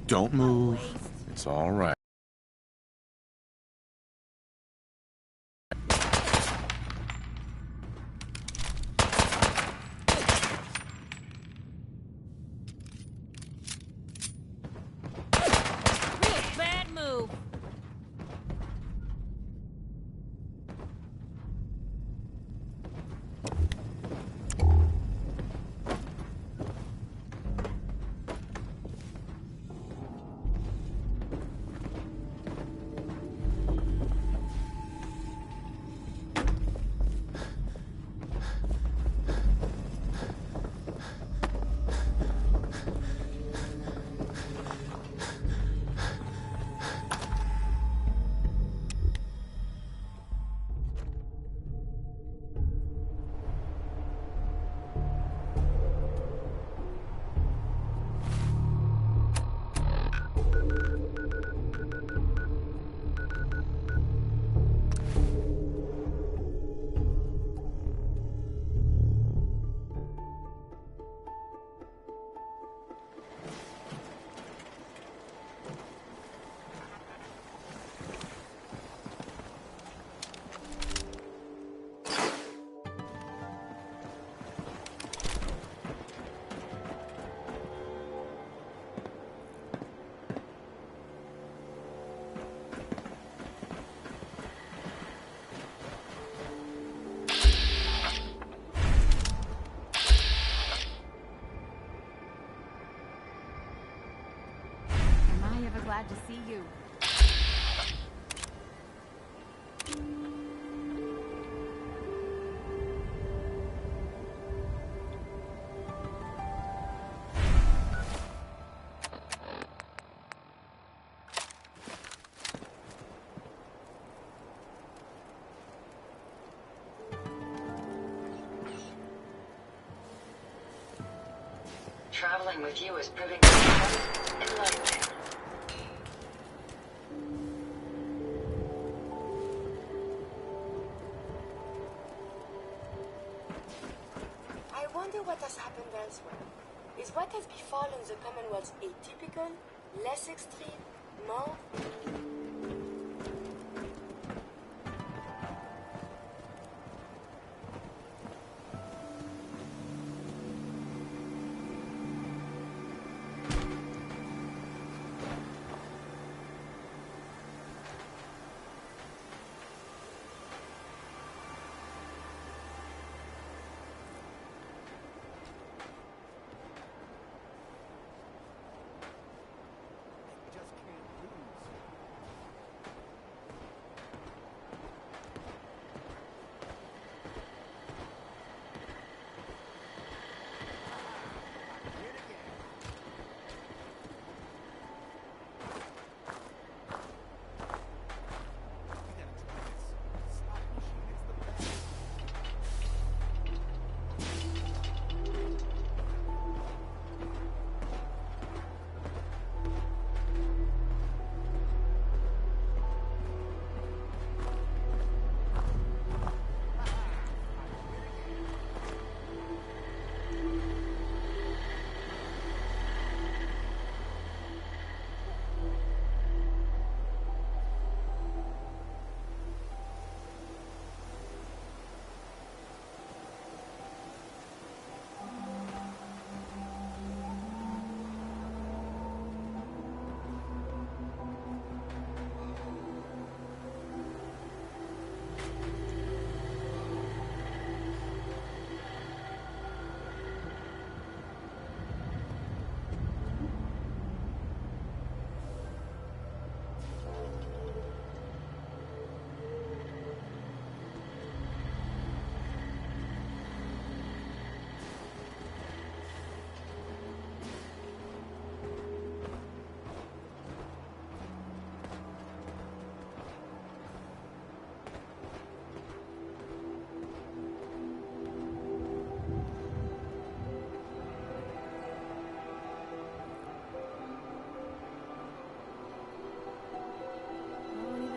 Don't move. It's all right. Real bad move. Glad to see you. Traveling with you is proving to be enlightening. I wonder what has happened elsewhere. Is what has befallen the Commonwealth atypical, less extreme, more?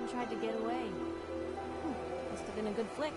Tried to get away. Must have been a good flick.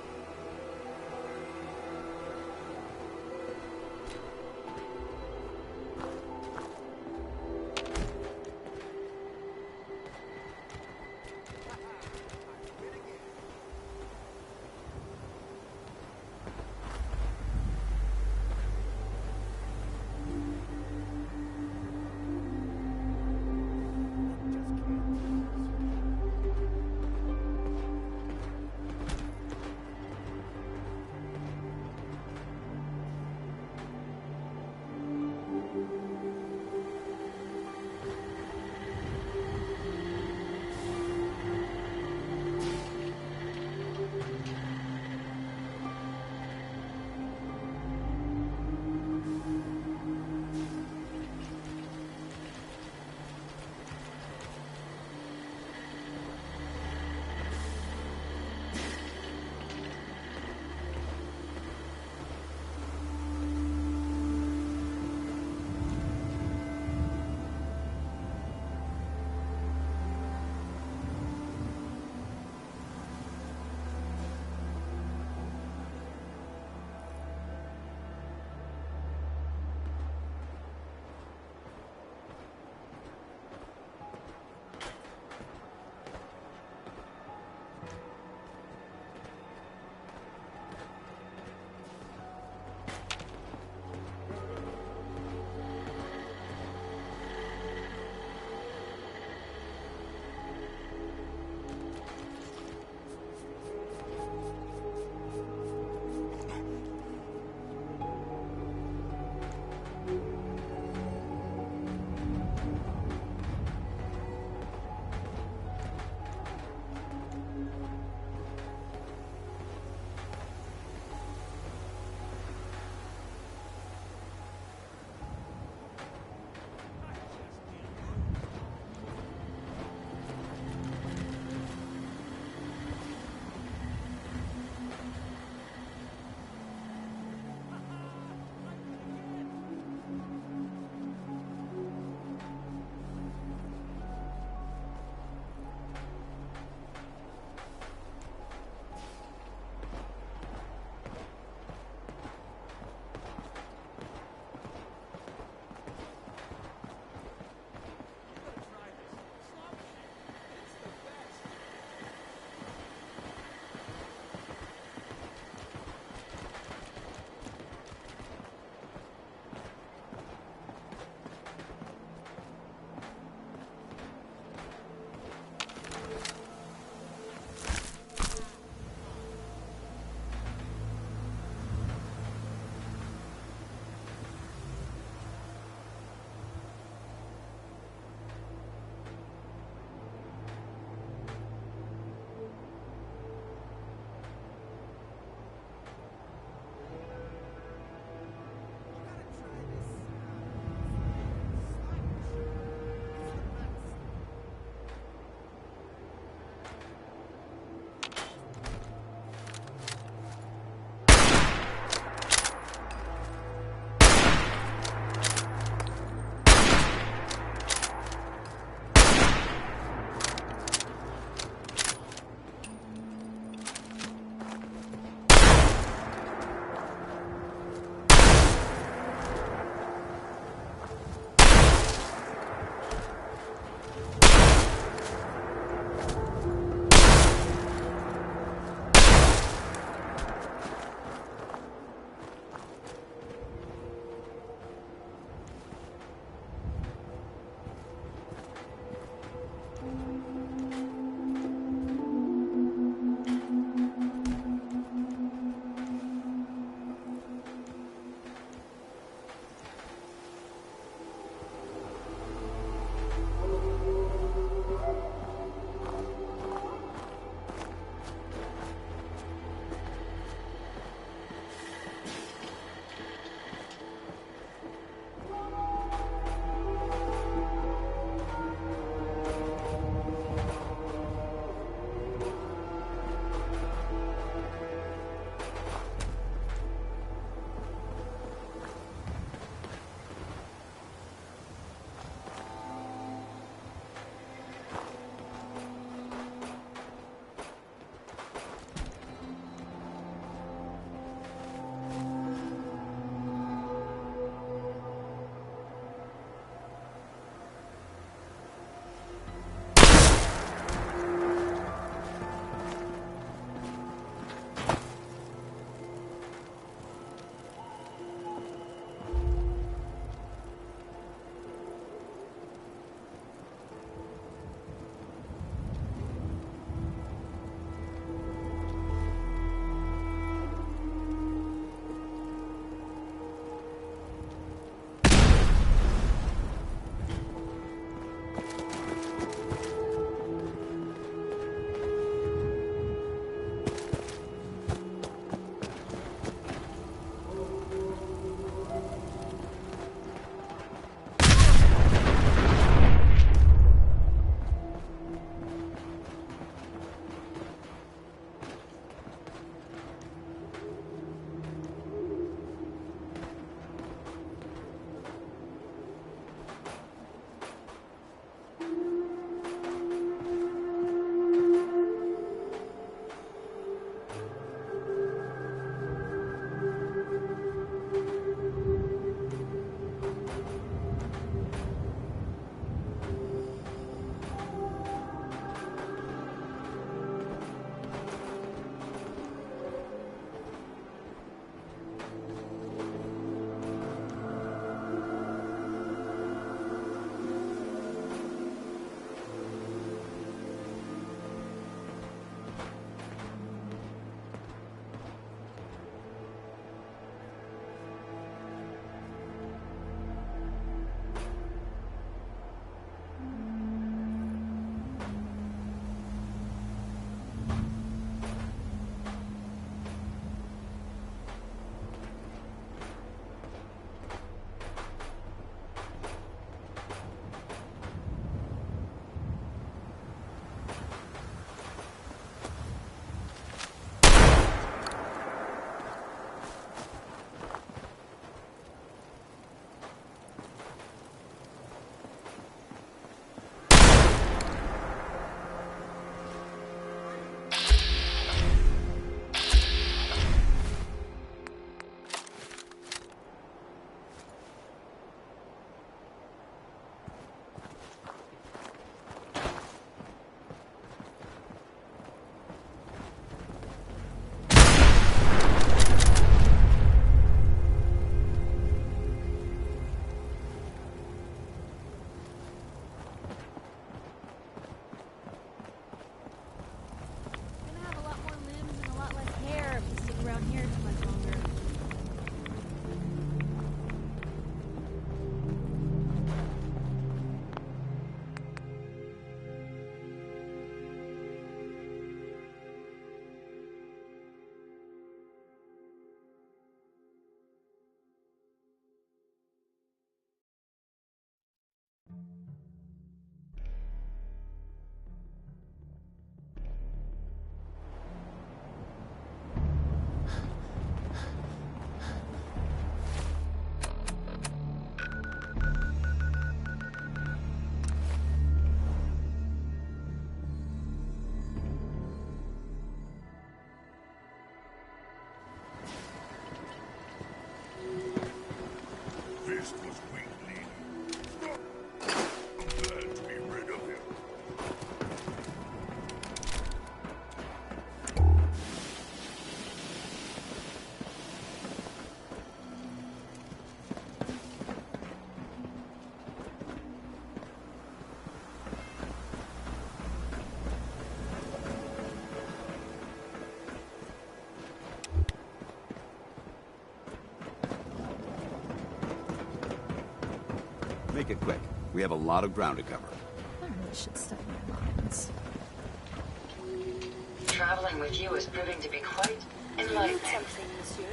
This was weak leader. I'm glad to be rid of him. Make it quick. We have a lot of ground to cover. I really should study my lines. Traveling with you is proving to be quite You need enlightening. something, monsieur?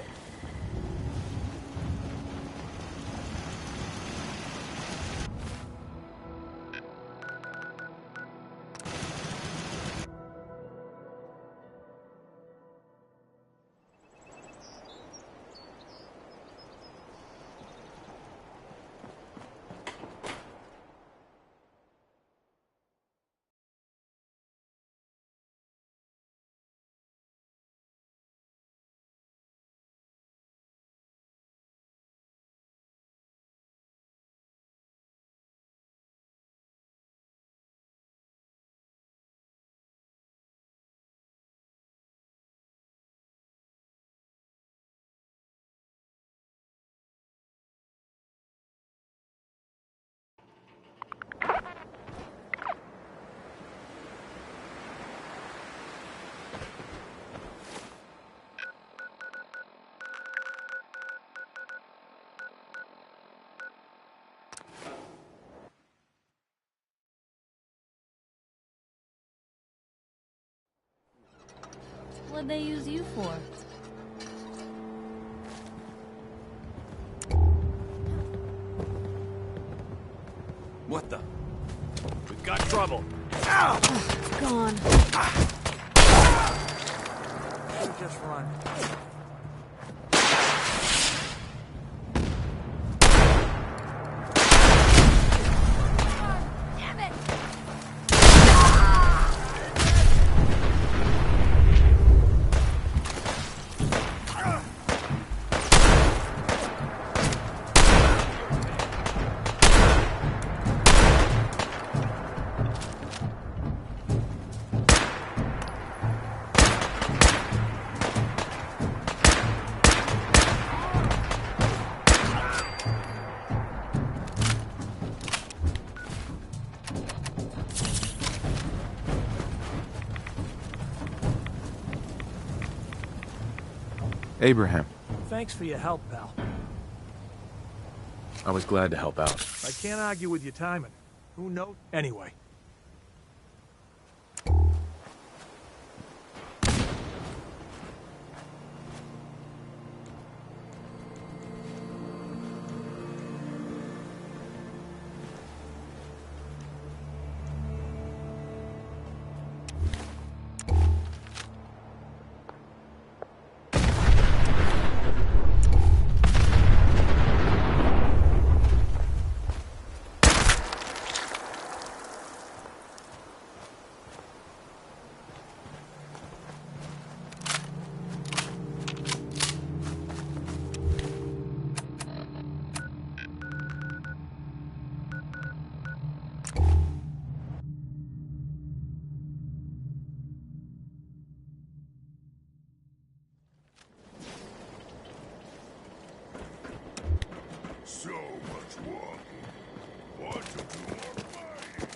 What'd they use you for? What the? We've got trouble. It's gone. Just run. Damn it! Abraham, Thanks for your help, pal. I was glad to help out. I can't argue with your timing. Who knows? Anyway. So much walking. Want to do more fighting?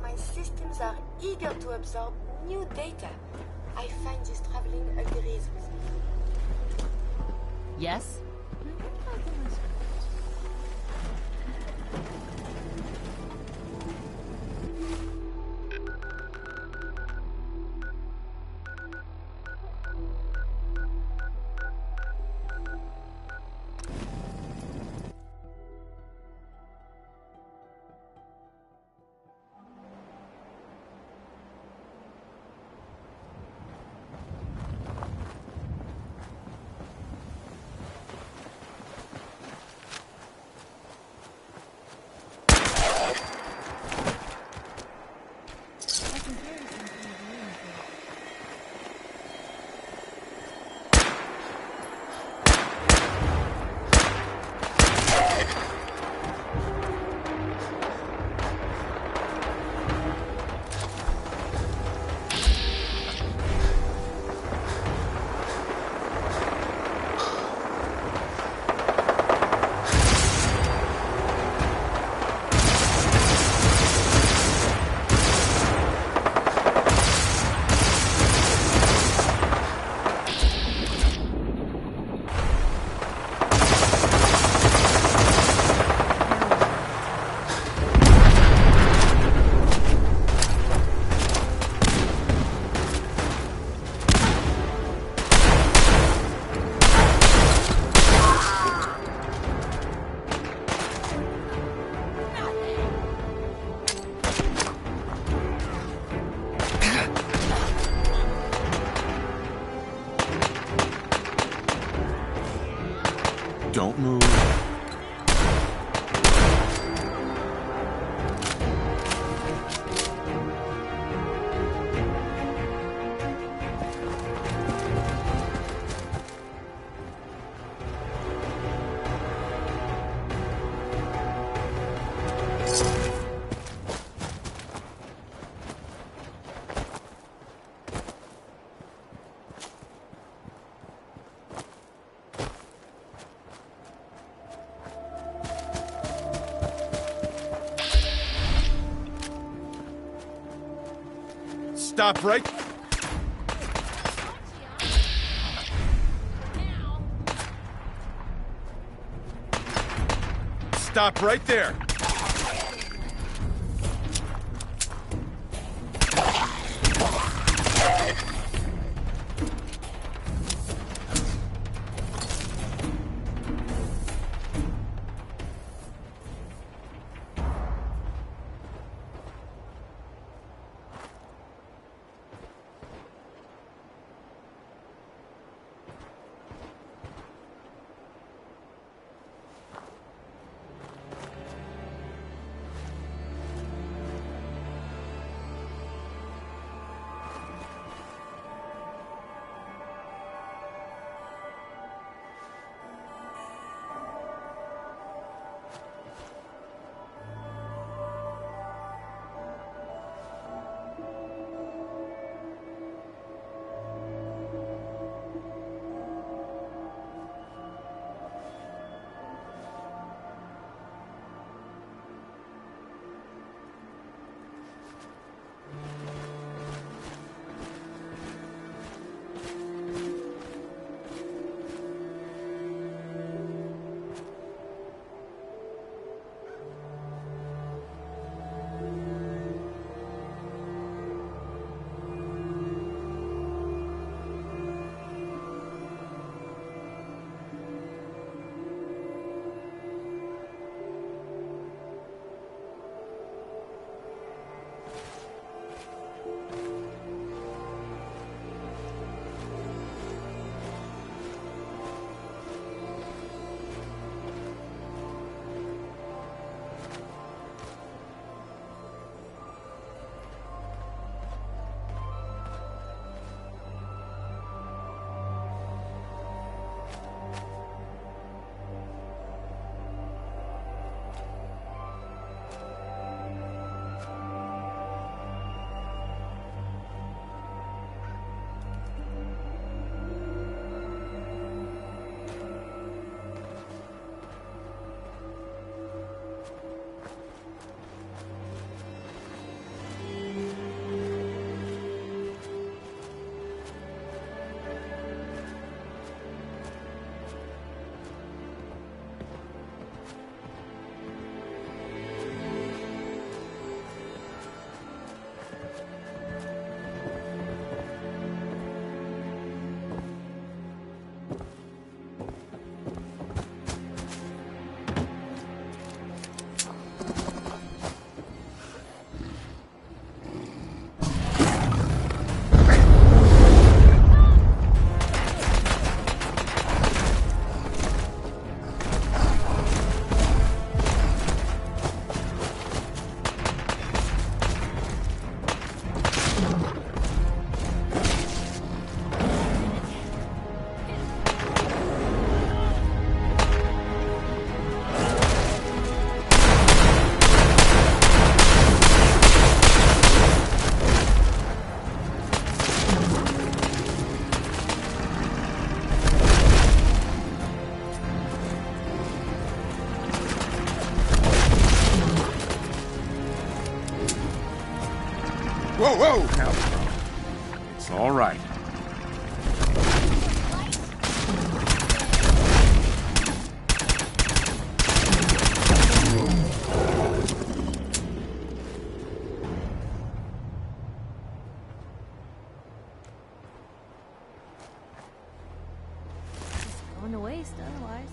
My systems are eager to absorb new data. I find this traveling agrees with me. Yes? Don't move. Stop right... Stop right there! Whoa, whoa! Now, it's all right. Going to waste otherwise.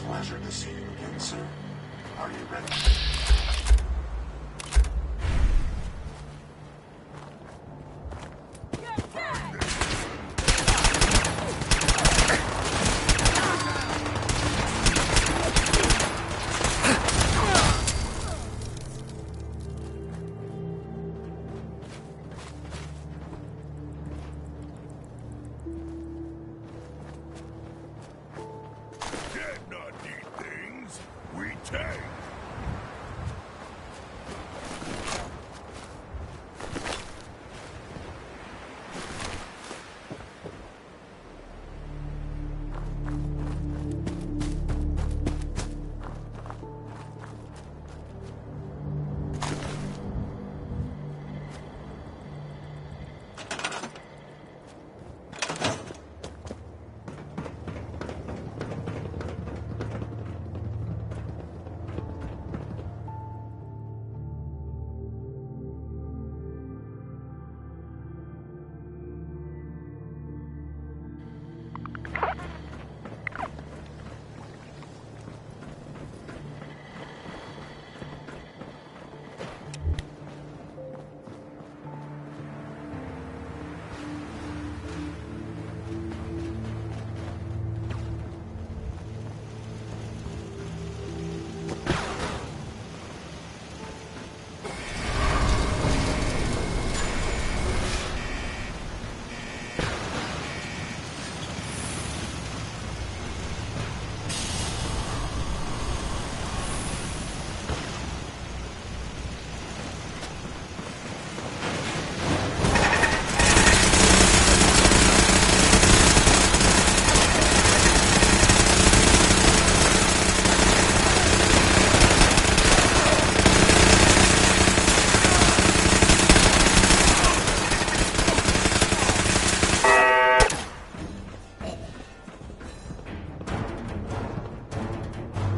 Pleasure to see you again, sir. Are you ready? Dead not need things. We take.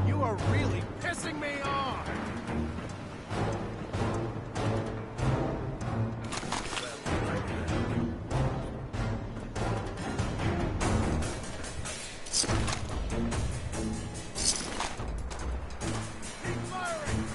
You are really pissing me off! Keep firing!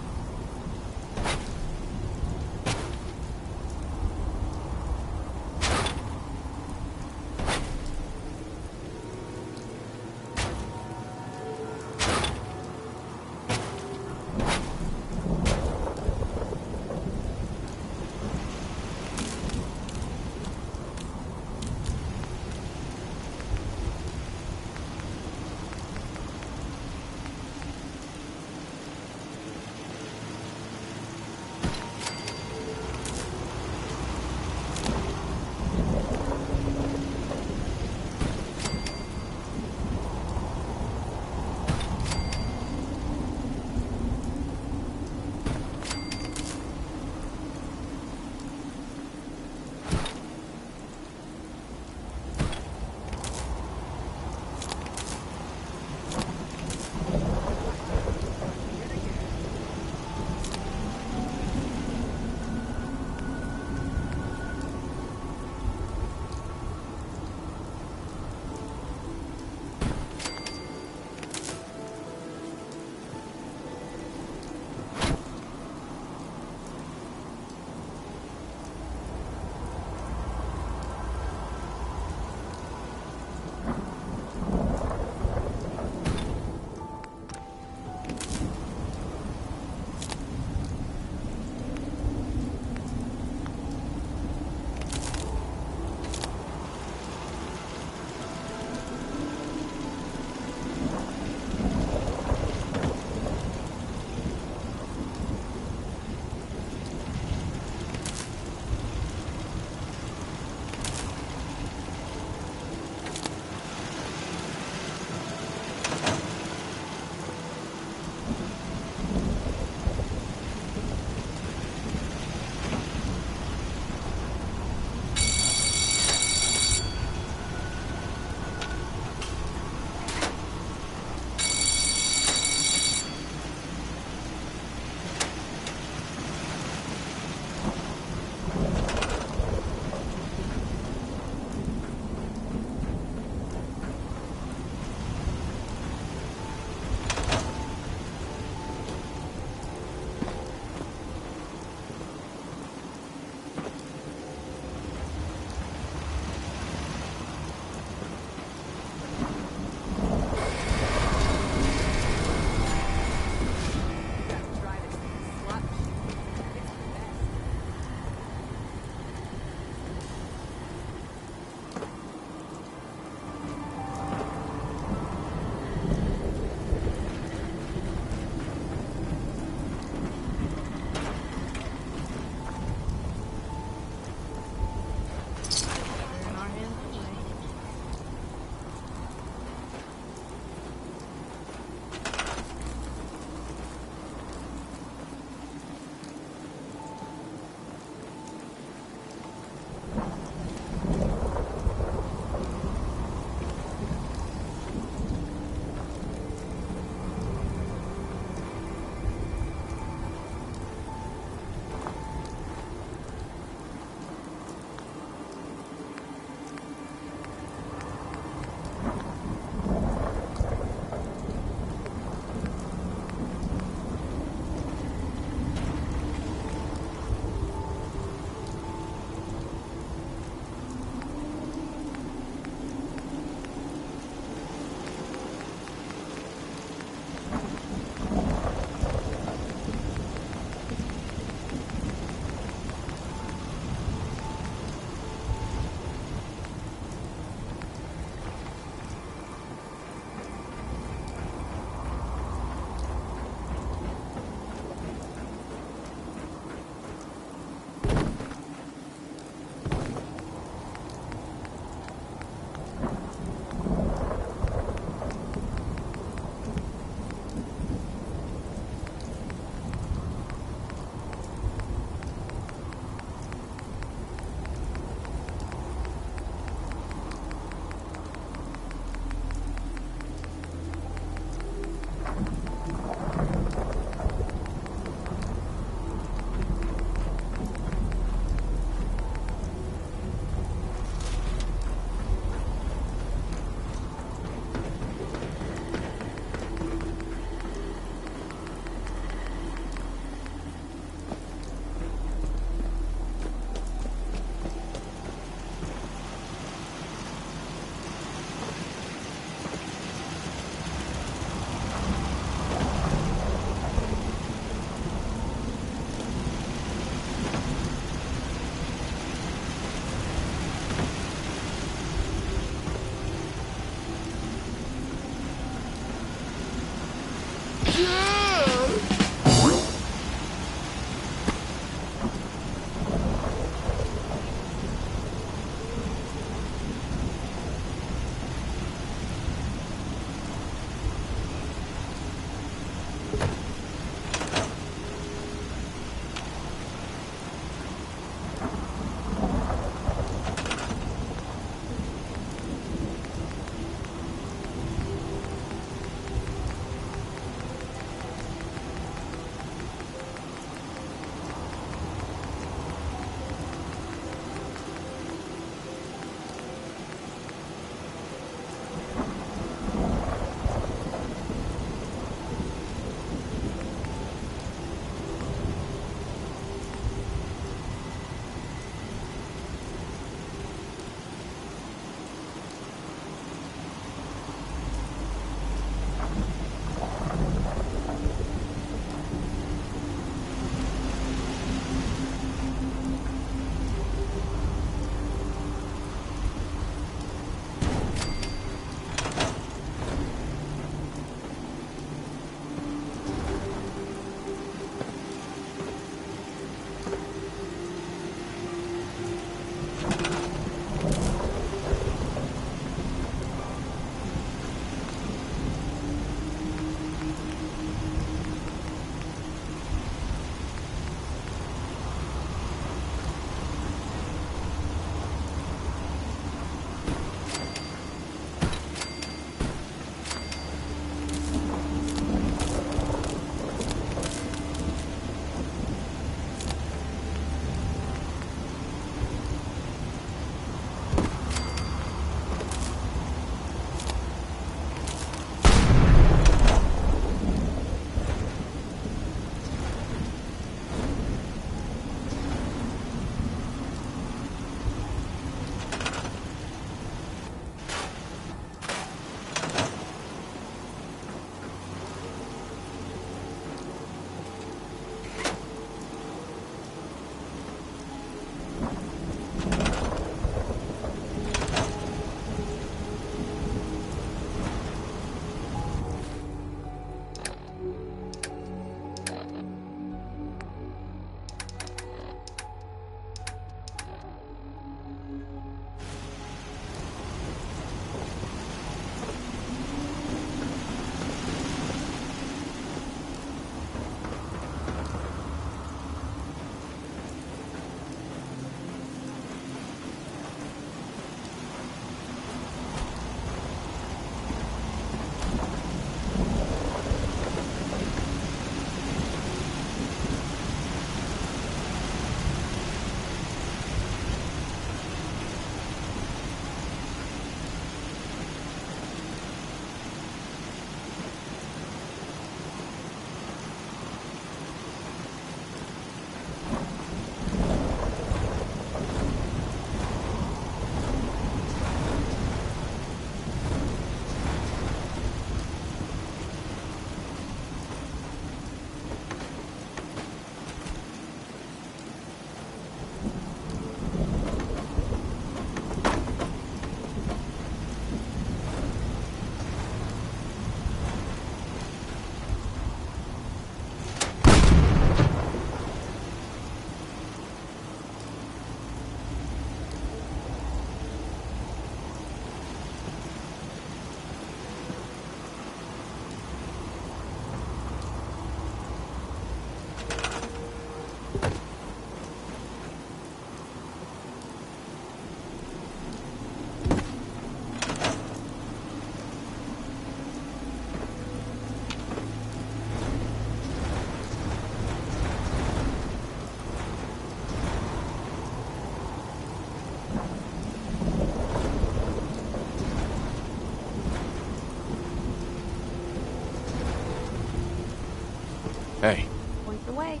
Hey. Point the way.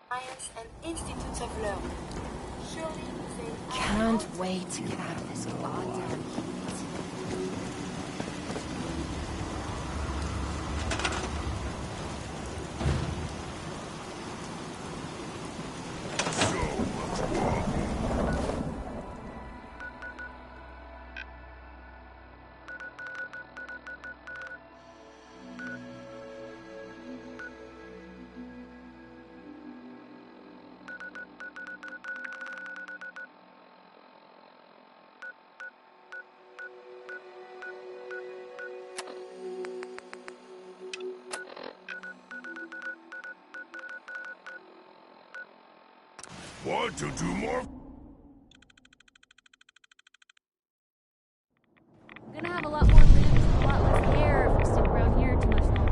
Science and institutes of learning. Surely they Can't wait to get out of this goddamn heat. So much walking. Want to do more? I'm gonna have a lot more limbs and a lot less hair if we stick around here too much longer.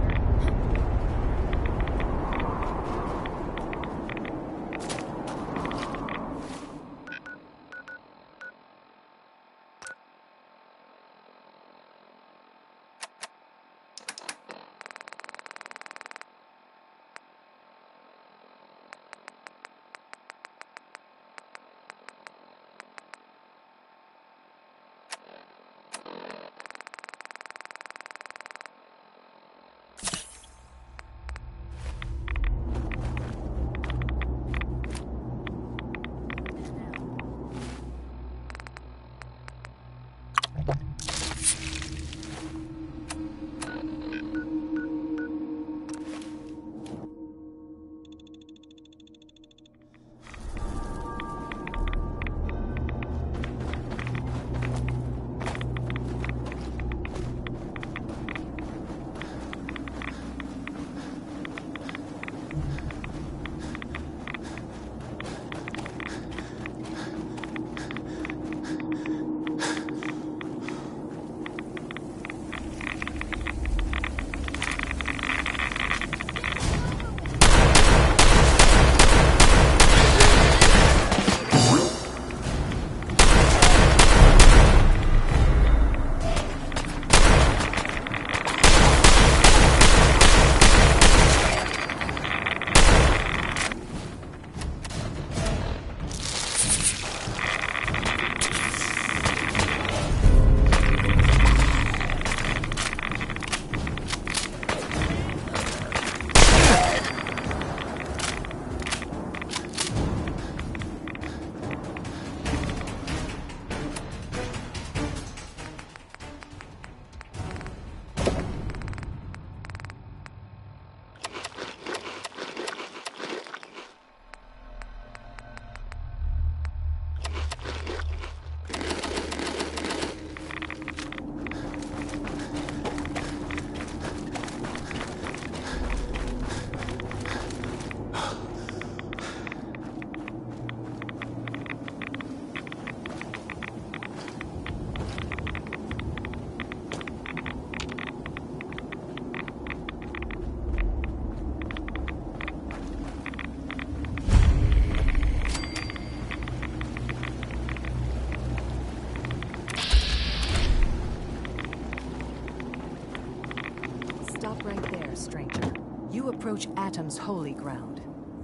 Stop right there, stranger. You approach Atom's holy ground.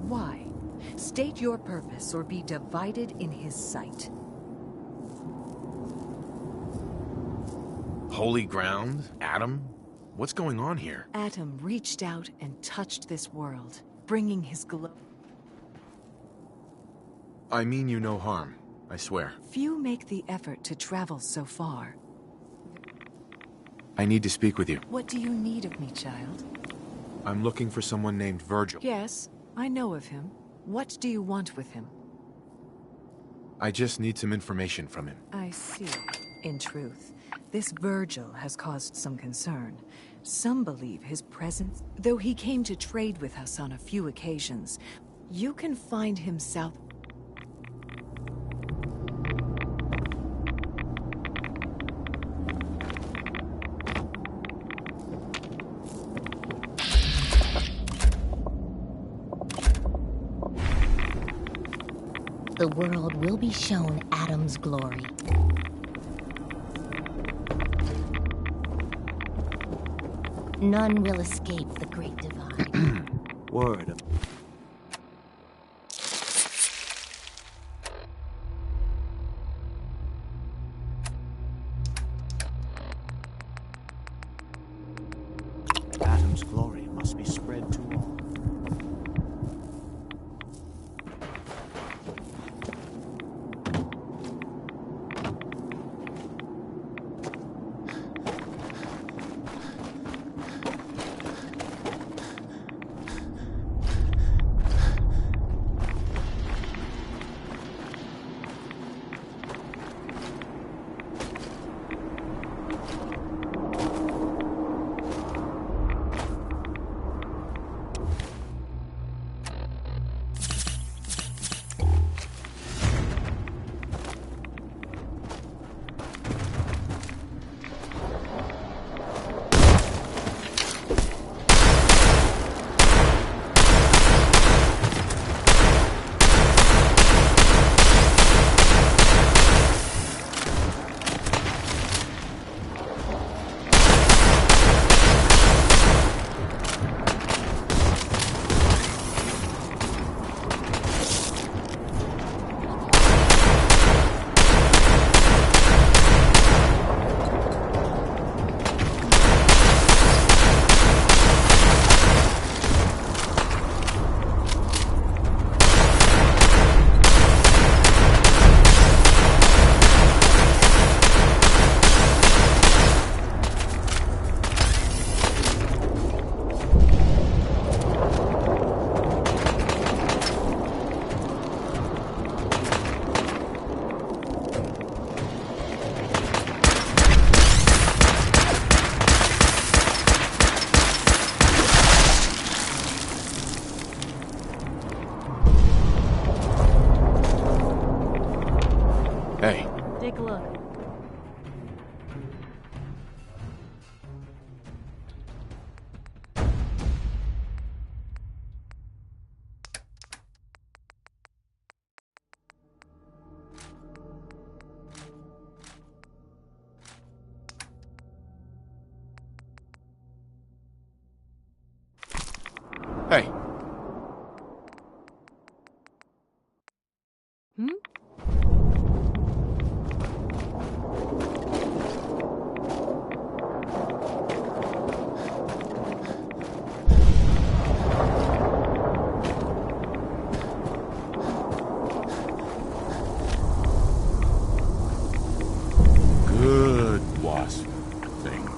Why? State your purpose or be divided in his sight. Holy ground? Adam? What's going on here? Atom reached out and touched this world, bringing his glow. I mean you no harm, I swear. Few make the effort to travel so far. I need to speak with you. What do you need of me, child? I'm looking for someone named Virgil. Yes, I know of him. What do you want with him? I just need some information from him. I see. In truth, this Virgil has caused some concern. Some believe his presence, though he came to trade with us on a few occasions. You can find him south. The world will be shown Atom's glory. None will escape the Great Divide. Word. Hey. Good wasp thing.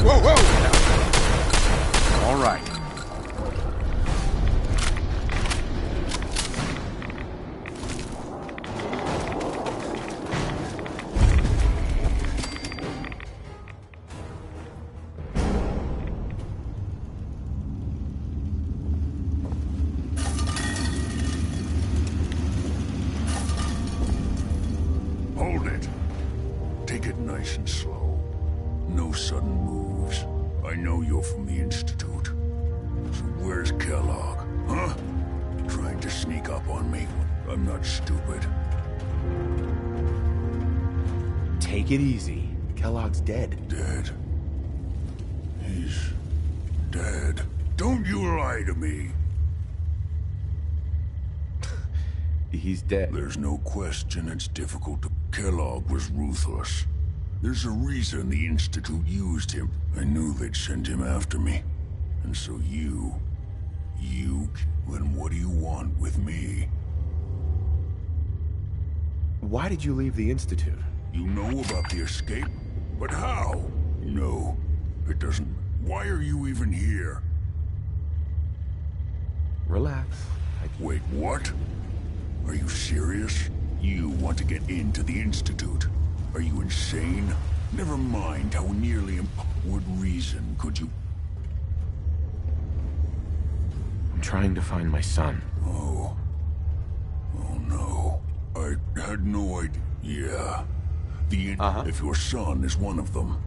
Whoa, whoa! All right. Hold it. Take it nice and slow. No sudden moves. I know you're from the Institute. So where's Kellogg? Huh? Trying to sneak up on me. I'm not stupid. Take it easy. Kellogg's dead. Dead. He's dead. Don't you lie to me. He's dead. There's no question it's difficult to... Kellogg was ruthless. There's a reason the Institute used him. I knew they'd send him after me. And so you... Then what do you want with me? Why did you leave the Institute? You know about the escape? But how? No, it doesn't... Why are you even here? Relax. Wait, what? Are you serious? You want to get into the Institute? Are you insane? Never mind how nearly what reason could you... I'm trying to find my son. Oh. Oh no. I had no idea. Yeah. If your son is one of them,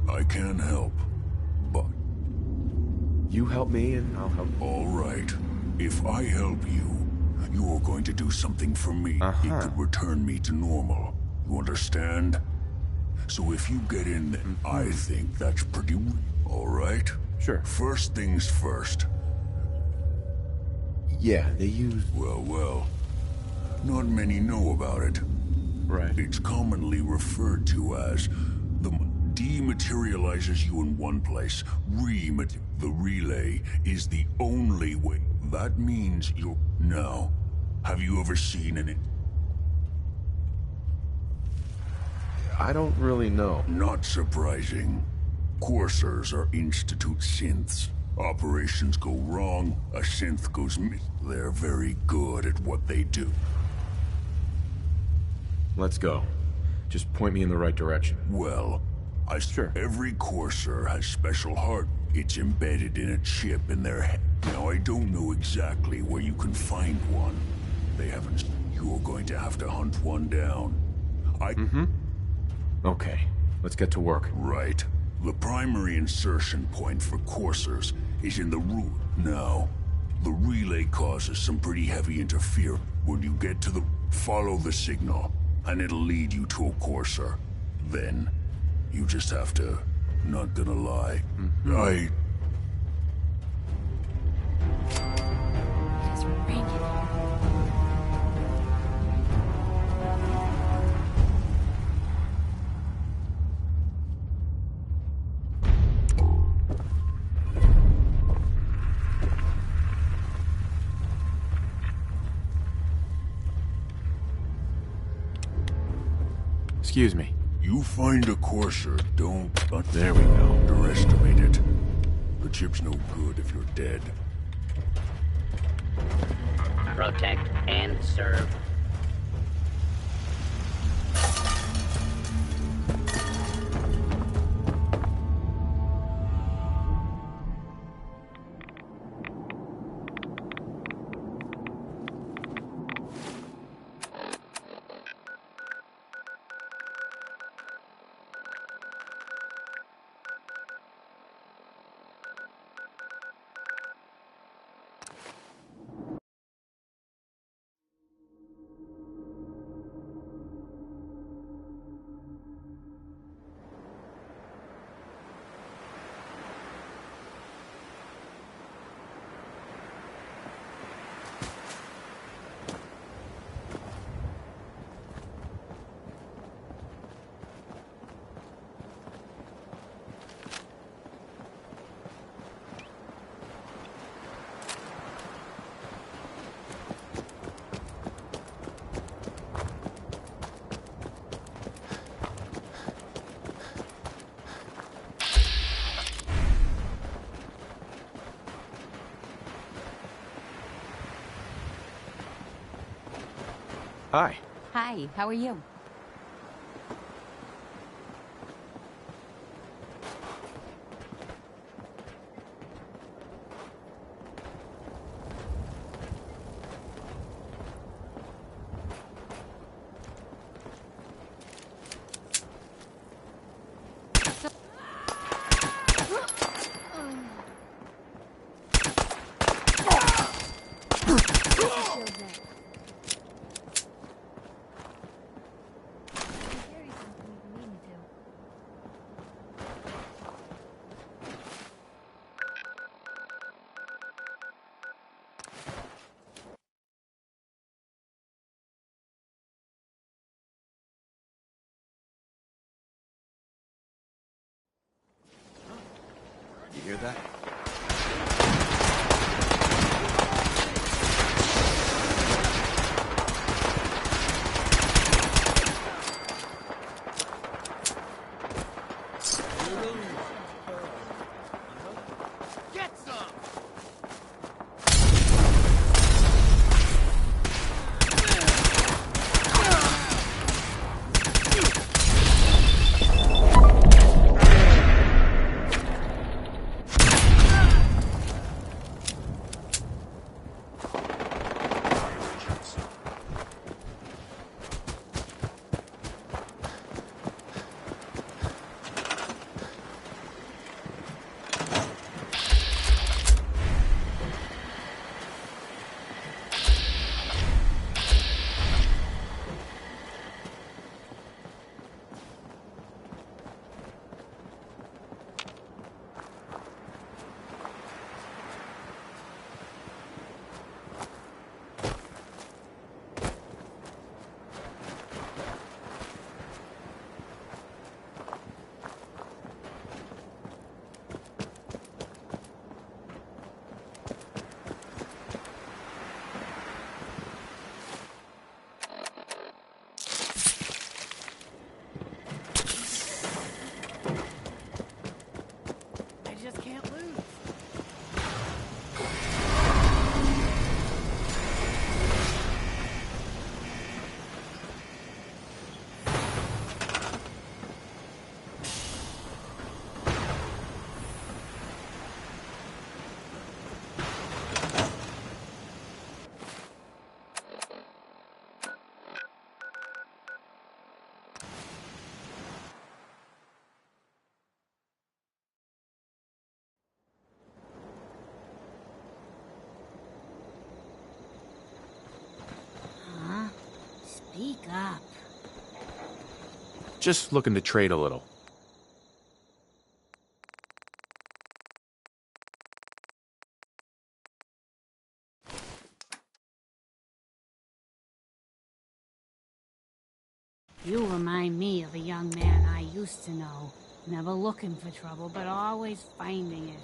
I can help. But... You help me and I'll help you. All right. If I help you, you're going to do something for me. It could return me to normal. You understand? So if you get in there, I think that's pretty... All right? Sure. First things first. Yeah, they use... Well. Not many know about it. Right. It's commonly referred to as... The dematerializes you in one place. The relay is the only way. That means you're... Now, have you ever seen an... I don't really know. Not surprising. Coursers are Institute synths. Operations go wrong, a synth goes missing. They're very good at what they do. Let's go. Just point me in the right direction. Well, Sure. Every Courser has special heart. It's embedded in a chip in their head. Now, I don't know exactly where you can find one. They haven't... You're going to have to hunt one down. Okay, let's get to work. Right. The primary insertion point for coursers is in the root. Now, the relay causes some pretty heavy interference. When you get to the... Follow the signal, and it'll lead you to a courser. Then, you just have to... Not gonna lie. It's raining. Excuse me. You find a courser, don't There we go. underestimate it. The chip's no good if you're dead. Protect and serve. Hi. Hi, how are you? You hear that? Get some! I just can't lose. Huh? Speak up. Just looking to trade a little. You remind me of a young man I used to know. Never looking for trouble, but always finding it.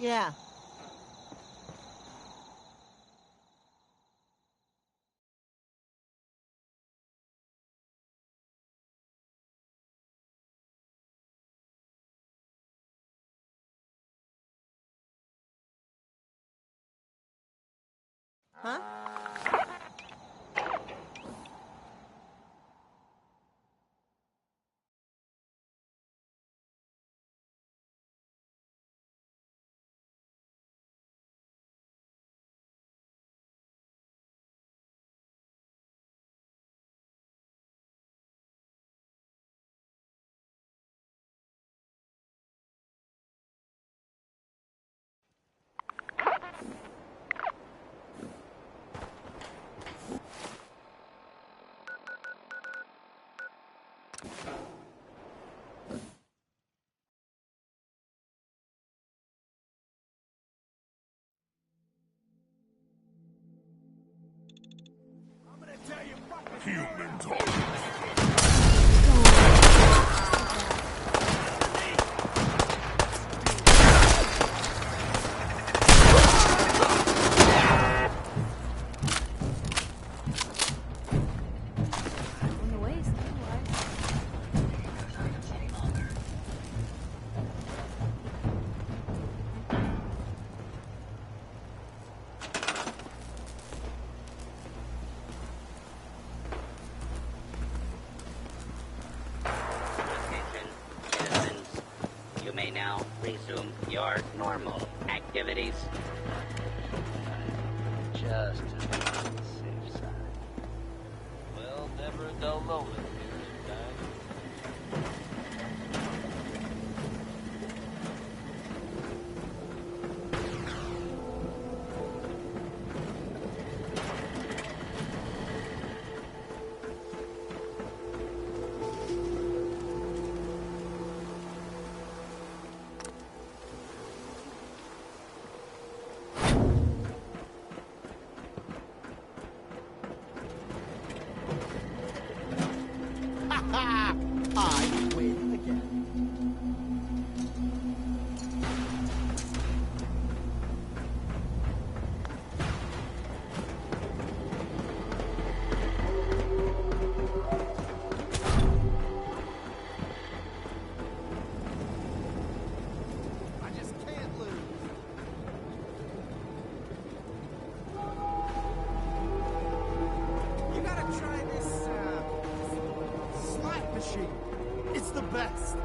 Yeah. Huh? Human talk. On the waist, otherwise. Attention, citizens. You may now resume your normal activities. Just to be on the safe side. Well, never a dull moment here tonight. I win again. I just can't lose. You gotta try this, slot machine. It's the best.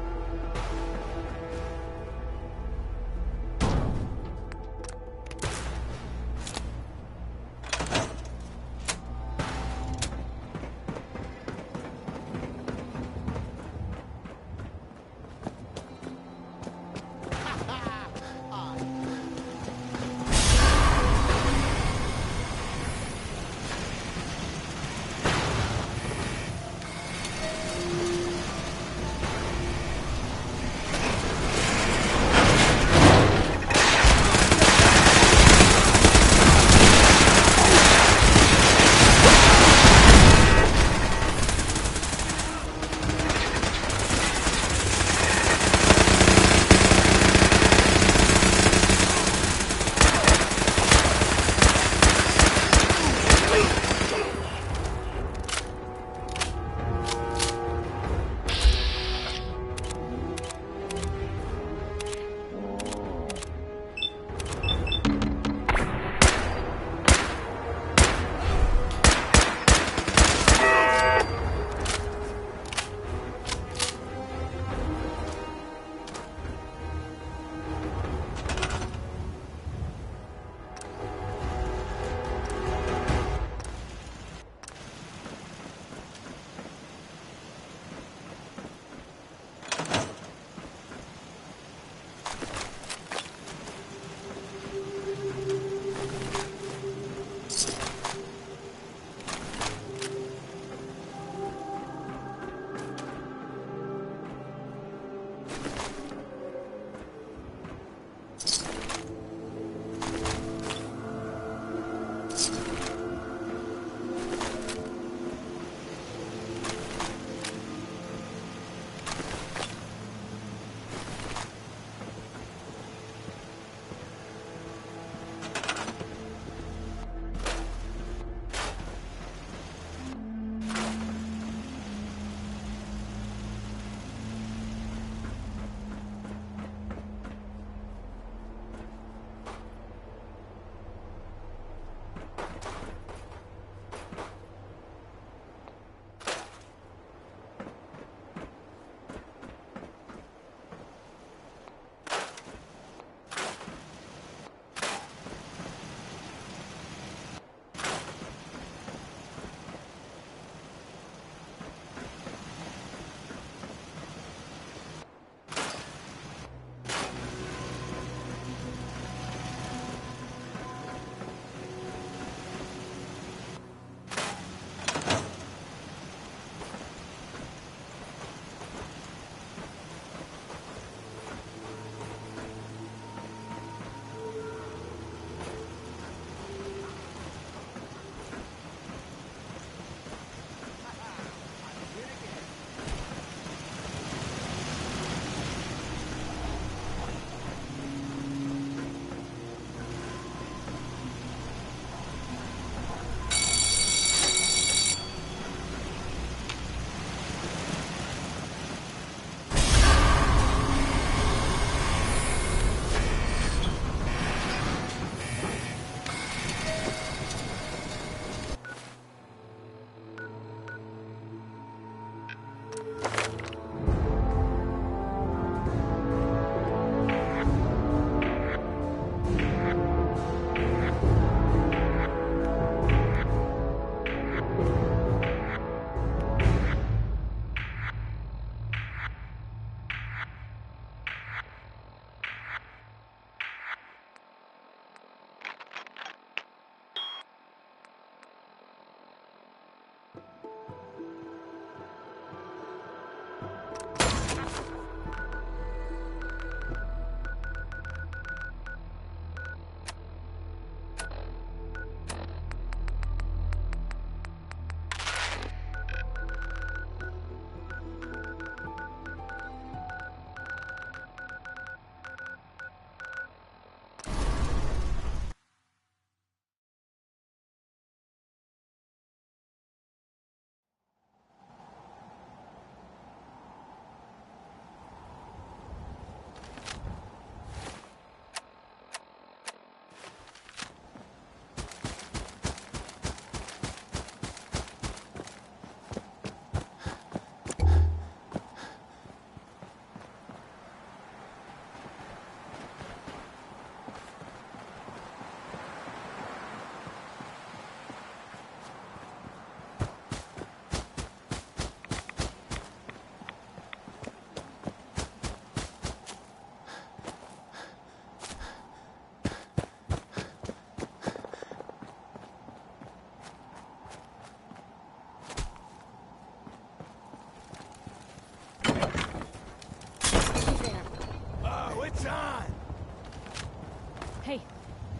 Hey,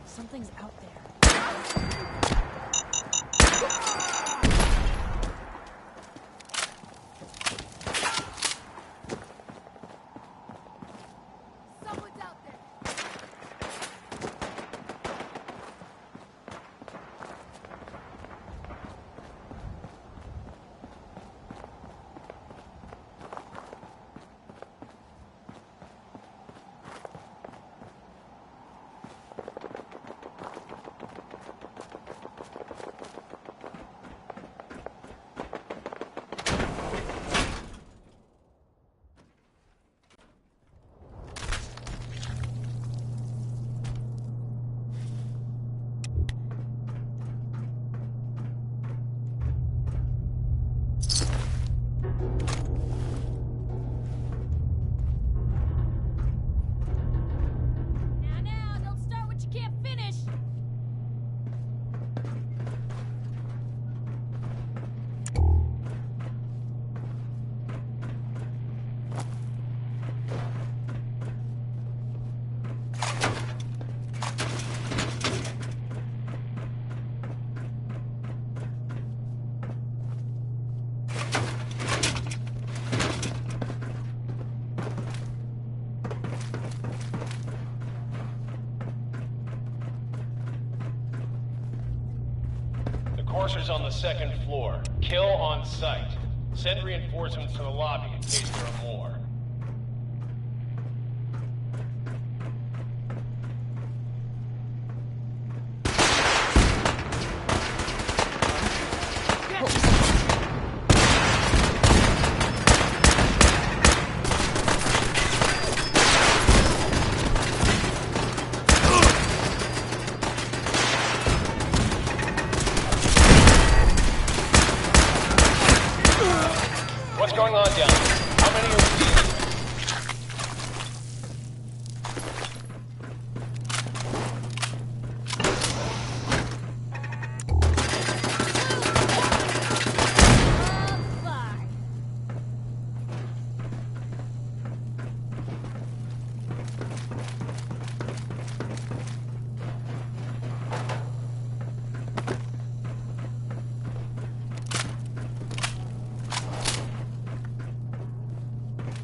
something's out there. Someone's out there. Coursers on the second floor. Kill on sight. Send reinforcements to the lobby in case there are more.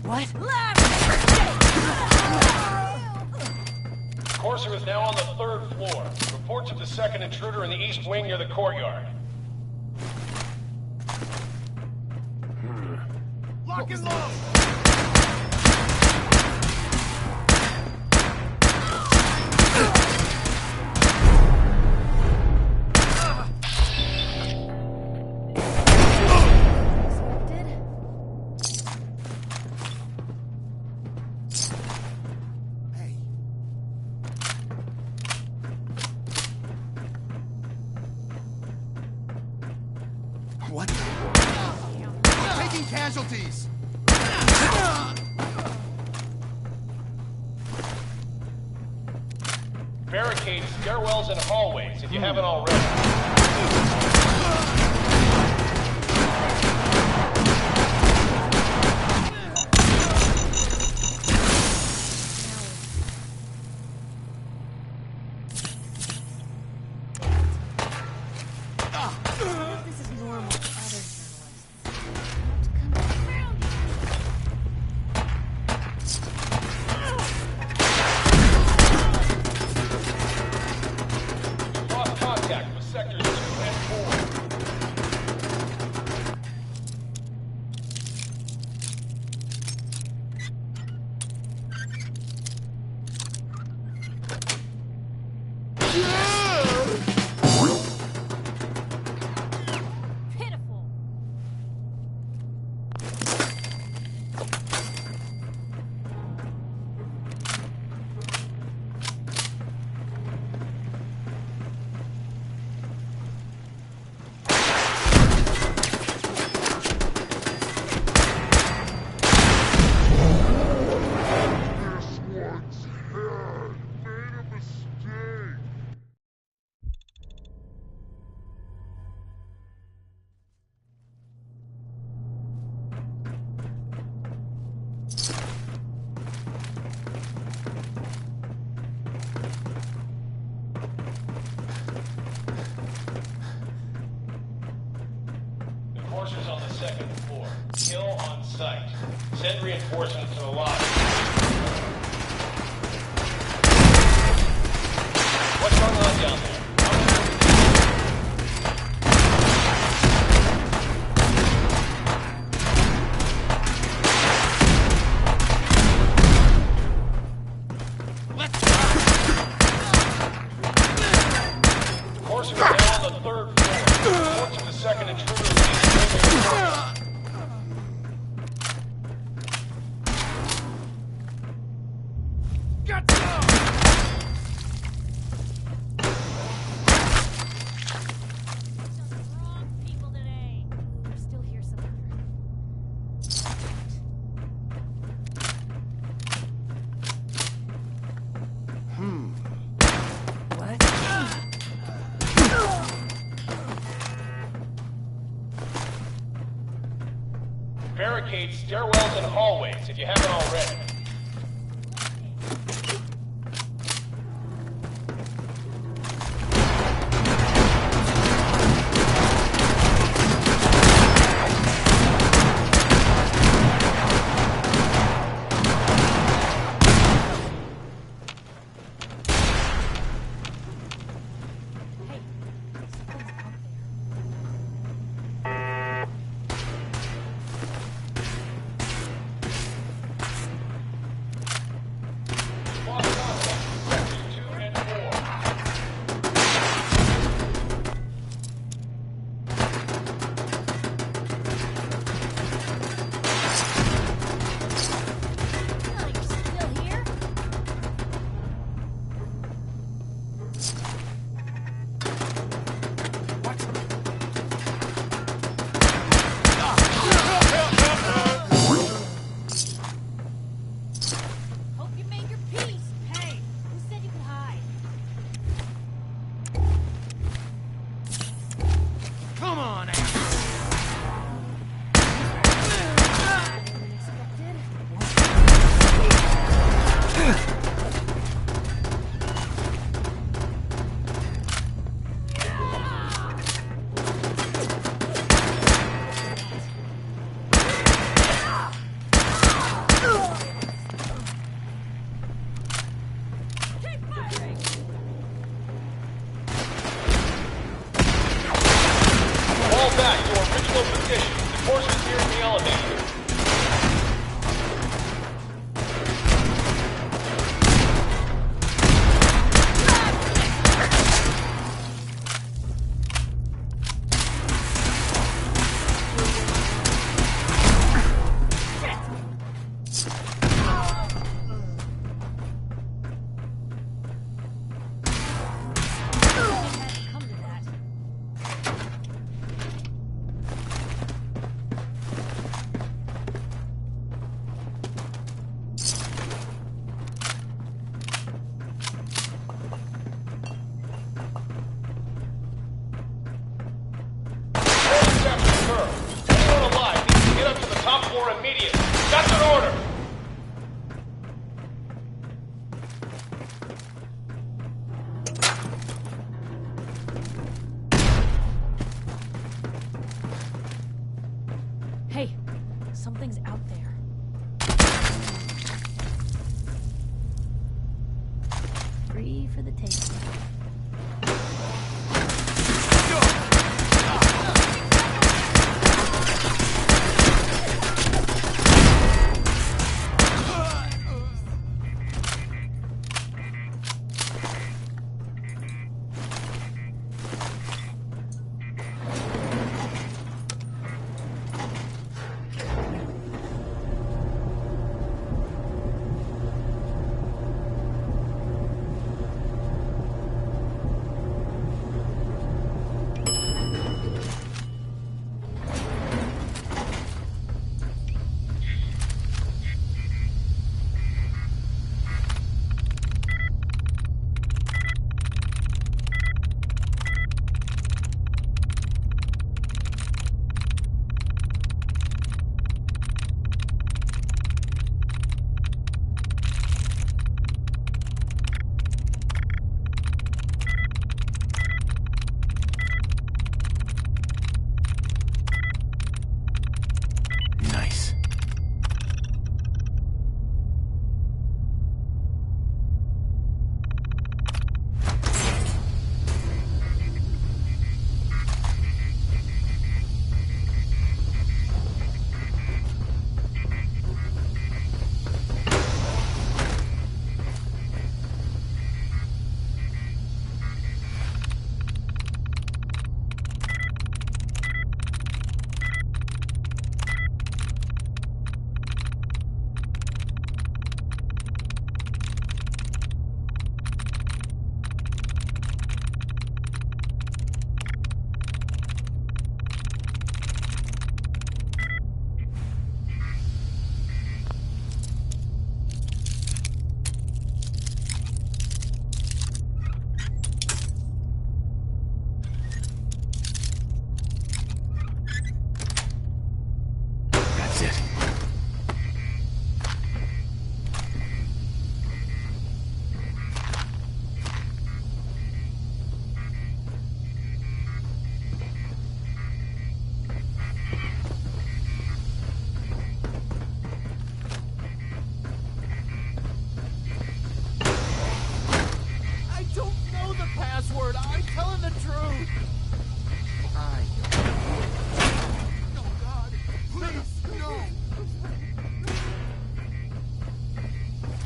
What? Courser is now on the 3rd floor. Reports of the second intruder in the east wing near the courtyard. Lock and load! What? Taking casualties! Barricade stairwells and hallways if you haven't already. This is normal for other journalists. Lost contact with sectors 2 and 4. Pitiful. The Courser's on the 2nd floor. Kill on sight. Send reinforcements to the lobby. What's going on down there? Courser is now on the 3rd floor. Reports of the second intruder in the east wing near the courtyard. Got some! Wrong people today. We're still here somewhere. What? Barricade stairwells and hallways if you haven't already. Actual position. The course is nearing the elevator. Hey, something's out there. Free for the taking.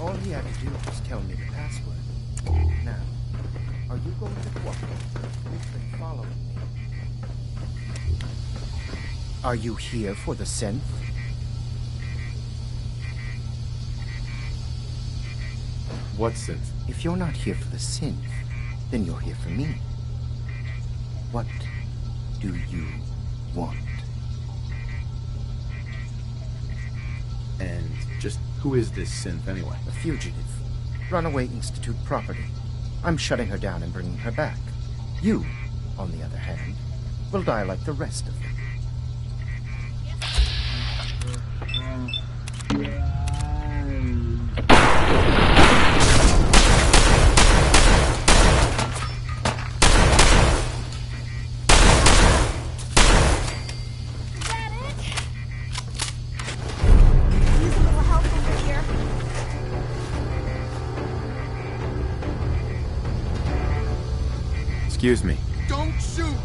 All he had to do was tell me the password. Now, are you going to cooperate? You've been following me. Are you here for the synth? What synth? If you're not here for the synth, then you're here for me. What do you want? And just who is this synth anyway? A fugitive. Runaway Institute property. I'm shutting her down and bringing her back. You, on the other hand, will die like the rest of them. Excuse me. Don't shoot!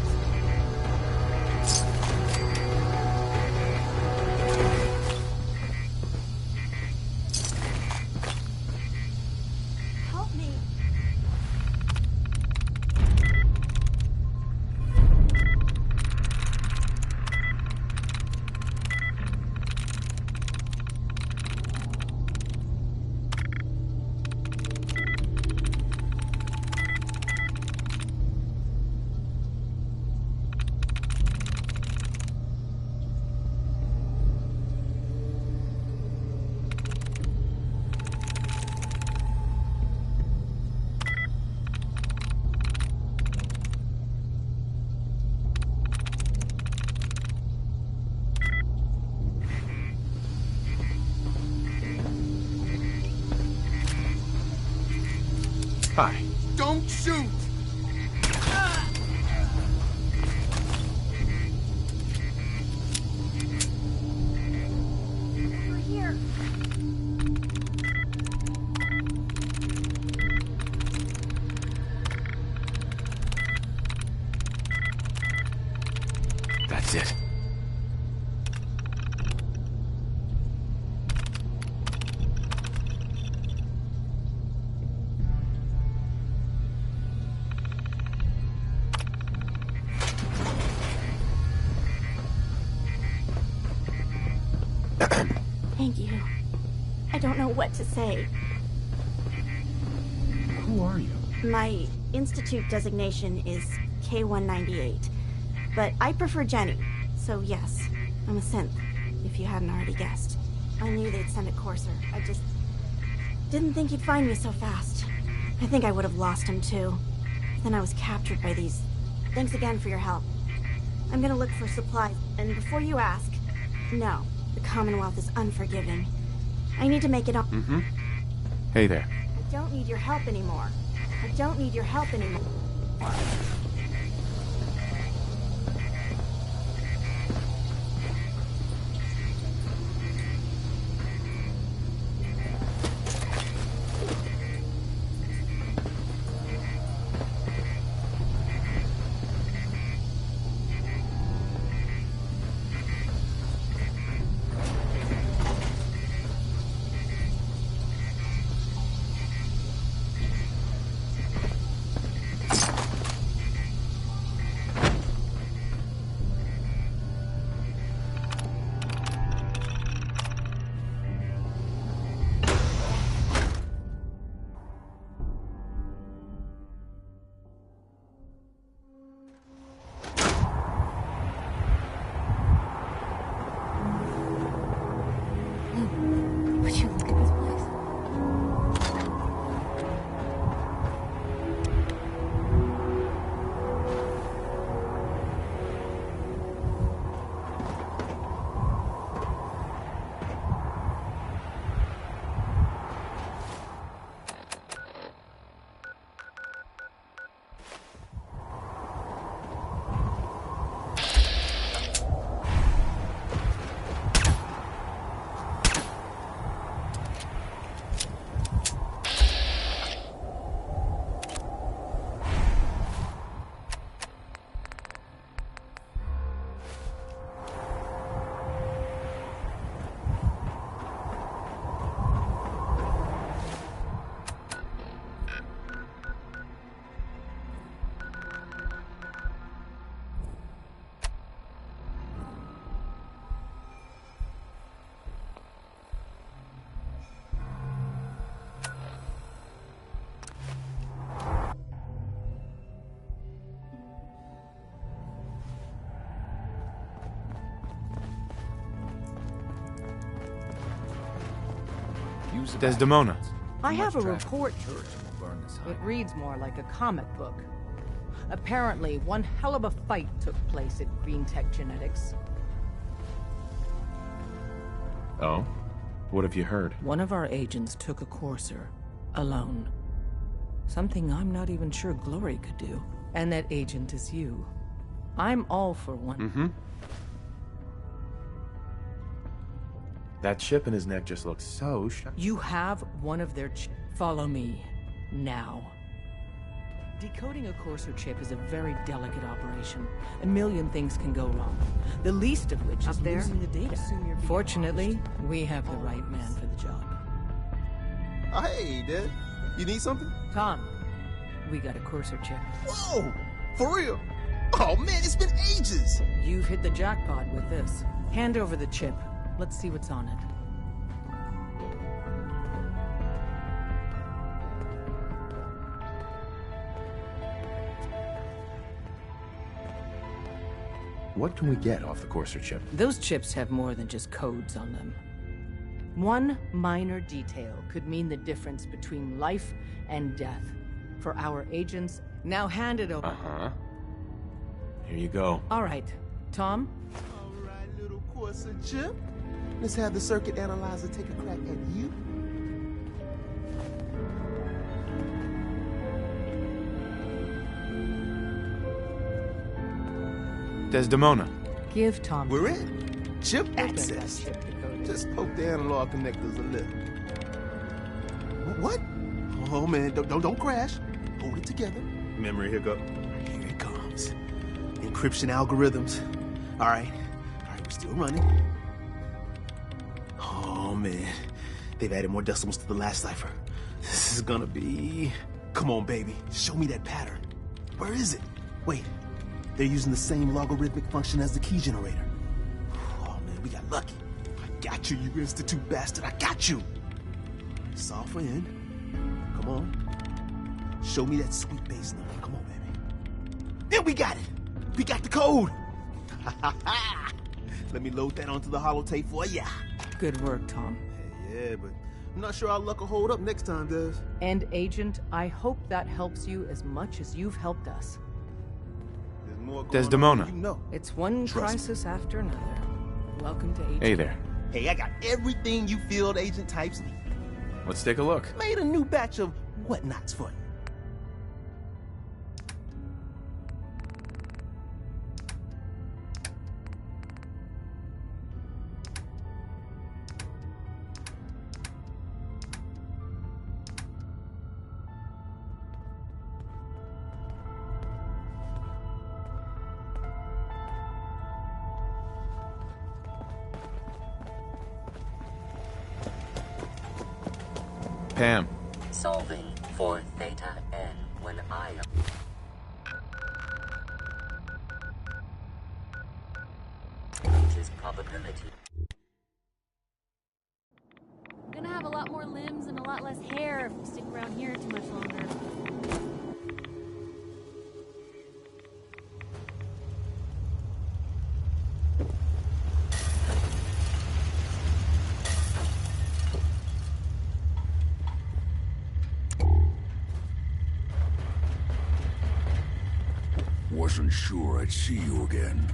Hi. Don't shoot! Over here. That's it. Thank you. I don't know what to say. Who are you? My institute designation is K-198, but I prefer Jenny, so yes, I'm a synth, if you hadn't already guessed. I knew they'd send a courser. I just didn't think he'd find me so fast. I think I would have lost him too. Then I was captured by these. Thanks again for your help. I'm gonna look for supplies, and before you ask, no, the Commonwealth is unforgiving. I need to make it up. Mm-hmm. Hey there. I don't need your help anymore. I don't need your help anymore. Would you look at this place? Desdemona. I have a report. It reads more like a comic book. Apparently, one hell of a fight took place at Green Tech Genetics. Oh? What have you heard? One of our agents took a courser, alone. Something I'm not even sure Glory could do. And that agent is you. I'm all for one. Mm-hmm. That chip in his neck just looks so You have one of their Follow me. Now. Decoding a courser chip is a very delicate operation. A million things can go wrong. The least of which is losing the data. Fortunately, we have the right man for the job. Hey, Dad. You need something? Tom, we got a courser chip. Whoa! For real? Oh, man, it's been ages! You've hit the jackpot with this. Hand over the chip. Let's see what's on it. What can we get off the courser chip? Those chips have more than just codes on them. One minor detail could mean the difference between life and death for our agents. Now hand it over. Uh-huh. Here you go. All right. Tom? All right, little courser chip. Let's have the circuit analyzer take a crack at you. Desdemona. Give Tom... We're in. Chip access. Just poke the analog connectors a little. What? Oh, man, don't crash. Hold it together. Memory hiccup. Here it comes. Encryption algorithms. All right, we're still running. Oh, man. They've added more decimals to the last cipher. This is gonna be... Come on, baby. Show me that pattern. Where is it? Wait. They're using the same logarithmic function as the key generator. Oh, man, we got lucky. I got you, you Institute bastard. I got you. Software in. Come on. Show me that sweet bass number. Come on, baby. Then we got it. We got the code. Let me load that onto the holotape for ya. Good work, Tom. Hey, yeah, but I'm not sure our luck will hold up next time, Des. And Agent, I hope that helps you as much as you've helped us. There's more going Desdemona. on than you know. It's one crisis after another. Welcome to Agent. Hey there. Hey, I got everything you field agent types need. Let's take a look. Made a new batch of whatnots for you. Pam. Solving for theta n when I am... Reaches probability. I'm gonna have a lot more limbs and a lot less hair if we stick around here too much longer. Wasn't sure I'd see you again.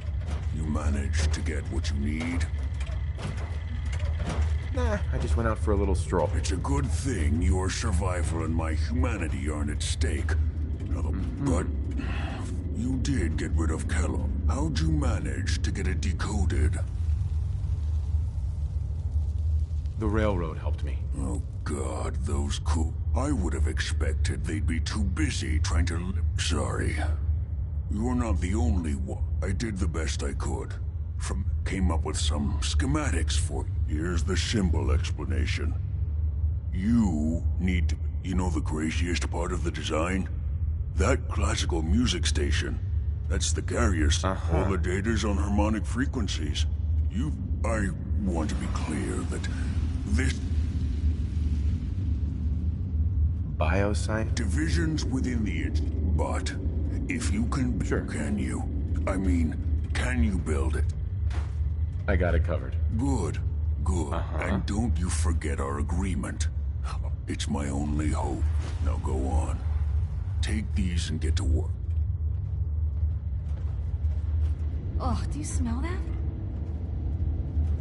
You managed to get what you need? Nah, I just went out for a little stroll. It's a good thing your survival and my humanity aren't at stake. But you did get rid of Kellogg. How'd you manage to get it decoded? The railroad helped me. Oh God, those cool. I would have expected they'd be too busy trying to Sorry. You're not the only one. I did the best I could. Came up with some schematics for you. Here's the symbol explanation. You need to... You know the craziest part of the design? That classical music station. That's the carriers. All the data's on harmonic frequencies. I want to be clear that this... Bioscience? Divisions within the... But... If you can... Sure. Can you? I mean, can you build it? I got it covered. Good. Good. And don't you forget our agreement. It's my only hope. Now go on. Take these and get to work. Oh, do you smell that?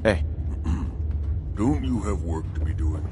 Hey. Don't you have work to be doing?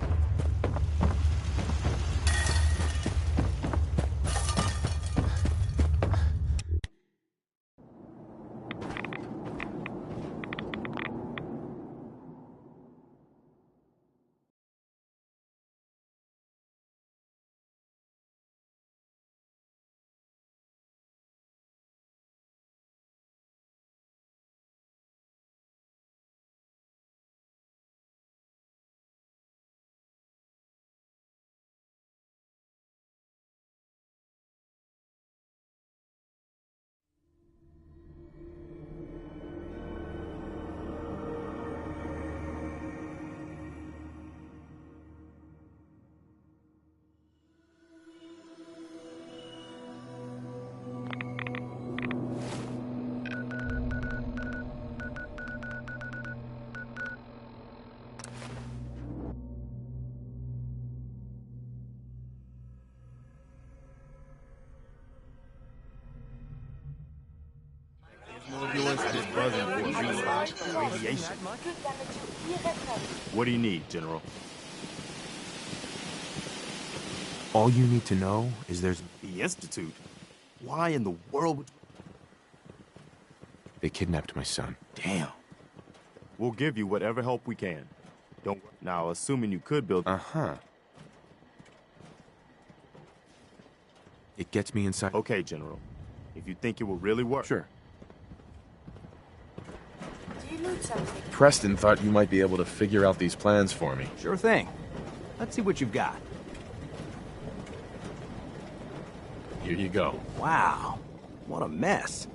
Radiation. What do you need, General? All you need to know is there's... The Institute? Why in the world would... They kidnapped my son. Damn. We'll give you whatever help we can. Don't... Now, assuming you could build... Uh-huh. It gets me inside... Okay, General. If you think it will really work... Sure. Do you loot something? Preston thought you might be able to figure out these plans for me. Sure thing. Let's see what you've got. Here you go. Wow. What a mess.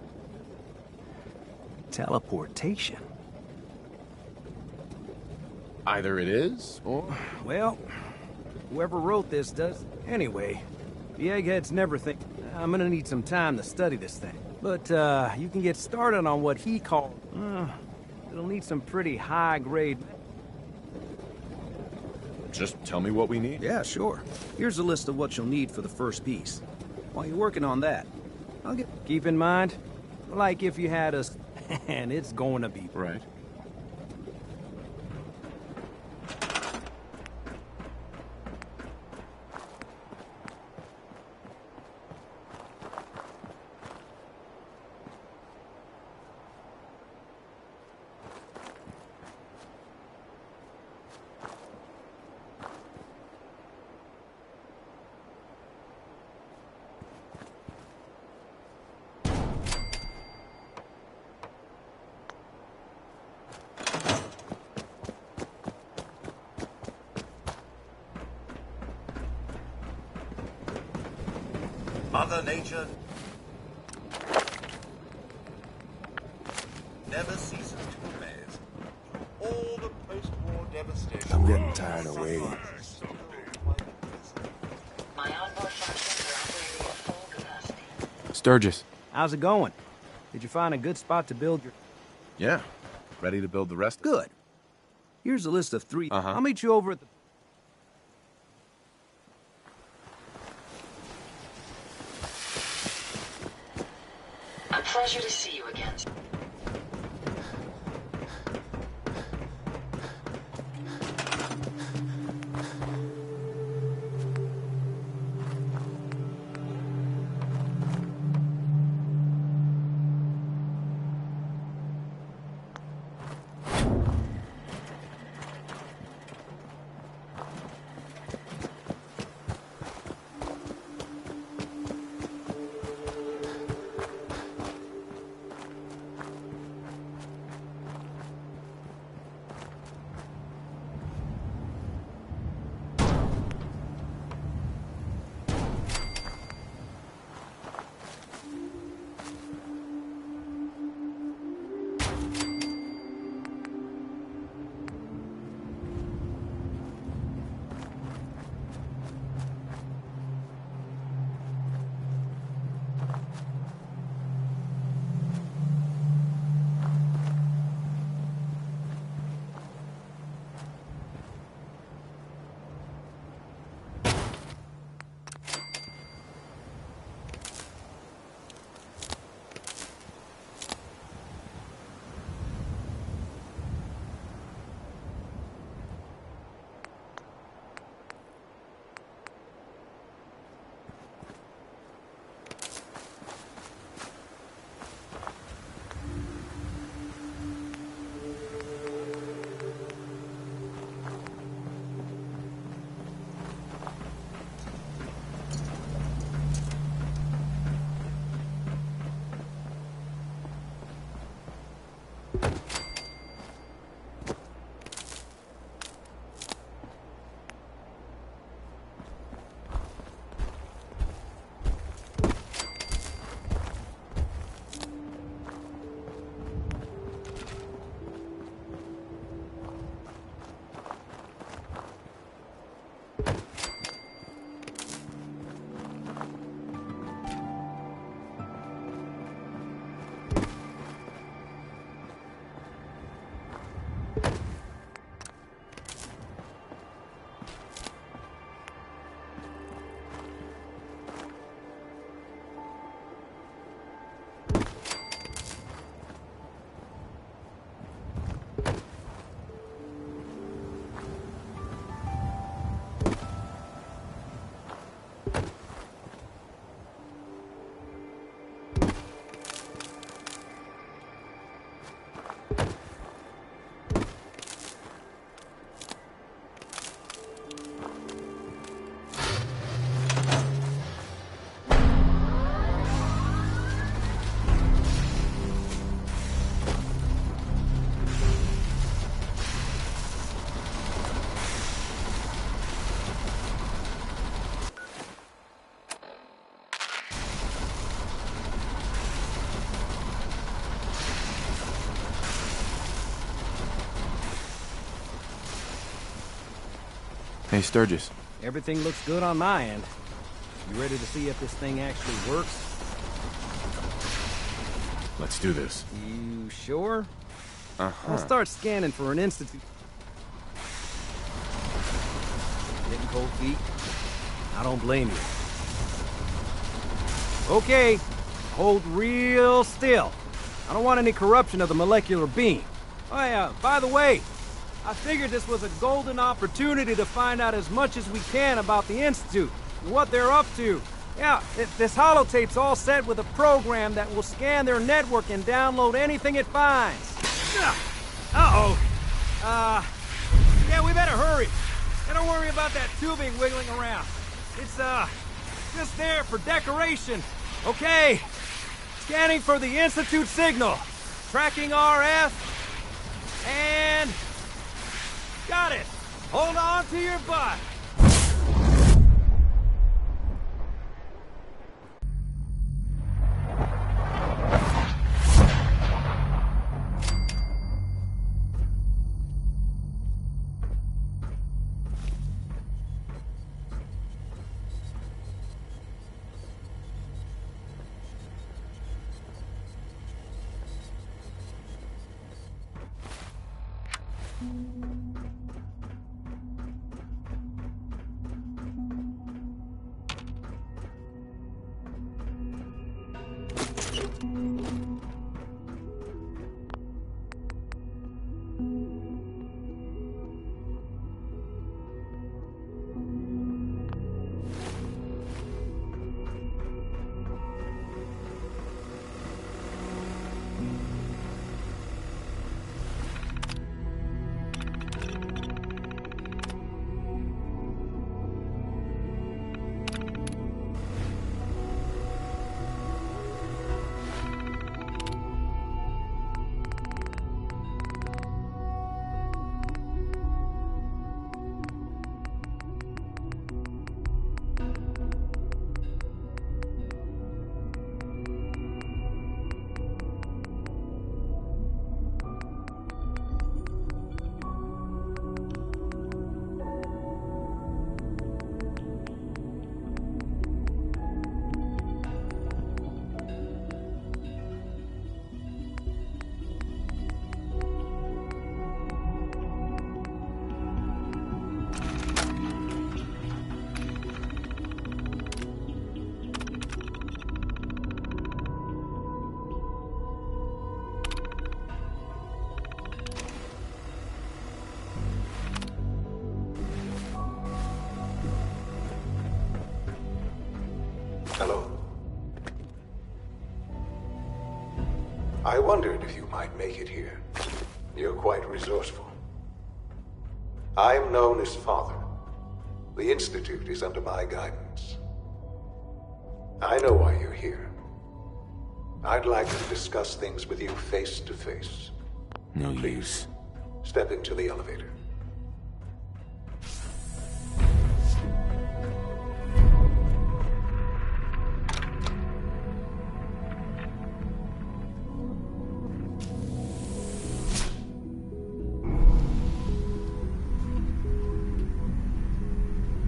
Teleportation. Either it is, or... Well, whoever wrote this does. Anyway, the eggheads never think... I'm gonna need some time to study this thing. But, you can get started on what he called... it'll need some pretty high-grade... Just tell me what we need. Yeah, sure. Here's a list of what you'll need for the first piece. While you're working on that, I'll get... Keep in mind, like if you had a... and it's going to be... Right. Mother Nature never ceases to amaze. All the post-war devastation. I'm getting tired of waiting. My onboard functions are operating at full capacity. Sturgis. How's it going? Did you find a good spot to build your... Yeah. Ready to build the rest? Good. Here's a list of 3. Uh-huh. I'll meet you over at the... A pleasure to see you again. Hey, Sturgis. Everything looks good on my end. You ready to see if this thing actually works? Let's do this. You sure? Uh-huh. I'll start scanning for an institute. Getting cold feet? I don't blame you. Okay, hold real still. I don't want any corruption of the molecular beam. Oh yeah, by the way, I figured this was a golden opportunity to find out as much as we can about the Institute, and what they're up to. Yeah, this holotape's all set with a program that will scan their network and download anything it finds. Uh-oh. Yeah, we better hurry. And don't worry about that tubing wiggling around. It's, just there for decoration. Okay. Scanning for the Institute signal. Tracking RF. And... got it. Hold on to your butt. Hello. I wondered if you might make it here. You're quite resourceful. I'm known as Father. The Institute is under my guidance. I know why you're here. I'd like to discuss things with you face to face. No use. Step into the elevator.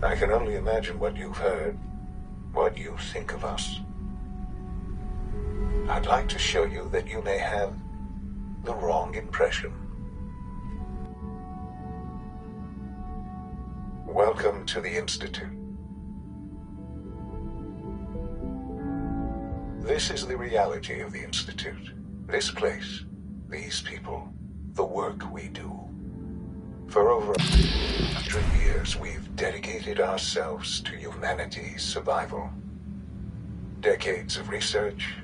I can only imagine what you've heard, what you think of us. I'd like to show you that you may have the wrong impression. Welcome to the Institute. This is the reality of the Institute. This place, these people, the work we do. For over 100 years, we've dedicated ourselves to humanity's survival. Decades of research,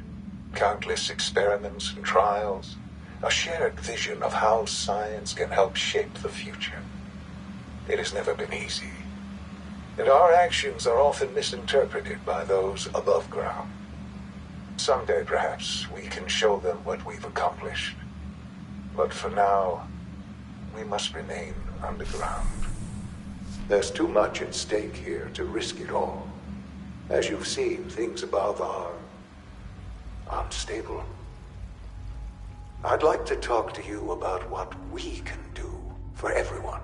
countless experiments and trials, a shared vision of how science can help shape the future. It has never been easy, and our actions are often misinterpreted by those above ground. Someday, perhaps, we can show them what we've accomplished. But for now, we must remain underground. There's too much at stake here to risk it all. As you've seen, things above are unstable. I'd like to talk to you about what we can do for everyone.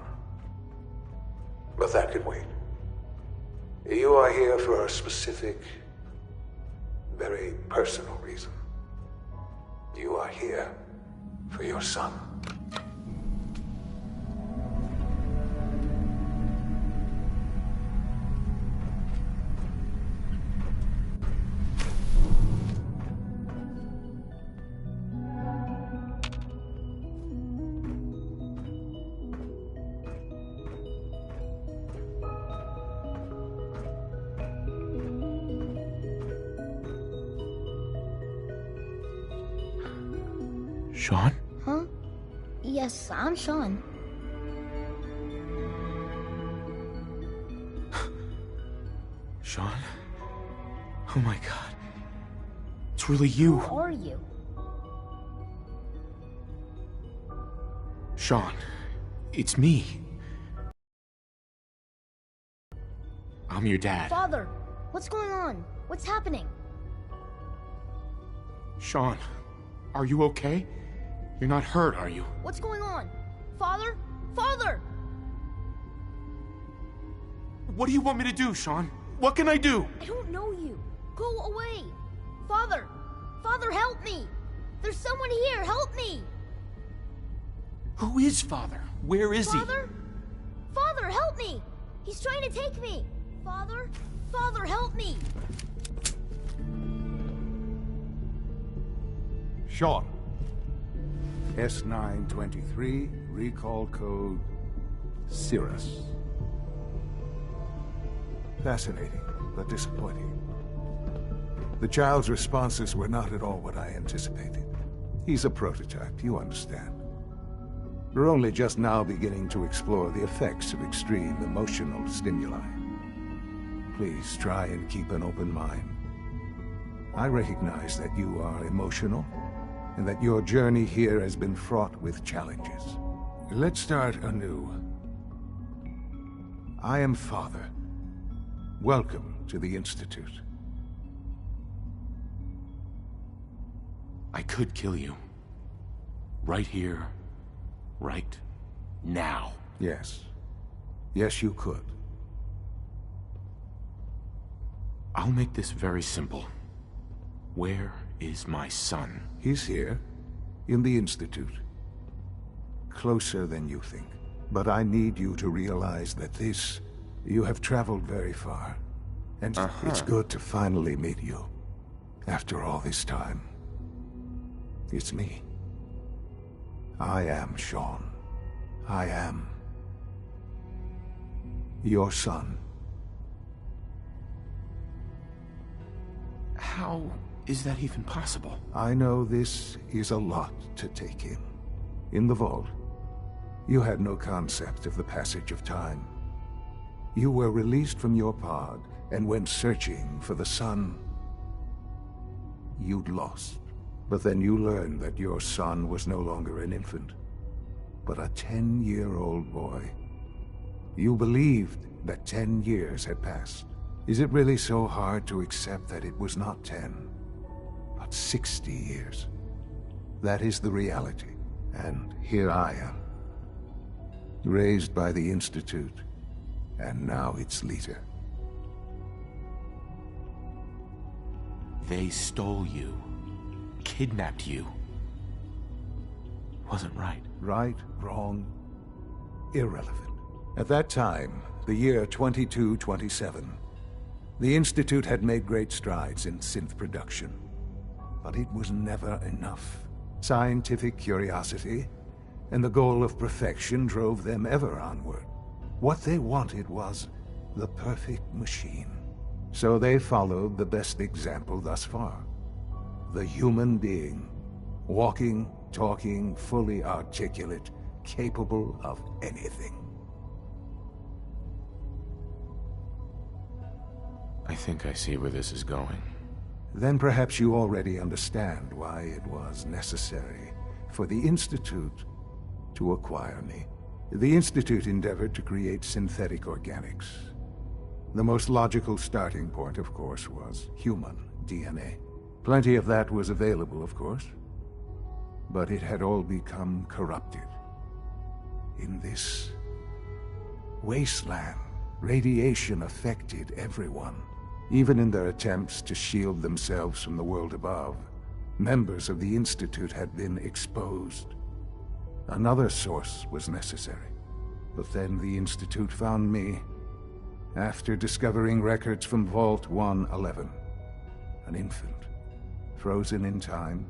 But that can wait. You are here for a specific, very personal reason. You are here for your son. Sean? Huh? Yes, I'm Sean. Sean? Oh my god. It's really you. Who are you? Sean, it's me. I'm your dad. Father, what's going on? What's happening? Sean, are you okay? You're not hurt, are you? What's going on? Father? Father! What do you want me to do, Sean? What can I do? I don't know you. Go away. Father! Father, help me! There's someone here, help me! Who is Father? Where is he? Father? Father, help me! He's trying to take me! Father? Father, help me! Sean. S923, recall code Cirrus. Fascinating, but disappointing. The child's responses were not at all what I anticipated. He's a prototype, you understand. We're only just now beginning to explore the effects of extreme emotional stimuli. Please try and keep an open mind. I recognize that you are emotional, and that your journey here has been fraught with challenges. Let's start anew. I am Father. Welcome to the Institute. I could kill you. Right here, right now. Yes. Yes, you could. I'll make this very simple. Where is my son? He's here, in the Institute. Closer than you think. But I need you to realize that this... You have traveled very far. And it's good to finally meet you. After all this time. It's me. I am Sean. I am... your son. How is that even possible? I know this is a lot to take in. In the vault, you had no concept of the passage of time. You were released from your pod and went searching for the son you'd lost. But then you learned that your son was no longer an infant, but a 10-year-old boy. You believed that 10 years had passed. Is it really so hard to accept that it was not 10, but 60 years? That is the reality. And here I am, raised by the Institute, and now its leader. They stole you, kidnapped you. Wasn't right. Right, wrong, irrelevant. At that time, the year 2227, the Institute had made great strides in synth production. But it was never enough. Scientific curiosity and the goal of perfection drove them ever onward. What they wanted was the perfect machine. So they followed the best example thus far. The human being, walking, talking, fully articulate, capable of anything. I think I see where this is going. Then perhaps you already understand why it was necessary for the Institute to acquire me. The Institute endeavored to create synthetic organics. The most logical starting point, of course, was human DNA. Plenty of that was available, of course, but it had all become corrupted. In this wasteland, radiation affected everyone. Even in their attempts to shield themselves from the world above, members of the Institute had been exposed. Another source was necessary. But then the Institute found me after discovering records from Vault 111. An infant, frozen in time,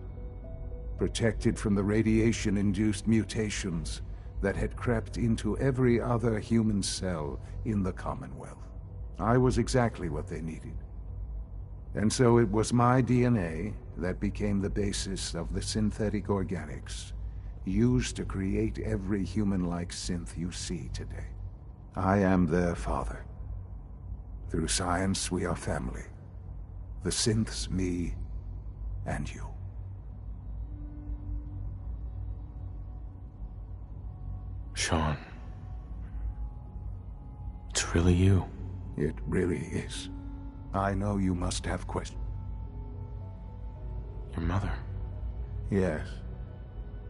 protected from the radiation-induced mutations that had crept into every other human cell in the Commonwealth. I was exactly what they needed. And so it was my DNA that became the basis of the synthetic organics used to create every human-like synth you see today. I am their father. Through science, we are family. The synths, me, and you. Sean. It's really you. It really is. I know you must have questions. Your mother? Yes.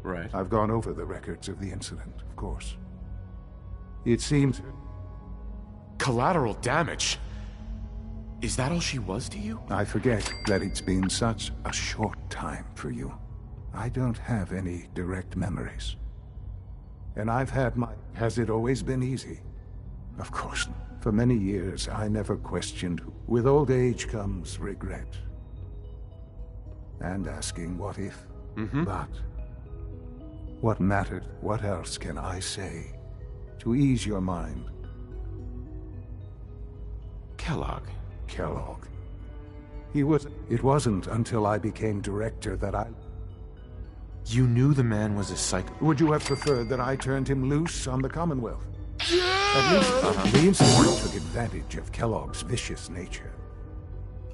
Right. I've gone over the records of the incident, of course. It seems... Collateral damage? Is that all she was to you? I forget that it's been such a short time for you. I don't have any direct memories. And I've had my... Has it always been easy? Of course not. For many years, I never questioned. With old age comes regret. And asking, what if? But what mattered? What else can I say to ease your mind? Kellogg. Kellogg. He was... It wasn't until I became director that I... You knew the man was a psych... Would you have preferred that I turned him loose on the Commonwealth? At least the Institute took advantage of Kellogg's vicious nature.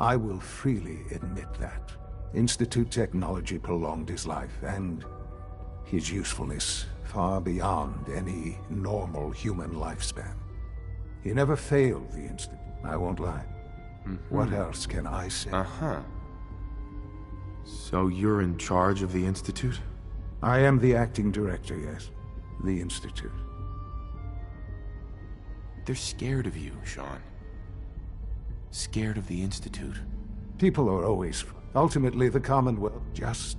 I will freely admit that. Institute technology prolonged his life, and his usefulness far beyond any normal human lifespan. He never failed the Institute, I won't lie. What else can I say? So you're in charge of the Institute? I am the acting director, yes. The Institute. They're scared of you, Sean. Scared of the Institute. People are always... Ultimately, the Commonwealth just...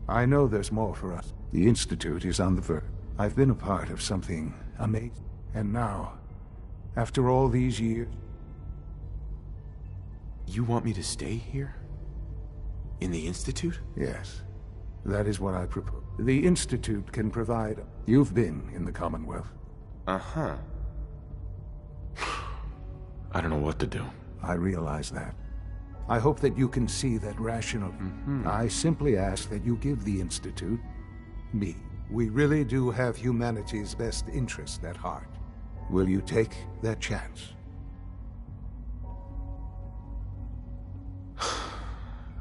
I know there's more for us. The Institute is on the verge. I've been a part of something amazing. And now, after all these years... You want me to stay here? In the Institute? Yes. That is what I propose. The Institute can provide... You've been in the Commonwealth. I don't know what to do. I realize that. I hope that you can see that rational... I simply ask that you give the Institute... me. We really do have humanity's best interest at heart. Will you take that chance?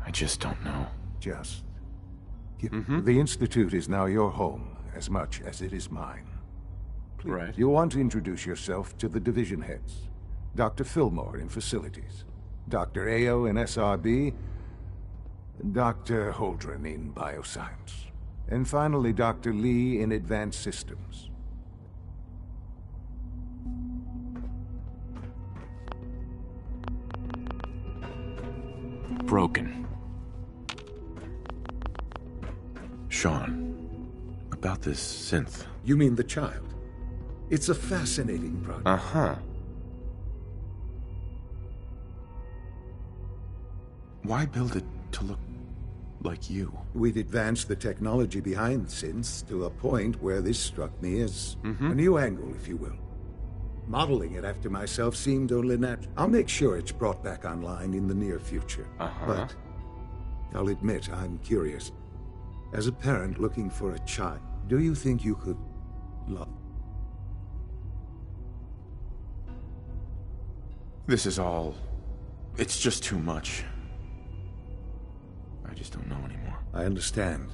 I just don't know. Just... The Institute is now your home, as much as it is mine. Please, right. You want to introduce yourself to the division heads. Dr. Fillmore in Facilities, Dr. Ayo in SRB, Dr. Holdren in Bioscience, and finally Dr. Lee in Advanced Systems. Broken. Sean, about this synth. You mean the child? It's a fascinating project. Why build it to look like you? We'd advanced the technology behind synths to a point where this struck me as a new angle, if you will. Modeling it after myself seemed only natural. I'll make sure it's brought back online in the near future. But I'll admit I'm curious. As a parent looking for a child, do you think you could love? This is all... It's just too much. I just don't know anymore. I understand.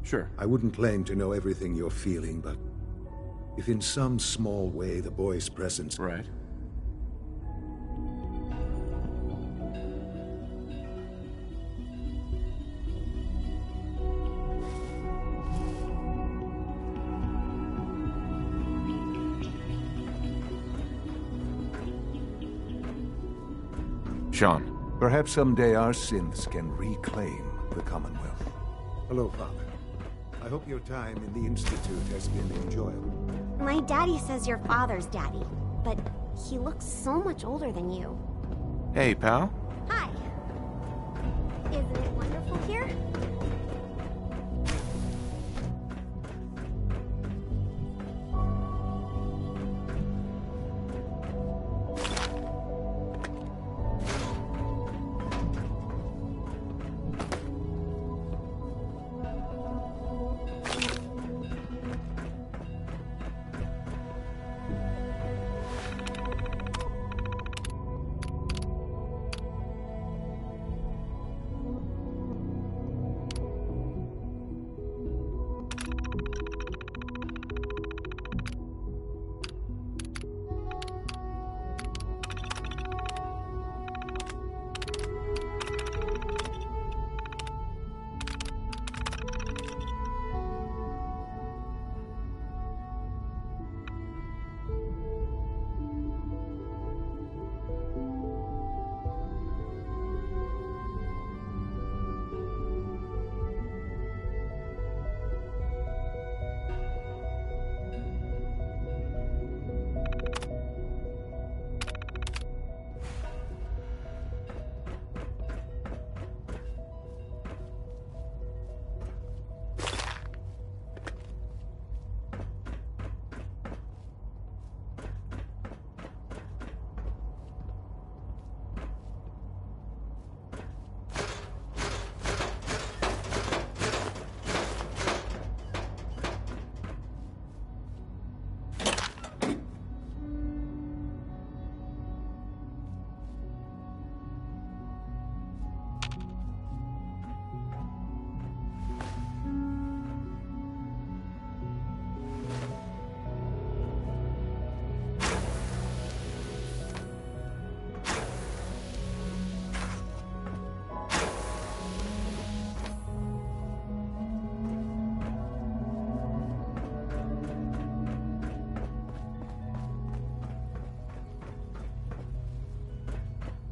Sure. I wouldn't claim to know everything you're feeling, but if in some small way the boy's presence... Right. Sean. Perhaps someday our synths can reclaim the Commonwealth. Hello, Father. I hope your time in the Institute has been enjoyable. My daddy says your father's daddy, but he looks so much older than you. Hey, pal. Hi. Isn't it wonderful here?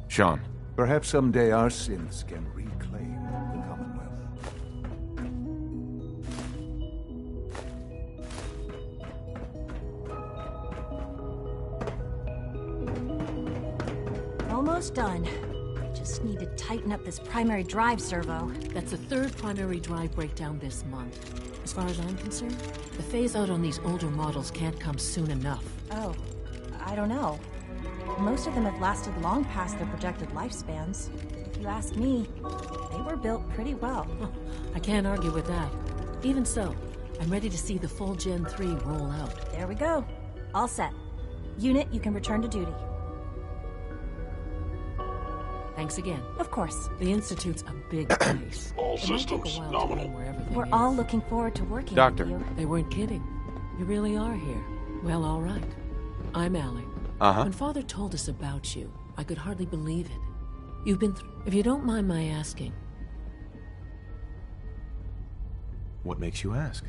Sean. Perhaps someday our synths can reclaim the Commonwealth. Almost done. Just need to tighten up this primary drive servo. That's the third primary drive breakdown this month. As far as I'm concerned, the phase-out on these older models can't come soon enough. Oh, I don't know. Most of them have lasted long past their projected lifespans. If you ask me, they were built pretty well. I can't argue with that. Even so, I'm ready to see the full Gen 3 roll out. There we go. All set. Unit, you can return to duty. Thanks again. Of course. The Institute's a big place. All systems nominal. We're all looking forward to working Doctor. with you. They weren't kidding. You really are here. Well, all right. I'm Allie. Uh-huh. When Father told us about you, I could hardly believe it. You've been if you don't mind my asking. What makes you ask?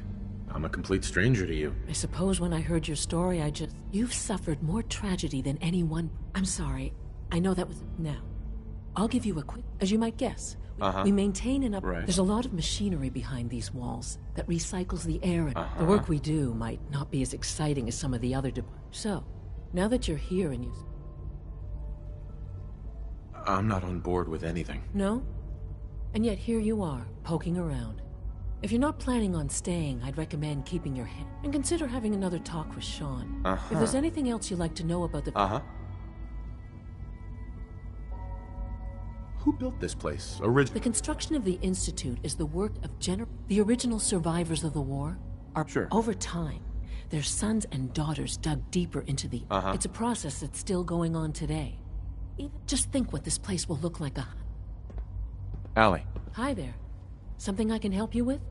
I'm a complete stranger to you. I suppose when I heard your story, You've suffered more tragedy than anyone... I'm sorry. I know that was... Now, I'll give you a quick... As you might guess, we maintain and Right. There's a lot of machinery behind these walls that recycles the air, and the work we do might not be as exciting as some of the other... So, now that you're here and you... I'm not on board with anything. No? And yet here you are, poking around. If you're not planning on staying, I'd recommend keeping your head... And consider having another talk with Sean. If there's anything else you'd like to know about the... Who built this place? The construction of the Institute is the work of the original survivors of the war. Over time, their sons and daughters dug deeper into the... It's a process that's still going on today. Just think what this place will look like. Allie. Hi there. Something I can help you with?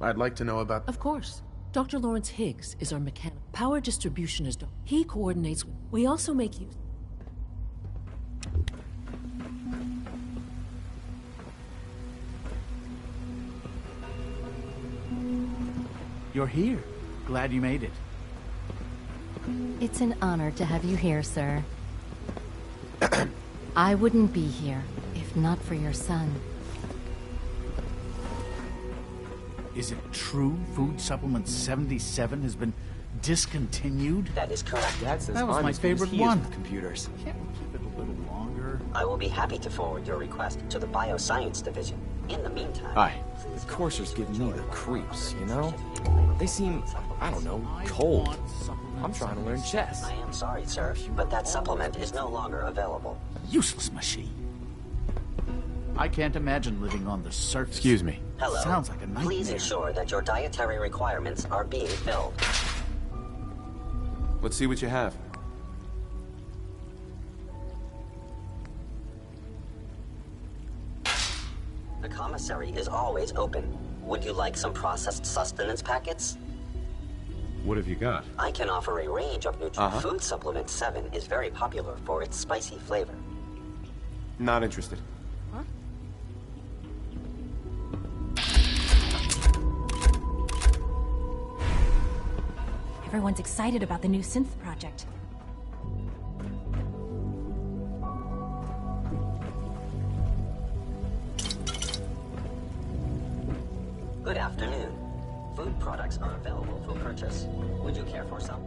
I'd like to know about... Of course. Dr. Lawrence Higgs is our mechanic. Power distribution is... He coordinates... We also make use... You're here. Glad you made it. It's an honor to have you here, sir. I wouldn't be here if not for your son. Is it true Food Supplement 77 has been discontinued? That is correct. That was my favorite one. Computers. Can't we keep it a little longer? I will be happy to forward your request to the Bioscience Division. In the meantime... Hi. The coursers give me the creeps, you know? They seem, I don't know, cold. I'm trying to learn chess. I am sorry, sir, but that supplement is no longer available. Useless machine. I can't imagine living on the surface. Excuse me. Hello. Sounds like a nightmare. Please ensure that your dietary requirements are being filled. Let's see what you have. The commissary is always open. Would you like some processed sustenance packets? What have you got? I can offer a range of nutrients. Food Supplement 7 is very popular for its spicy flavor. Not interested. Huh? Everyone's excited about the new synth project. Good afternoon. Food products are available for purchase. Would you care for some?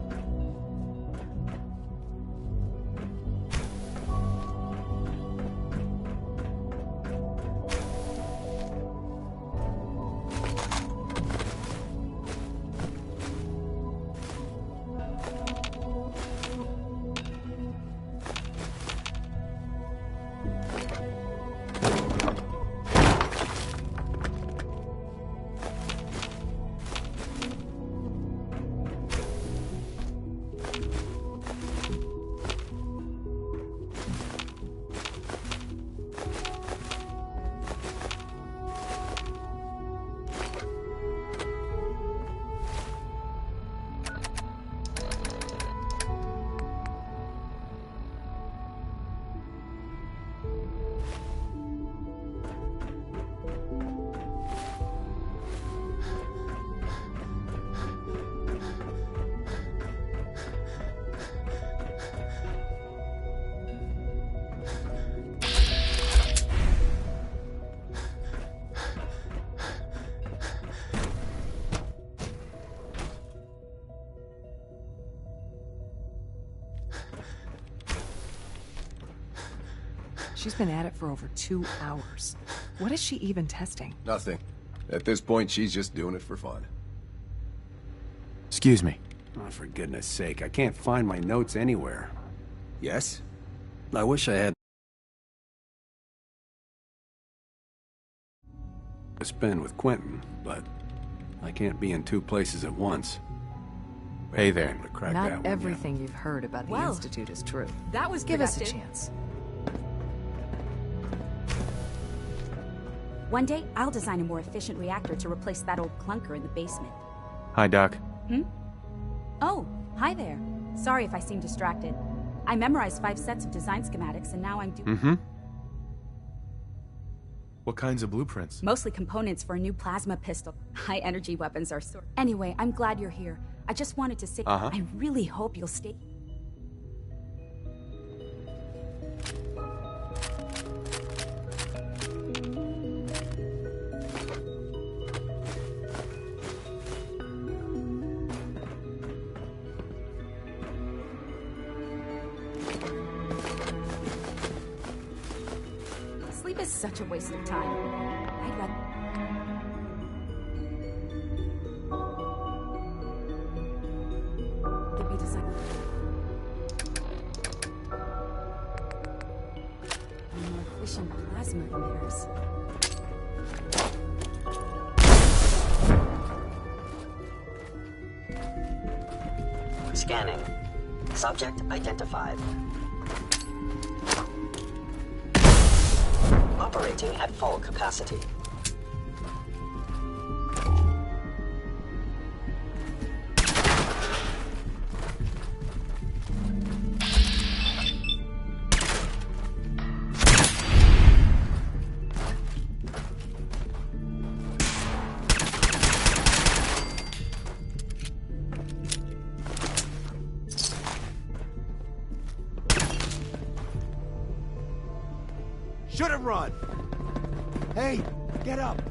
She's been at it for over 2 hours. What is she even testing? Nothing. At this point, she's just doing it for fun. Excuse me. Oh, for goodness sake, I can't find my notes anywhere. Yes? I wish I had to spend with Quentin, but I can't be in 2 places at once. Hey there. Not everything you've heard about the Institute is true. That was Give us a productive. chance. One day, I'll design a more efficient reactor to replace that old clunker in the basement. Hi, Doc. Oh, hi there. Sorry if I seem distracted. I memorized 5 sets of design schematics, and now I'm doing... What kinds of blueprints? Mostly components for a new plasma pistol. High-energy weapons are sort... Anyway, I'm glad you're here. I just wanted to say, I really hope you'll stay... Sleep is such a waste of time. I'd rather... Give me a second. plasma emitters. Scanning. Subject identified. Operating at full capacity. Should have run! Hey, get up!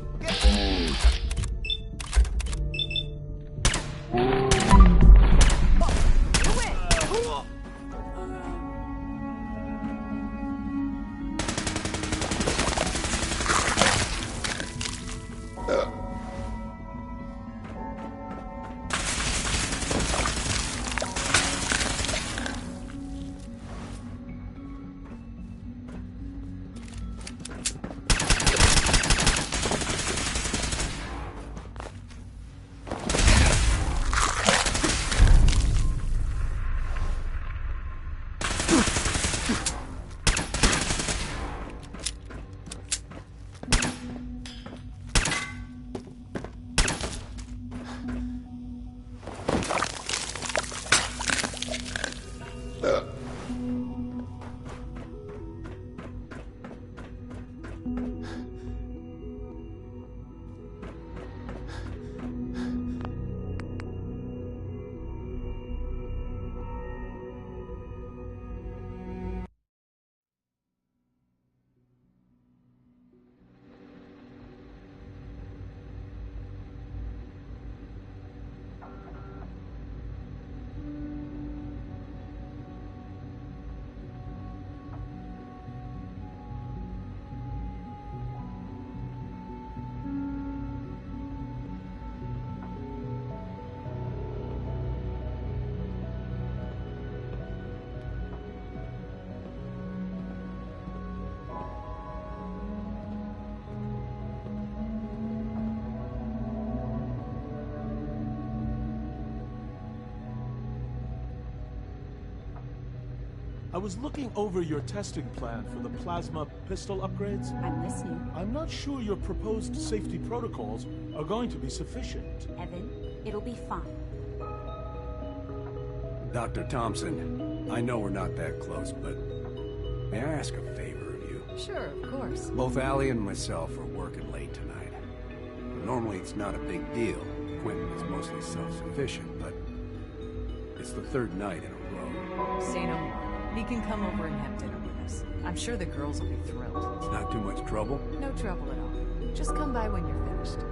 I was looking over your testing plan for the plasma pistol upgrades. I'm listening. I'm not sure your proposed safety protocols are going to be sufficient. Evan, it'll be fine. Dr. Thompson, I know we're not that close, but may I ask a favor of you? Sure, of course. Both Allie and myself are working late tonight. Normally it's not a big deal. Quentin is mostly self-sufficient, but it's the third night in a row. Say no more. He can come over and have dinner with us. I'm sure the girls will be thrilled. It's not too much trouble? No trouble at all. Just come by when you're finished.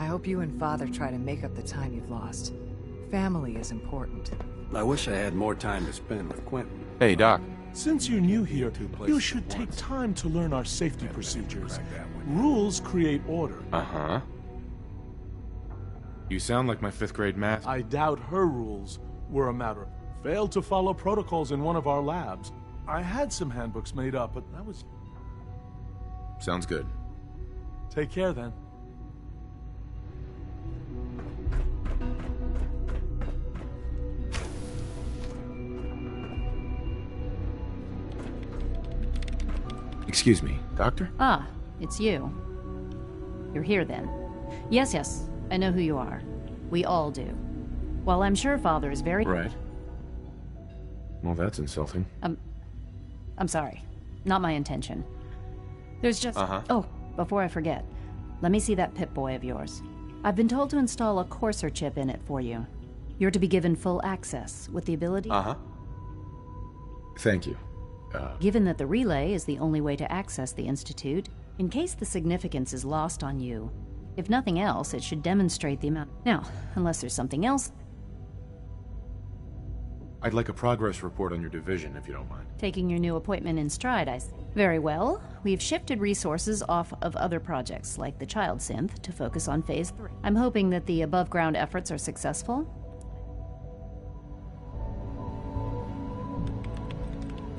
I hope you and Father try to make up the time you've lost. Family is important. I wish I had more time to spend with Quentin. Hey, Doc. Since you're new here, you should take time to learn our safety procedures. Rules create order. Uh-huh. You sound like my 5th grade math. I doubt her rules were a matter of failed to follow protocols in one of our labs. I had some handbooks made up, but that was... Sounds good. Take care, then. Excuse me, Doctor? Ah, it's you. You're here then. Yes, I know who you are. We all do. While I'm sure Father is very... Right. Well, that's insulting. I'm sorry. Not my intention. There's just... Oh, before I forget, let me see that Pip-Boy of yours. I've been told to install a Courser chip in it for you. You're to be given full access, with the ability... Thank you. Given that the relay is the only way to access the Institute, in case the significance is lost on you, if nothing else, it should demonstrate the amount... Now, unless there's something else... I'd like a progress report on your division, if you don't mind. Taking your new appointment in stride, I see. Very well. We've shifted resources off of other projects, like the Child Synth, to focus on Phase 3. I'm hoping that the above-ground efforts are successful.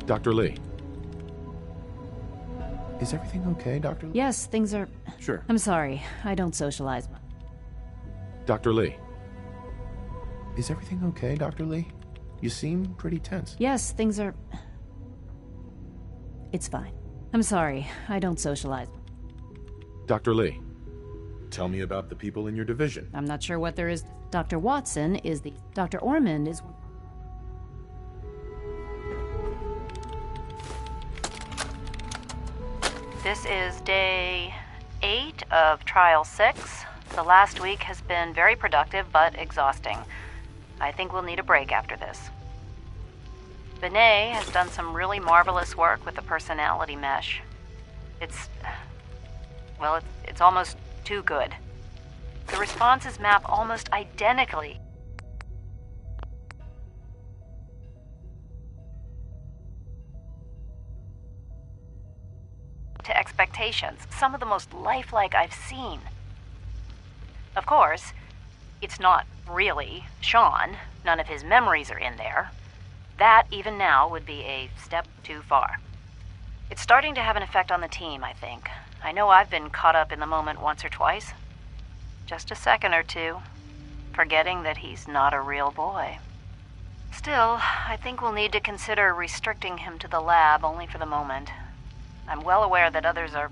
Dr. Lee. Is everything okay, Dr. Lee? Yes, things are... Sure. I'm sorry. I don't socialize. Dr. Lee. Is everything okay, Dr. Lee? You seem pretty tense. Yes, things are... It's fine. I'm sorry. I don't socialize. Dr. Lee, tell me about the people in your division. I'm not sure what there is. Dr. Watson is the... Dr. Ormond is... This is day 8 of Trial 6. The last week has been very productive, but exhausting. I think we'll need a break after this. Benet has done some really marvelous work with the personality mesh. It's almost too good. The responses map almost identically to expectations, some of the most lifelike I've seen. Of course, it's not really Sean. None of his memories are in there. That, even now, would be a step too far. It's starting to have an effect on the team, I think. I know I've been caught up in the moment once or twice. Just a second or two, forgetting that he's not a real boy. Still, I think we'll need to consider restricting him to the lab only for the moment. I'm well aware that others are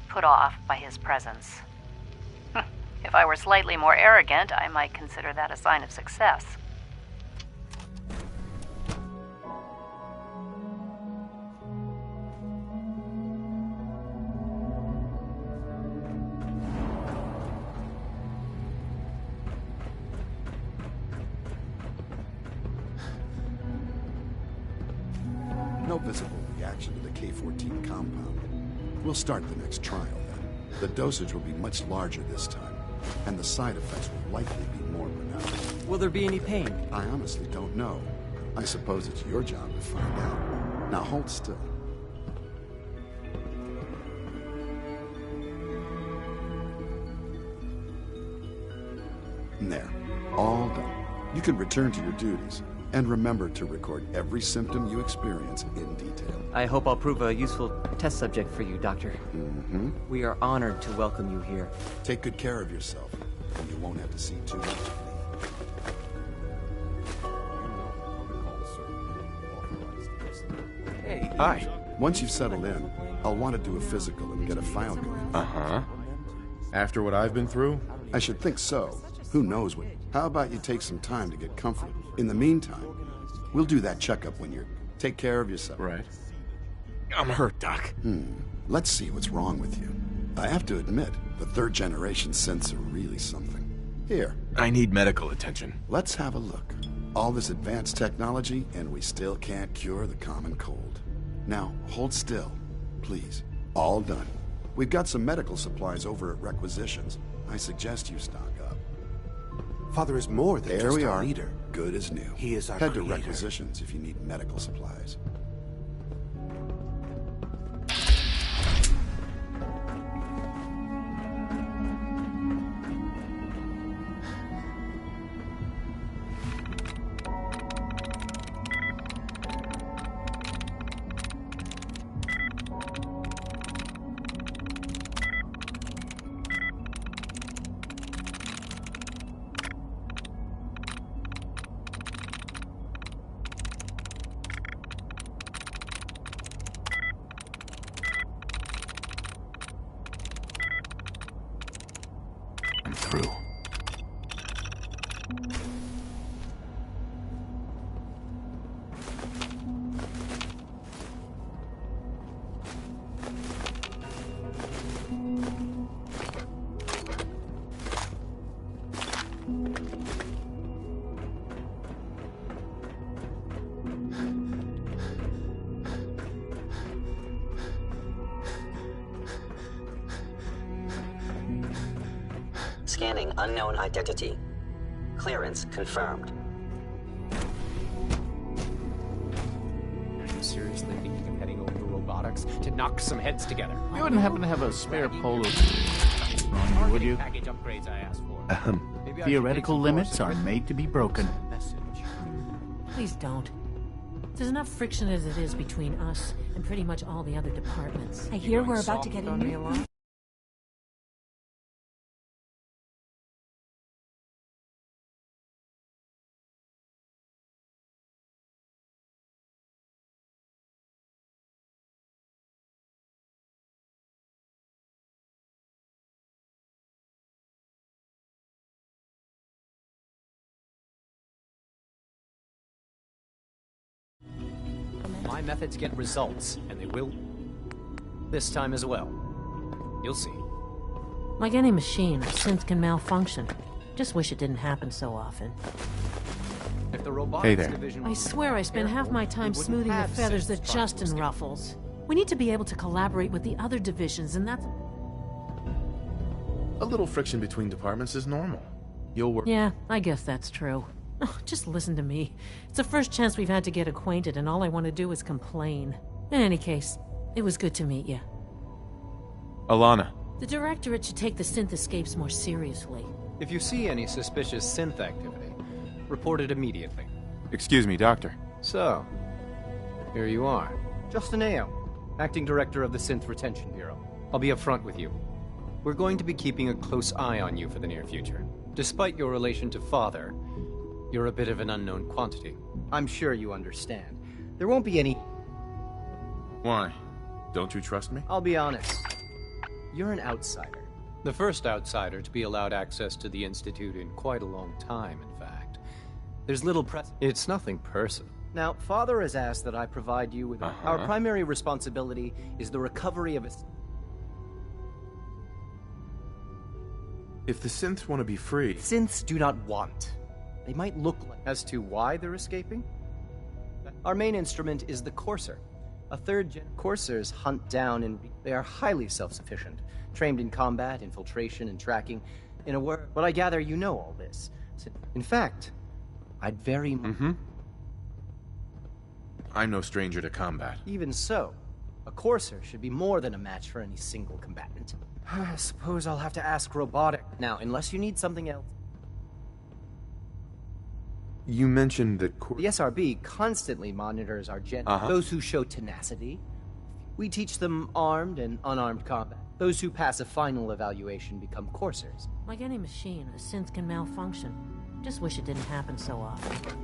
put off by his presence. If I were slightly more arrogant, I might consider that a sign of success. No visible reaction to the K-14 compound. We'll start the next trial then. The dosage will be much larger this time, and the side effects will likely be more pronounced. Will there be any pain? I honestly don't know. I suppose it's your job to find out. Now hold still. There. All done. You can return to your duties. And remember to record every symptom you experience in detail. I hope I'll prove a useful test subject for you, Doctor. Mm-hmm. We are honored to welcome you here. Take good care of yourself, and you won't have to see too much of me. Hey. Hi. Once you've settled in, I'll want to do a physical and get a file going. Uh-huh. After what I've been through? I should think so. Who knows what... How about you take some time to get comfortable? In the meantime, we'll do that checkup when you're... Take care of yourself. Right. I'm hurt, Doc. Let's see what's wrong with you. I have to admit, the 3rd-generation synths are really something. Here. I need medical attention. Let's have a look. All this advanced technology, and we still can't cure the common cold. Now, hold still. Please. All done. We've got some medical supplies over at Requisitions. I suggest you stock up. Father is more than There just we our are. leader. Good as new. He is our Head to creator. Requisitions if you need medical supplies. I'm through. Scanning unknown identity. Clearance confirmed. Are you seriously thinking of heading over to robotics to knock some heads together? You wouldn't happen to have a spare polo on you, would you? Package upgrades I asked for. Maybe I should take Theoretical some limits courses. are made to be broken. Please don't. There's enough friction as it is between us and pretty much all the other departments. I hear we're about to get a new... My methods get results, and they will this time as well. You'll see. Like any machine, a synth can malfunction. Just wish it didn't happen so often. If the robotics there. division I swear I spend half my time wouldn't smoothing the have feathers synths that trying to Justin ruffles. We need to be able to collaborate with the other divisions, and that's... A little friction between departments is normal. You'll work. Yeah, I guess that's true. Oh, just listen to me. It's the first chance we've had to get acquainted, and all I want to do is complain. In any case, it was good to meet you. Alana. The Directorate should take the synth escapes more seriously. If you see any suspicious synth activity, report it immediately. Excuse me, Doctor. So, here you are. Justin Ayo, Acting Director of the Synth Retention Bureau. I'll be upfront with you. We're going to be keeping a close eye on you for the near future. Despite your relation to Father, you're a bit of an unknown quantity. I'm sure you understand. There won't be any... Why? Don't you trust me? I'll be honest. You're an outsider. The first outsider to be allowed access to the Institute in quite a long time, in fact. There's little It's nothing personal. Now, Father has asked that I provide you with... Our primary responsibility is the recovery of his... If the synths want to be free... Synths do not want. They might look like... As to why they're escaping? Our main instrument is the Courser. A third-gen... Coursers hunt down and... They are highly self-sufficient, trained in combat, infiltration, and tracking. In a word... But I gather you know all this. In fact, I'd very... I'm no stranger to combat. Even so, a Courser should be more than a match for any single combatant. I suppose I'll have to ask Robotic. Now, unless you need something else... You mentioned that... The SRB constantly monitors our gen... Those who show tenacity. We teach them armed and unarmed combat. Those who pass a final evaluation become coursers. Like any machine, a synth can malfunction. Just wish it didn't happen so often.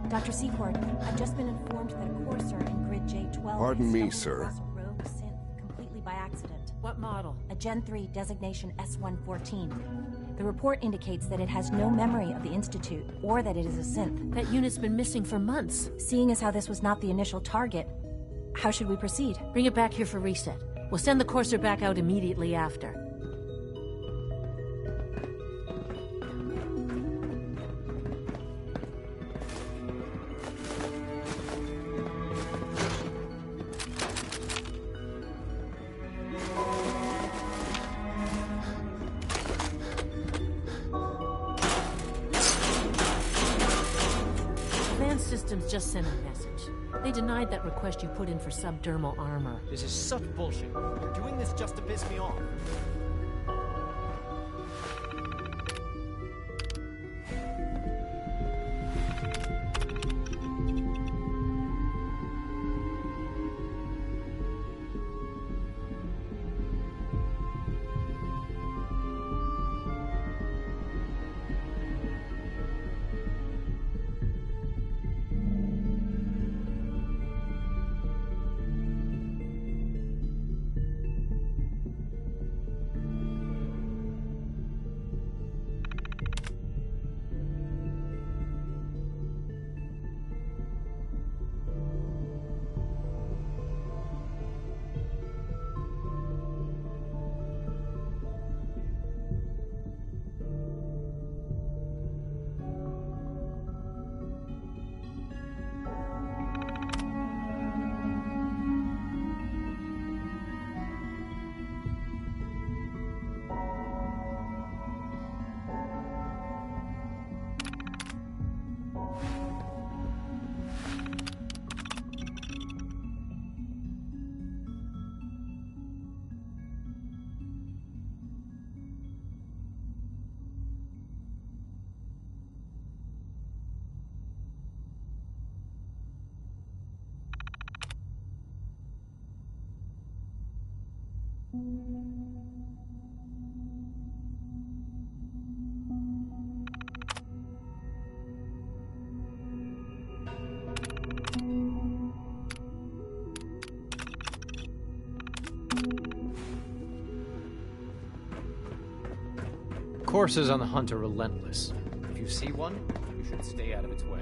Dr. Secord, I've just been informed that a courser in grid J12... Pardon me, sir. ...a rogue synth completely by accident. What model? A Gen 3 designation S114. The report indicates that it has no memory of the Institute, or that it is a synth. That unit's been missing for months. Seeing as how this was not the initial target, how should we proceed? Bring it back here for reset. We'll send the courser back out immediately after. systems just sent a message. They denied that request you put in for subdermal armor. This is such bullshit. You're doing this just to piss me off. Coursers on the hunt are relentless. If you see one, you should stay out of its way.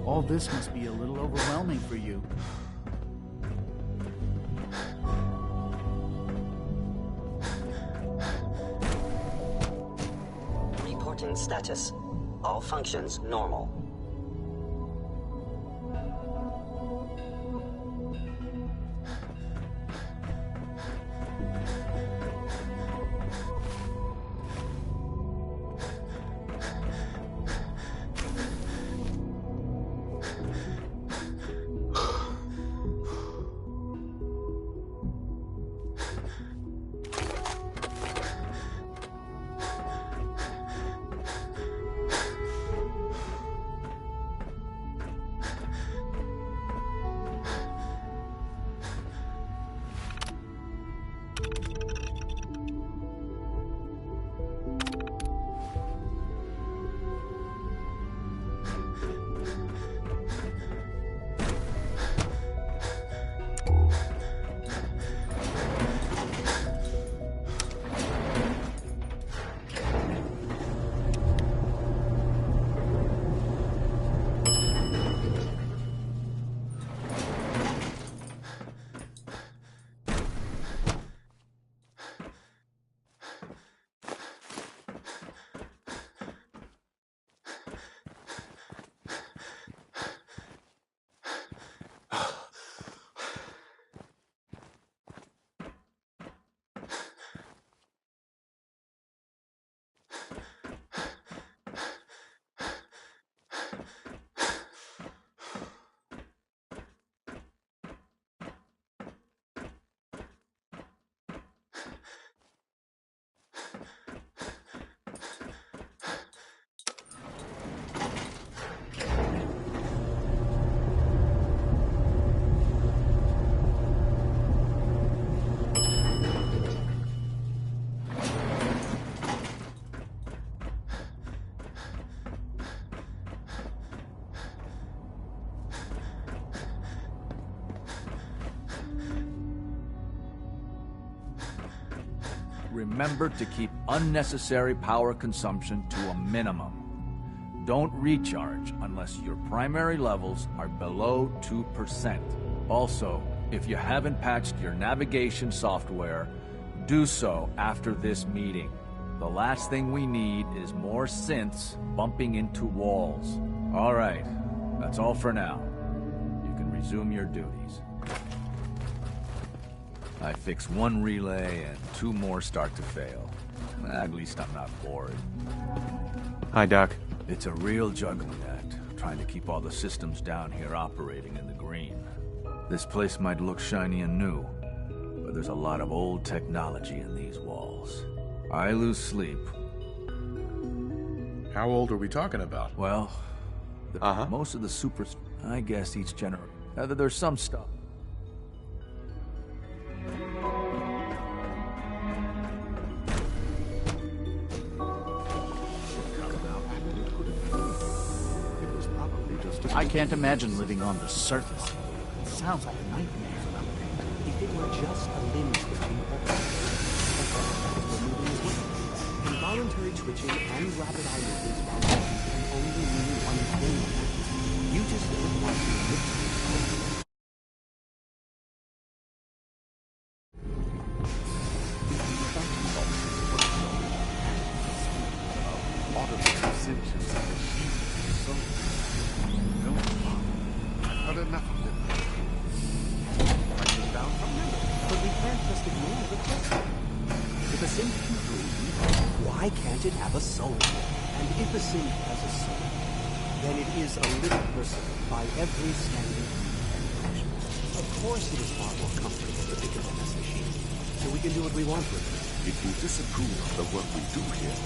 All this must be a little overwhelming for you. Reporting status. All functions normal. remember to keep unnecessary power consumption to a minimum. Don't recharge unless your primary levels are below 2%. Also, if you haven't patched your navigation software, do so after this meeting. The last thing we need is more synths bumping into walls. All right, that's all for now. You can resume your duties. I fix one relay and 2 more start to fail. At least I'm not bored. Hi, Doc. It's a real juggling act, trying to keep all the systems down here operating in the green. This place might look shiny and new, but there's a lot of old technology in these walls. I lose sleep. How old are we talking about? Well, most of the supers, I guess each generation. There's some stuff. I can't imagine living on the surface. It sounds like a nightmare. If it were just a limb twitching involuntary twitching and rapid eye movements while walking can only mean one thing. You just don't want to admit to it. Why can't it have a soul? And if a synth has a soul, then it is a living person by every standard and function. Of course it is far more comfortable to think of it as a machine, so we can do what we want with it. If you disapprove of the work we do here,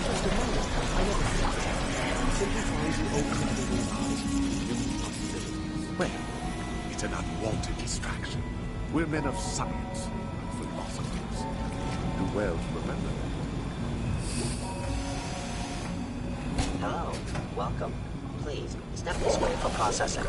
just a moment. I never said that. It simply finds the open living eyes with new possibilities. well, it's an unwanted distraction. We're men of science, not philosophers. Do well to remember that. Hello. Welcome. Please, step this way for processing.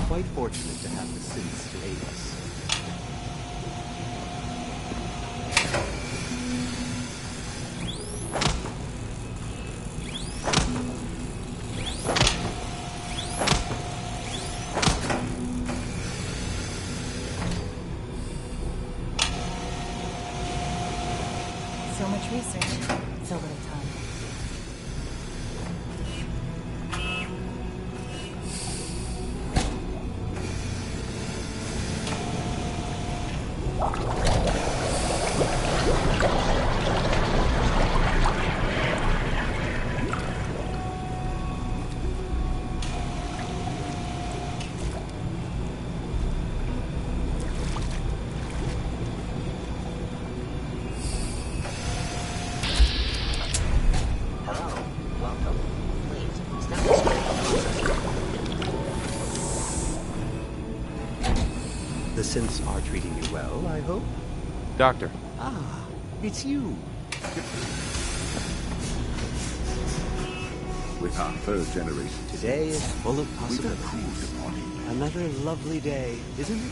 Quite fortunate to have the synths to aid us. So much research, so little time. The synths are treating you well, I hope? Doctor. Ah, it's you. With our third generation, Today is full of we've possibilities. improved upon it. Another lovely day, isn't it?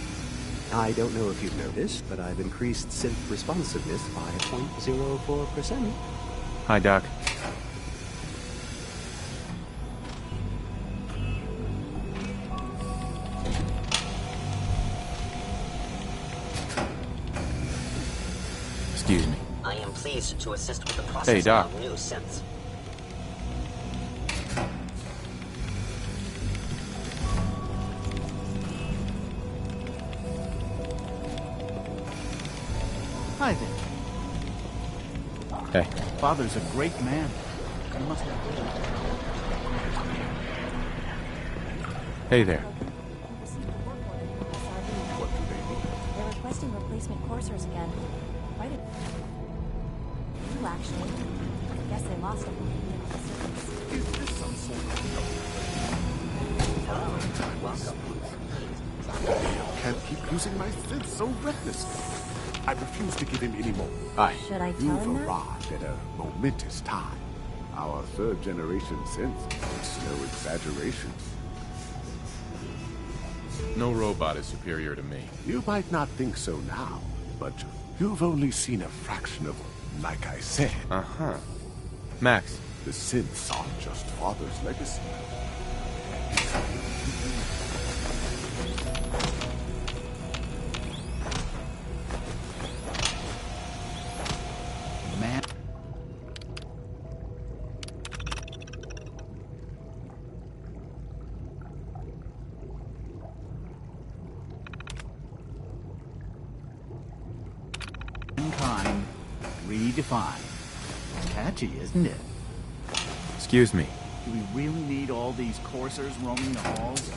I don't know if you've noticed, but I've increased synth responsiveness by 0.04%. Hi, Doc. Excuse me. I am pleased to assist with the processing Doc. of new synths. Hi there. Hey. Father's a great man. He must have... Hey there. They're requesting replacement coursers again. Quite a... You, actually. Guess they lost a... Is this some sort of Welcome. I can't keep using my synth so recklessly. I refuse to give him any more. Hi. Should I tell You've him that? arrived at a momentous time. Our third generation synth, it's no exaggeration. No robot is superior to me. You might not think so now, but you've only seen a fraction of, like I said. Uh-huh. Max. The synths aren't just Father's legacy. Man. Mankind redefined. Catchy, isn't it? Excuse me. Do we really need all these coursers roaming the halls?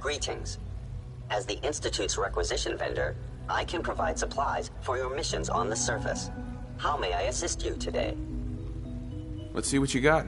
Greetings. As the Institute's requisition vendor, I can provide supplies for your missions on the surface. How may I assist you today? Let's see what you got.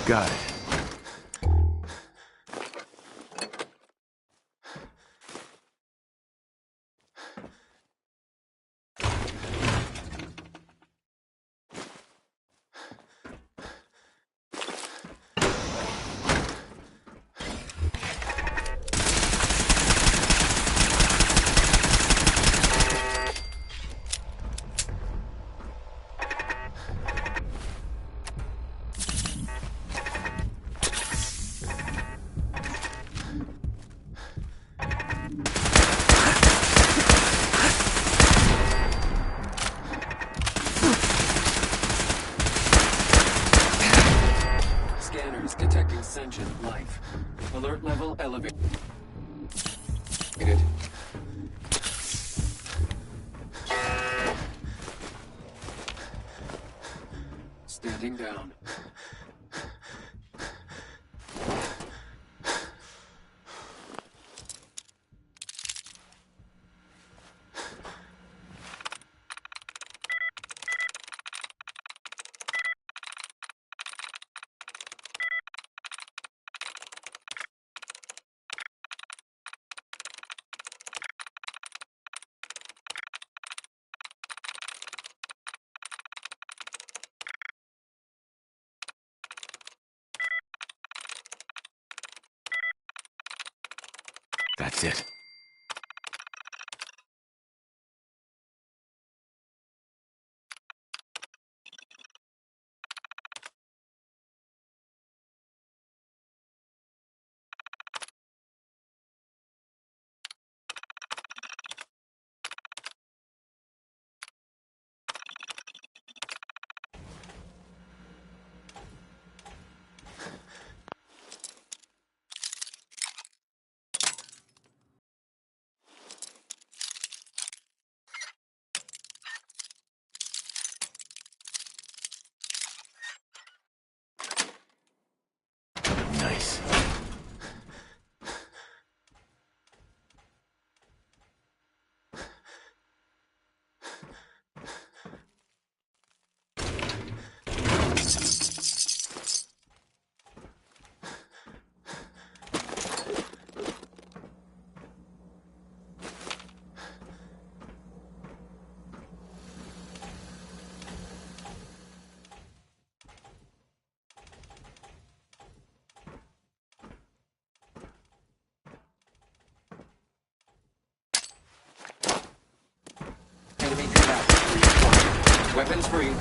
Got it. Scanners detecting sentient life. Alert level elevated. Standing down. That's it. Nice. Enemy combat. Weapons free.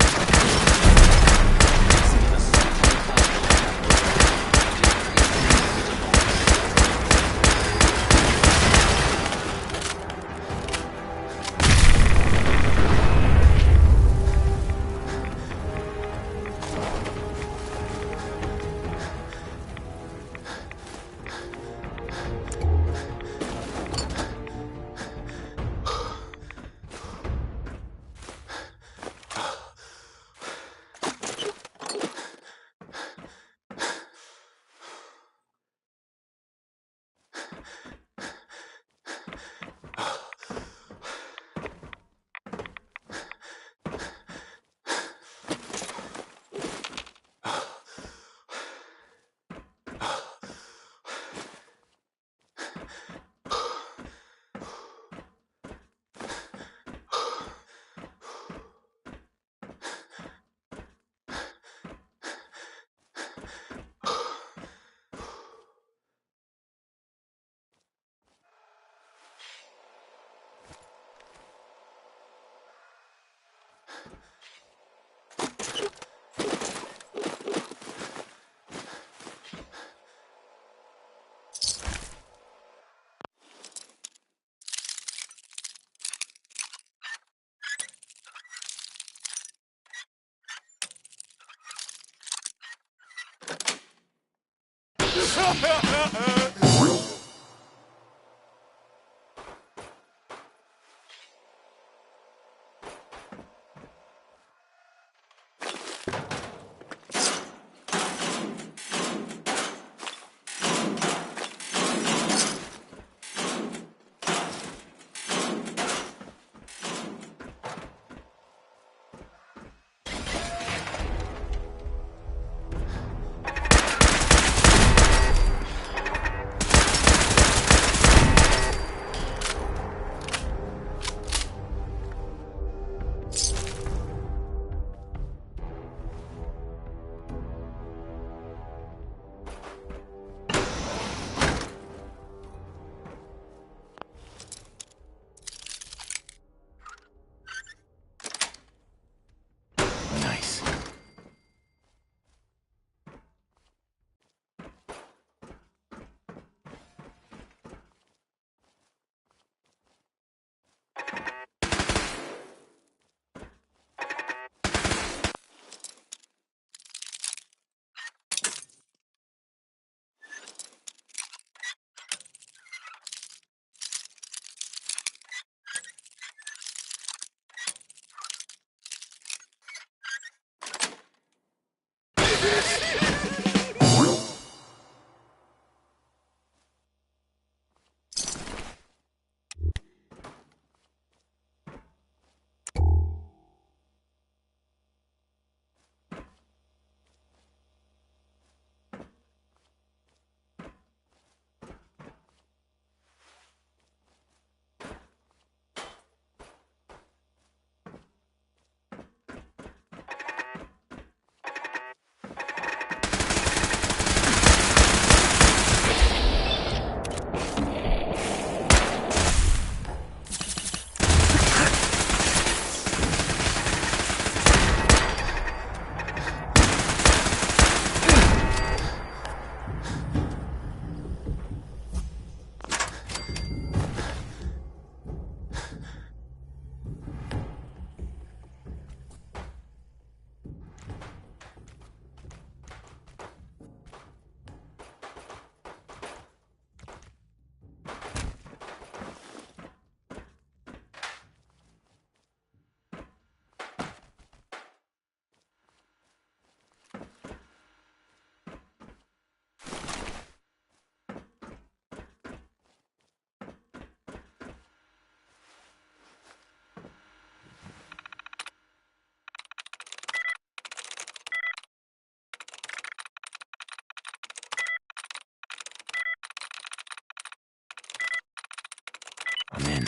I'm in.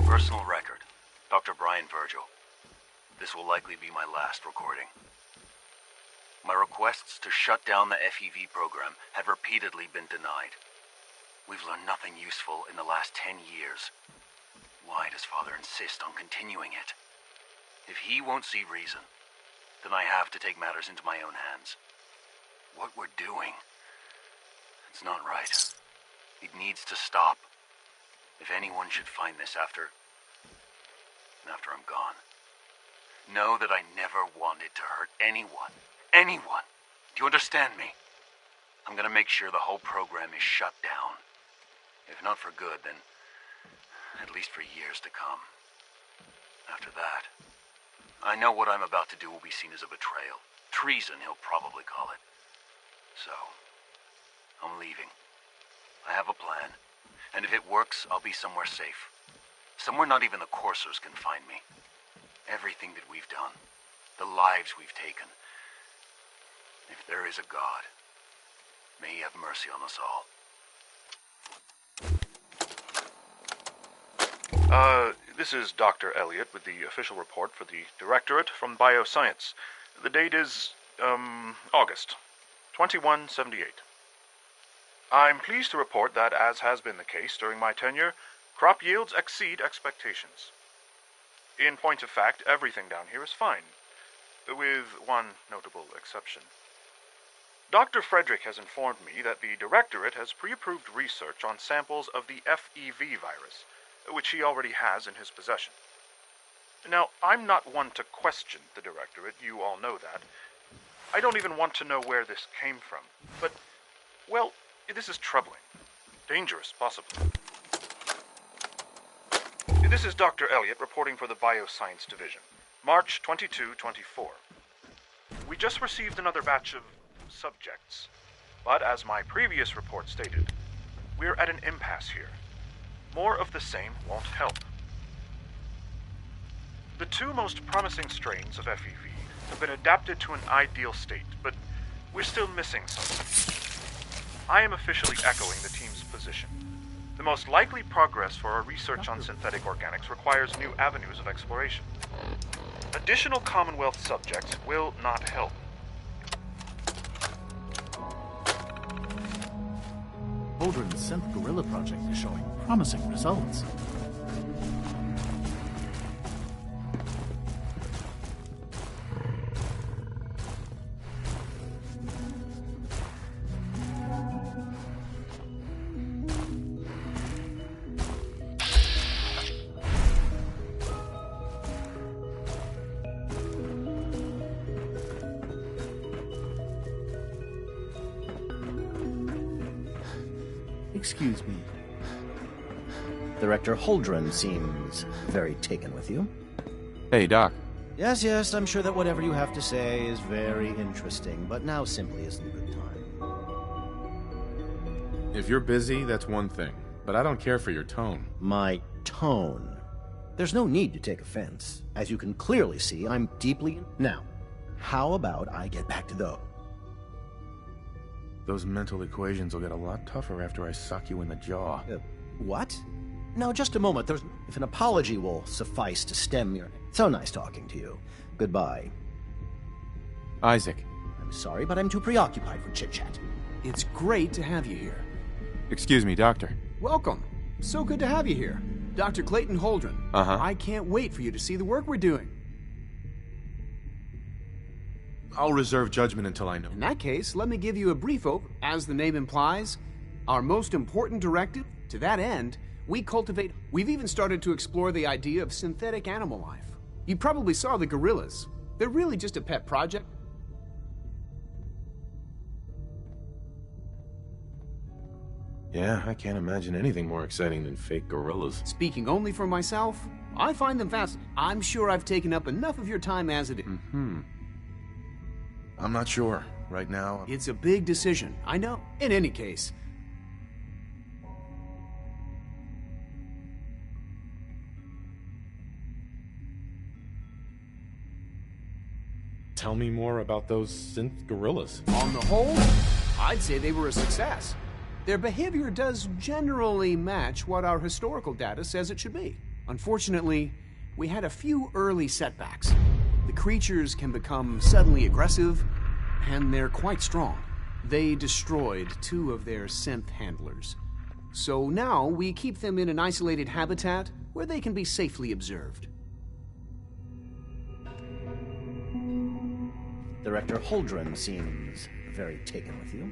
Personal record. Dr. Brian Virgil. This will likely be my last recording. My requests to shut down the FEV program have repeatedly been denied. We've learned nothing useful in the last 10 years. Why does Father insist on continuing it? If he won't see reason, then I have to take matters into my own hands. What we're doing, it's not right. It needs to stop. If anyone should find this after I'm gone, know that I never wanted to hurt anyone. Anyone. Do you understand me? I'm gonna make sure the whole program is shut down. If not for good, then at least for years to come. After that, I know what I'm about to do will be seen as a betrayal. Treason, he'll probably call it. So, I'm leaving. I have a plan, and if it works, I'll be somewhere safe. Somewhere not even the coursers can find me. Everything that we've done, the lives we've taken. If there is a God, may he have mercy on us all. This is Dr. Elliot with the official report for the Directorate from Bioscience. The date is, August 2178. I'm pleased to report that, as has been the case during my tenure, crop yields exceed expectations. In point of fact, everything down here is fine, with one notable exception. Dr. Frederick has informed me that the Directorate has pre-approved research on samples of the FEV virus, which he already has in his possession. Now, I'm not one to question the Directorate, you all know that. I don't even want to know where this came from, but, well, this is troubling. Dangerous, possibly. This is Dr. Elliot reporting for the Bioscience Division, March 22-24. We just received another batch of subjects, but as my previous report stated, we're at an impasse here. More of the same won't help. The two most promising strains of FEV have been adapted to an ideal state, but we're still missing something. I am officially echoing the team's position. The most likely progress for our research on synthetic organics requires new avenues of exploration. Additional Commonwealth subjects will not help. Holdren's synth gorilla project is showing promising results. Excuse me. Director Holdren seems very taken with you. Hey, Doc. Yes, I'm sure that whatever you have to say is very interesting, but now simply isn't a good time. If you're busy, that's one thing, but I don't care for your tone. My tone? There's no need to take offense. As you can clearly see, I'm deeply... Now, how about I get back to those? Those mental equations will get a lot tougher after I sock you in the jaw. What? No, just a moment. If an apology will suffice to stem your... So nice talking to you. Goodbye. Isaac. I'm sorry, but I'm too preoccupied for chit-chat. It's great to have you here. Excuse me, Doctor. Welcome. So good to have you here. Dr. Clayton Holdren. I can't wait for you to see the work we're doing. I'll reserve judgment until I know. In that case, let me give you a brief overview. As the name implies, our most important directive, to that end, we've even started to explore the idea of synthetic animal life. You probably saw the gorillas. They're really just a pet project. Yeah, I can't imagine anything more exciting than fake gorillas. Speaking only for myself, I find them fascinating. I'm sure I've taken up enough of your time as it is. I'm not sure. Right now... It's a big decision, I know. In any case... Tell me more about those synth gorillas. On the whole, I'd say they were a success. Their behavior does generally match what our historical data says it should be. Unfortunately, we had a few early setbacks. The creatures can become suddenly aggressive, and they're quite strong. They destroyed 2 of their synth handlers. So now we keep them in an isolated habitat where they can be safely observed. Director Holdren seems very taken with you.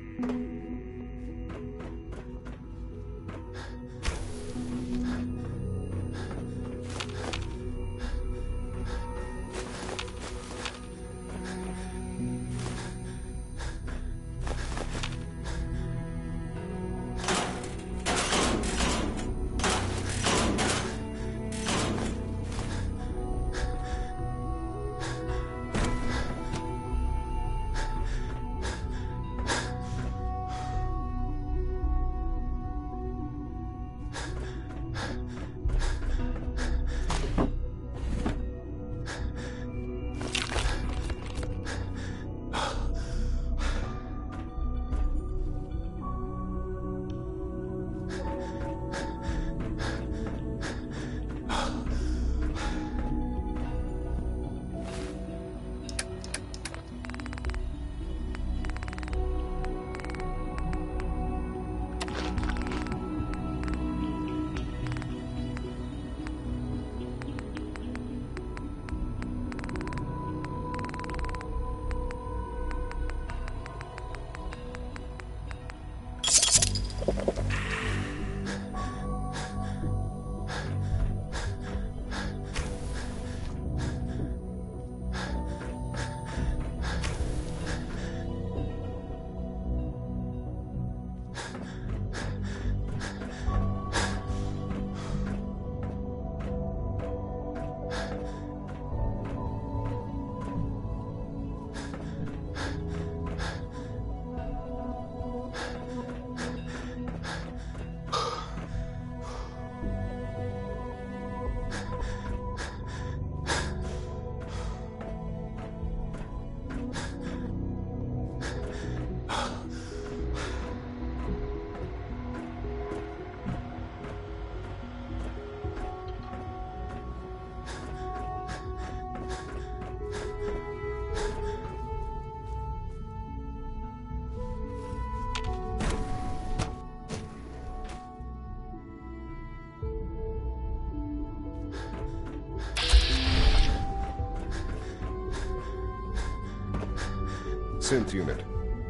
Synth Unit,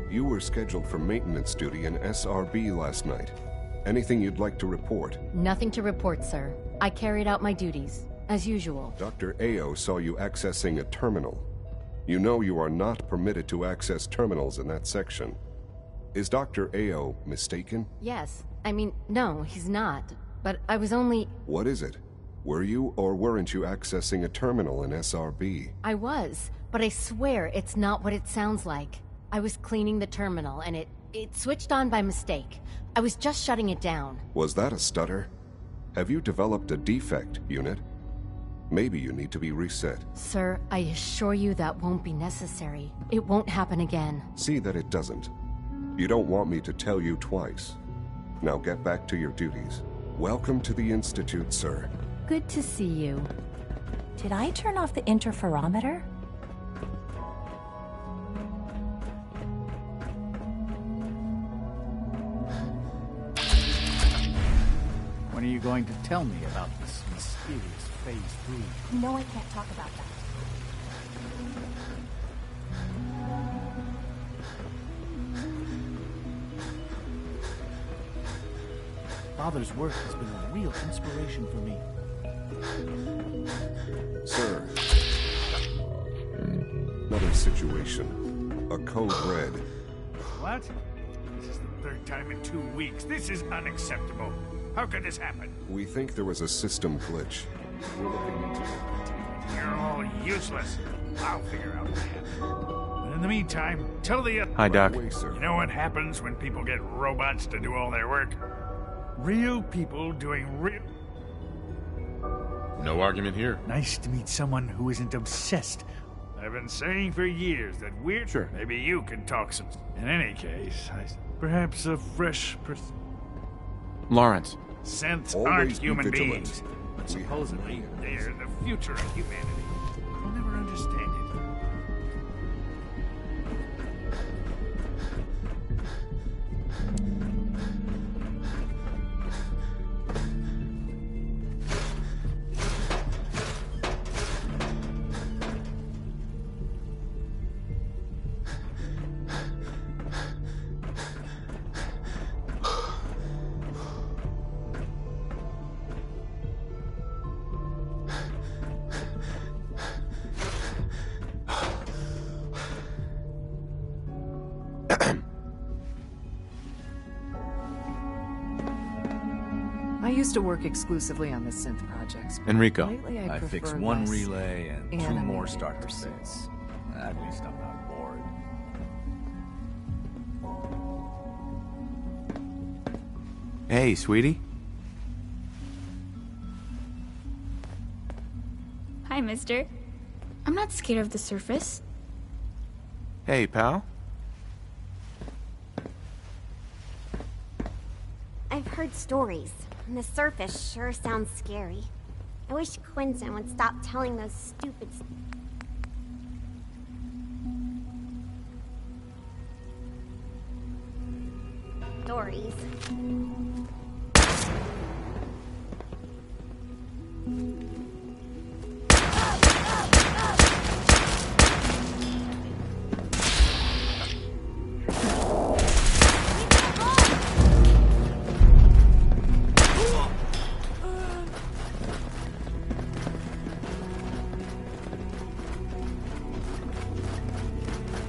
you were scheduled for maintenance duty in SRB last night. Anything you'd like to report? Nothing to report, sir. I carried out my duties, as usual. Dr. Ao saw you accessing a terminal. You know you are not permitted to access terminals in that section. Is Dr. Ao mistaken? Yes. I mean, no, he's not. But I was only... What is it? Were you or weren't you accessing a terminal in SRB? I was, but I swear it's not what it sounds like. I was cleaning the terminal, and it switched on by mistake. I was just shutting it down. Was that a stutter? Have you developed a defect, Unit? Maybe you need to be reset. Sir, I assure you that won't be necessary. It won't happen again. See that it doesn't. You don't want me to tell you twice. Now get back to your duties. Welcome to the Institute, sir. Good to see you. Did I turn off the interferometer? When are you going to tell me about this mysterious Phase 3? No, I can't talk about that. Father's work has been a real inspiration for me. Sir. Another situation. A code red. What? This is the third time in 2 weeks. This is unacceptable. How could this happen? We think there was a system glitch. We're looking into it. You're all useless. I'll figure out that. But in the meantime, tell the... Hi, Doc. You know what happens when people get robots to do all their work? Real people doing real... No argument here. Nice to meet someone who isn't obsessed. I've been saying for years that we're... Sure. Maybe you can talk some... In any case, perhaps a fresh... Lawrence. Synths Always aren't be human vigilant. beings, but supposedly they're the future of humanity. I'll never understand it. I used to work exclusively on the synth projects. but Enrico. Lately I prefer fixed one less relay and 2 animated more starter pursuits. sets. At least I'm not bored. Hey, sweetie. Hi, mister. I'm not scared of the surface. Hey, pal. I've heard stories, and the surface sure sounds scary. I wish Quinton would stop telling those stupid stories.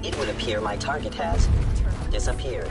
It would appear my target has disappeared.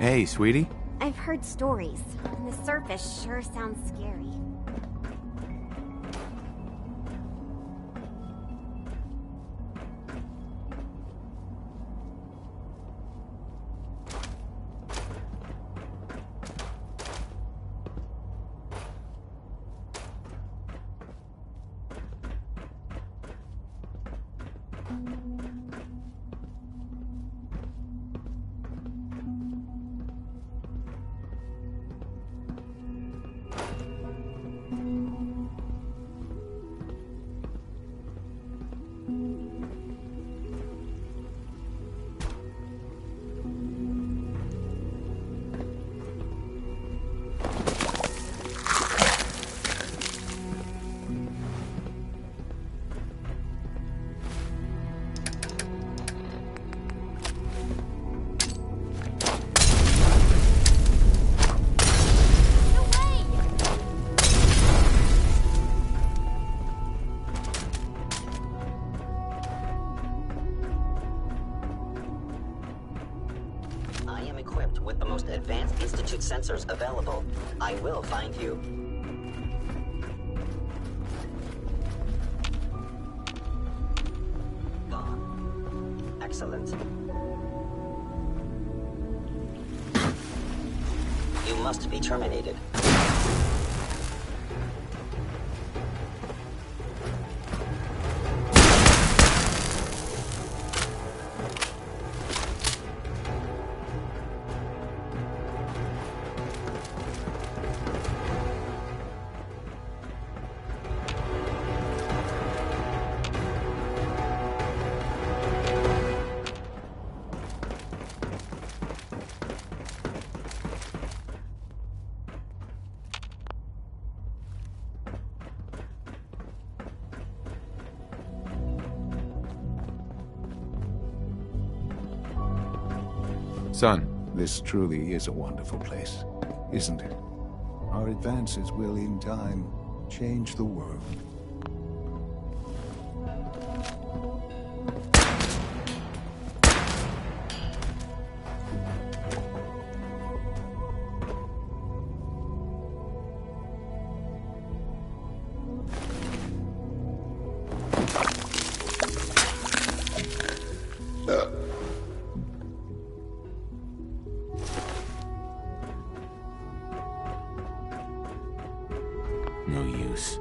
Hey, sweetie. I've heard stories, and the surface sure sounds scary. I am equipped with the most advanced Institute sensors available. I will find you. Gone. Excellent. You must be terminated. Son. This truly is a wonderful place, isn't it? Our advances will, in time, change the world. No use.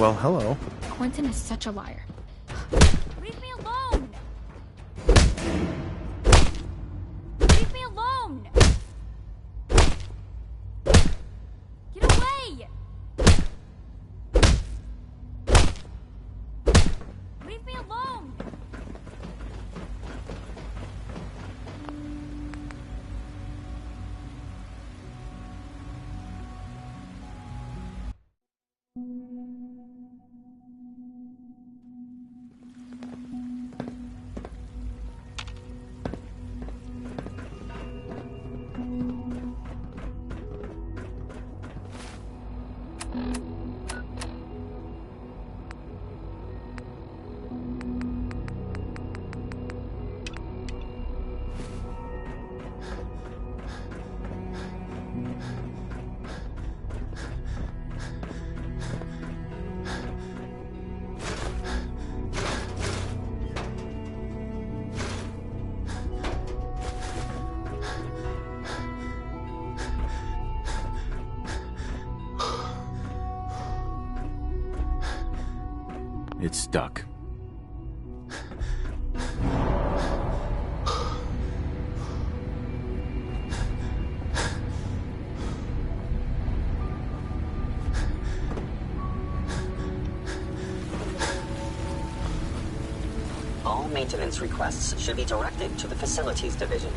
Well, hello. Quentin is such a liar. Leave me alone! Leave me alone! It's stuck. All maintenance requests should be directed to the Facilities Division.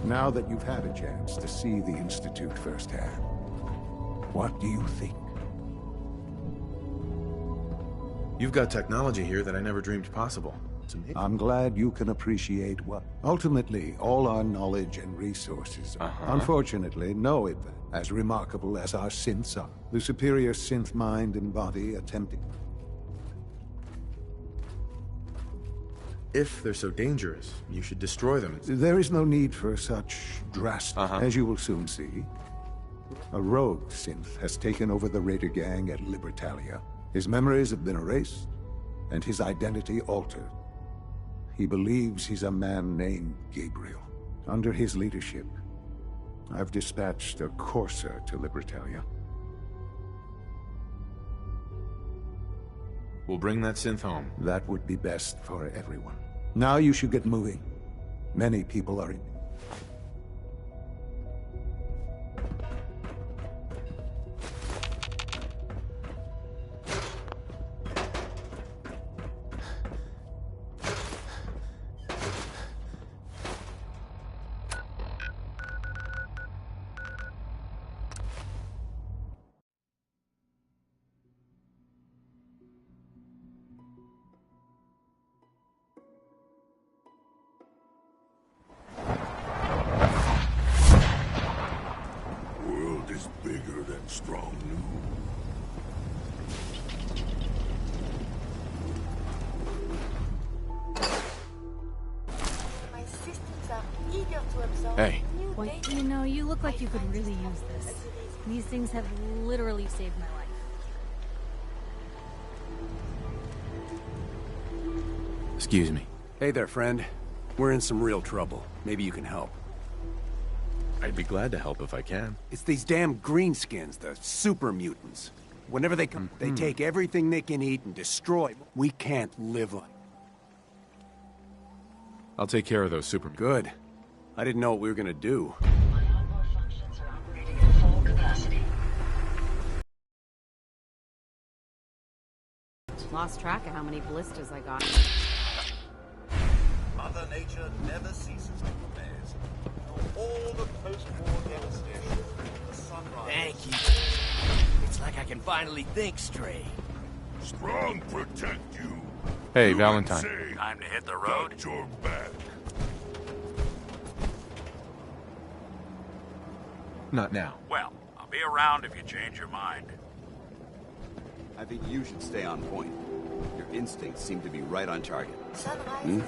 Now that you've had a chance to see the Institute firsthand, what do you think? You've got technology here that I never dreamed possible. I'm glad you can appreciate what... Ultimately, all our knowledge and resources are, unfortunately, no event as remarkable as our synths are. The superior synth mind and body attempting... If they're so dangerous, you should destroy them. There is no need for such drastic, as you will soon see. A rogue synth has taken over the Raider gang at Libertalia. His memories have been erased, and his identity altered. He believes he's a man named Gabriel. Under his leadership, I've dispatched a courser to Libertalia. We'll bring that synth home. That would be best for everyone. Now you should get moving. Many people are in. Is bigger than strong new. My systems are eager to absorb. Hey. Well, you know, you look like you could really use this. These things have literally saved my life. Excuse me. Hey there, friend. We're in some real trouble. Maybe you can help. I'd be glad to help if I can. It's these damn greenskins, the super mutants. Whenever they come, they take everything they can eat and destroy. We can't live on. I'll take care of those super... Good. I didn't know what we were gonna do. My onboard functions are operating at full capacity. Lost track of how many blisters I got. Mother Nature never ceases to amaze. All the post-war devastation, the sunrise... Thank you. It's like I can finally think straight. Strong protect you. Hey, Valentine. Time to hit the road. Got your back. Not now. Well, I'll be around if you change your mind. I think you should stay on point. Your instincts seem to be right on target. Sunrise.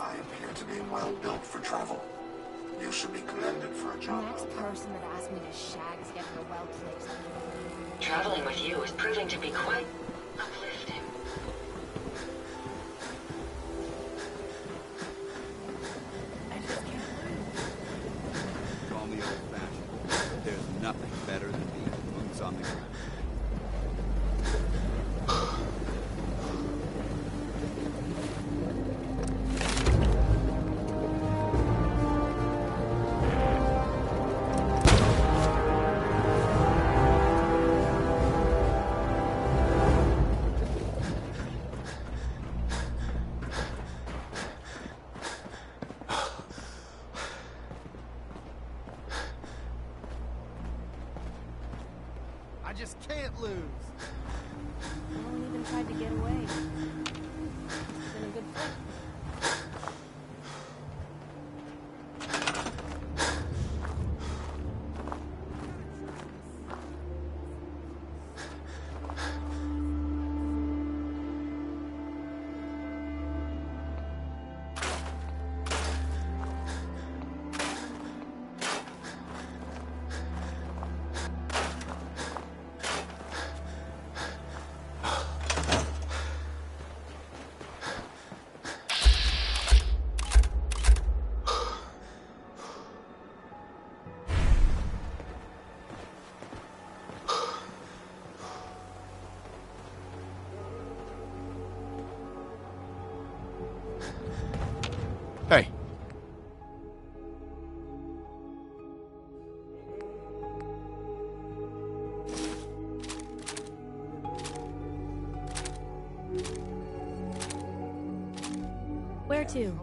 I appear to be well built for travel. You should be commended for a job. The next person that asked me to shag is getting a well-placed. Traveling with you is proving to be quite uplifting. nothing better than being boots on the ground. I just can't lose. No one even tried to get away. It's been a good fight. Hey. Where to?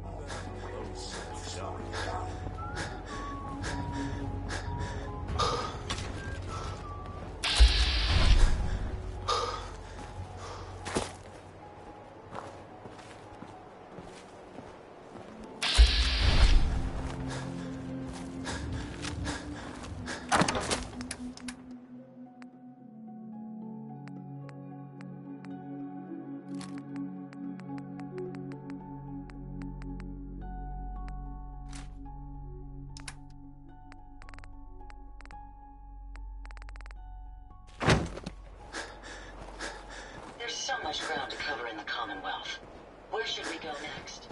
There's so much ground to cover in the Commonwealth. Where should we go next?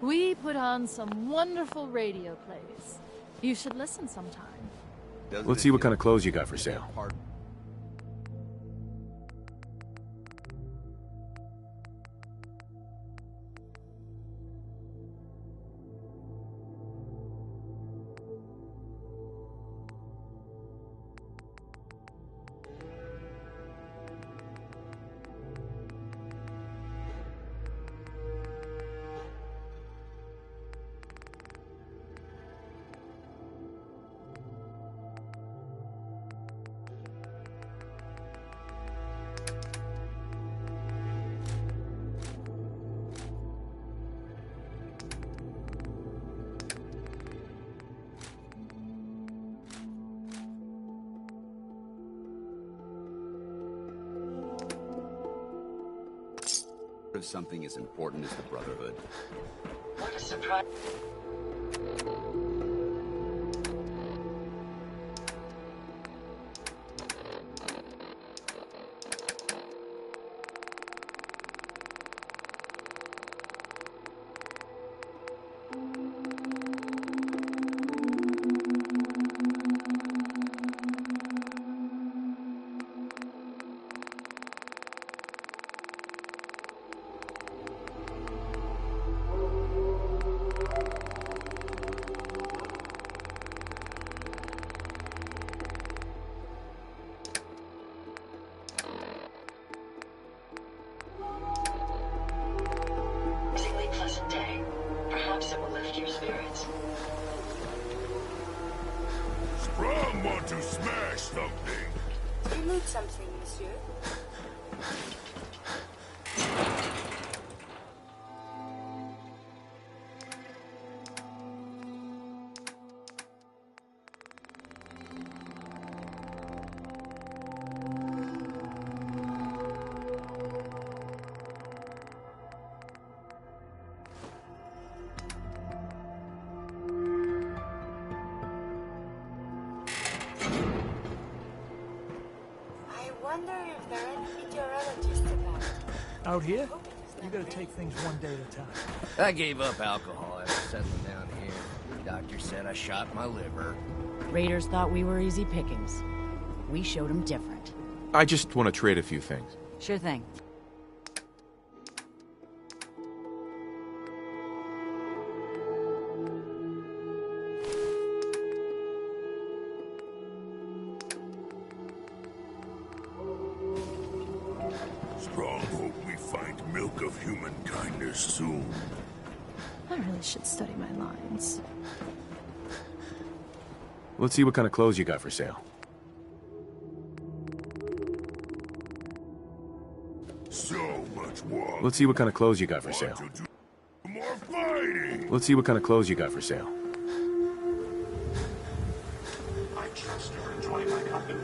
We put on some wonderful radio plays. You should listen sometime. Let's see what kind of clothes you got for sale. Of something as important as the Brotherhood. What a surprise. Pleasant day. Perhaps it will lift your spirits. Sprung want to smash something. You need something, monsieur? Out here, you gotta take things one day at a time. I gave up alcohol after settling down here. The doctor said I shot my liver. Raiders thought we were easy pickings. We showed them different. I just want to trade a few things. Sure thing. Strong hope we find milk of human kindness soon. I really should study my lines. Let's see what kind of clothes you got for sale. So much war. Let's see what kind of clothes you got for sale. More fighting. Let's see what kind of clothes you got for sale. I trust you're enjoying my company.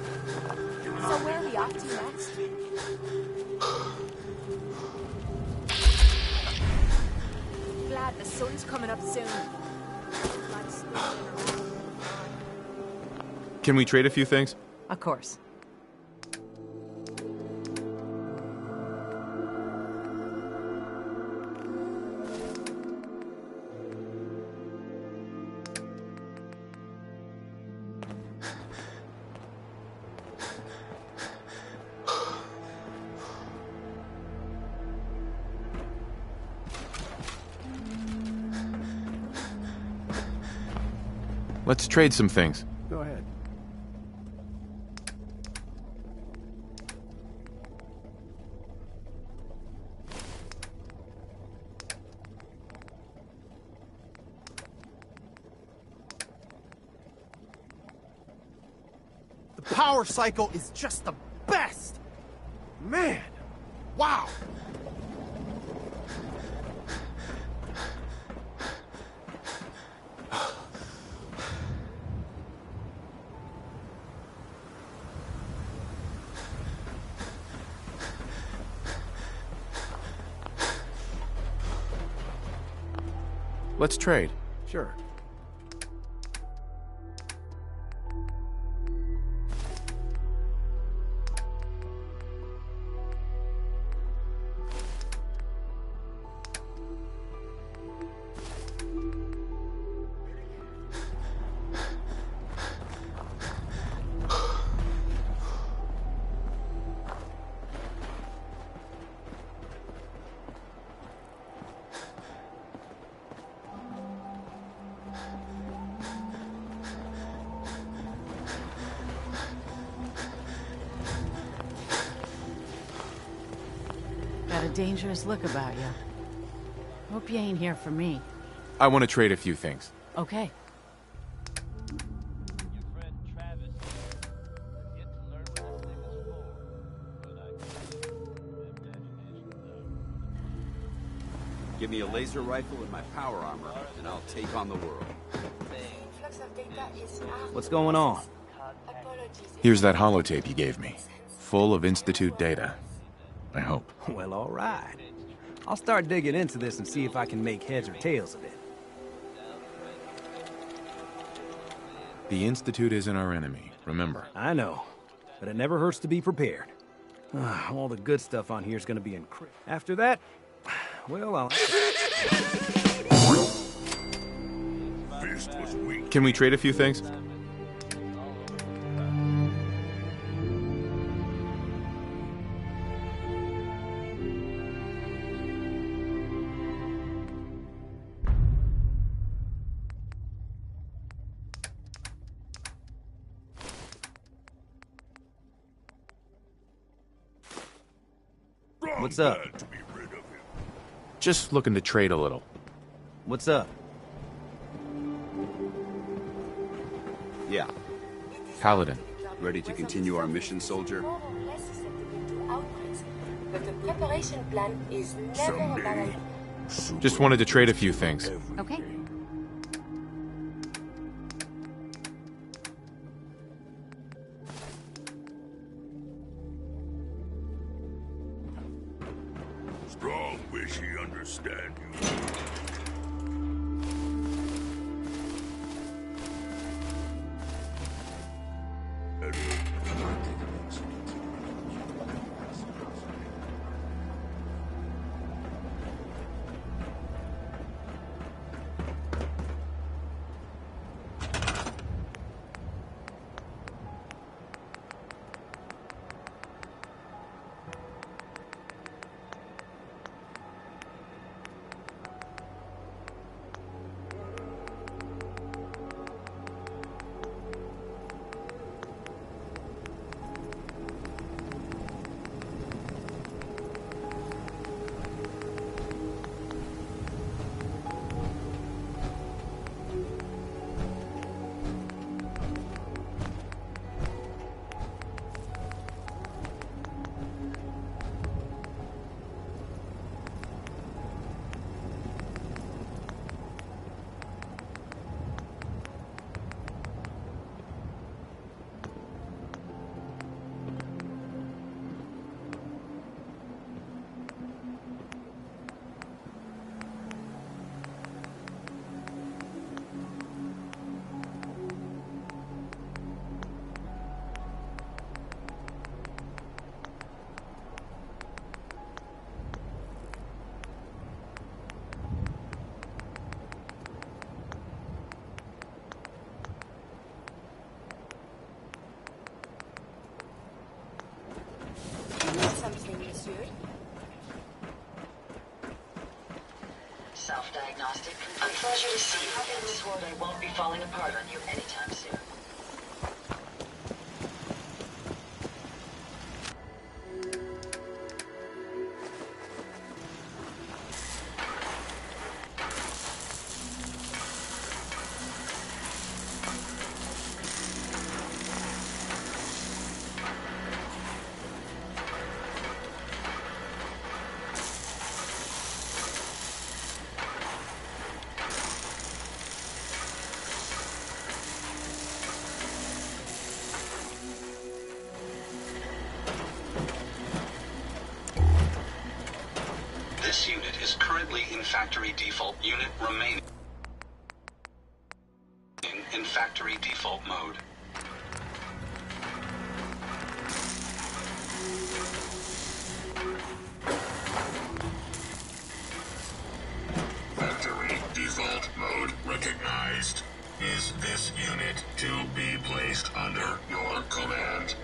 So where are we off to next? Glad the sun's coming up soon. Can we trade a few things? Of course. Let's trade some things. Go ahead. The power cycle is just the best! Man! Wow! Let's trade. Sure. Got a dangerous look about you. Hope you ain't here for me. I want to trade a few things. Okay. Give me a laser rifle and my power armor, and I'll take on the world. What's going on? Here's that holotape you gave me. Full of Institute data. I hope. Well, all right. I'll start digging into this and see if I can make heads or tails of it. The Institute isn't our enemy, remember. I know, but it never hurts to be prepared. All the good stuff on here is going to be encrypted. After that, well, I'll... Fist was weak. Can we trade a few things? What's up? Just looking to trade a little. What's up? Yeah. Paladin. Ready to continue our mission, soldier? But the preparation plan is never a bad idea. Just wanted to trade a few things. Okay. Strong wish he understand you. Self-diagnostic. A pleasure to see you again. I swore I won't be falling apart on you anytime soon. This unit is currently in factory default. Unit remaining in factory default mode. Factory default mode recognized. Is this unit to be placed under your command?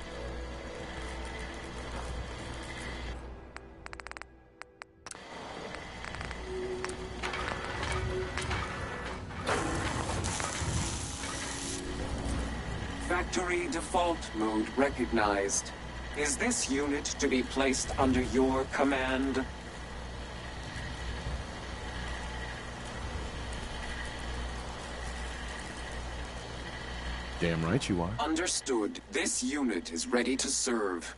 Factory default mode recognized. Is this unit to be placed under your command? Damn right you are. Understood. This unit is ready to serve.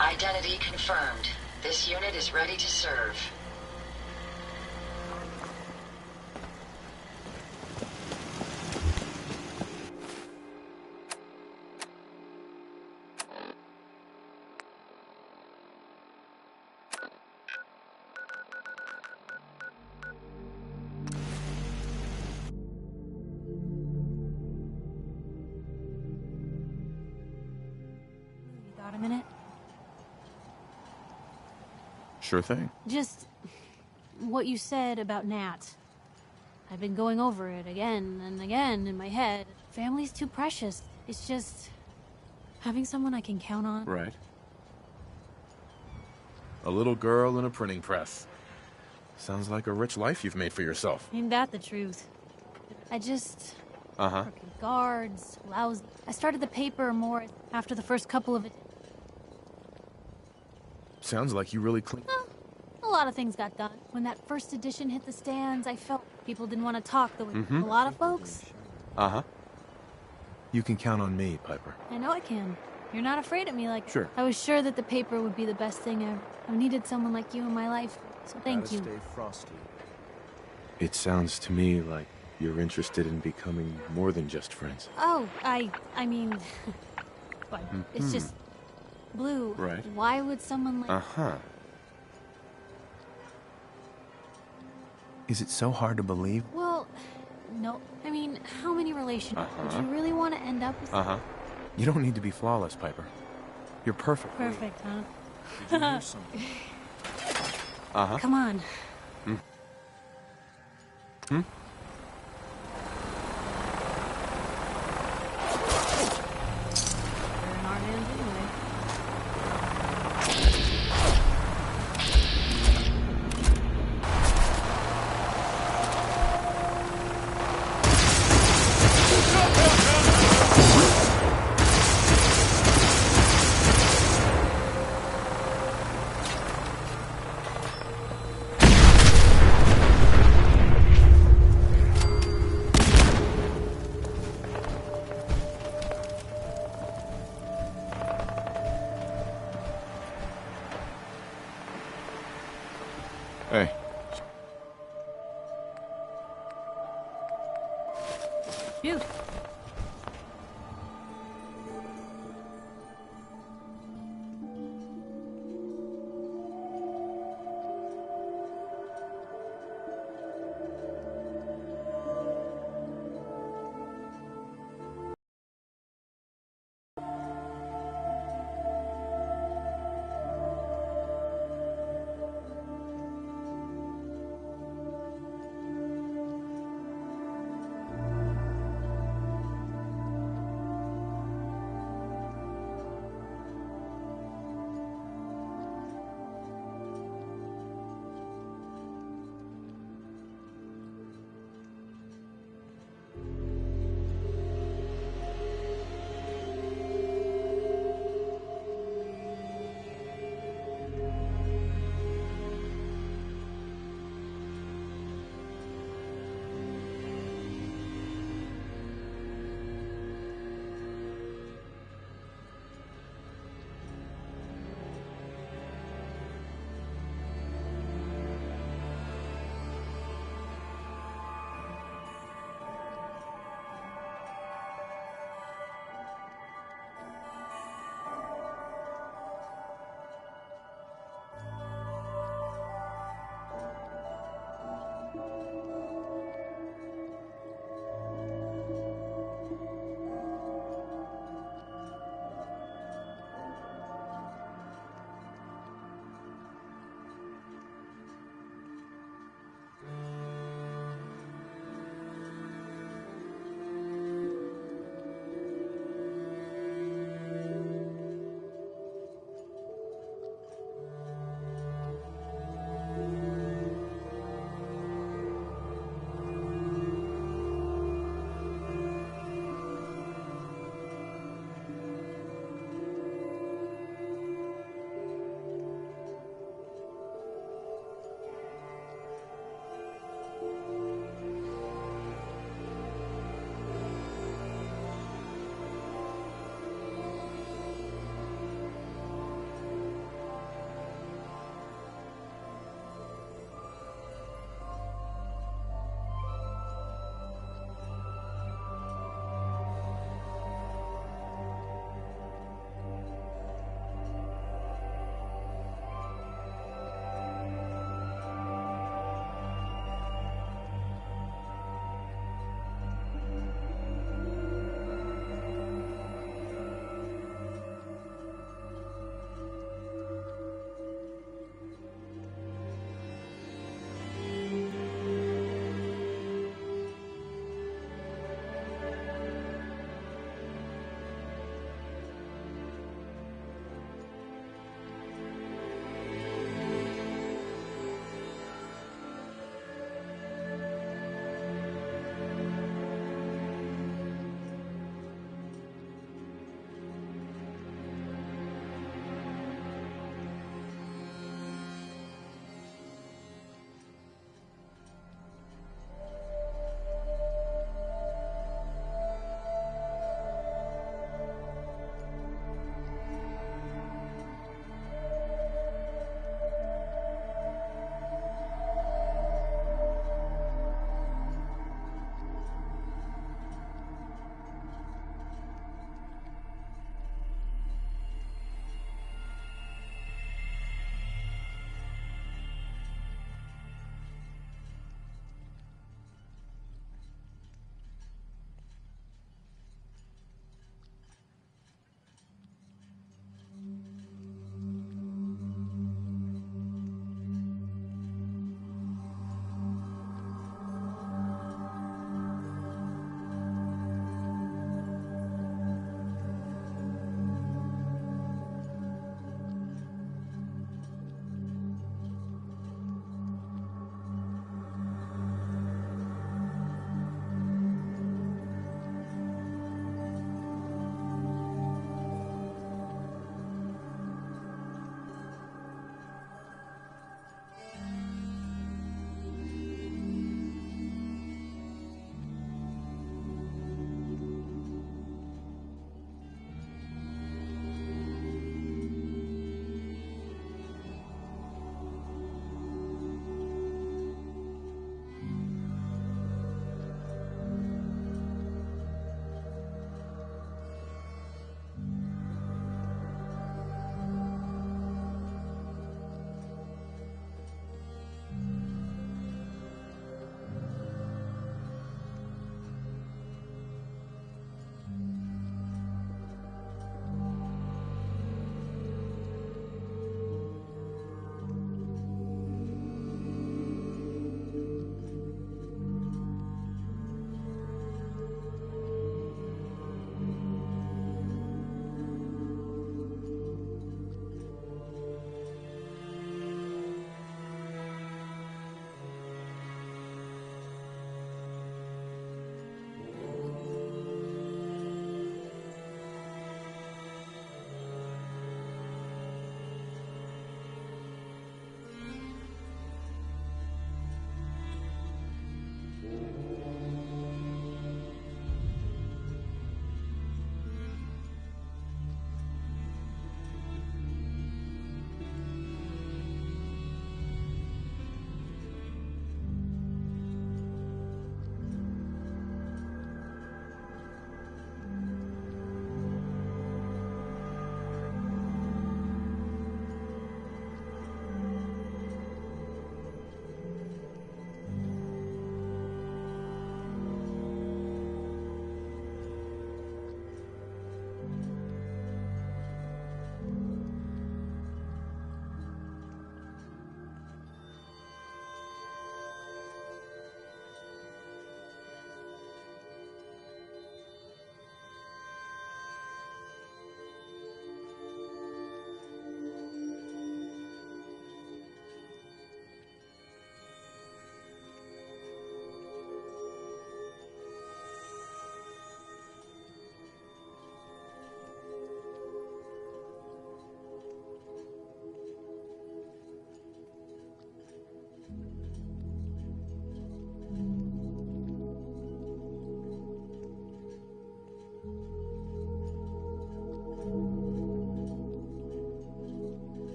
Identity confirmed. This unit is ready to serve. You got a minute? Sure thing. Just what you said about Nat. I've been going over it again and again in my head. Family's too precious. It's just having someone I can count on. Right. A little girl in a printing press. Sounds like a rich life you've made for yourself. Ain't that the truth? I just... Uh-huh. Crooked guards, lousy. I started the paper more after the first couple of it. Sounds like you really clean. Well, a lot of things got done. When that first edition hit the stands, I felt people didn't want to talk the way a lot of folks. Uh-huh. You can count on me, Piper. I know I can. You're not afraid of me like Sure. I was sure that the paper would be the best thing ever. I've needed someone like you in my life, so thank you. Stay frosty. It sounds to me like you're interested in becoming more than just friends. Oh, I mean, but it's just Blue. Right. Why would someone like... Uh-huh. Is it so hard to believe? Well, no. I mean, how many relationships would you really want to end up with? Uh-huh. You don't need to be flawless, Piper. You're perfect. Perfect, huh? Did you hear something? Uh-huh. Come on. Hmm? Hmm? They're in our hands anyway. Hey. Shoot.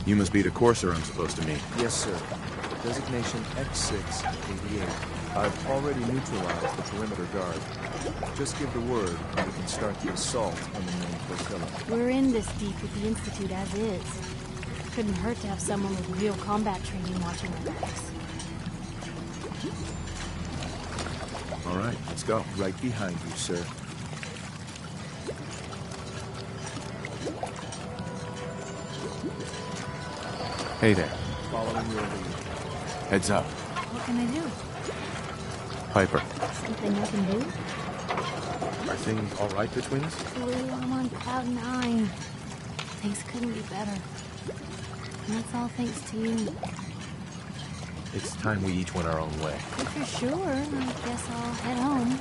You must be the courser I'm supposed to meet. Yes, sir. Designation X688. I've already neutralized the perimeter guard. Just give the word, and we can start the assault on the main flotilla. We're in this deep with the Institute as is. Couldn't hurt to have someone with real combat training watching our backs. All right, let's go. Right behind you, sir. Hey there. Following your lead. Heads up. What can I do? Piper. Something I can do? Are things all right between us? Blue, I'm on cloud 9. Things couldn't be better. And that's all thanks to you. It's time we each went our own way. If you're sure, I guess I'll head home.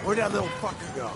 Where'd that little fucker go?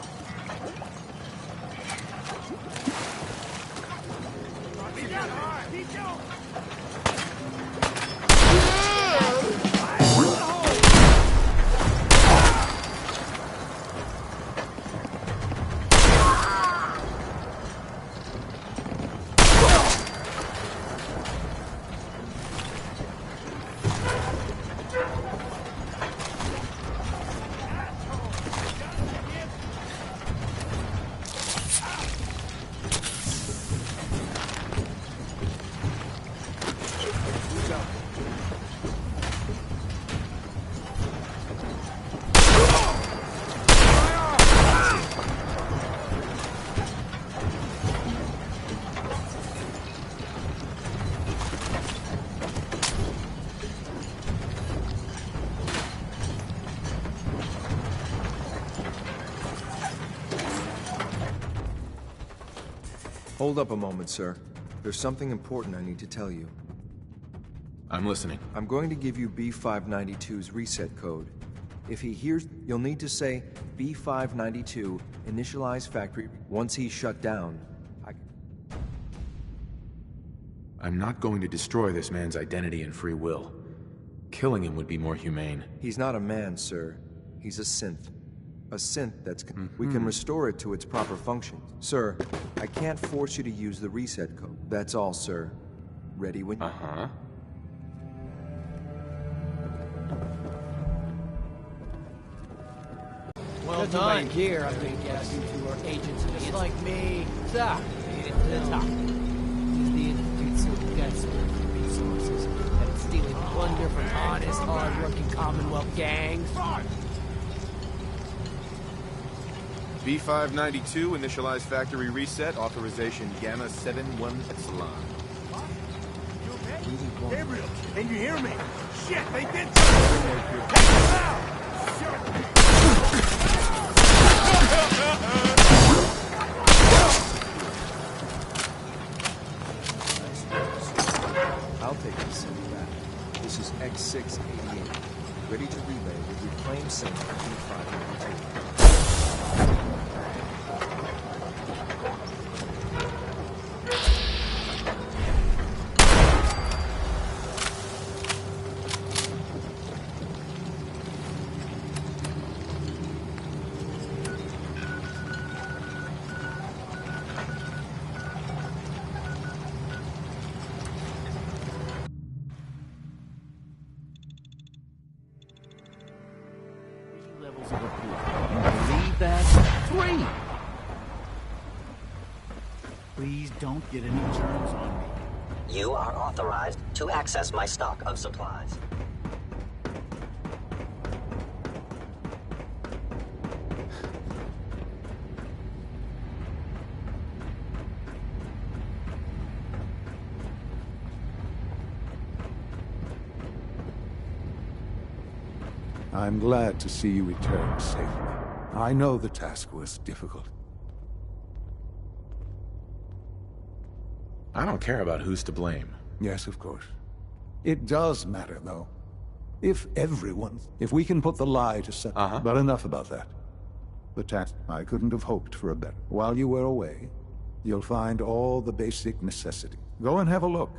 Hold up a moment, sir. There's something important I need to tell you. I'm listening. I'm going to give you B592's reset code. If he hears, you'll need to say B592, initialize factory. Once he's shut down, I'm not going to destroy this man's identity and free will. Killing him would be more humane. He's not a man, sir. He's a synth. A synth that's... We can restore it to its proper function. Sir, I can't force you to use the reset code. That's all, sir. Ready when... Uh-huh. Well done. Here, I think, yes, you two are agents of just like me. So, made it to the top. Is the Institute so desperate for resources that it's stealing plunder from honest, hard-working Commonwealth gangs? B592, initialize factory reset, authorization Gamma 71 Epsilon. Gabriel, can you hear me? Shit, they did something! Take them out! I'll take this city back. This is X688. Ready to relay with reclaim center B592. Levels of approval. You believe that? 3! Please don't get any germs on me. You are authorized to access my stock of supplies. I'm glad to see you return safely. I know the task was difficult. I don't care about who's to blame. Yes, of course. It does matter, though. If we can put the lie to set. But enough about that. The task, I couldn't have hoped for a better. While you were away, you'll find all the basic necessities. Go and have a look.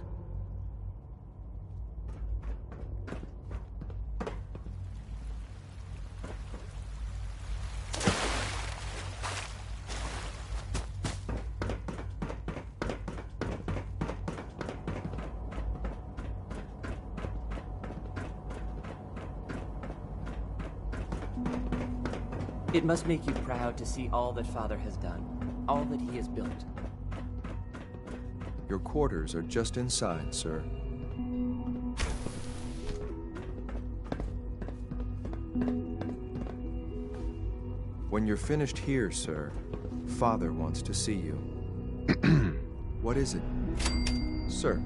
It must make you proud to see all that Father has done, all that he has built. Your quarters are just inside, sir. When you're finished here, sir, Father wants to see you. What is it, sir?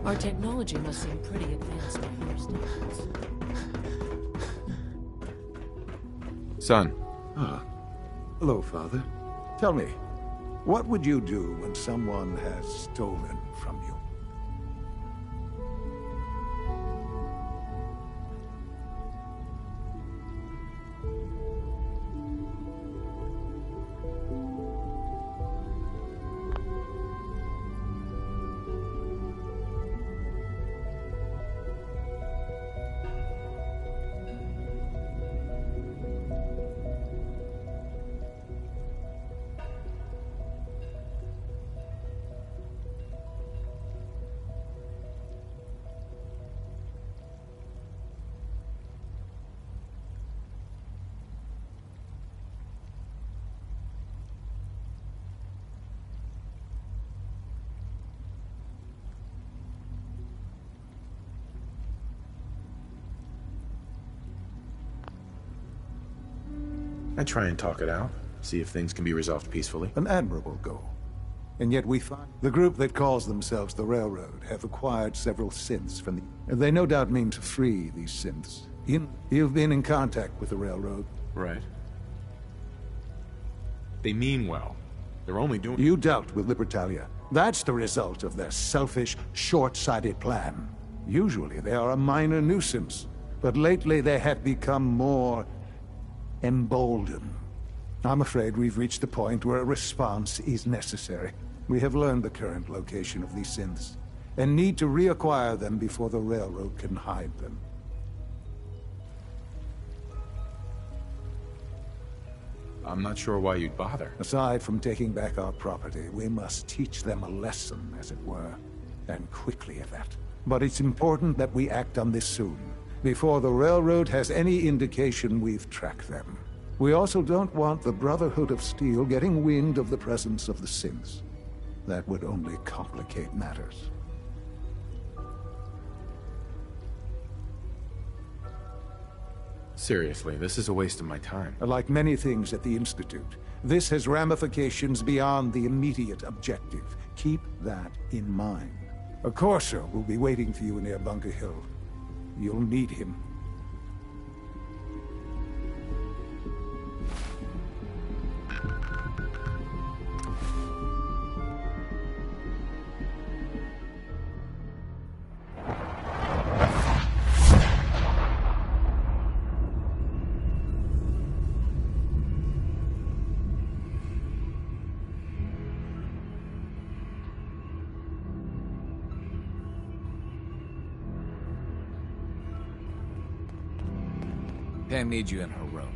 Our technology must seem pretty advanced by your standards. Son. Ah. Hello, Father. Tell me, what would you do when someone has stolen from you? I try and talk it out, see if things can be resolved peacefully. An admirable goal. And yet we find the group that calls themselves the Railroad have acquired several synths from the... They no doubt mean to free these synths. You've been in contact with the Railroad. Right. They mean well. They're only doing... You dealt with Libertalia. That's the result of their selfish, short-sighted plan. Usually they are a minor nuisance, but lately they have become more emboldened. I'm afraid we've reached the point where a response is necessary. We have learned the current location of these synths, and need to reacquire them before the Railroad can hide them. I'm not sure why you'd bother. Aside from taking back our property, we must teach them a lesson, as it were, and quickly at that. But it's important that we act on this soon, before the Railroad has any indication we've tracked them. We also don't want the Brotherhood of Steel getting wind of the presence of the synths. That would only complicate matters. Seriously, this is a waste of my time. Like many things at the Institute, this has ramifications beyond the immediate objective. Keep that in mind. A Courser will be waiting for you near Bunker Hill. You'll need him. Pam needs you in her room.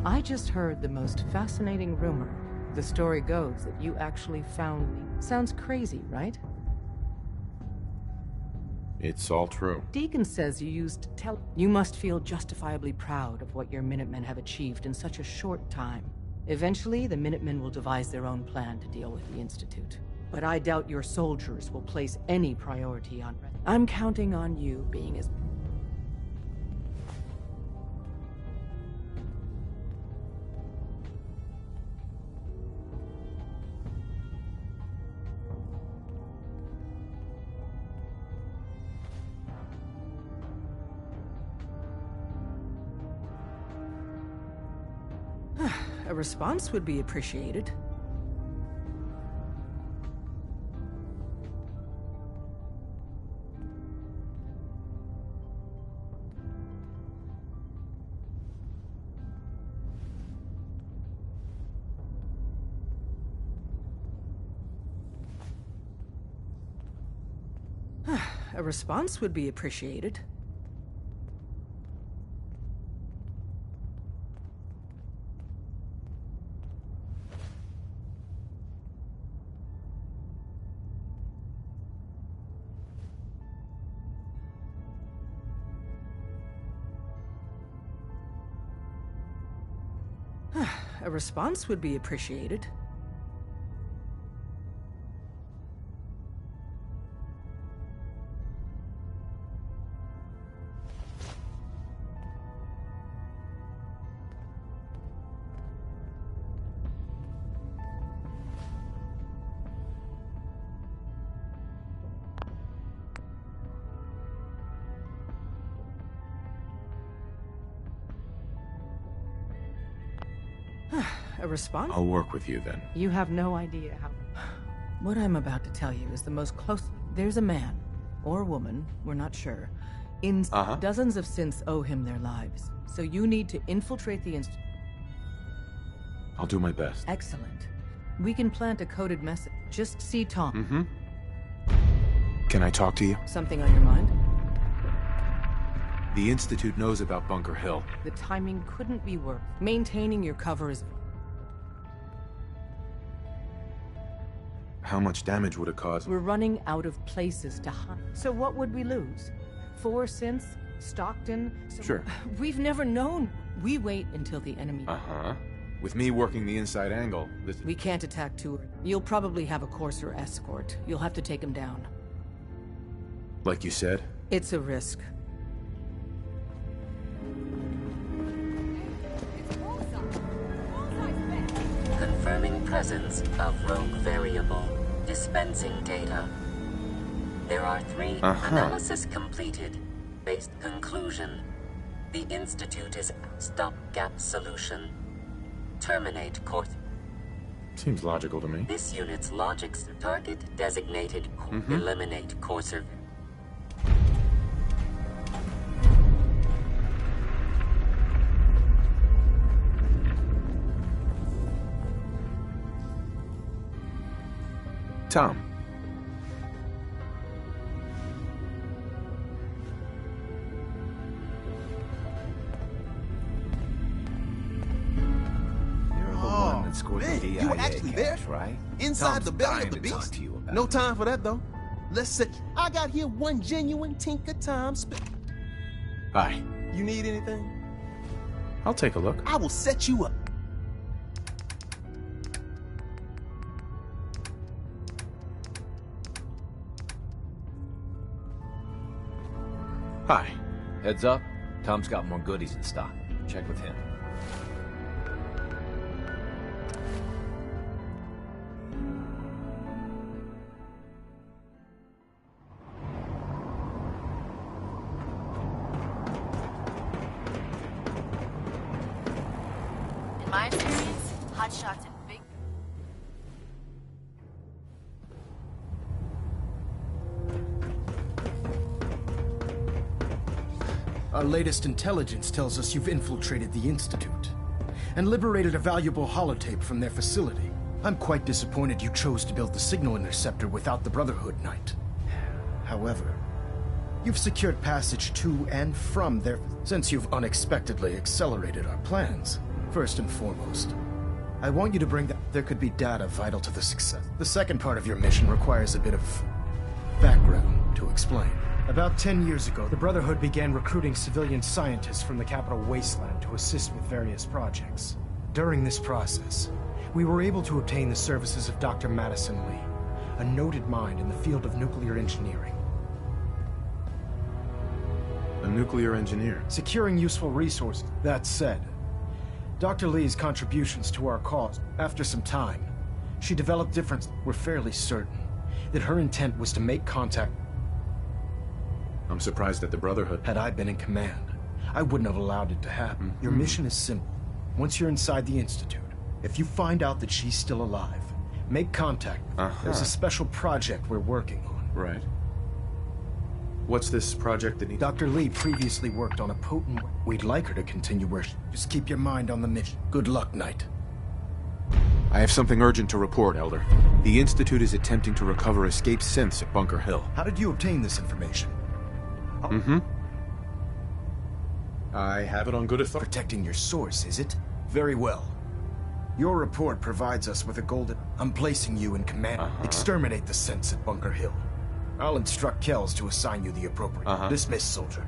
I just heard the most fascinating rumor. The story goes that you actually found me. Sounds crazy, right? It's all true. Deacon says you used You must feel justifiably proud of what your Minutemen have achieved in such a short time. Eventually, the Minutemen will devise their own plan to deal with the Institute. But I doubt your soldiers will place any priority on... I'm counting on you being as... A response would be appreciated. A response would be appreciated. A response would be appreciated. A response? I'll work with you then. You have no idea how... What I'm about to tell you is the most close... There's a man, or woman, we're not sure. Dozens of synths owe him their lives. So you need to infiltrate the Institute. I'll do my best. Excellent. We can plant a coded message. Just see Tom. Can I talk to you? Something on your mind? The Institute knows about Bunker Hill. The timing couldn't be worse. Maintaining your cover is... How much damage would it cause? We're running out of places to hide. So what would we lose? 4 synths? Stockton? Sure. We've never known. We wait until the enemy... With me working the inside angle, this... We can't attack two. You'll probably have a Courser escort. You'll have to take him down. Like you said? It's a risk. Confirming presence of rogue variable. Dispensing data. There are 3 analysis completed. Based conclusion. The Institute is stopgap solution. Terminate course. Seems logical to me. This unit's logics target designated. Eliminate courser. Tom. Man, you were actually there, right? Inside Tom's the belly dying of the to beast. talk to you about No time for that though. Let's say I got here one genuine tinker time spit. Hi. You need anything? I'll take a look. I will set you up. Hi. Heads up, Tom's got more goodies in stock. Check with him. In my experience, hotshots and big... Our latest intelligence tells us you've infiltrated the Institute and liberated a valuable holotape from their facility. I'm quite disappointed you chose to build the signal interceptor without the Brotherhood Knight. However, you've secured passage to and from there since you've unexpectedly accelerated our plans. First and foremost, I want you to bring that. There could be data vital to the success. The second part of your mission requires a bit of background to explain. About 10 years ago, the Brotherhood began recruiting civilian scientists from the capital wasteland to assist with various projects. During this process, we were able to obtain the services of Dr. Madison Lee, a noted mind in the field of nuclear engineering. A nuclear engineer? Securing useful resources. That said, Dr. Lee's contributions to our cause, after some time, she developed difference. We're fairly certain that her intent was to make contact. I'm surprised at the Brotherhood. Had I been in command, I wouldn't have allowed it to happen. Your mission is simple. Once you're inside the Institute, if you find out that she's still alive, make contact. There's a special project we're working on. Right. What's this project that Dr. Lee previously worked on a potent... We'd like her to continue where she... Just keep your mind on the mission. Good luck, Knight. I have something urgent to report, Elder. The Institute is attempting to recover escaped synths at Bunker Hill. How did you obtain this information? I have it on good authority. Protecting your source, is it? Very well. Your report provides us with a golden... I'm placing you in command. Exterminate the synths at Bunker Hill. I'll instruct Kells to assign you the appropriate... Dismiss, soldier.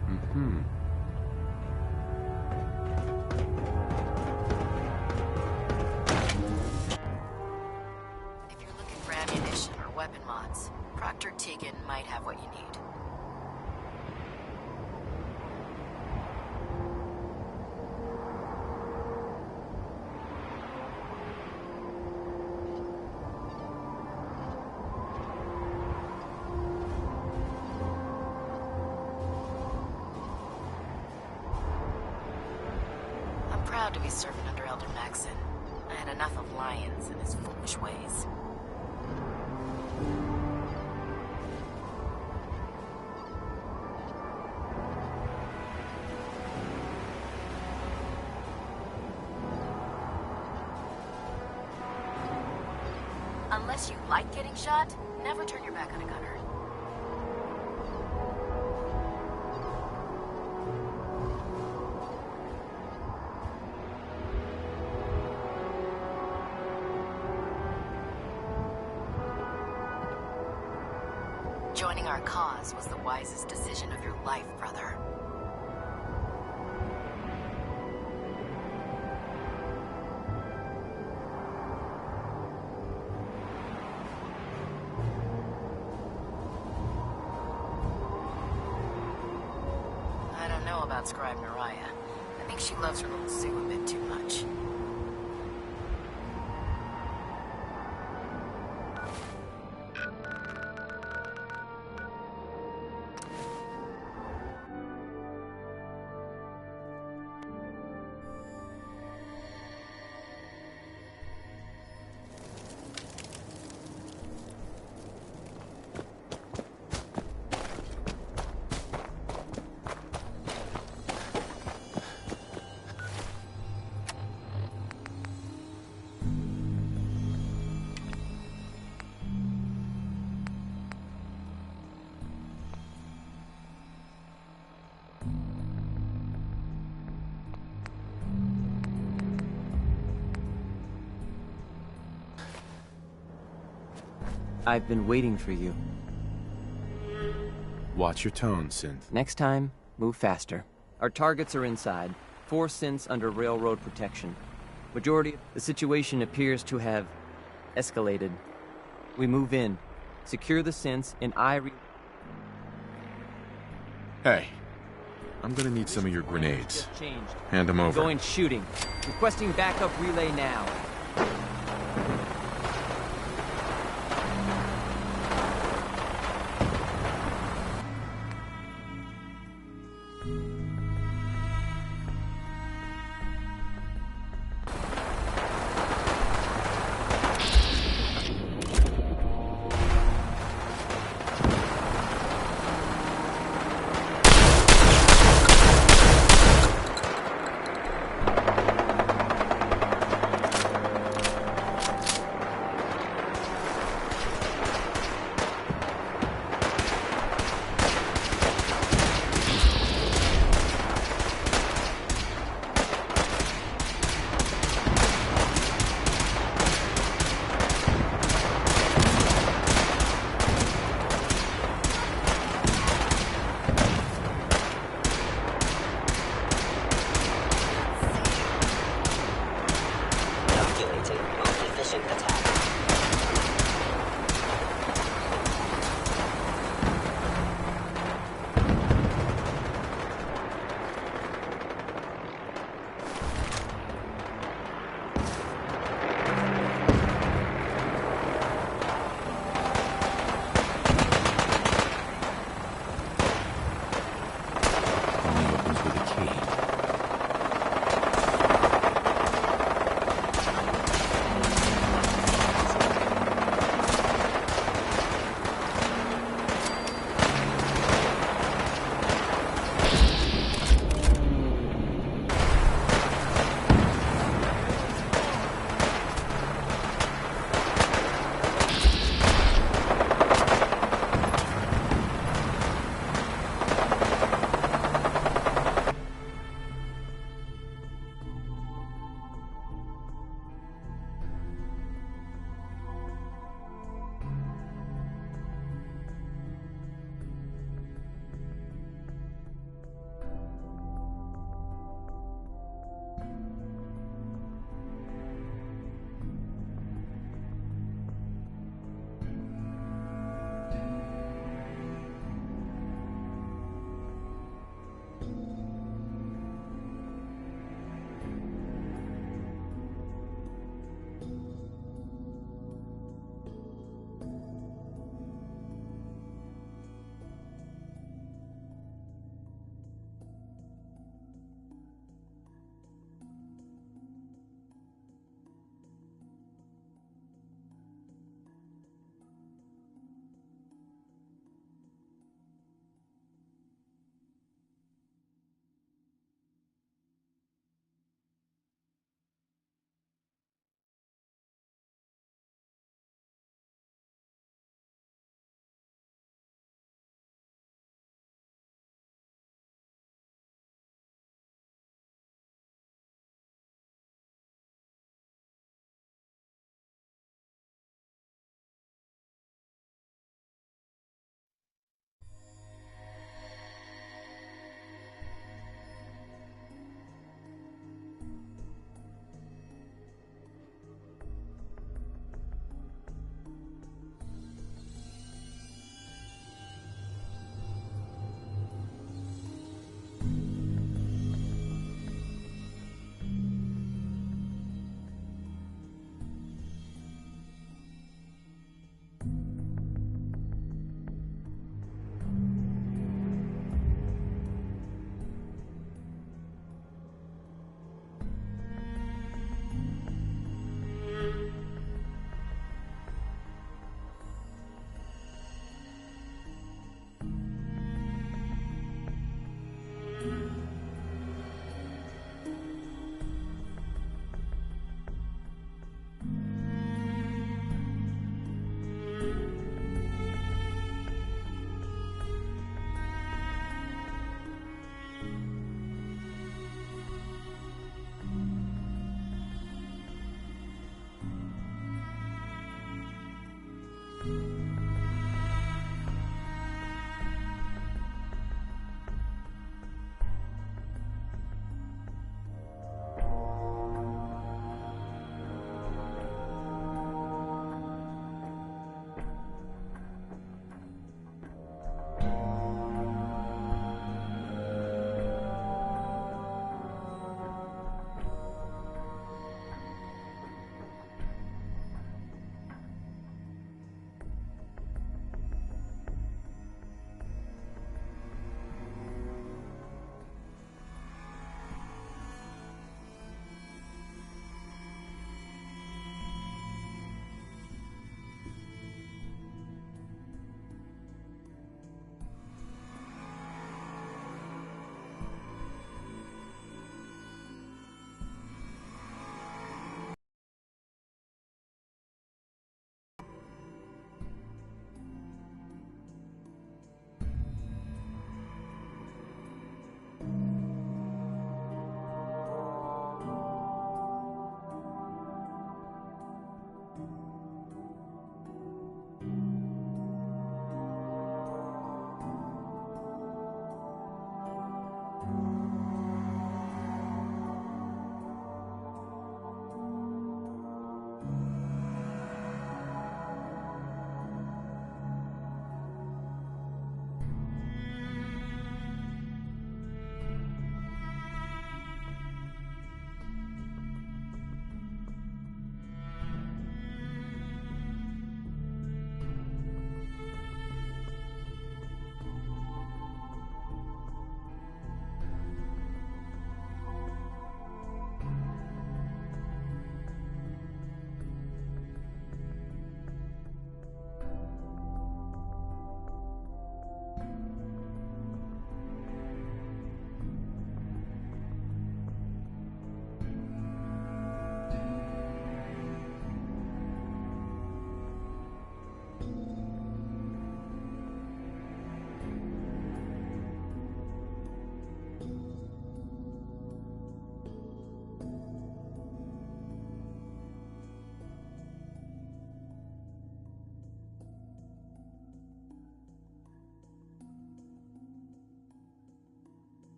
If you're looking for ammunition or weapon mods, Proctor Tegan might have what you need. I'm proud to be serving under Elder Maxson. I had enough of Lyons and his foolish ways. Unless you like getting shot, never turn your back on a gunner. Joining our cause was the wisest decision of your life, brother. I don't know about Scribe Naraya. I think she loves her little Sue a bit too much. I've been waiting for you. Watch your tone, Synth. Next time, move faster. Our targets are inside. 4 synths under railroad protection. The situation appears to have escalated. We move in, secure the synths, and Hey, I'm gonna need some of your grenades. Hand them over. Going shooting. Requesting backup relay now.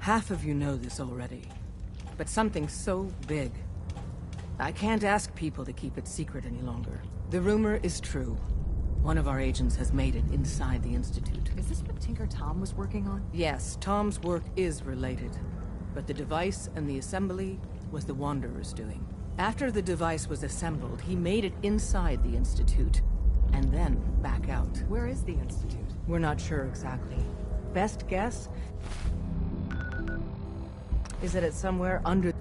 Half of you know this already, but something so big, I can't ask people to keep it secret any longer. The rumor is true. One of our agents has made it inside the Institute. Is this what Tinker Tom was working on? Yes, Tom's work is related, but the device and the assembly was the Wanderer's doing. After the device was assembled, he made it inside the Institute, and then back out. Where is the Institute? We're not sure exactly. Best guess is that it's somewhere under...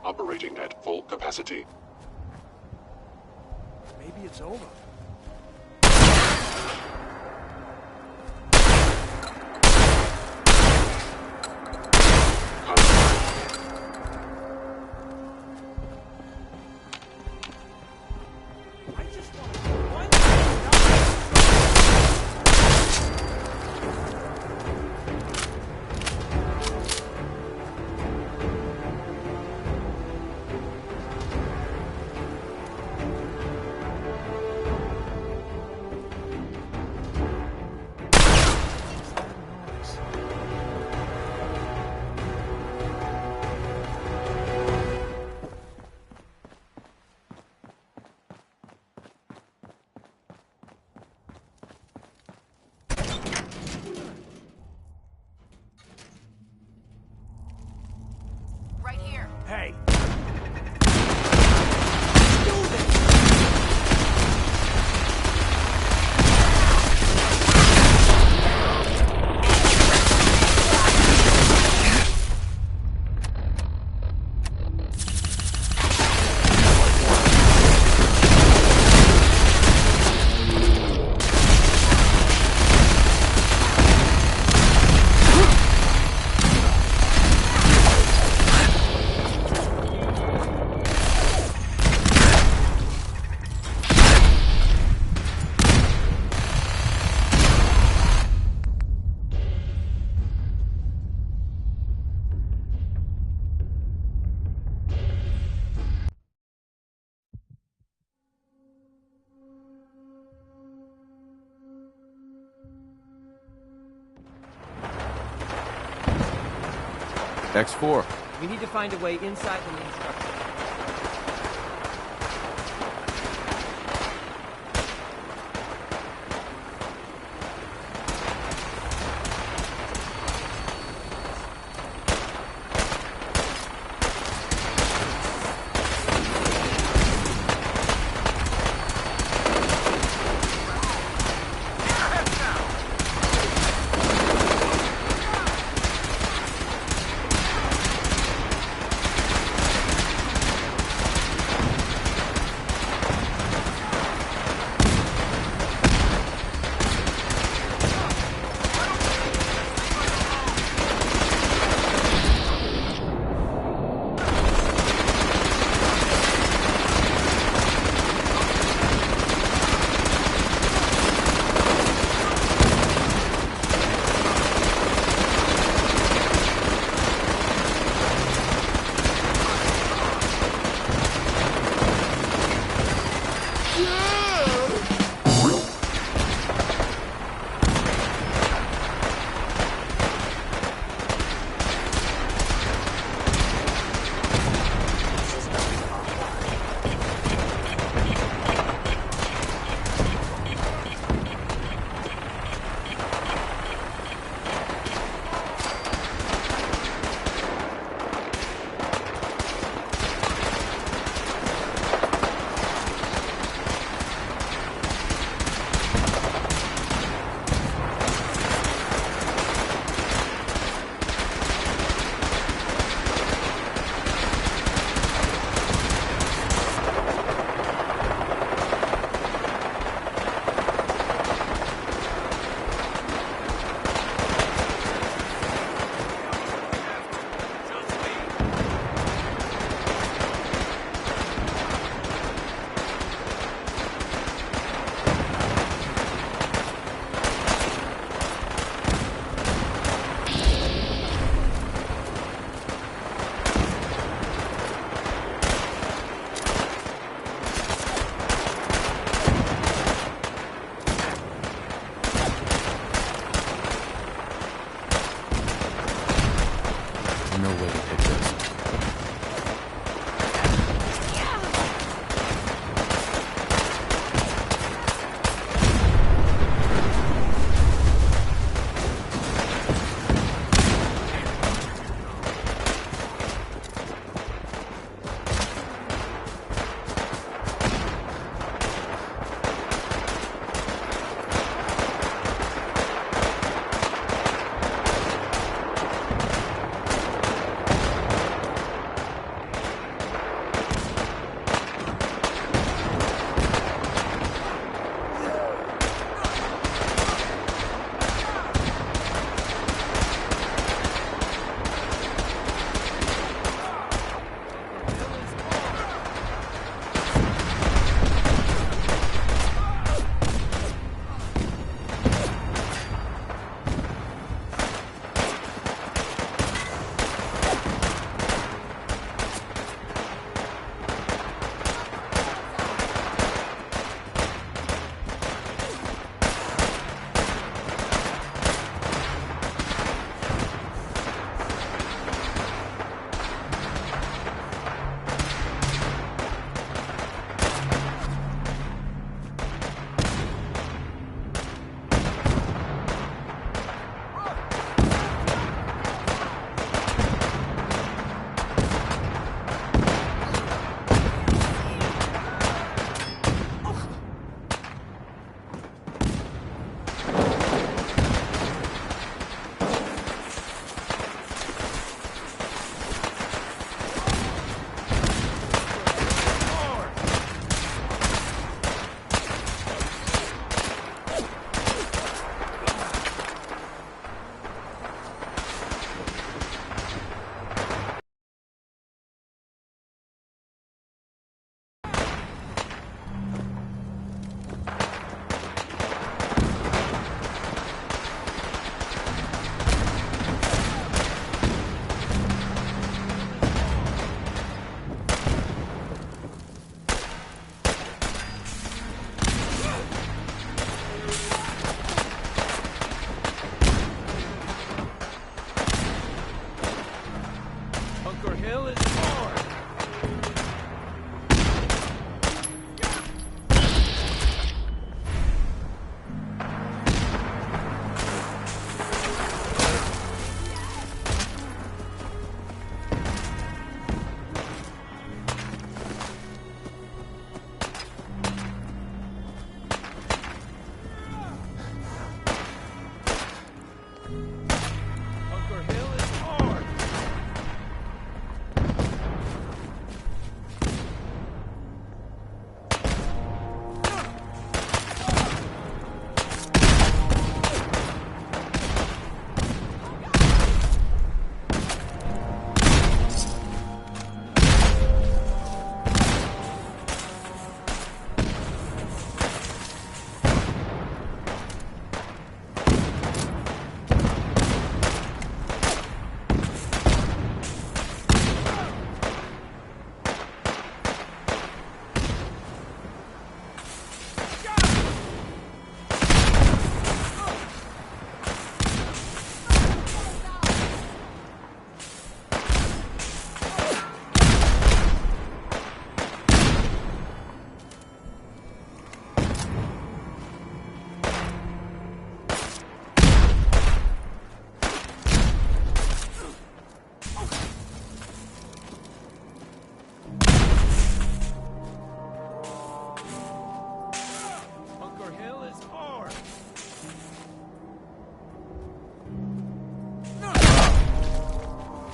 Operating at full capacity. Maybe it's over. Right here. Hey. X4. We need to find a way inside the main structure.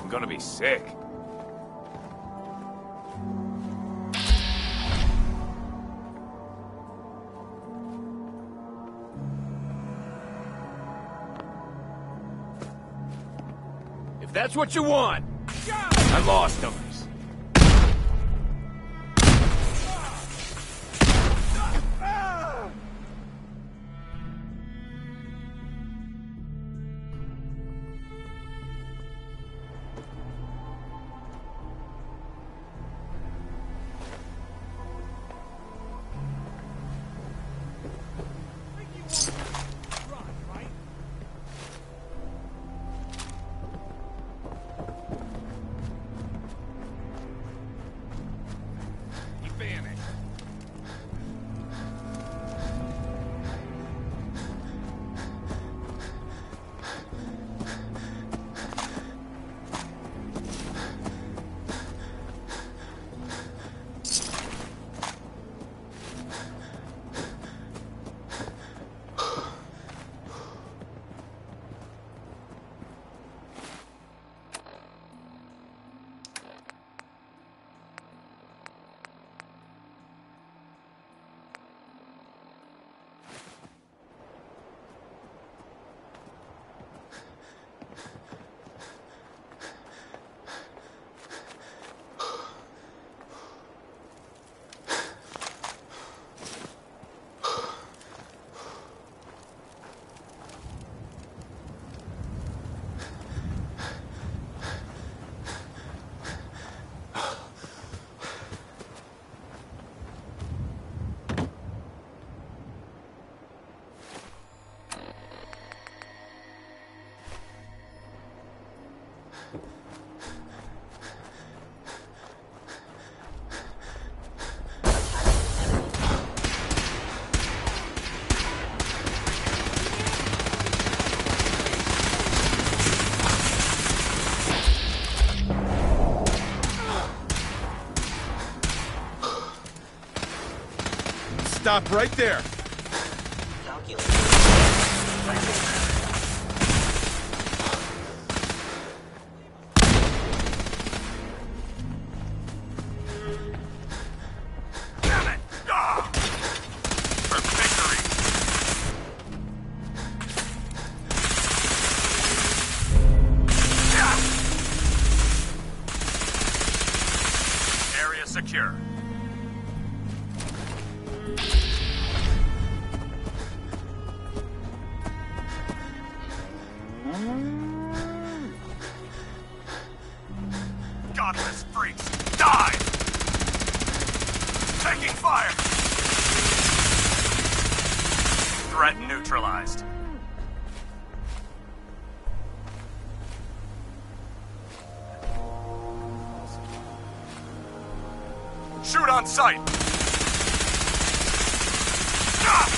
I'm gonna be sick. If that's what you want, I lost numbers. Stop right there. Damn it! For victory! Area secure. Godless freaks, die! Taking fire! Threat neutralized. Shoot on sight! Ah!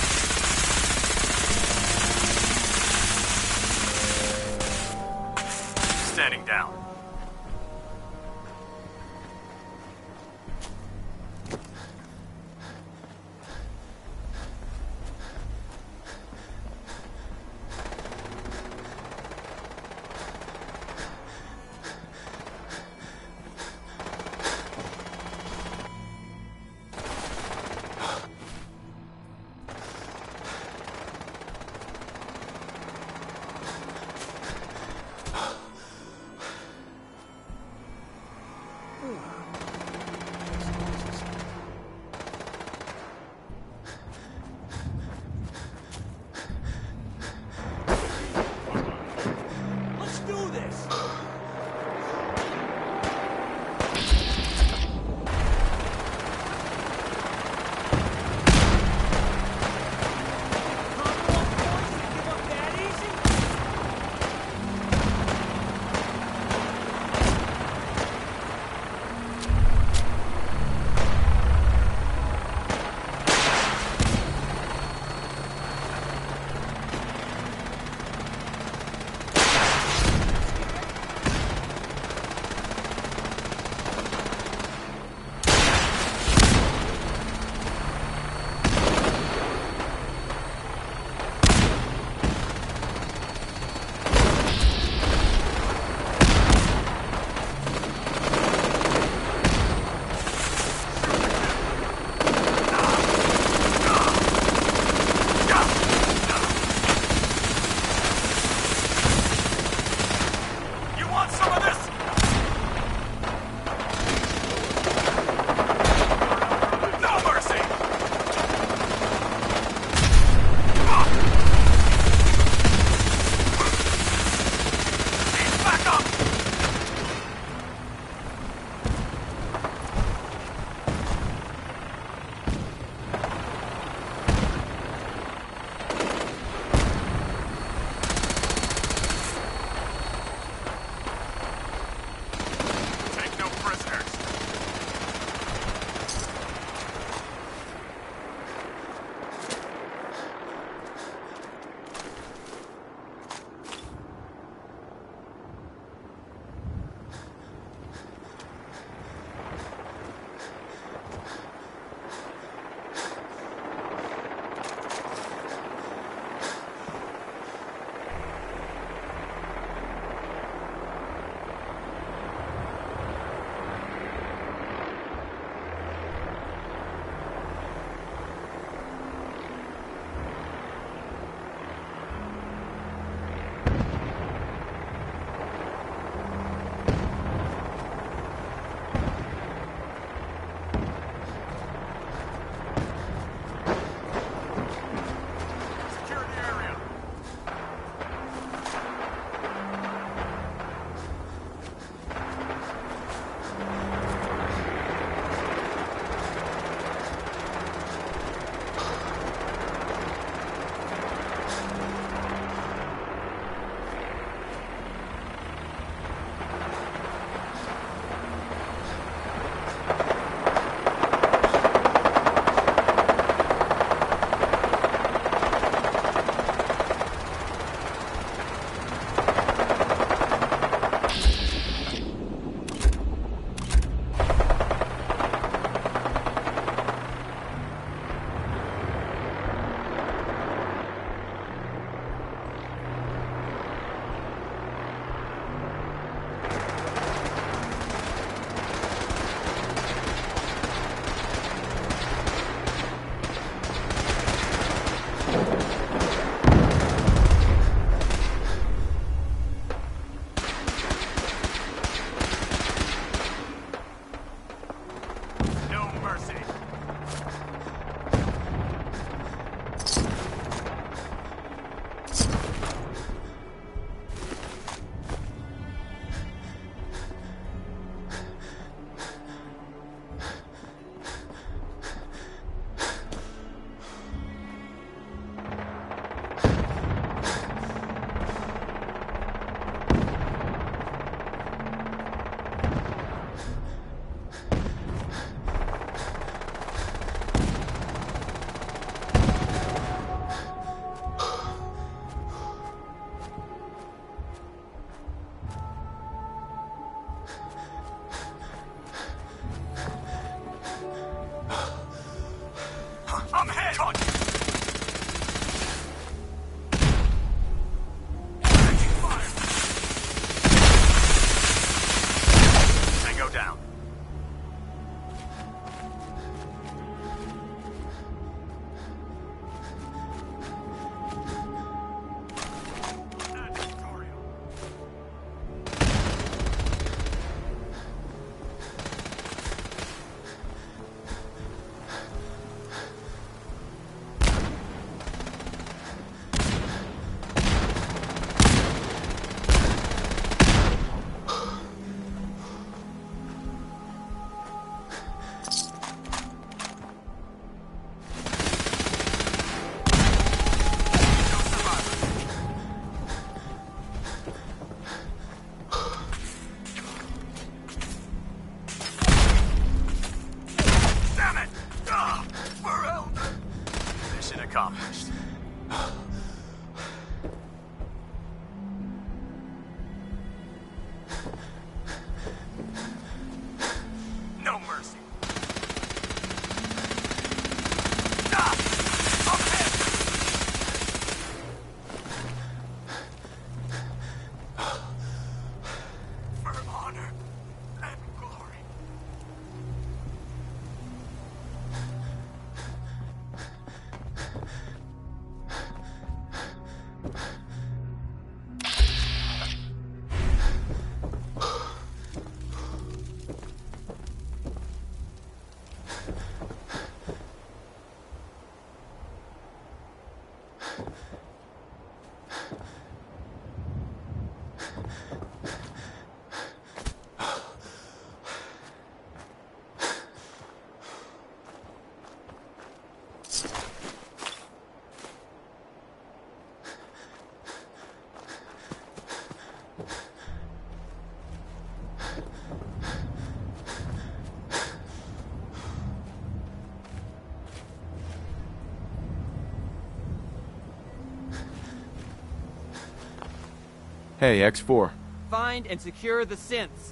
Standing down. Hey, X4. Find and secure the synths.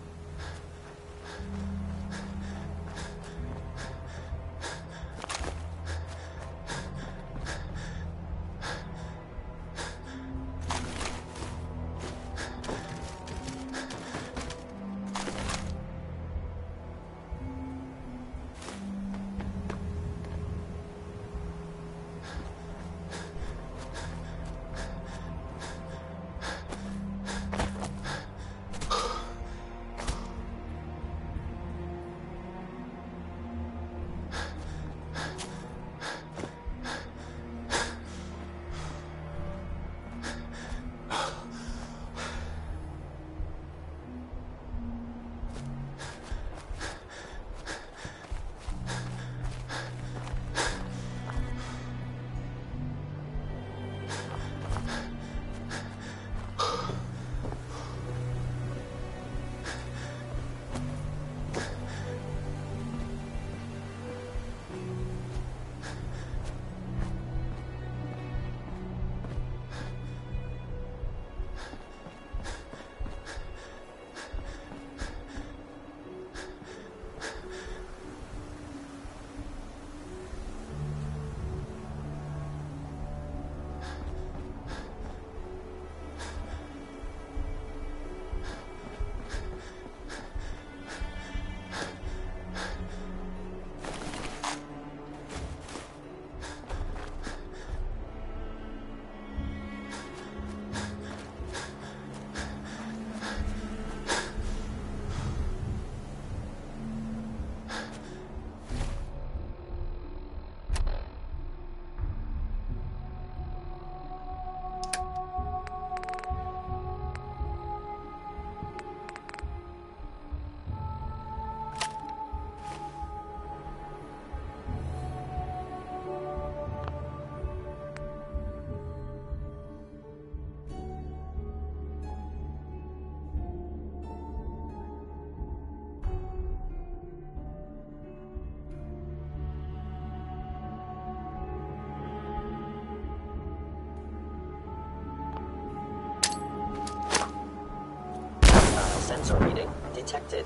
Sensor reading detected.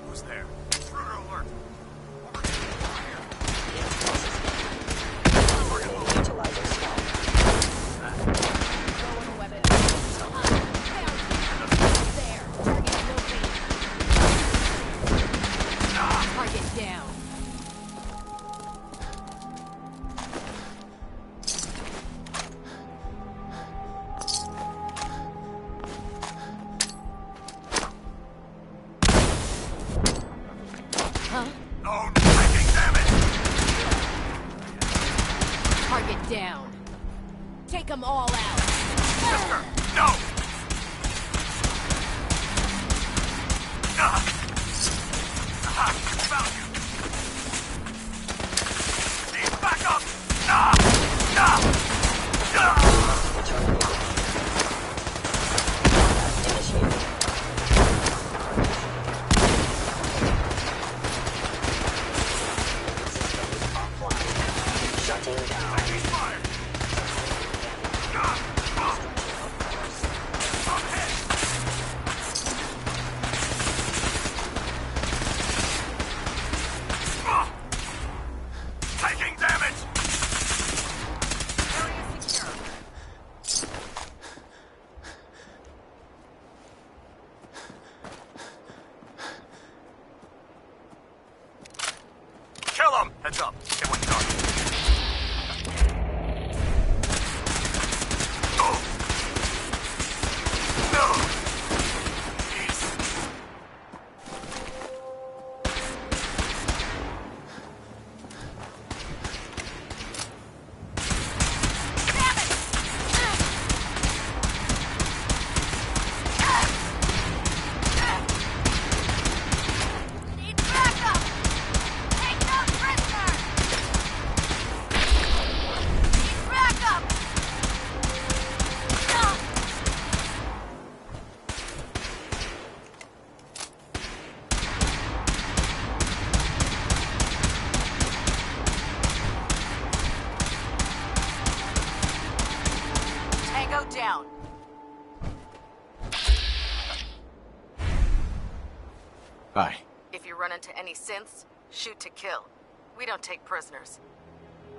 Who's there? Intruder alert! Utilizing stealth. Target down. Oh, taking damage! Target down. Take them all out. Sister, no! Found you! Need backup! Shutting down. Go down. Hi. If you run into any synths, shoot to kill. We don't take prisoners.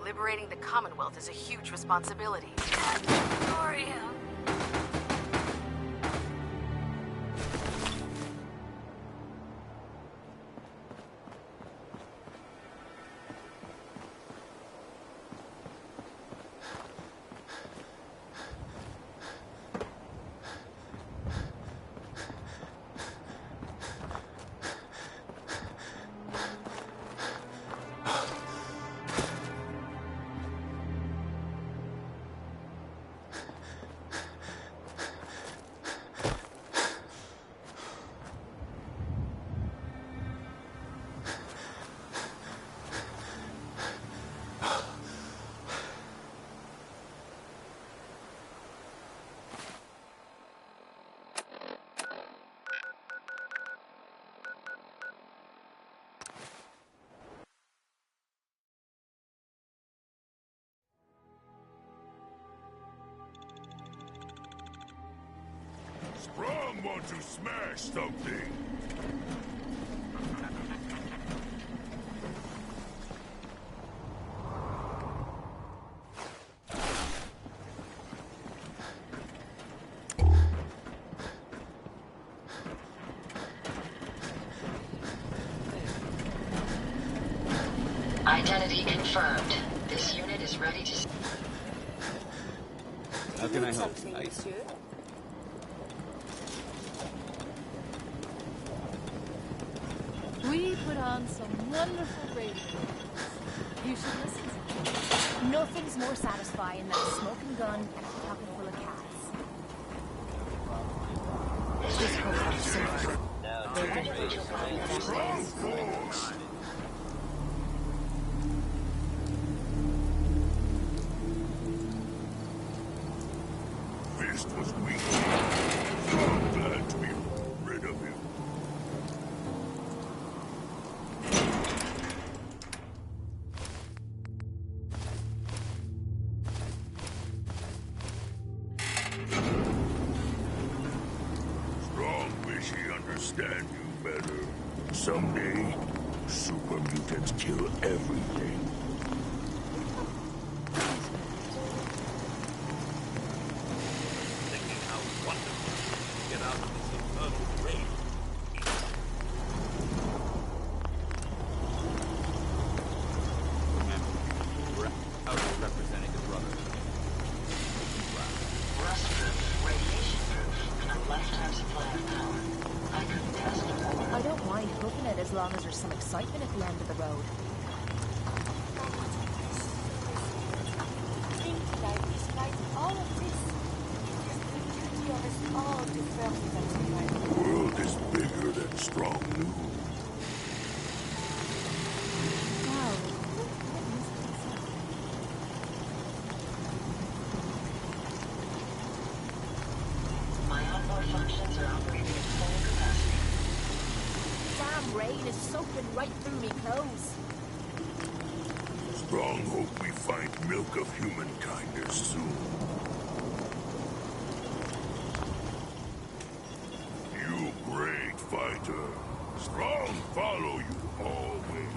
Liberating the Commonwealth is a huge responsibility. Gloria! Strong want to smash something. Identity confirmed. This unit is ready to... How can I help tonight? We put on some wonderful radio. You should listen to them. Nothing's more satisfying than a smoking gun and a pocket full of cats. This profile's so good. They've been Fist was weak. I'm glad to be rid of him. Strong wish he understand you better. Someday, super mutants kill everything. I don't mind hooking it as long as there's some excitement at the end of the road. Think that despite all of this, the beauty of us all deserves The world is bigger than Strong knew. My onboard functions are operating at full capacity. Damn rain is soaking right through me clothes. Strong hope we find milk of human kindness soon. You great fighter. Strong follow you always.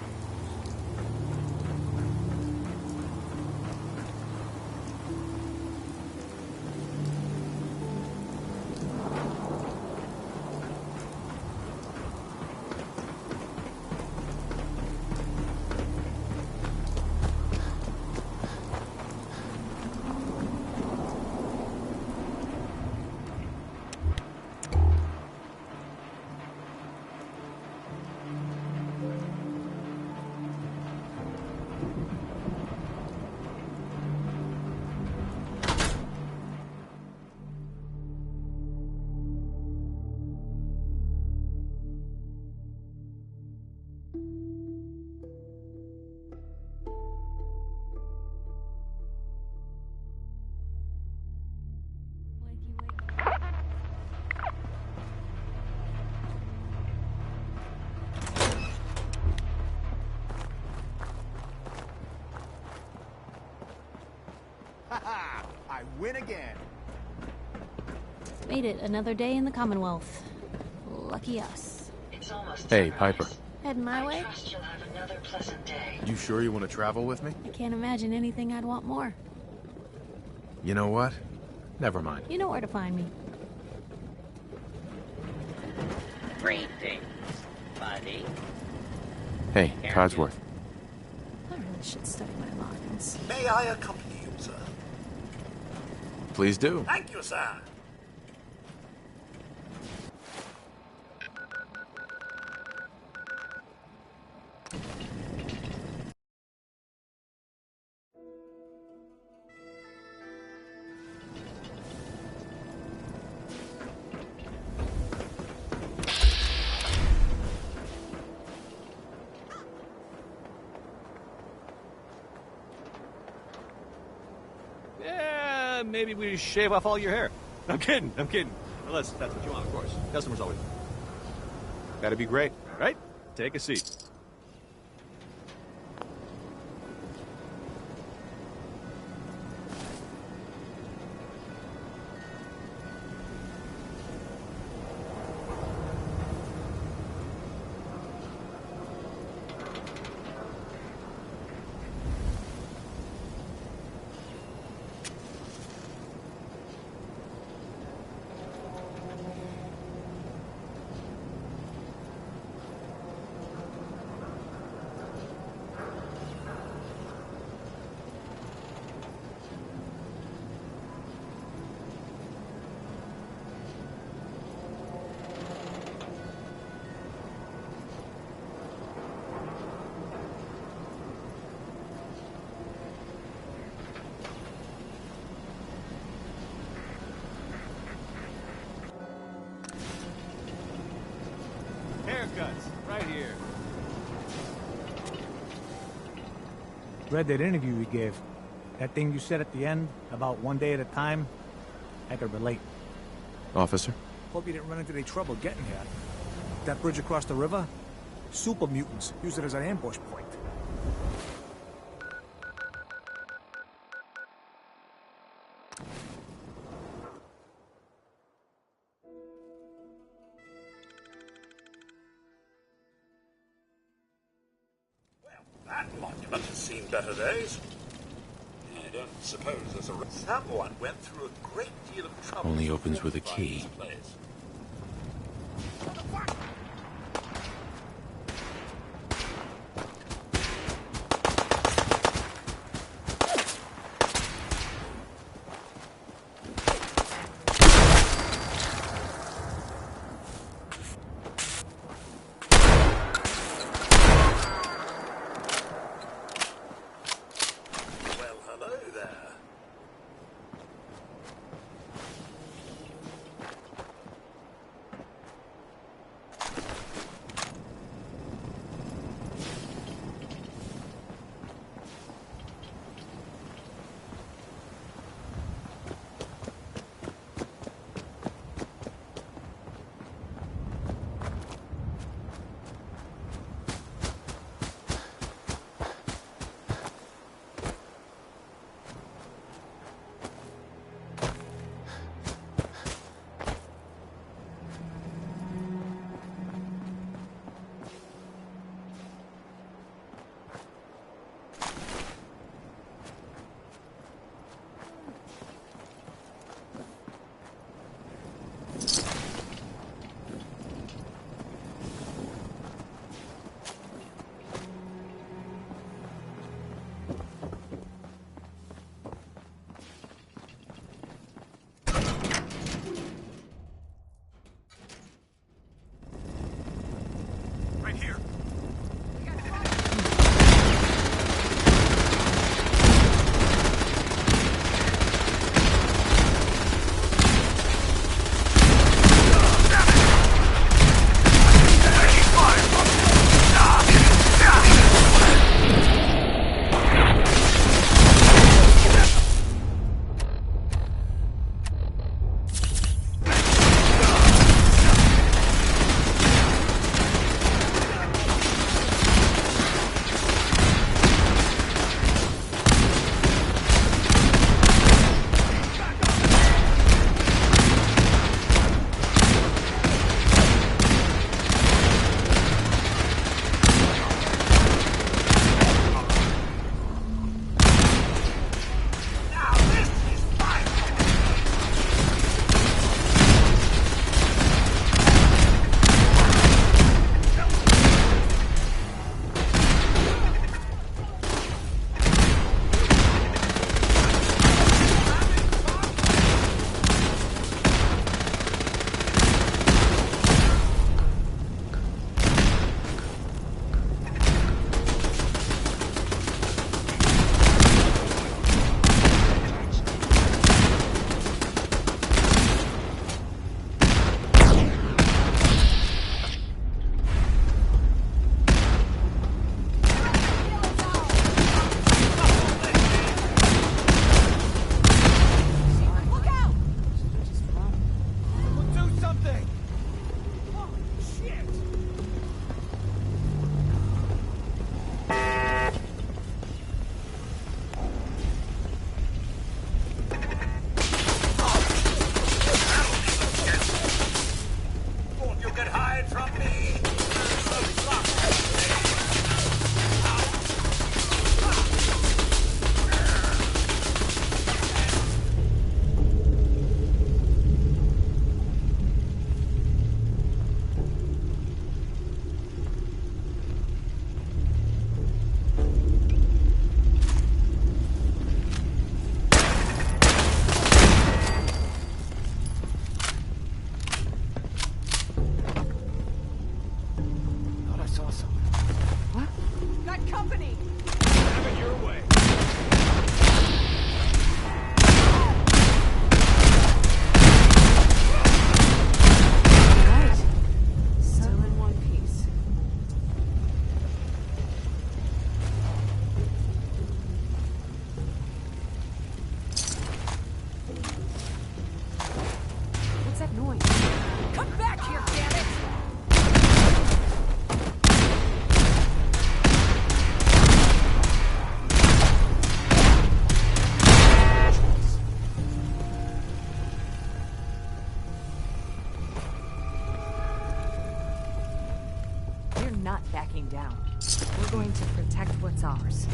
Haha! I win again. Made it another day in the Commonwealth. Lucky us. It's almost Hey, Piper. Heading my way? trust you'll have another pleasant day. You sure you want to travel with me? I can't imagine anything I'd want more. You know what? Never mind. You know where to find me. Greetings, buddy. Hey, Codsworth. I really should study my lines. May I accompany you, sir? Please do. Thank you, sir. Yeah, maybe we shave off all your hair. I'm kidding. Unless that's what you want, of course. Customers always. That'd be great. Right? Take a seat. Haircuts, right here. Read that interview you gave. That thing you said at the end about one day at a time, I could relate. Officer? Hope you didn't run into any trouble getting here. That bridge across the river? Super mutants use it as an ambush point. That monument has seen better days. I don't suppose there's a... Someone went through a great deal of trouble... Only opens with a key. that noise? Come back here, damn it! We're not backing down. We're going to protect what's ours.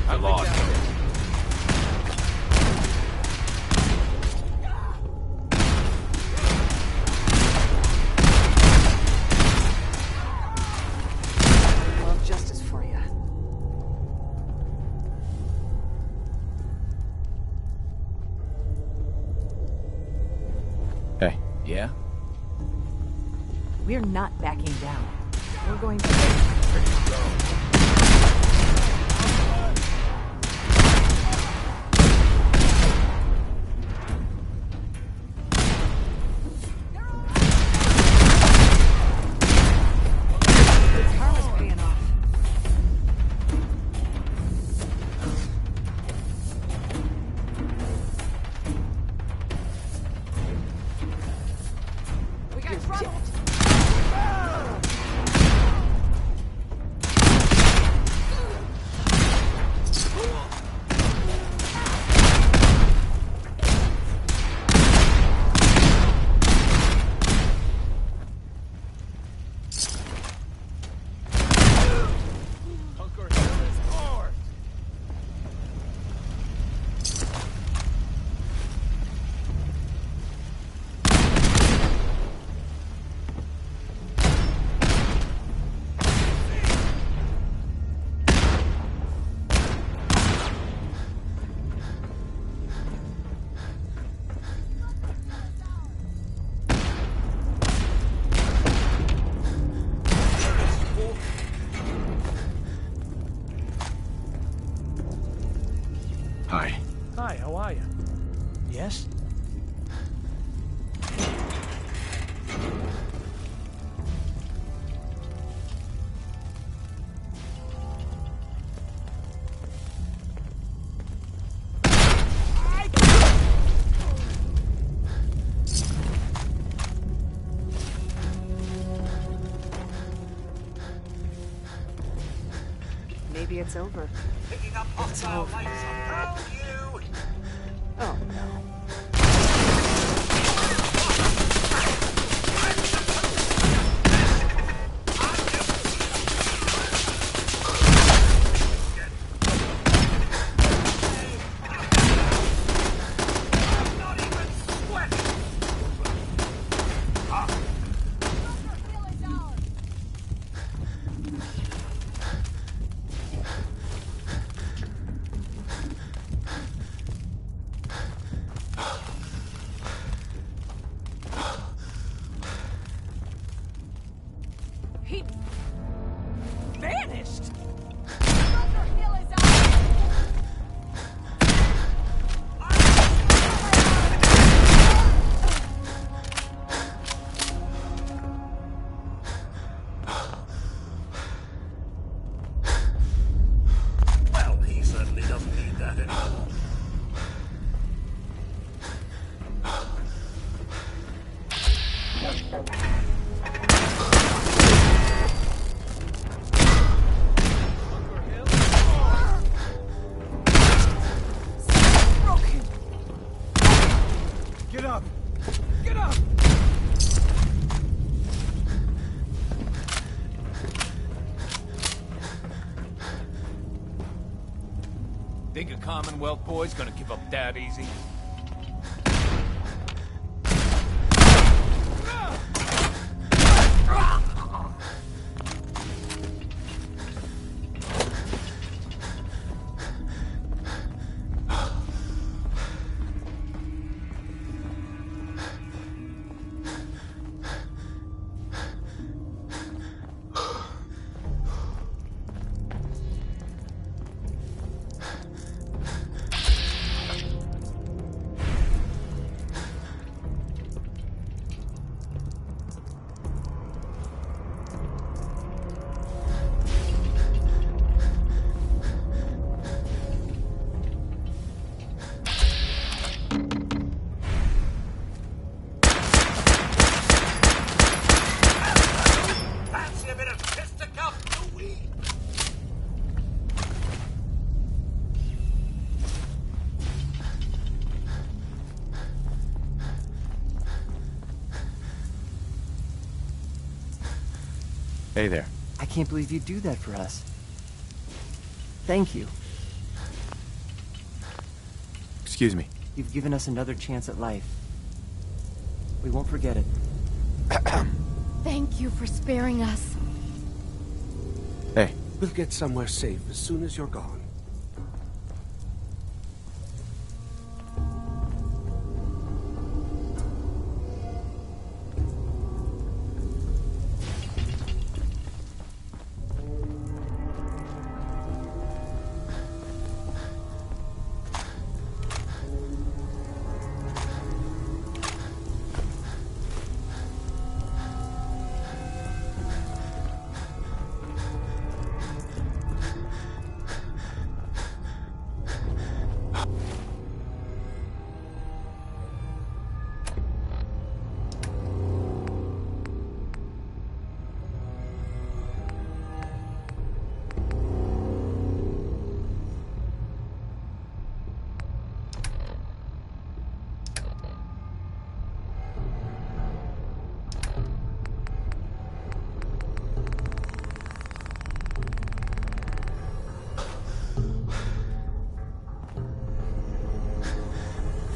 I lost him. Love justice for you. Hey. Yeah? We're not backing down. We're going to... This karma's paying off. We got trouble! Bunker Hill is ours! Hi. Hi, how are you? Yes? Maybe it's over. Picking up hostile lights around you! Oh no. Not even sweating! He vanished! Well, he certainly doesn't need that anymore. Get up! Get up! Think a Commonwealth boy's gonna give up that easy? Hey there. I can't believe you'd do that for us. Thank you. Excuse me. You've given us another chance at life. We won't forget it. Thank you for sparing us. Hey. We'll get somewhere safe as soon as you're gone.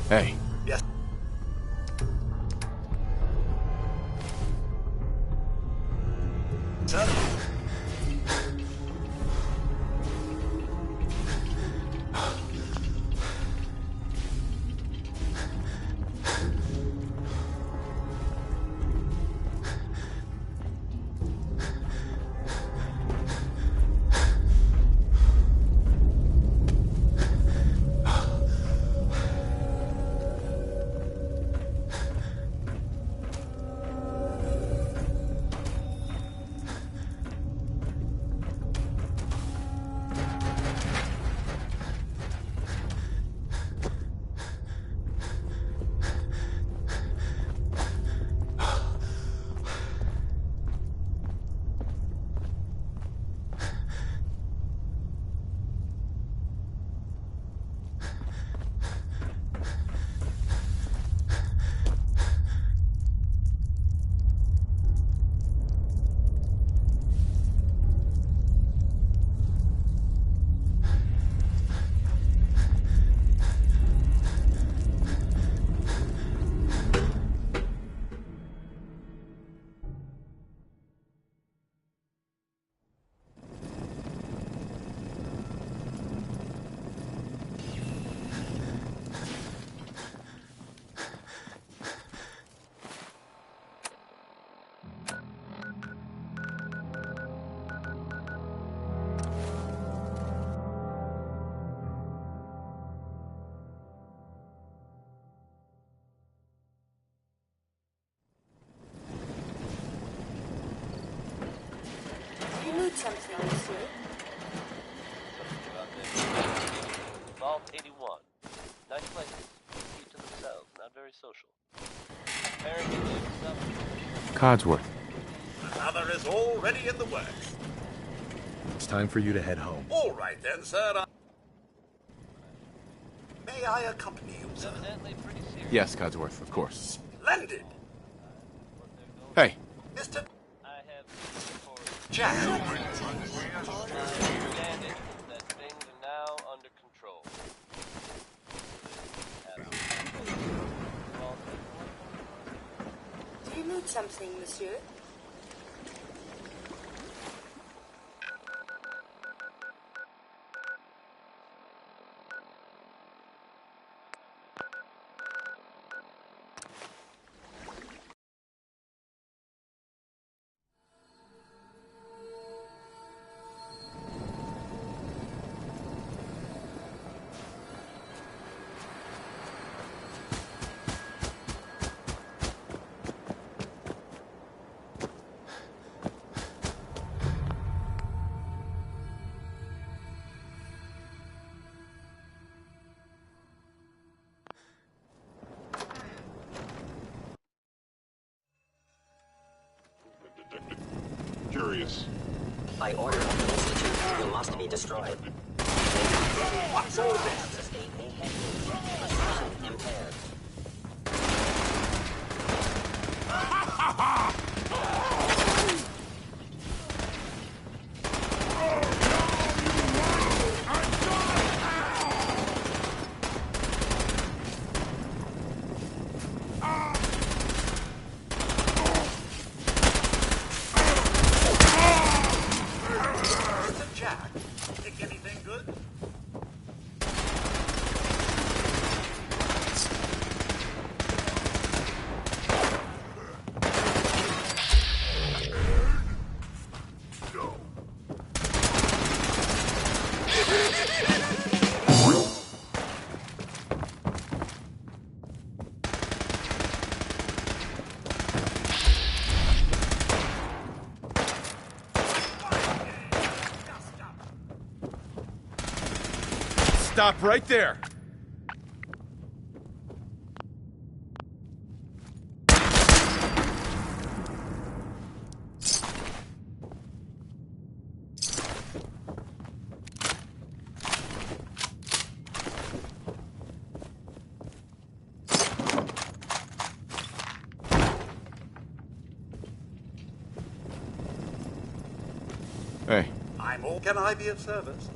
Hey. Yes. Sir? You need something, monsieur. Vault 81. Nice places. Keep to themselves, not very social. Apparently Codsworth. Another is already in the works. It's time for you to head home. All right then, sir. May I accompany you, sir? Yes, Codsworth, of course. Splendid. Hey. Mr. Jack. My understanding is that things are now under control. Do you need something, monsieur? Curious. By order of the Institute, you must be destroyed. What's all this? Perception impaired. Stop right there! Hey. I'm all. Can I be of service?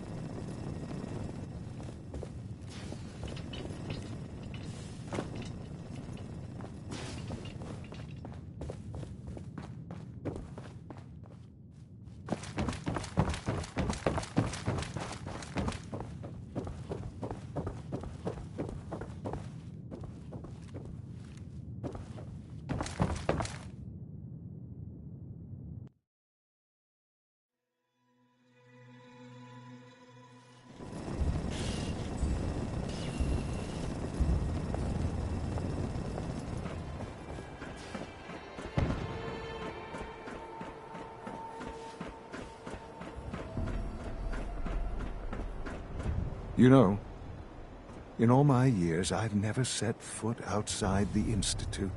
You know, in all my years, I've never set foot outside the Institute.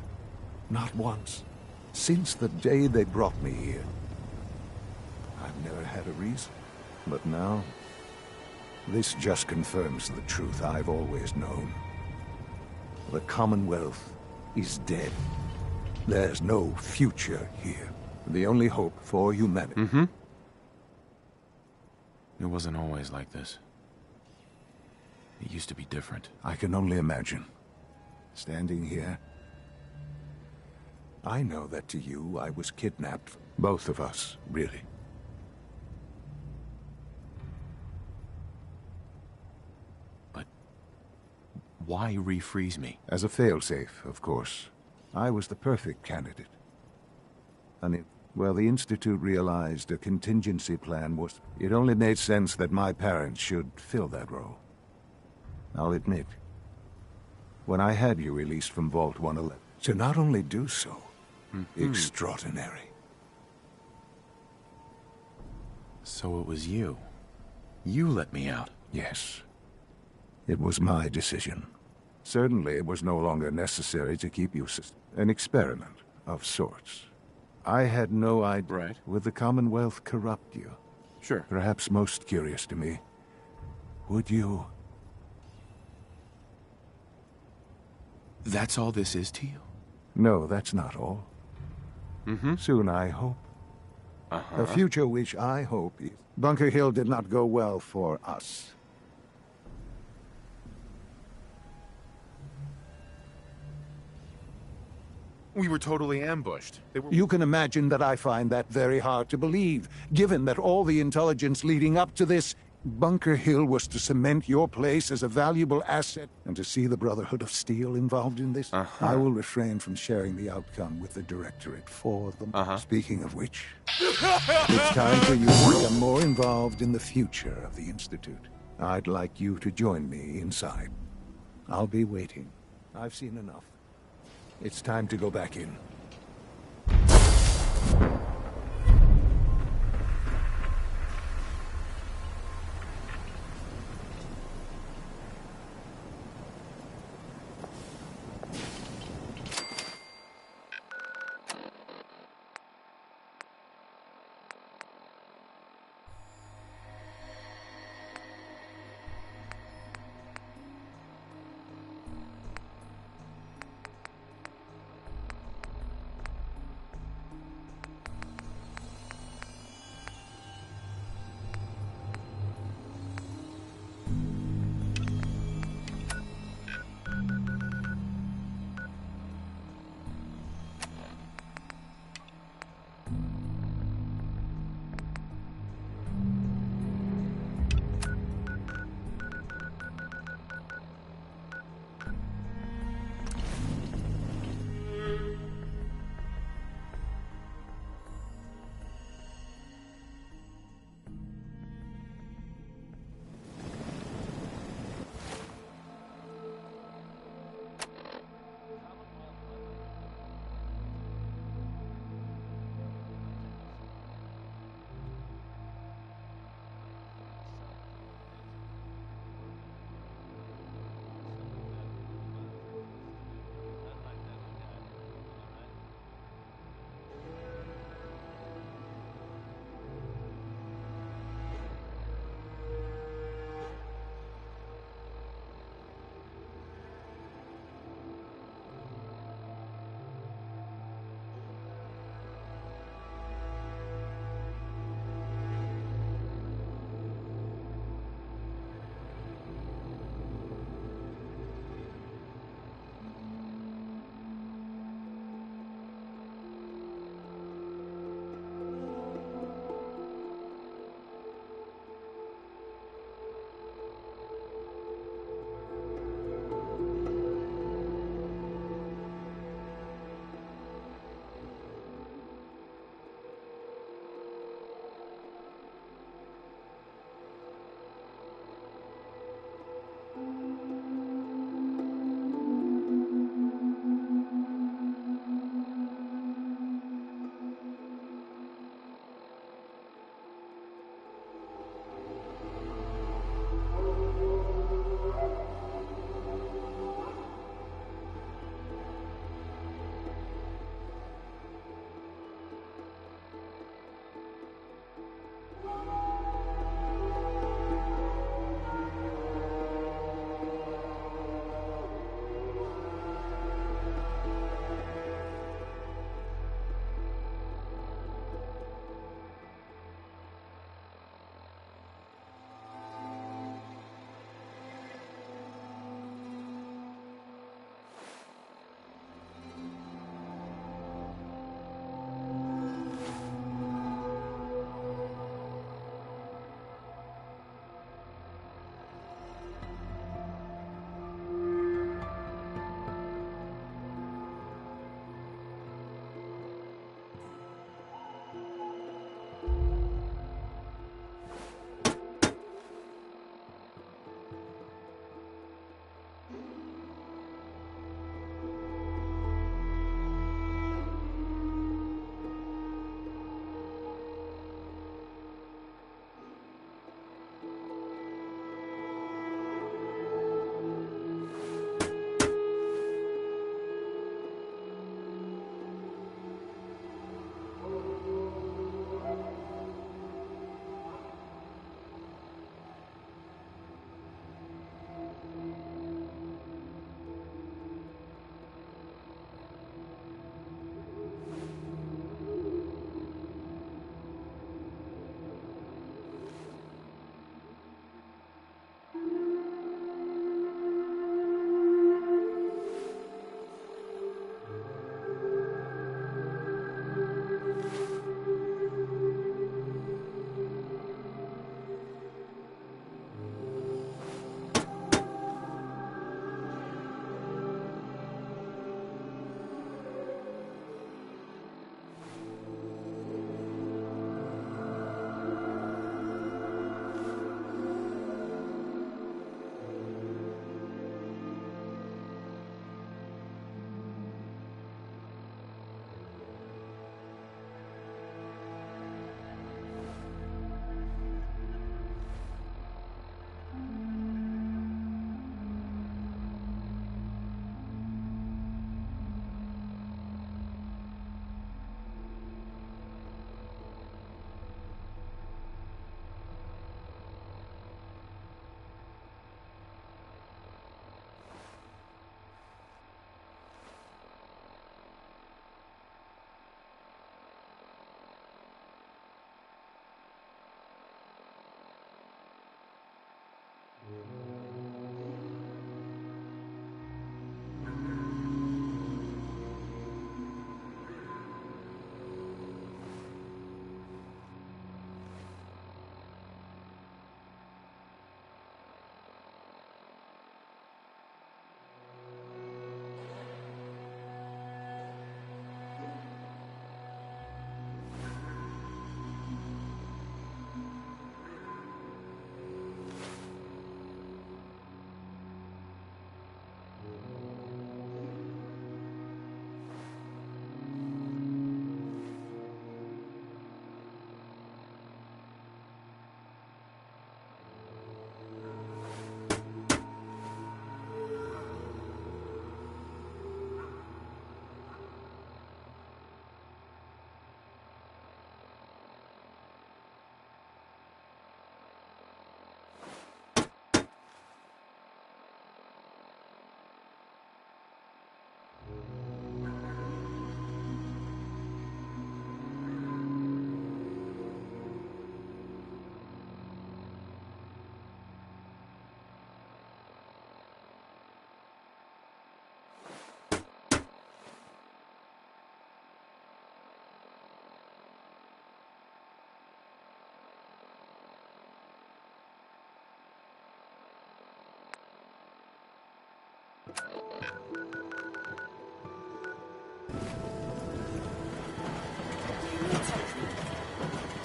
Not once. Since the day they brought me here. I've never had a reason. But now, this just confirms the truth I've always known. The Commonwealth is dead. There's no future here. The only hope for humanity. Mm-hmm. It wasn't always like this. It used to be different. I can only imagine. Standing here, I know that to you, I was kidnapped. Both of us, really. But why refreeze me? As a failsafe, of course. I was the perfect candidate. Well, the Institute realized a contingency plan was... It only made sense that my parents should fill that role. I'll admit, when I had you released from Vault 111, to not only do so, extraordinary. So it was you. You let me out. Yes. It was my decision. Certainly it was no longer necessary to keep you an experiment of sorts. I had no idea. Right. Would the Commonwealth corrupt you? Sure. Perhaps most curious to me, would you... That's all this is to you? No, that's not all. Soon, I hope. A future which I hope is... Bunker Hill did not go well for us. We were totally ambushed. You can imagine that I find that very hard to believe, given that all the intelligence leading up to this, Bunker Hill was to cement your place as a valuable asset, and to see the Brotherhood of Steel involved in this, I will refrain from sharing the outcome with the Directorate for them. Speaking of which, it's time for you to become more involved in the future of the Institute. I'd like you to join me inside. I'll be waiting. I've seen enough. It's time to go back in.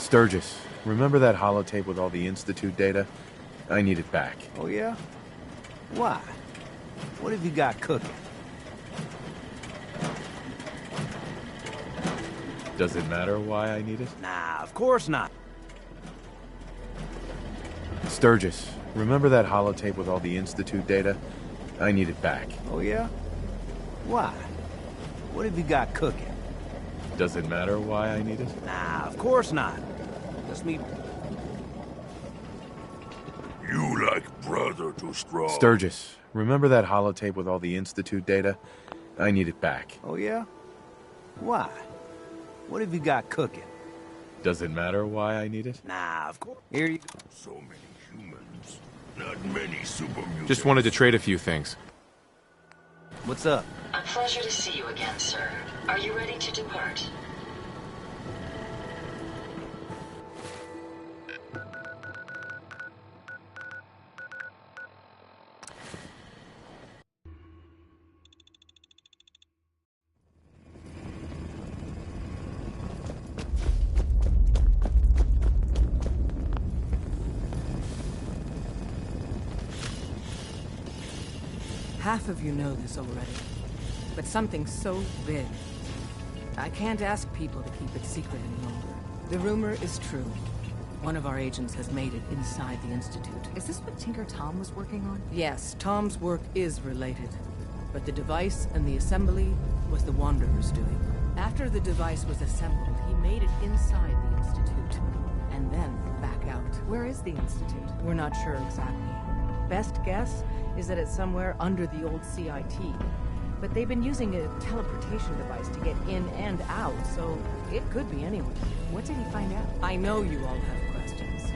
Sturgis, remember that holotape with all the Institute data? I need it back. Oh, yeah? Why? What have you got cooking? Does it matter why I need it? Nah, of course not. Sturgis, remember that holotape with all the Institute data? I need it back. Oh, yeah? Why? What have you got cooking? Does it matter why I need it? Nah, of course not. Just me... You like brother too strong. Sturgis, remember that holotape with all the Institute data? I need it back. Oh, yeah? Why? What have you got cooking? Does it matter why I need it? Nah, of course. Here you go. So many humans. Not many super mutants. Just wanted to trade a few things. What's up? A pleasure to see you again, sir. Are you ready to depart? Half of you know this already, but something so big, I can't ask people to keep it secret any longer. The rumor is true. One of our agents has made it inside the Institute. Is this what Tinker Tom was working on? Yes, Tom's work is related, but the device and the assembly was the Wanderer's doing. After the device was assembled, he made it inside the Institute, and then back out. Where is the Institute? We're not sure exactly. Best guess is that it's somewhere under the old CIT. But they've been using a teleportation device to get in and out, so it could be anywhere. What did he find out? I know you all have questions,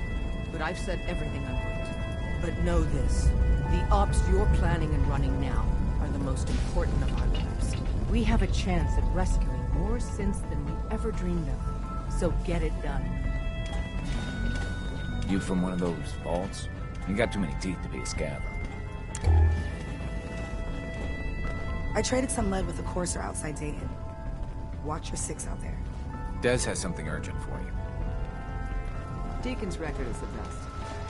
but I've said everything I'm going to. But know this, the ops you're planning and running now are the most important of our lives. We have a chance at rescuing more synths than we ever dreamed of, so get it done. You from one of those vaults? You got too many teeth to be a scav. I traded some lead with a courser outside Dayton. Watch your six out there. Des has something urgent for you. Deacon's record is the best.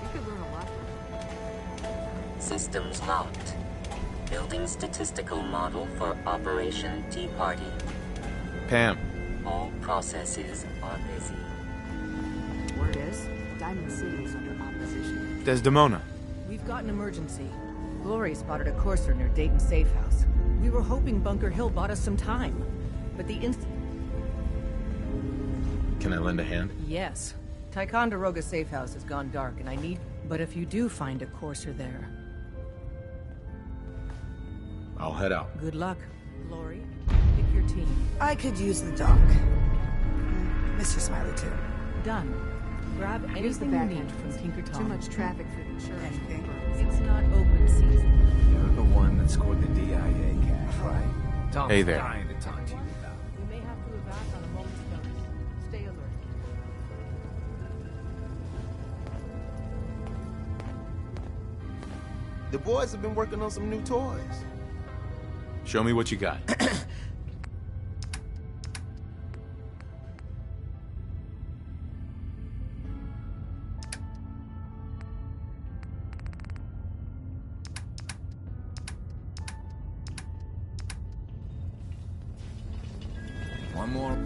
You could learn a lot from him. Systems locked. Building statistical model for Operation Tea Party. Pam. All processes are busy. Word is, Diamond City is under opposition. Desdemona. We've got an emergency. Glory spotted a courser near Dayton Safe House. We were hoping Bunker Hill bought us some time, but the Can I lend a hand? Yes. Ticonderoga Safe House has gone dark, and I need... But if you do find a courser there... I'll head out. Good luck. Glory, pick your team. I could use the dock. Mr. Smiley, too. Done. Grab anything you need from Tinker Tom. Too much traffic for the insurance. It's not open season. You're the one that scored the DIA cash, right? Tom's Hey there. dying to talk to you about. We may have to evac on a moment's notice. Stay alert. The boys have been working on some new toys. Show me what you got. One more.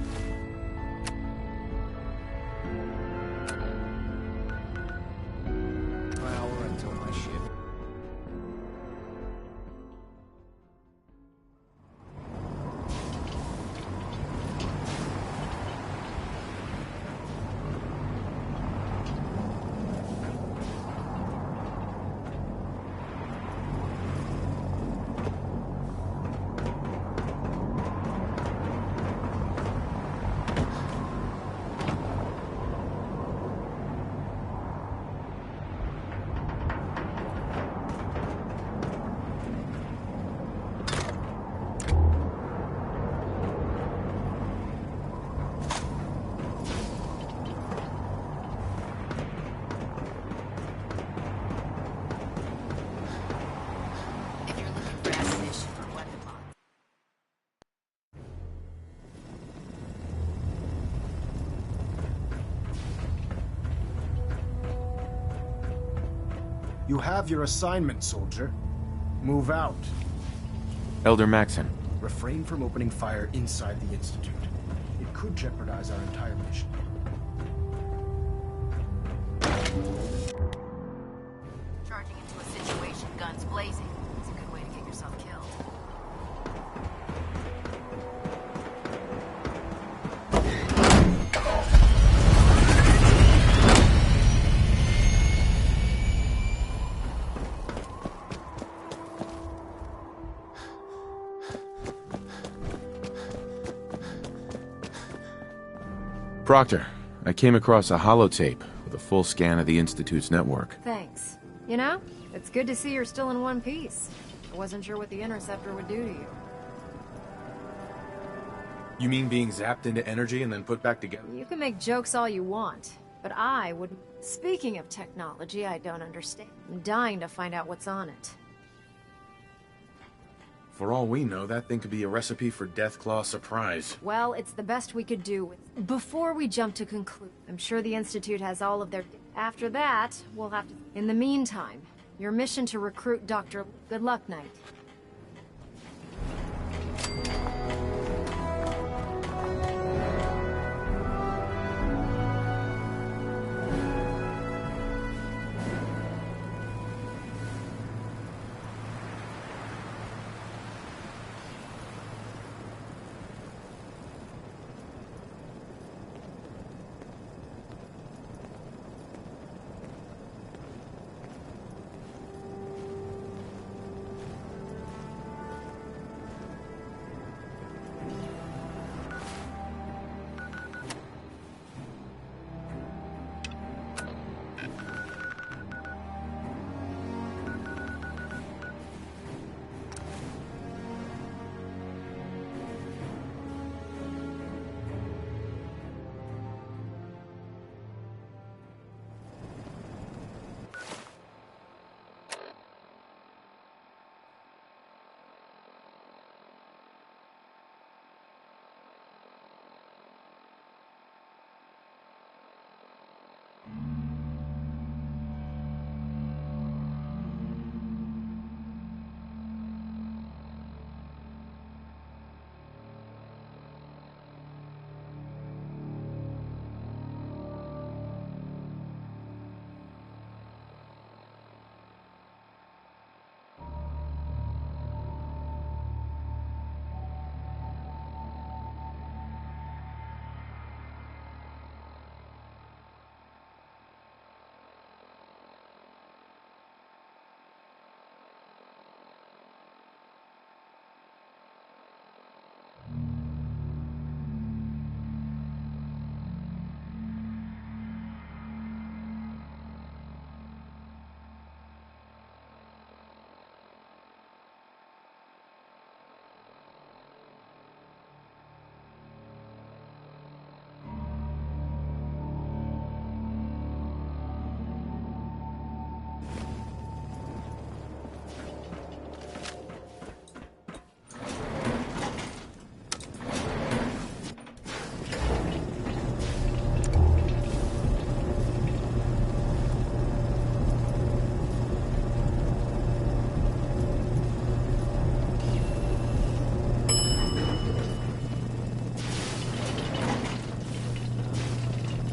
Well, we're into my shit. You have your assignment, soldier. Move out. Elder Maxon. Refrain from opening fire inside the Institute. It could jeopardize our entire mission. Charging into a situation, guns blazing. It's a good way to get yourself killed. Proctor, I came across a holotape with a full scan of the Institute's network. Thanks. You know, it's good to see you're still in one piece. I wasn't sure what the Interceptor would do to you. You mean being zapped into energy and then put back together? You can make jokes all you want, but I wouldn't. Speaking of technology I don't understand, I'm dying to find out what's on it. For all we know, that thing could be a recipe for Deathclaw surprise. Well, it's the best we could do with. Before we jump to conclude, I'm sure the Institute has all of their. After that, we'll have to. In the meantime, your mission to recruit Dr. Good luck, Knight.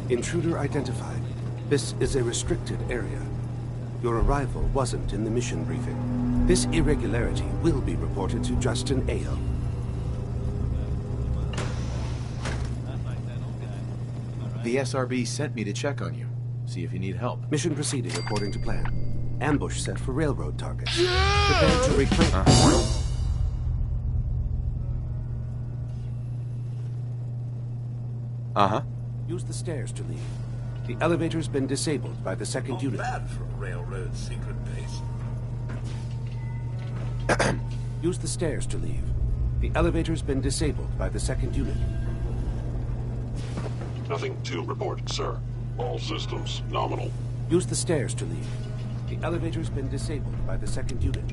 Intruder identified. This is a restricted area. Your arrival wasn't in the mission briefing. This irregularity will be reported to Justin Ayo. The SRB sent me to check on you. See if you need help. Mission proceeding according to plan. Ambush set for railroad target. Prepare to reclaim. Uh-huh. Use the stairs to leave. The elevator's been disabled by the second unit. Bad for a railroad secret base. Use the stairs to leave. The elevator's been disabled by the second unit. Nothing to report, sir. All systems nominal. Use the stairs to leave. The elevator's been disabled by the second unit.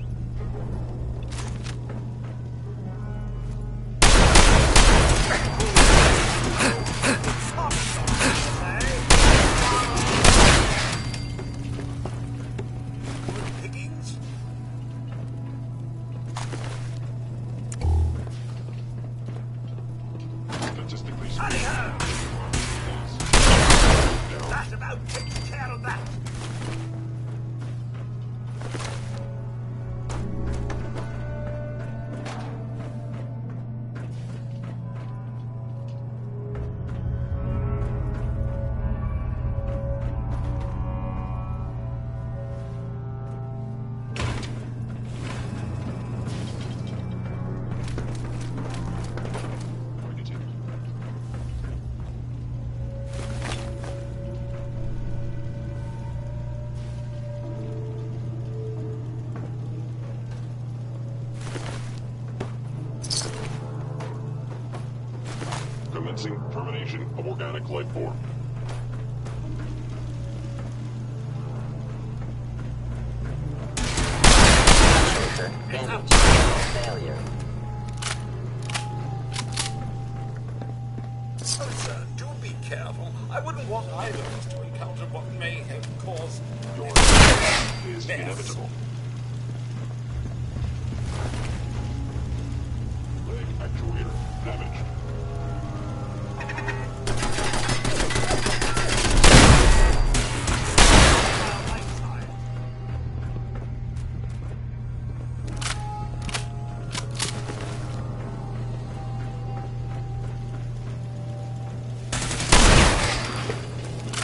Hurry-ho! That about takes care of that. Commencing termination of organic life form. Failure. Oh, sir, do be careful. I wouldn't want either of us to encounter what may have caused your death is inevitable. Leg actuator damaged.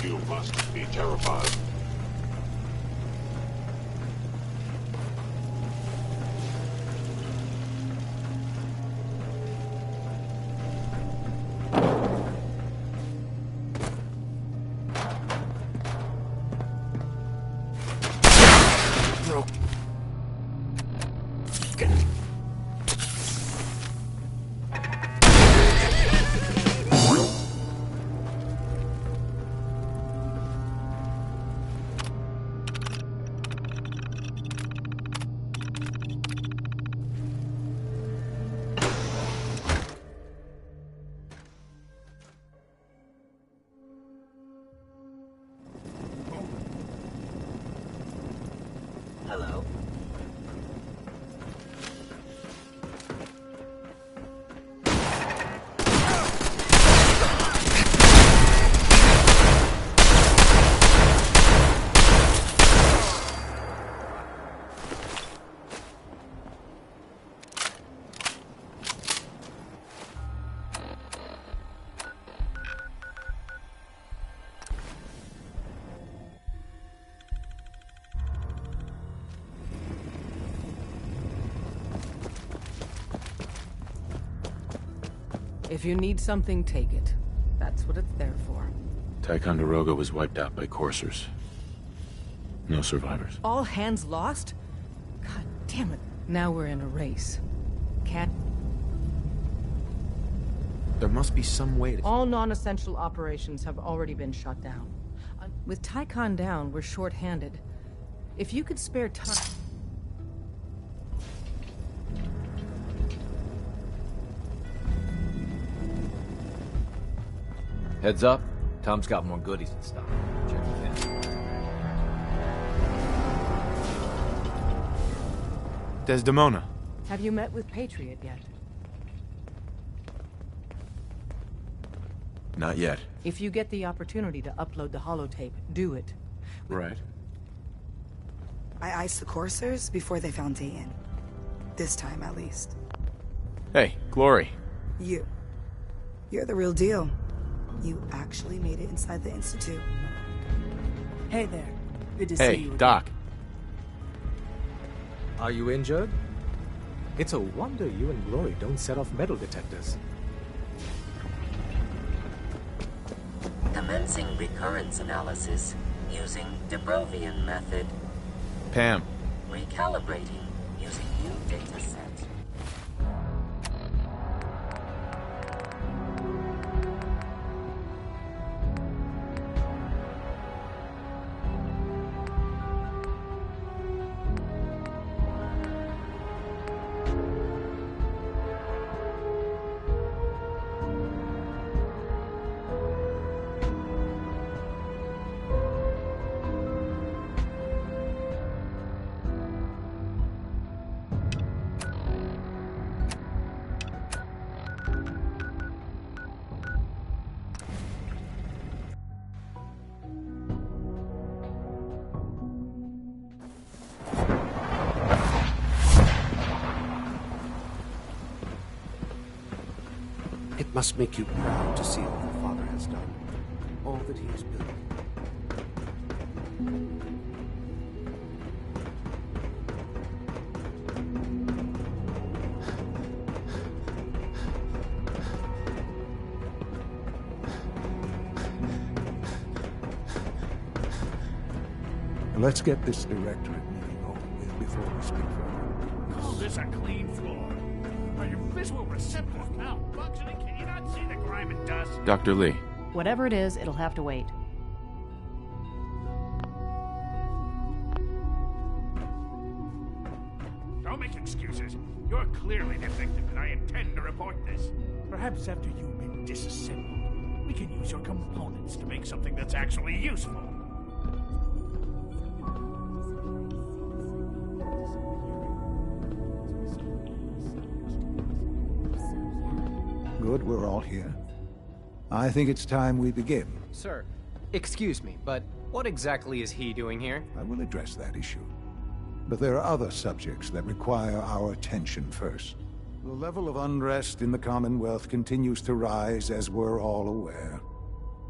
You must be terrified. Hello? If you need something, take it. That's what it's there for. Ticonderoga was wiped out by coursers. No survivors. All hands lost? God damn it. Now we're in a race. Can't... There must be some way to... All non-essential operations have already been shut down. With Tycon down, we're short-handed. If you could spare time... Heads up, Tom's got more goodies in stock. Check it in. Desdemona. Have you met with Patriot yet? Not yet. If you get the opportunity to upload the holotape, do it. Right. I iced the coursers before they found Dayton. This time, at least. Hey, Glory. You're the real deal. You actually made it inside the Institute. Hey there. Good to see you. Hey, Doc. Are you injured? It's a wonder you and Glory don't set off metal detectors. Commencing recurrence analysis using Dubrovian method. Pam. Recalibrating using new data set. It must make you proud to see all your father has done. All that he has built. Let's get this directorate meeting over with before we speak further. Call this a clean floor. Are your visual receptors malfunctioning? Can you not see the grime and dust? Dr. Lee. Whatever it is, it'll have to wait. Don't make excuses. You're clearly defective, and I intend to report this. Perhaps after you've been disassembled, we can use your components to make something that's actually useful. Good, we're all here. I think it's time we begin. Sir, excuse me, but what exactly is he doing here? I will address that issue. But there are other subjects that require our attention first. The level of unrest in the Commonwealth continues to rise, as we're all aware.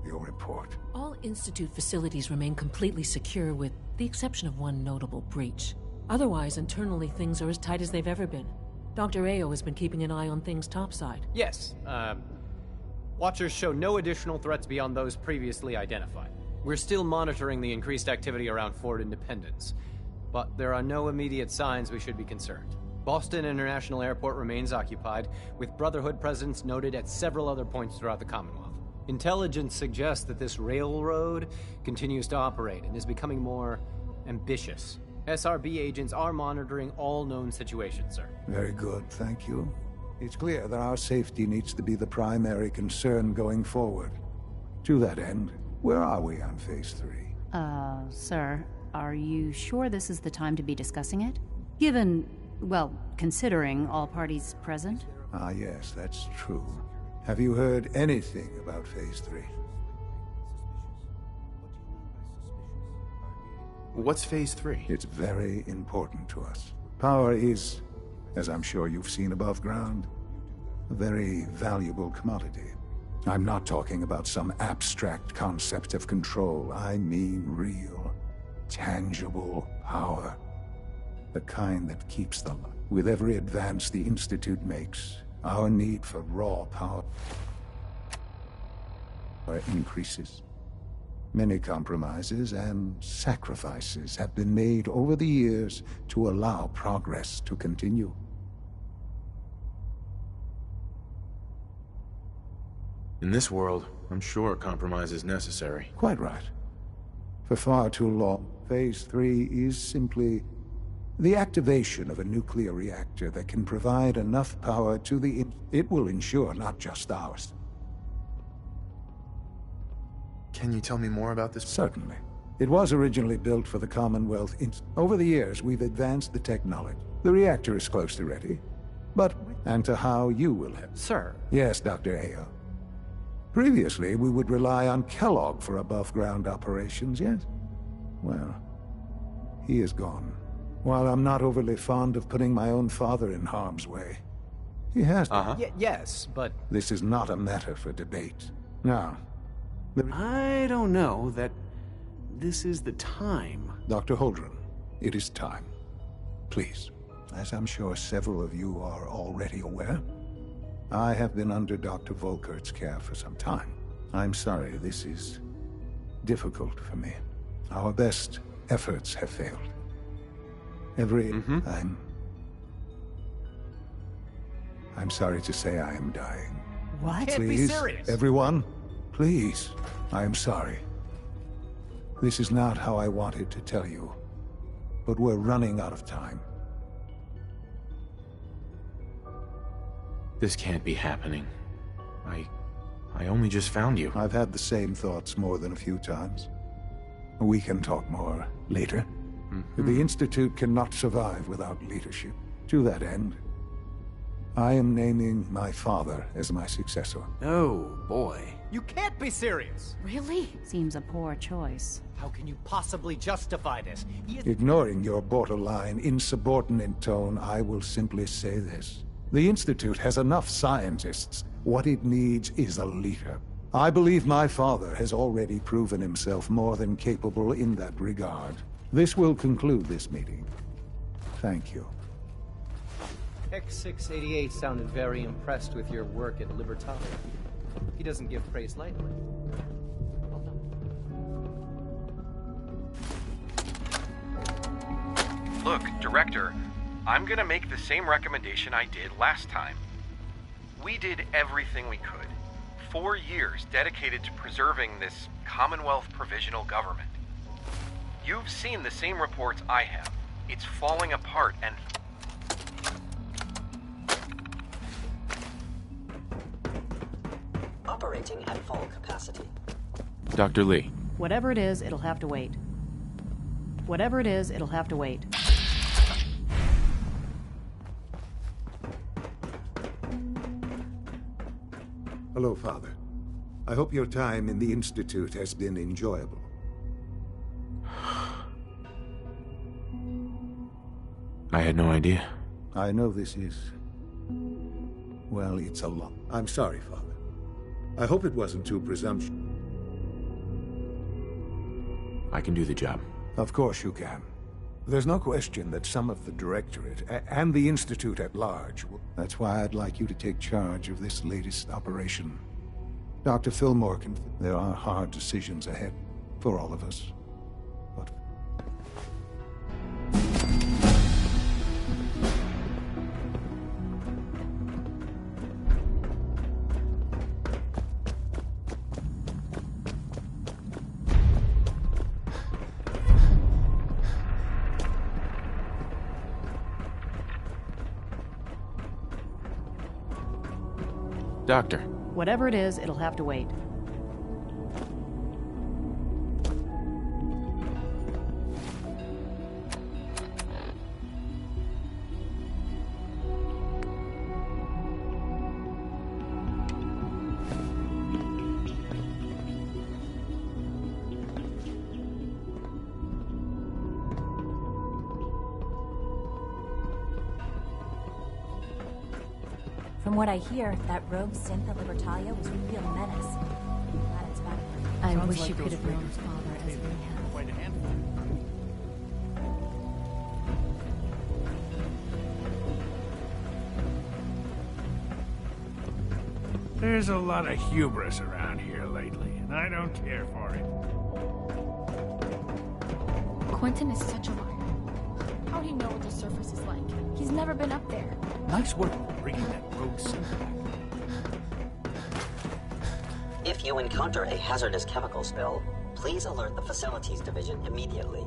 Your report. All Institute facilities remain completely secure with the exception of one notable breach. Otherwise, internally, things are as tight as they've ever been. Dr. Ayo has been keeping an eye on things topside. Yes, Watchers show no additional threats beyond those previously identified. We're still monitoring the increased activity around Fort Independence, but there are no immediate signs we should be concerned. Boston International Airport remains occupied, with Brotherhood presence noted at several other points throughout the Commonwealth. Intelligence suggests that this railroad continues to operate and is becoming more ambitious. SRB agents are monitoring all known situations, sir. Very good, thank you. It's clear that our safety needs to be the primary concern going forward. To that end, where are we on Phase 3? Sir, are you sure this is the time to be discussing it? Given, well, considering all parties present? Ah, yes, that's true. Have you heard anything about Phase 3? What's Phase 3? It's very important to us. Power is, as I'm sure you've seen above ground, a very valuable commodity. I'm not talking about some abstract concept of control. I mean real, tangible power. The kind that keeps them. With every advance the Institute makes, our need for raw power increases. Many compromises and sacrifices have been made over the years to allow progress to continue. In this world, I'm sure compromise is necessary. Quite right. For far too long, Phase 3 is simply the activation of a nuclear reactor that can provide enough power to the... It will ensure not just ours. Can you tell me more about this? Certainly. It was originally built for the Commonwealth. Over the years, we've advanced the technology. The reactor is close to ready. But, and to how you will have... Sir. Yes, Dr. Ayo. Previously, we would rely on Kellogg for above-ground operations, yes? Well, he is gone. While I'm not overly fond of putting my own father in harm's way, he has... Yes, but... This is not a matter for debate. Now... I don't know that this is the time. Dr. Holdren, it is time. Please, as I'm sure several of you are already aware, I have been under Dr. Volkert's care for some time. I'm sorry, this is difficult for me. Our best efforts have failed. I'm sorry to say I am dying. What? Please, Can't be serious. Everyone, please, I am sorry. This is not how I wanted to tell you, but we're running out of time. This can't be happening. I only just found you. I've had the same thoughts more than a few times. We can talk more later. The Institute cannot survive without leadership. To that end, I am naming my father as my successor. Oh, boy. You can't be serious! Really? Seems a poor choice. How can you possibly justify this? Ignoring your borderline, insubordinate tone, I will simply say this. The Institute has enough scientists What it needs is a leader. I believe my father has already proven himself more than capable in that regard. This will conclude this meeting. Thank you. X688 sounded very impressed with your work at Libertalia. He doesn't give praise lightly. Look, Director, I'm gonna make the same recommendation I did last time. We did everything we could. 4 years dedicated to preserving this Commonwealth Provisional Government. You've seen the same reports I have. It's falling apart and... Operating at full capacity. Dr. Lee. Whatever it is, it'll have to wait. Whatever it is, it'll have to wait. Hello, Father. I hope your time in the Institute has been enjoyable. I had no idea. I know this is... well, it's a lot. I'm sorry, Father. I hope it wasn't too presumptuous. I can do the job. Of course you can. There's no question that some of the Directorate and the Institute at large... That's why I'd like you to take charge of this latest operation. Dr. Fillmore can... There are hard decisions ahead for all of us. But... Doctor. Whatever it is, it'll have to wait. From what I hear, that rogue synth at Libertalia was a real menace. Glad it's back. I Sounds wish like you could those have known riggers Father as we have. Quite a handful. There's a lot of hubris around here lately, and I don't care for it. Quentin is such a liar. How'd he know what the surface is like? He's never been up there. Nice work bringing that rogue synth back. If you encounter a hazardous chemical spill, please alert the Facilities Division immediately.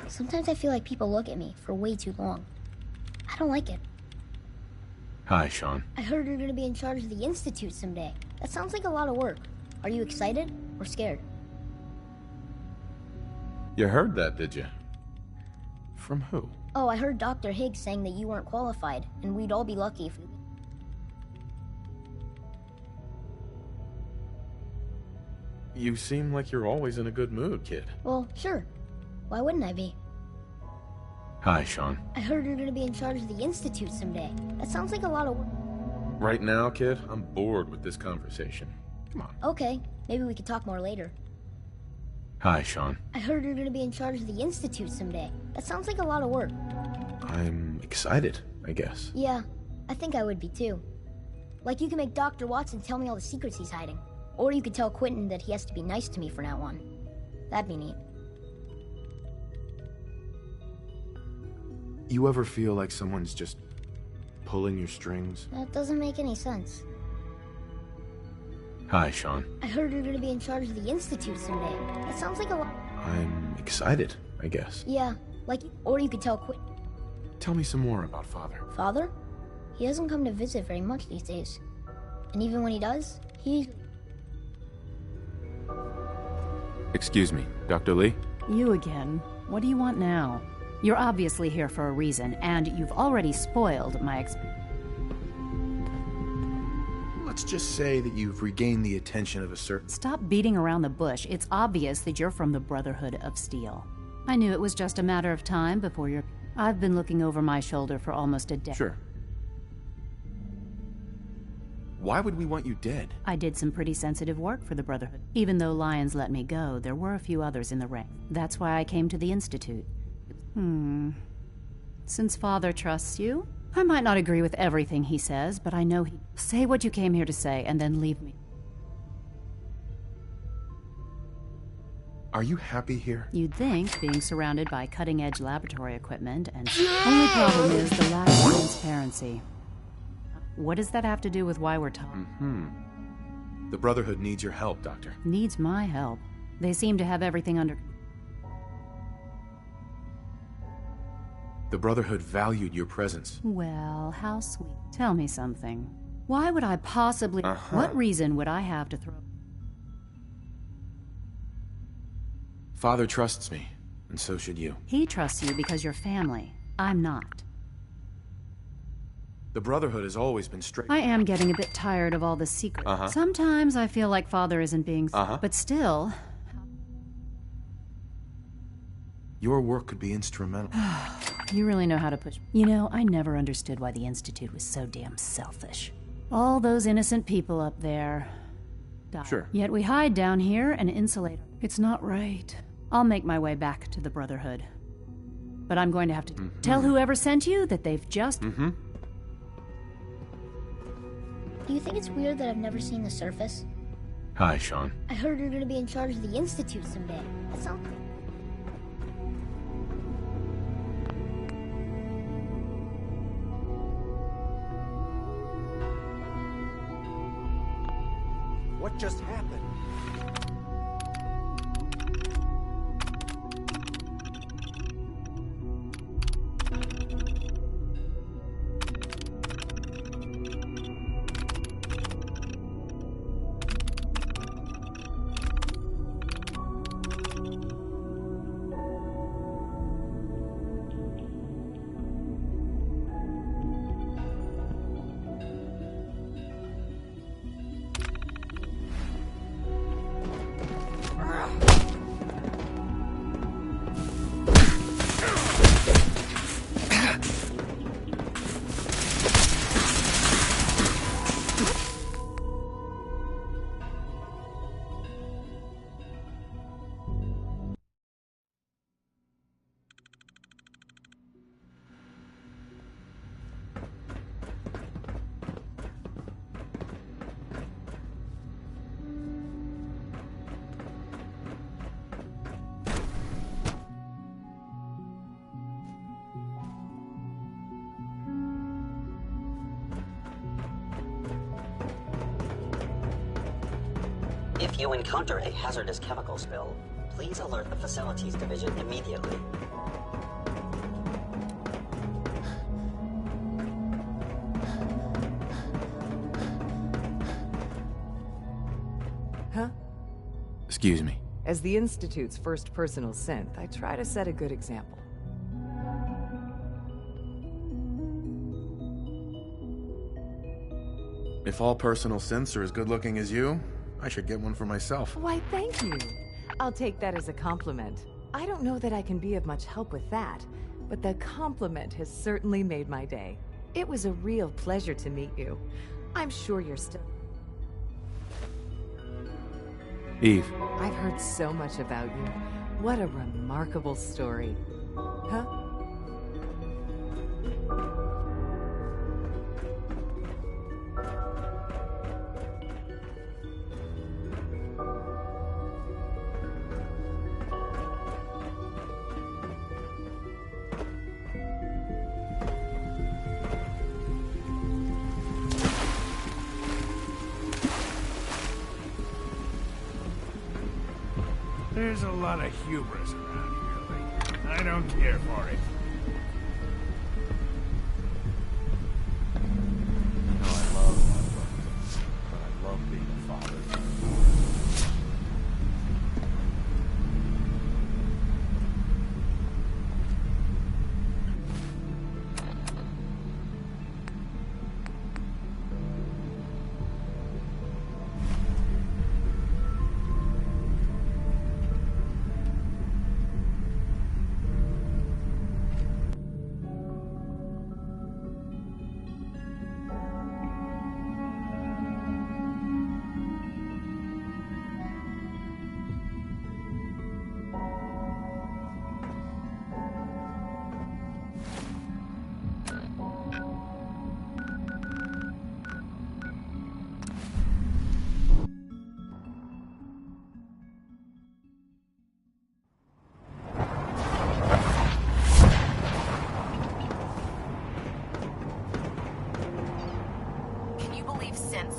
Sometimes I feel like people look at me for way too long. I don't like it. Hi, Sean. I heard you're gonna be in charge of the Institute someday. That sounds like a lot of work. Are you excited or scared? You heard that, did you? From who? Oh, I heard Dr. Higgs saying that you weren't qualified, and we'd all be lucky if... You seem like you're always in a good mood, kid. Well, sure. Why wouldn't I be? Hi, Sean. I heard you're gonna be in charge of the Institute someday. That sounds like a lot of work. Right now, kid, I'm bored with this conversation. Come on. Okay, maybe we could talk more later. Hi, Sean. I heard you're gonna be in charge of the Institute someday. That sounds like a lot of work. I'm excited, I guess. Yeah, I think I would be too. Like you can make Dr. Watson tell me all the secrets he's hiding. Or you could tell Quentin that he has to be nice to me from now on. That'd be neat. You ever feel like someone's just pulling your strings? That doesn't make any sense. Hi, Sean. I heard you're gonna be in charge of the Institute someday. That sounds like a lot. I'm excited, I guess. Yeah, like, or you could tell Quentin. Tell me some more about Father. Father? He doesn't come to visit very much these days. And even when he does, he... Excuse me, Dr. Lee? You again. What do you want now? You're obviously here for a reason, and you've already spoiled my Let's just say that you've regained the attention of a certain... Stop beating around the bush. It's obvious that you're from the Brotherhood of Steel. I knew it was just a matter of time before you're... I've been looking over my shoulder for almost a decade. Sure. Why would we want you dead? I did some pretty sensitive work for the Brotherhood. Even though Lyons let me go, there were a few others in the rank. That's why I came to the Institute. Since Father trusts you, I might not agree with everything he says, but I know he... Say what you came here to say, and then leave me. Are you happy here? You'd think, being surrounded by cutting-edge laboratory equipment, and... Only problem is the lack of transparency. What does that have to do with why we're talking? The Brotherhood needs your help, Doctor. Needs my help. They seem to have everything under... The Brotherhood valued your presence. Well, how sweet. Tell me something. Why would I possibly... What reason would I have to throw... Father trusts me, and so should you. He trusts you because you're family. I'm not. The Brotherhood has always been straight. I am getting a bit tired of all the secrets. Sometimes I feel like Father isn't being... But still... Your work could be instrumental. You really know how to push... You know, I never understood why the Institute was so damn selfish. All those innocent people up there... died. Sure. Yet we hide down here and insulate... It's not right. I'll make my way back to the Brotherhood. But I'm going to have to tell whoever sent you that they've just... Do you think it's weird that I've never seen the surface? Hi, Sean. I heard you're gonna be in charge of the Institute someday. That sounds... What just happened? If you encounter a hazardous chemical spill, please alert the Facilities Division immediately. Huh? Excuse me. As the Institute's first personal synth, I try to set a good example. If all personal synths are as good looking as you, I should get one for myself. Why, thank you. I'll take that as a compliment. I don't know that I can be of much help with that, but the compliment has certainly made my day. It was a real pleasure to meet you. I'm sure you're still... Eve. I've heard so much about you. What a remarkable story. Huh? There's a lot of hubris around here lately. I don't care for it. No, I love my brother, but I love being a father.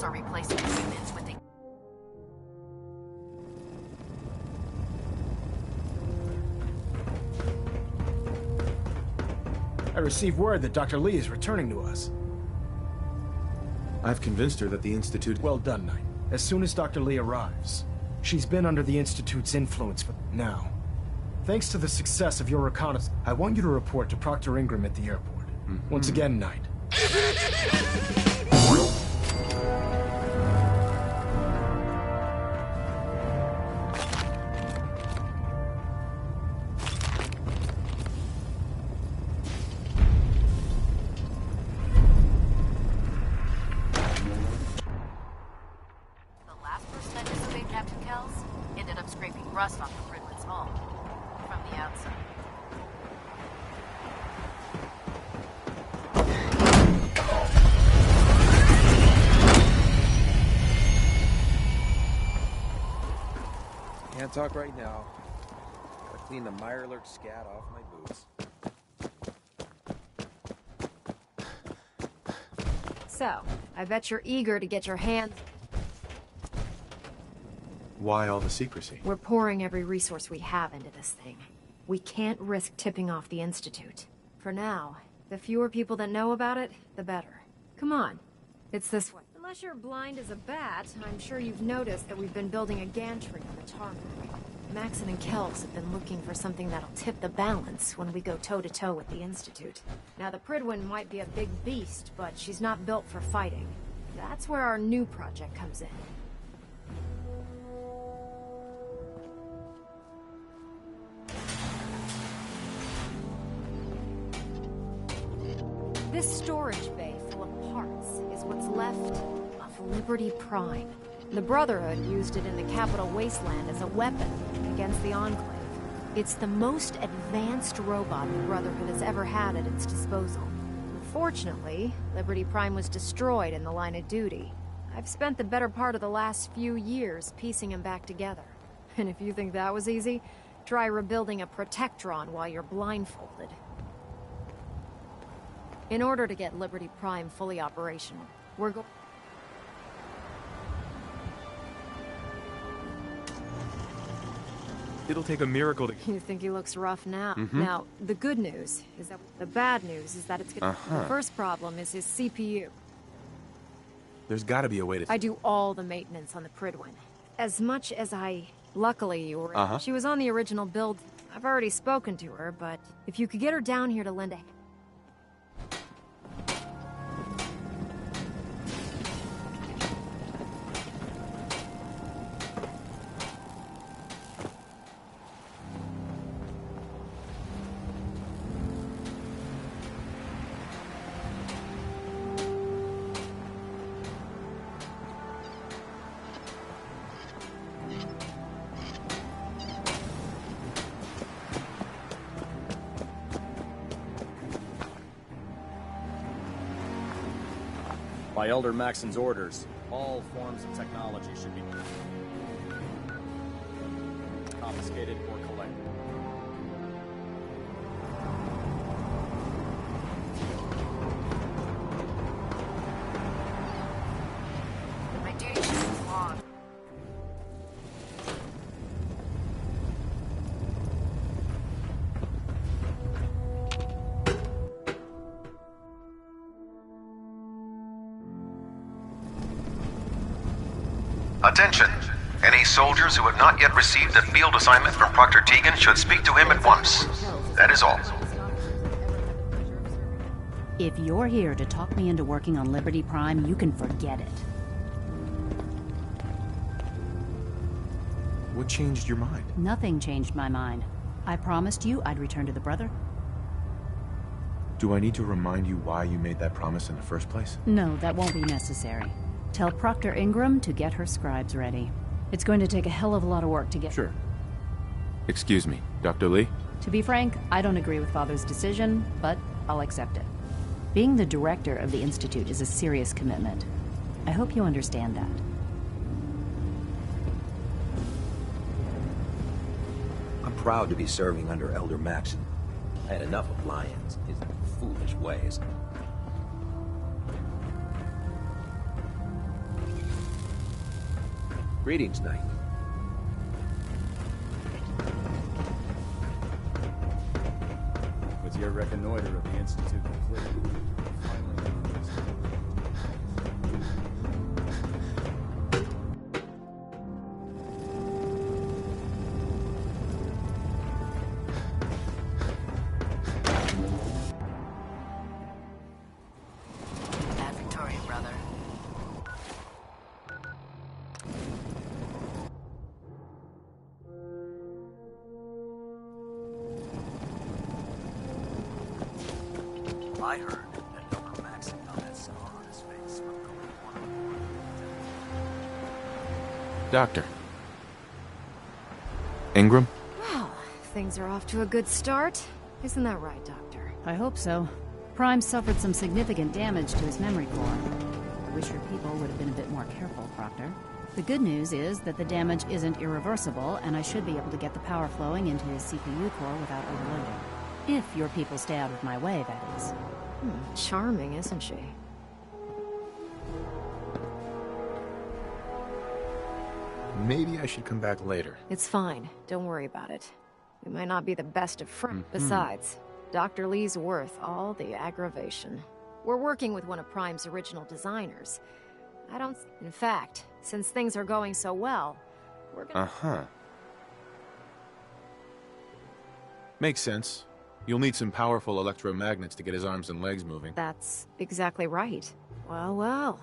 Are replacing humans with a... I received word that Dr. Lee is returning to us. I've convinced her that the Institute... Well done, Knight. As soon as Dr. Lee arrives, she's been under the Institute's influence for now. Thanks to the success of your reconnaissance, I want you to report to Proctor Ingram at the airport. Once again, Knight. Rust off the Pridwin's hull from the outside. Can't talk right now. Gotta clean the Mirelurk scat off my boots. So, I bet you're eager to get your hands... Why all the secrecy? We're pouring every resource we have into this thing. We can't risk tipping off the Institute. For now, the fewer people that know about it, the better. Come on. It's this way. Unless you're blind as a bat, I'm sure you've noticed that we've been building a gantry on the tarmac. Maxon and Kells have been looking for something that'll tip the balance when we go toe-to-toe with the Institute. Now, the Pridwin might be a big beast, but she's not built for fighting. That's where our new project comes in. This storage bay full of parts is what's left of Liberty Prime. The Brotherhood used it in the Capital Wasteland as a weapon against the Enclave. It's the most advanced robot the Brotherhood has ever had at its disposal. Unfortunately, Liberty Prime was destroyed in the line of duty. I've spent the better part of the last few years piecing them back together. And if you think that was easy, try rebuilding a Protectron while you're blindfolded. In order to get Liberty Prime fully operational, we're going... It'll take a miracle to... You think he looks rough now? Mhm. Now, the good news is that... The bad news is that it's gonna... The first problem is his CPU. There's gotta be a way to... I do all the maintenance on the Pridwin. As much as I... Luckily, you were... She was on the original build. I've already spoken to her, but if you could get her down here to lend a... By Elder Maxon's orders, all forms of technology should be confiscated or collected. My duty sheet is long. Attention! Any soldiers who have not yet received a field assignment from Proctor Tegan should speak to him at once. That is all. If you're here to talk me into working on Liberty Prime, you can forget it. What changed your mind? Nothing changed my mind. I promised you I'd return to the Brother. Do I need to remind you why you made that promise in the first place? No, that won't be necessary. Tell Proctor Ingram to get her scribes ready. It's going to take a hell of a lot of work to get... Sure. Excuse me, Dr. Lee? To be frank, I don't agree with Father's decision, but I'll accept it. Being the director of the Institute is a serious commitment. I hope you understand that. I'm proud to be serving under Elder Maxon. I had enough of Lyons, his foolish ways. Greetings, Knight. With your reconnoiter of the Institute complete, I heard that Elder Maxon found that scar on his face from going Doctor. Ingram? Well, things are off to a good start. Isn't that right, Doctor? I hope so. Prime suffered some significant damage to his memory core. I wish your people would have been a bit more careful, Proctor. The good news is that the damage isn't irreversible, and I should be able to get the power flowing into his CPU core without overloading. If your people stay out of my way, that is. Charming, isn't she? Maybe I should come back later. It's fine. Don't worry about it. We might not be the best of friends. Besides, Dr. Lee's worth all the aggravation. We're working with one of Prime's original designers. In fact, since things are going so well, we're gonna... Uh-huh. Makes sense. You'll need some powerful electromagnets to get his arms and legs moving. That's exactly right. Well.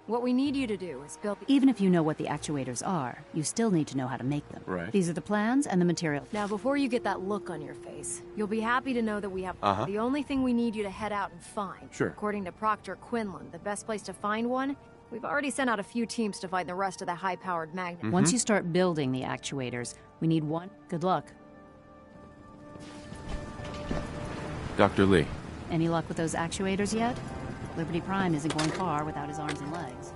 What we need you to do is build... Even if you know what the actuators are, you still need to know how to make them. Right. These are the plans and the material. Now, before you get that look on your face, you'll be happy to know that we have... The only thing we need you to head out and find. Sure. According to Proctor Quinlan, the best place to find one... We've already sent out a few teams to find the rest of the high-powered magnet. Once you start building the actuators, we need one. Good luck. Dr. Lee. Any luck with those actuators yet? Liberty Prime isn't going far without his arms and legs.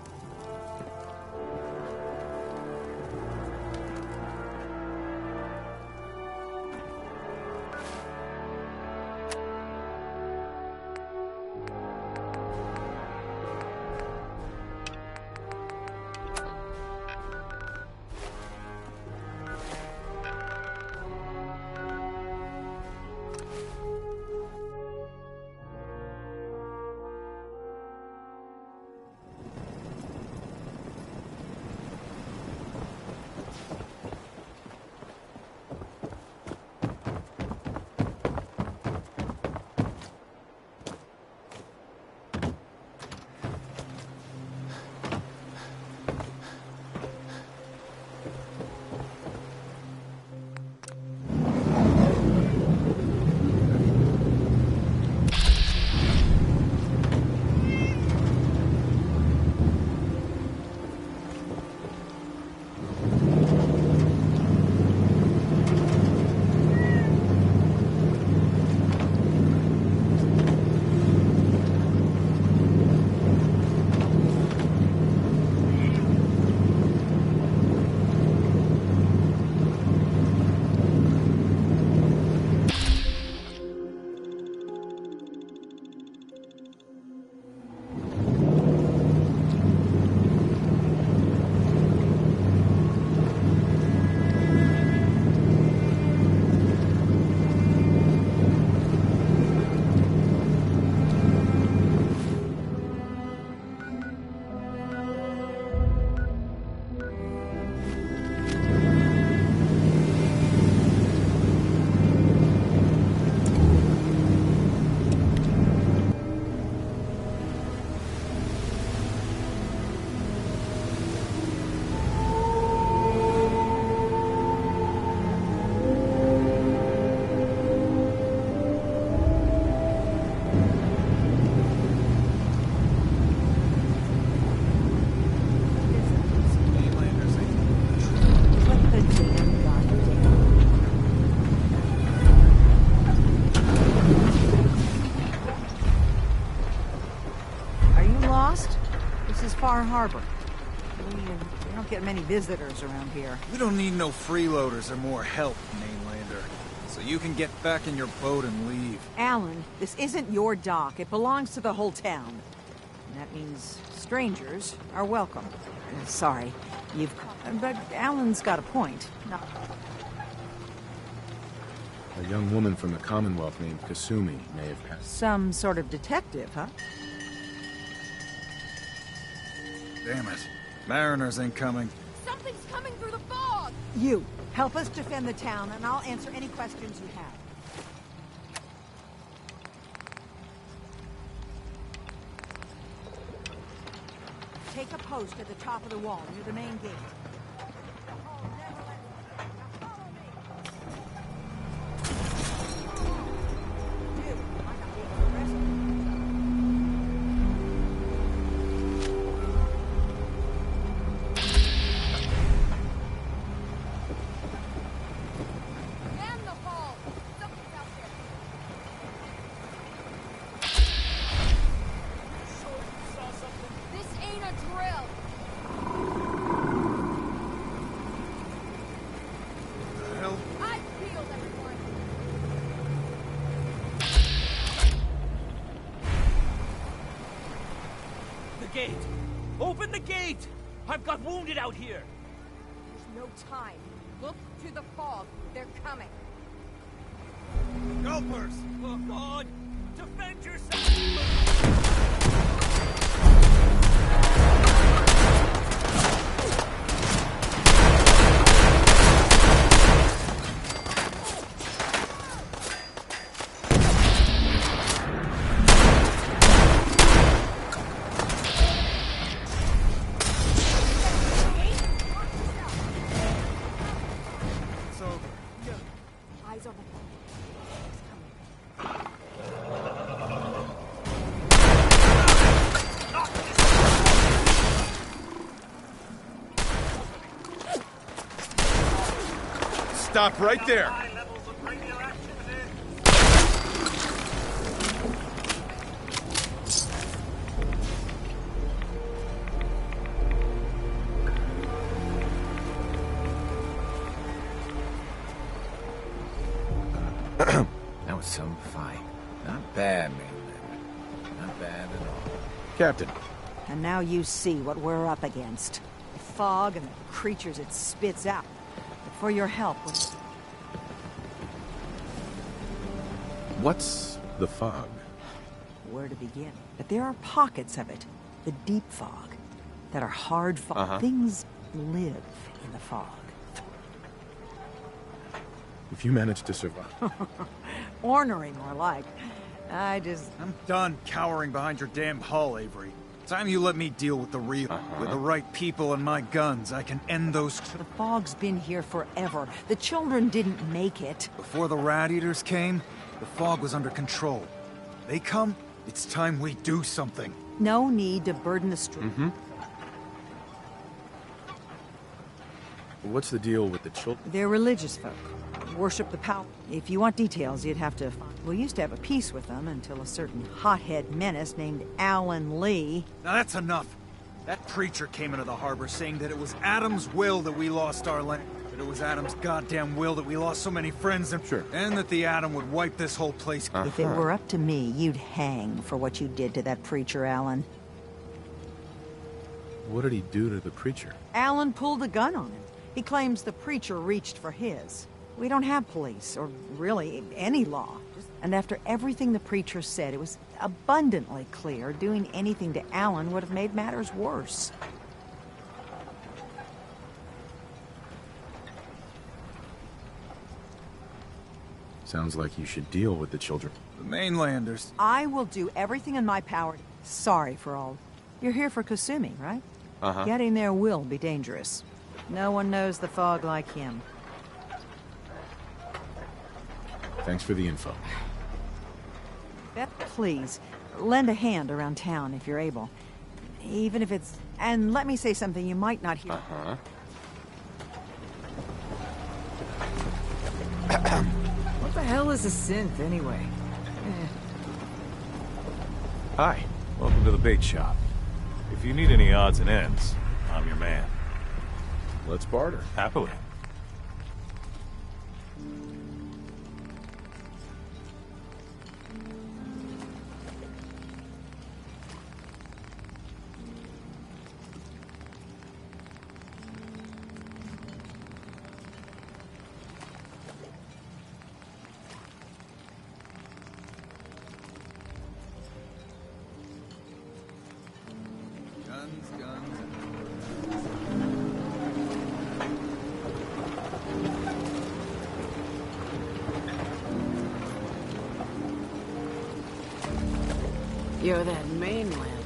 is Far Harbor. We don't get many visitors around here. We don't need no freeloaders or more help, mainlander. So you can get back in your boat and leave. Alan, this isn't your dock. It belongs to the whole town. And that means strangers are welcome. Sorry, but Alan's got a point. No. A young woman from the Commonwealth named Kasumi may have passed. Some sort of detective, huh? Damn it. Mariners ain't coming. Something's coming through the fog! You, help us defend the town, and I'll answer any questions you have. Take a post at the top of the wall near the main gate. Gate! Open the gate! I've got wounded out here! There's no time. Look to the fog. They're coming. Gulpers! Oh, God! Defend yourself! Stop right there! That was some fight. Not bad, mainlander. Not bad at all. Captain. And now you see what we're up against. The fog and the creatures it spits out. But for your help... What's the fog? Where to begin? But there are pockets of it. The deep fog. That are hard fog. Things live in the fog. If you manage to survive. Ornery, more like. I'm done cowering behind your damn hull, Avery. Time you let me deal with the real. With the right people and my guns, I can end those... The fog's been here forever. The children didn't make it. Before the rat eaters came, the fog was under control. They come, it's time we do something. No need to burden the street. What's the deal with the children? They're religious folk. Worship the power. If you want details, you'd have to... We used to have a peace with them until a certain hothead menace named Alan Lee... Now that's enough. That preacher came into the harbor saying that it was Adam's will that we lost our land. That it was Adam's goddamn will that we lost so many friends and... Sure. And that the Atom would wipe this whole place... If it were up to me, you'd hang for what you did to that preacher, Alan. What did he do to the preacher? Alan pulled a gun on him. He claims the preacher reached for his. We don't have police, or really any law. And after everything the preacher said, it was abundantly clear doing anything to Alan would have made matters worse. Sounds like you should deal with the children. The mainlanders. I will do everything in my power. Sorry for all. You're here for Kasumi, right? Getting there will be dangerous. No one knows the fog like him. Thanks for the info. Beth, please, lend a hand around town if you're able. Even if it's... And let me say something you might not hear. What the hell is a synth, anyway? Hi. Welcome to the bait shop. If you need any odds and ends, I'm your man. Let's barter. Happily. You're that mainland.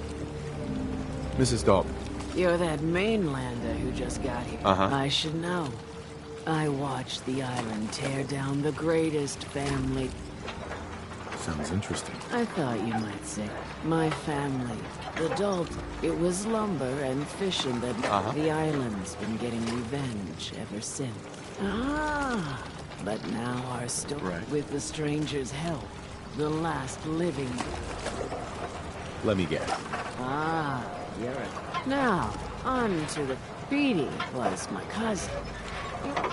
Mrs. Dalton. You're that mainlander who just got here. Uh-huh. I should know. I watched the island tear down the greatest family. Sounds interesting. I thought you might say. My family, the Dalton. It was lumber and fishing that the island's been getting revenge ever since. Ah, but now our story, with the stranger's help, the last living. Let me guess. Ah, you're a... Now, on to the Beatty was my cousin.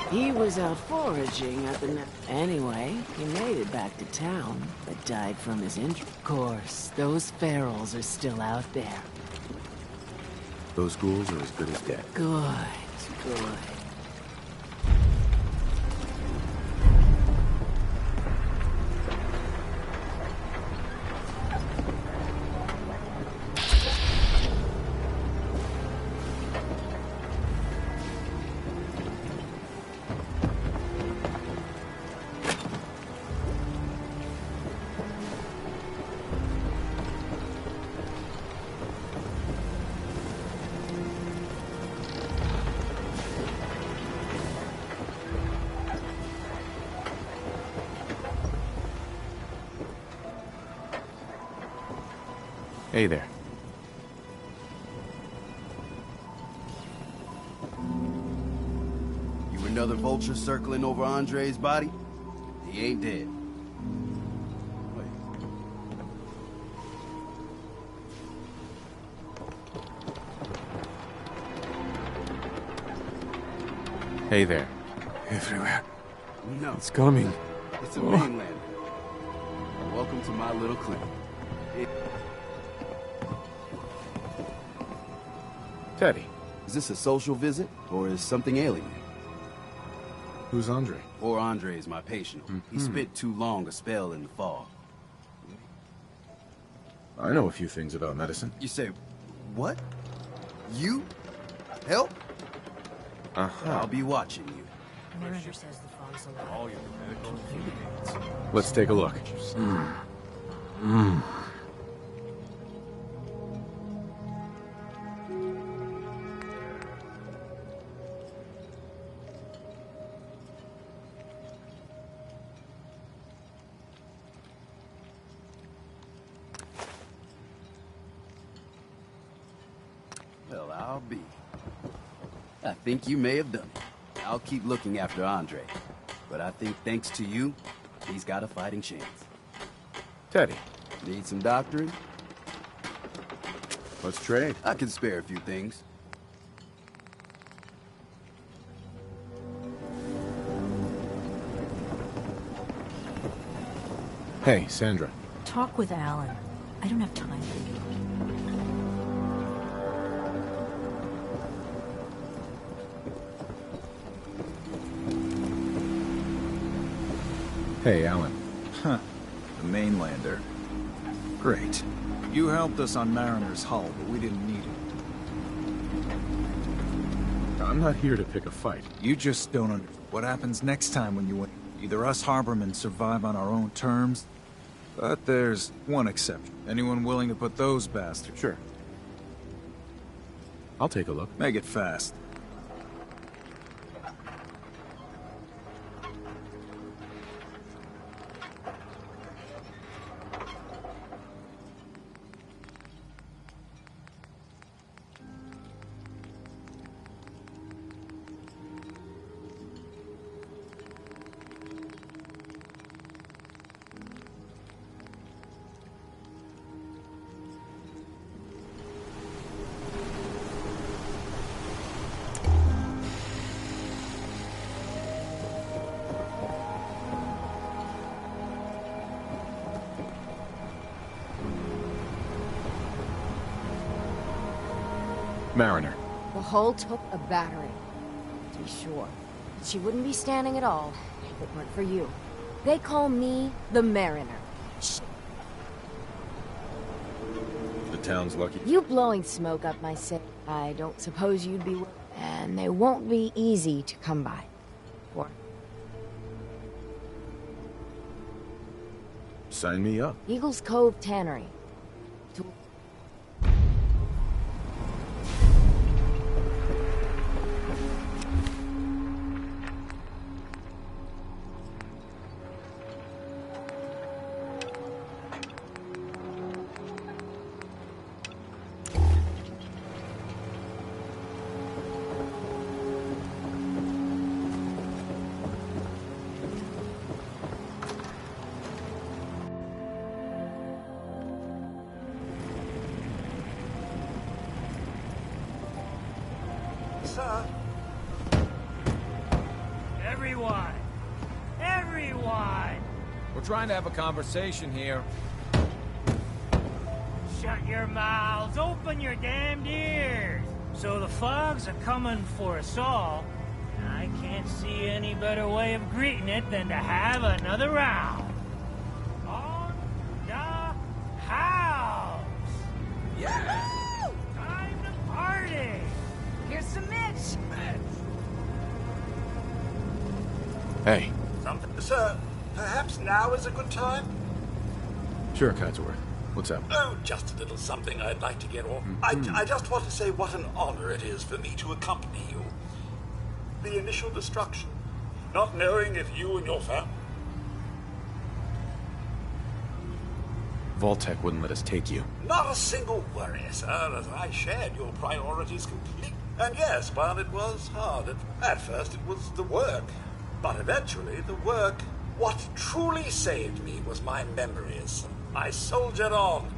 He was out foraging at the... Anyway, he made it back to town, but died from his injury. Of course, those ferals are still out there. Those ghouls are as good as dead. Good, good. Hey there. You another vulture circling over Andre's body? He ain't dead. Hey there. Everywhere. No. It's coming. It's a mainlander. Welcome to my little clinic. Teddy. Is this a social visit, or is something ailing you? Who's Andre? Poor Andre is my patient. He spent too long a spell in the fog. I know a few things about medicine. You say, what? You? Help? I'll be watching you. Miranda says the fog's alive. All your medical needs. Let's take a look. Well, I'll be. I think you may have done it. I'll keep looking after Andre. But I think thanks to you, he's got a fighting chance. Teddy. Need some doctoring? Let's trade. I can spare a few things. Hey, Sandra. Talk with Alan. I don't have time for you. Hey, Alan. Huh. The mainlander. Great. You helped us on Mariner's hull, but we didn't need it. I'm not here to pick a fight. You just don't understand. What happens next time when you win? Either us Harbormen survive on our own terms, but there's one exception. Anyone willing to put those bastards? Sure. I'll take a look. Make it fast. Mariner. The hull took a battering, to be sure. But she wouldn't be standing at all if it weren't for you. They call me the Mariner. The town's lucky. You blowing smoke up my city, I don't suppose you'd be... And they won't be easy to come by. Or... Sign me up. Eagles Cove Tannery. Sir. Everyone! Everyone! We're trying to have a conversation here. Shut your mouths! Open your damned ears! So the fogs are coming for us all, and I can't see any better way of greeting it than to have another round. On the house! Yeah! Time to party! Here's some Mitch! Hey. Something, sir. Perhaps now is a good time? Sure, Codsworth. What's up? Oh, just a little something I'd like to get off. I just want to say what an honor it is for me to accompany you. The initial destruction. Not knowing if you and your family... Vault-Tec wouldn't let us take you. Not a single worry, sir, as I shared your priorities completely. And yes, while it was hard, at first it was the work. But eventually, the work, what truly saved me was my memories. I soldiered on,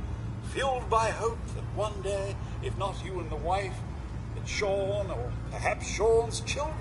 fueled by hope that one day, if not you and the wife, that Sean, or perhaps Sean's children,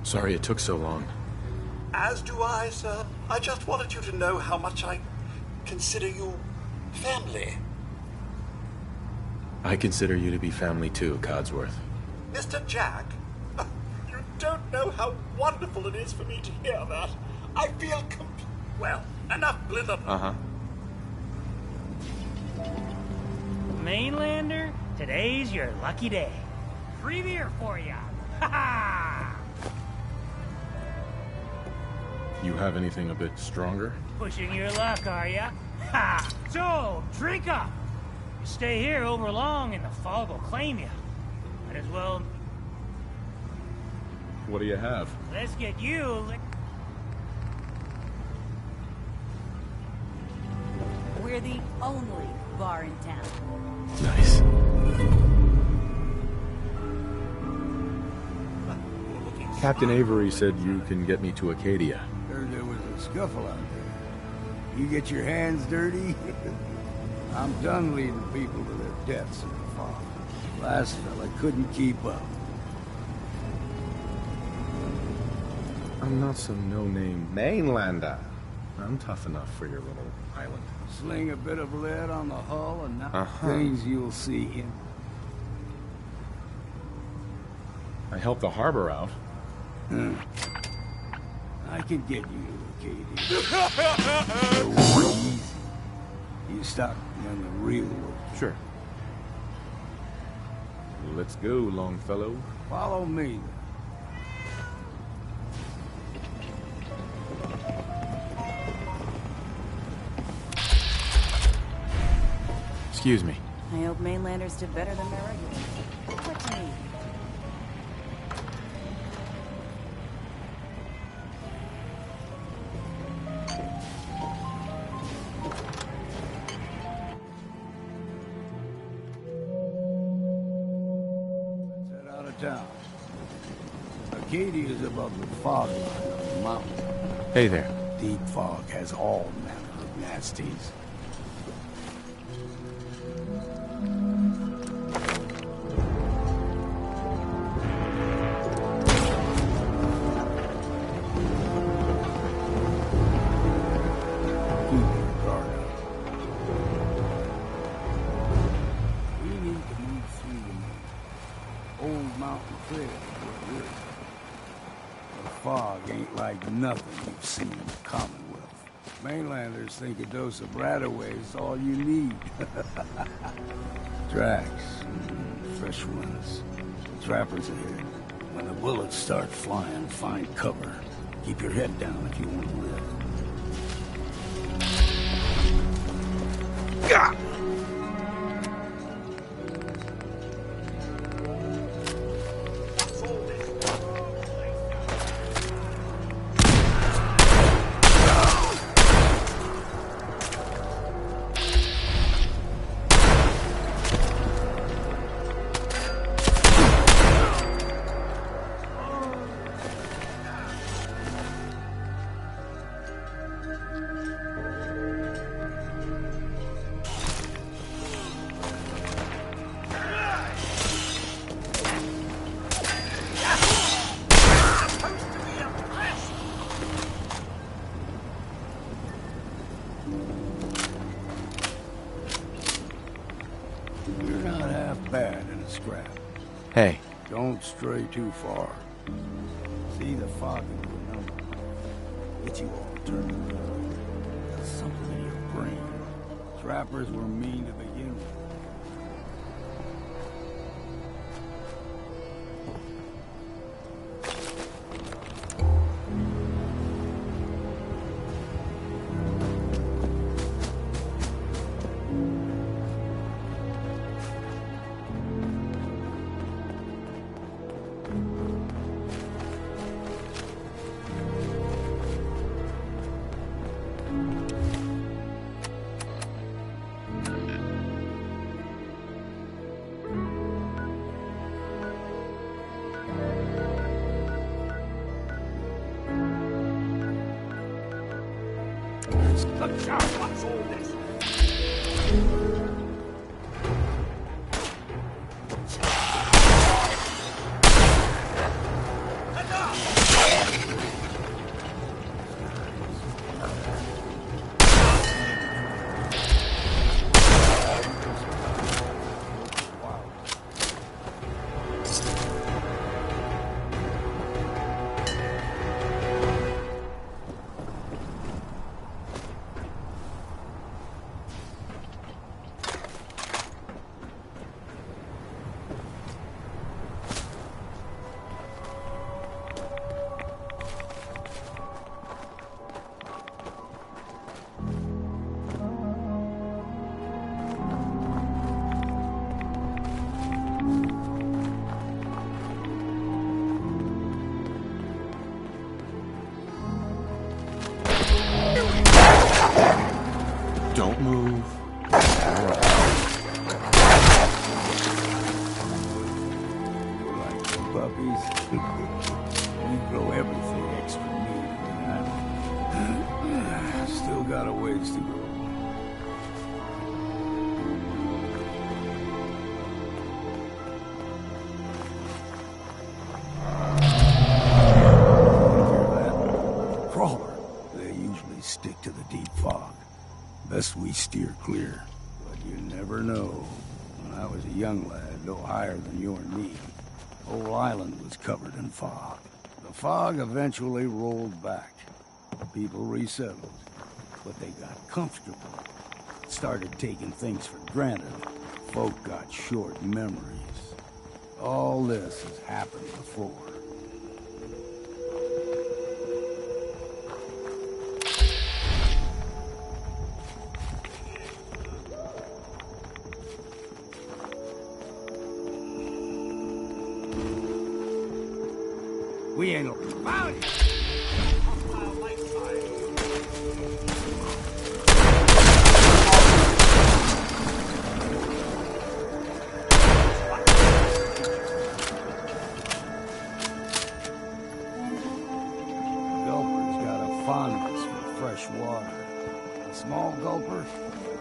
Sorry it took so long. As do I, sir. I just wanted you to know how much I consider you family. I consider you to be family too, Codsworth. Mr. Jack, you don't know how wonderful it is for me to hear that. I feel well, enough blither. Uh-huh. Mainlander, today's your lucky day. Free beer for ya. Ha ha! You have anything a bit stronger? Pushing your luck, are ya? Ha! So, drink up. You stay here over long and the fog will claim you. Might as well... What do you have? Let's get you... We're the only bar in town. Nice. Captain Avery said you can get me to Acadia. Heard there was a scuffle out there. You get your hands dirty? I'm done leading people to their deaths in the fog. Last fella couldn't keep up. I'm not some no-name mainlander. I'm tough enough for your little island. Sling a bit of lead on the hull and not things you'll see in... I helped the harbor out. I can get you to Acadia. Easy. You stop doing the real work. Sure. Let's go, Longfellow. Follow me. Excuse me. I hope mainlanders did better than their regulars. What do you need? Let's head out of town. Acadia is above the fog line on the mountain. Hey there. Deep fog has all manner of nasties. Nothing you've seen in the Commonwealth. Mainlanders think a dose of Radaway is all you need. Tracks, fresh ones. Trappers ahead. When the bullets start flying, find cover. Keep your head down if you want to live. Gah! Hey. Don't stray too far. See the fog into a number. Get you all turned around. Got something in your brain. Trappers were mean to begin with. What's all this? Enough! Don't move. Like the puppies, we grow everything extra neat. Still got a ways to go. Crawler. They usually stick to the deep fog. Best we steer clear. But you never know. When I was a young lad, no higher than your knee, whole island was covered in fog. The fog eventually rolled back. People resettled. But they got comfortable. Started taking things for granted. Folk got short memories. All this has happened before. We ain't found it. Gulper's got a fondness for fresh water. A small gulper,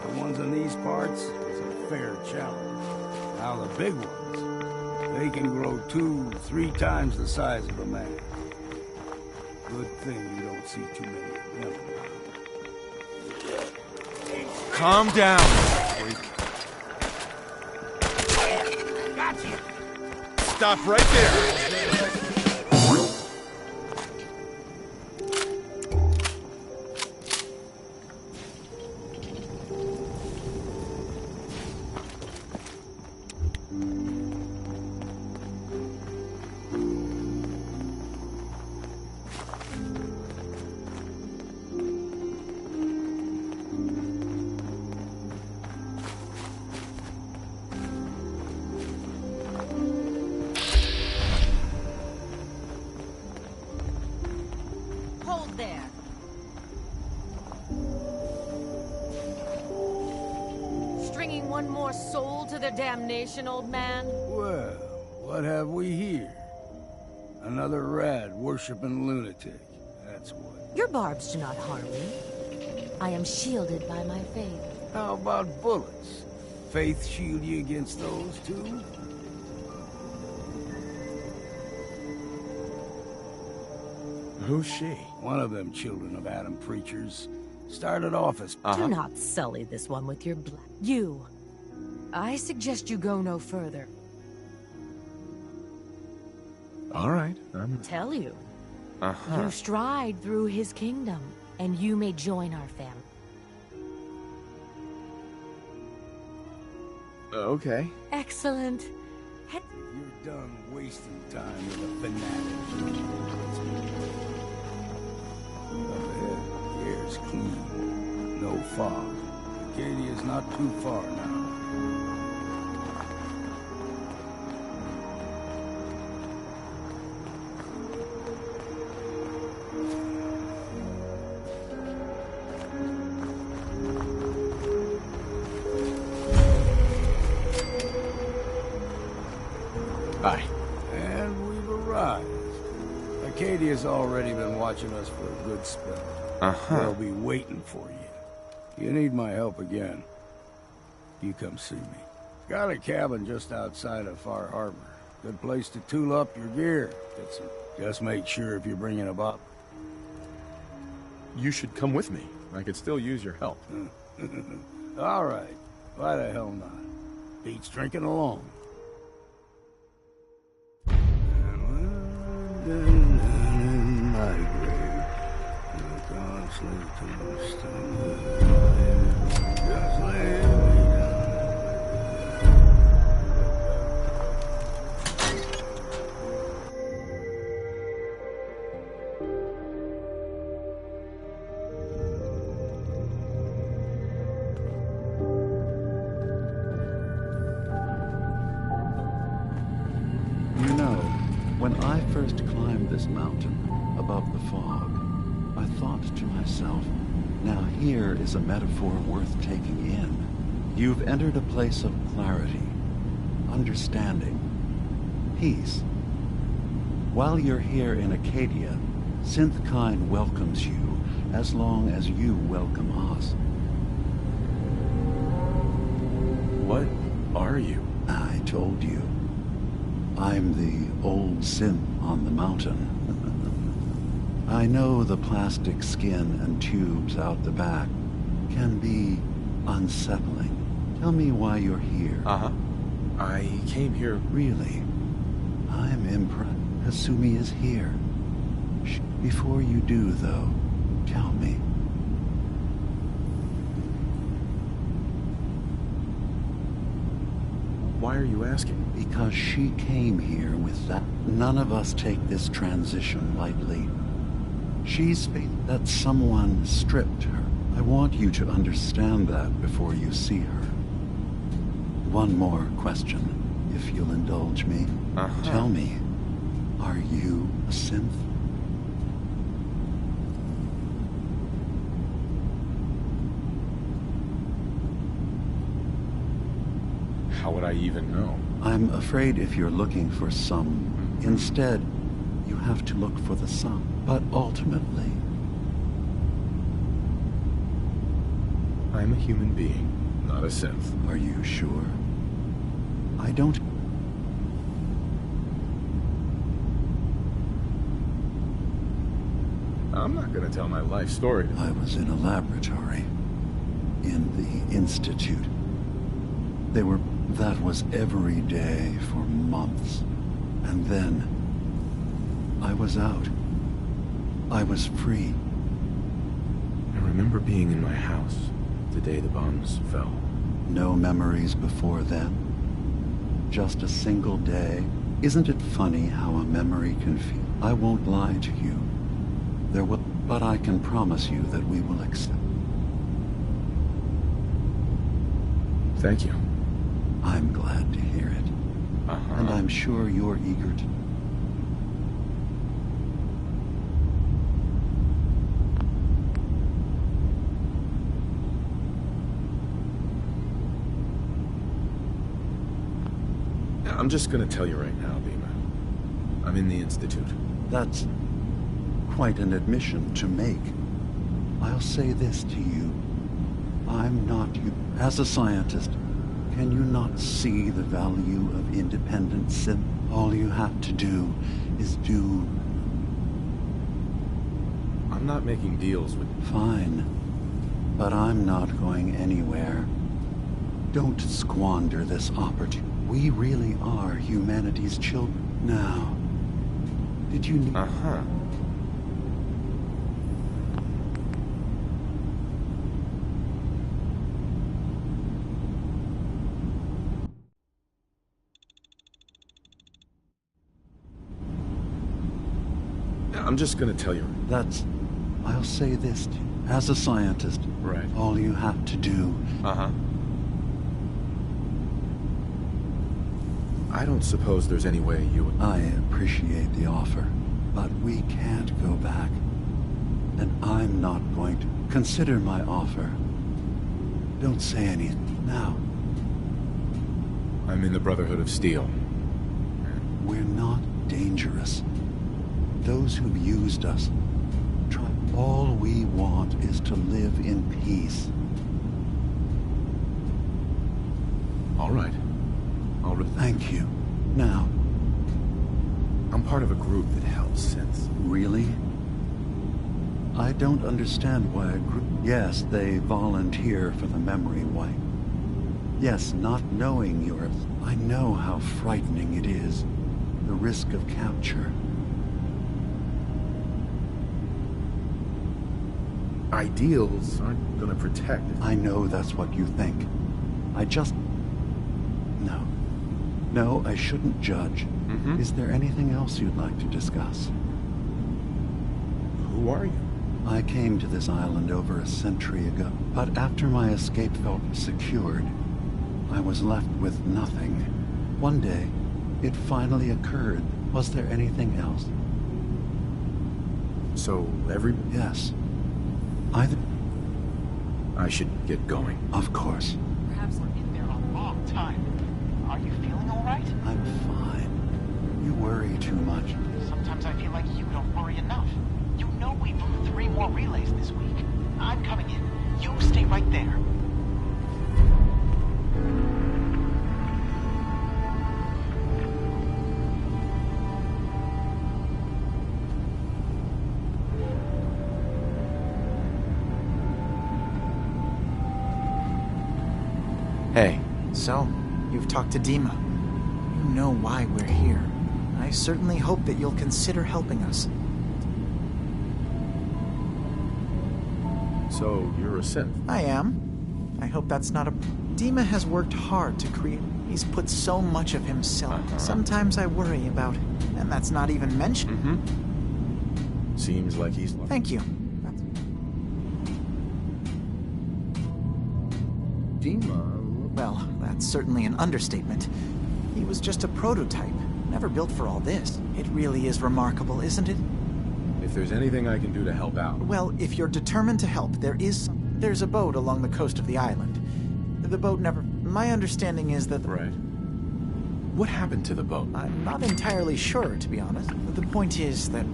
the ones in these parts, is a fair challenge. Now the big ones, they can grow 2-3 times the size of a man. Good thing you don't see too many of them around. Calm down, freak. Gotcha! Stop right there! Hold there. Stringing one more soul to their damnation, old man? Well, what have we here? Another rad worshipping lunatic. That's what. Your barbs do not harm me. I am shielded by my faith. How about bullets? Faith shield you against those too? Who's she? One of them children of Adam preachers. Started off as... Do not sully this one with your blood. You. I suggest you go no further. All right. Tell you. You stride through his kingdom, and you may join our family. Okay. Excellent. If you're done wasting time with a fanatic, up ahead, the air's clean. No fog. Acadia's not too far now. Aye. And we've arrived. Acadia's already been watching us for a good spell. They'll be waiting for you. You need my help again, you come see me. Got a cabin just outside of Far Harbor. Good place to tool up your gear. Just make sure if you're bringing a bottle. You should come with me. I could still use your help. All right. Why the hell not? Beats drinking alone. You know, when I first climbed this mountain above the fog, I thought to myself, Now here is a metaphor worth taking in. You've entered a place of clarity, understanding, peace. While you're here in Acadia, Synthkind welcomes you as long as you welcome us. What are you? I told you. I'm the old synth on the mountain. I know the plastic skin and tubes out the back can be unsettling. Tell me why you're here. Uh-huh. I came here... Really? I'm impressed. Hasumi is here. Before you do, though, tell me. Why are you asking? Because she came here with that. None of us take this transition lightly. She's that someone stripped her. I want you to understand that before you see her. One more question, if you'll indulge me. Tell me, are you a synth? How would I even know? I'm afraid if you're looking for some, instead, you have to look for the sun. But ultimately... I'm a human being, not a synth. Are you sure? I don't... I'm not gonna tell my life story. I was in a laboratory. In the Institute. That was every day for months. And then... I was out. I was free. I remember being in my house the day the bombs fell. No memories before then. Just a single day. Isn't it funny how a memory can feel? I won't lie to you. But I can promise you that we will accept. Thank you. I'm glad to hear it. And I'm sure you're eager to... I'm just gonna tell you right now, Bima. I'm in the Institute. That's quite an admission to make. I'll say this to you. I'm not you. As a scientist, can you not see the value of independent synth? All you have to do is do... I'm not making deals with... Fine. But I'm not going anywhere. Don't squander this opportunity. We really are humanity's children. Now, did you... I'm just gonna tell you. I'll say this to you. As a scientist, right. All you have to do... I don't suppose there's any way you would... I appreciate the offer, but we can't go back. And I'm not going to... Consider my offer. Don't say anything now. I'm in the Brotherhood of Steel. We're not dangerous. Those who've used us, all we want is to live in peace. All right. Thank you. Now... I'm part of a group that helps synths. Really? I don't understand why a group... Yes, they volunteer for the memory wipe. Yes, not knowing yours. I know how frightening it is. The risk of capture. Ideals aren't gonna protect. I know that's what you think. I just... No, I shouldn't judge. Is there anything else you'd like to discuss? Who are you? I came to this island over a century ago, but after my escape felt secured, I was left with nothing. One day, it finally occurred. Was there anything else? So, Yes. I should get going. Of course. Perhaps we're in there a long time. Are you feeling all right? I'm fine. You worry too much. Sometimes I feel like you don't worry enough. You know we moved 3 more relays this week. I'm coming in. You stay right there. Hey. So, you've talked to Dima. You know why we're here. I certainly hope that you'll consider helping us. So, you're a synth? I am. I hope that's not a... Dima has worked hard to create... He's put so much of himself. Sometimes I worry about... And that's not even mentioned. Mm-hmm. Seems like he's... Thank you. Dima... Well, that's certainly an understatement. He was just a prototype, never built for all this. It really is remarkable, isn't it? If there's anything I can do to help out... Well, if you're determined to help, there's a boat along the coast of the island. The boat never... My understanding is that... Right. What happened to the boat? I'm not entirely sure, to be honest. But the point is that...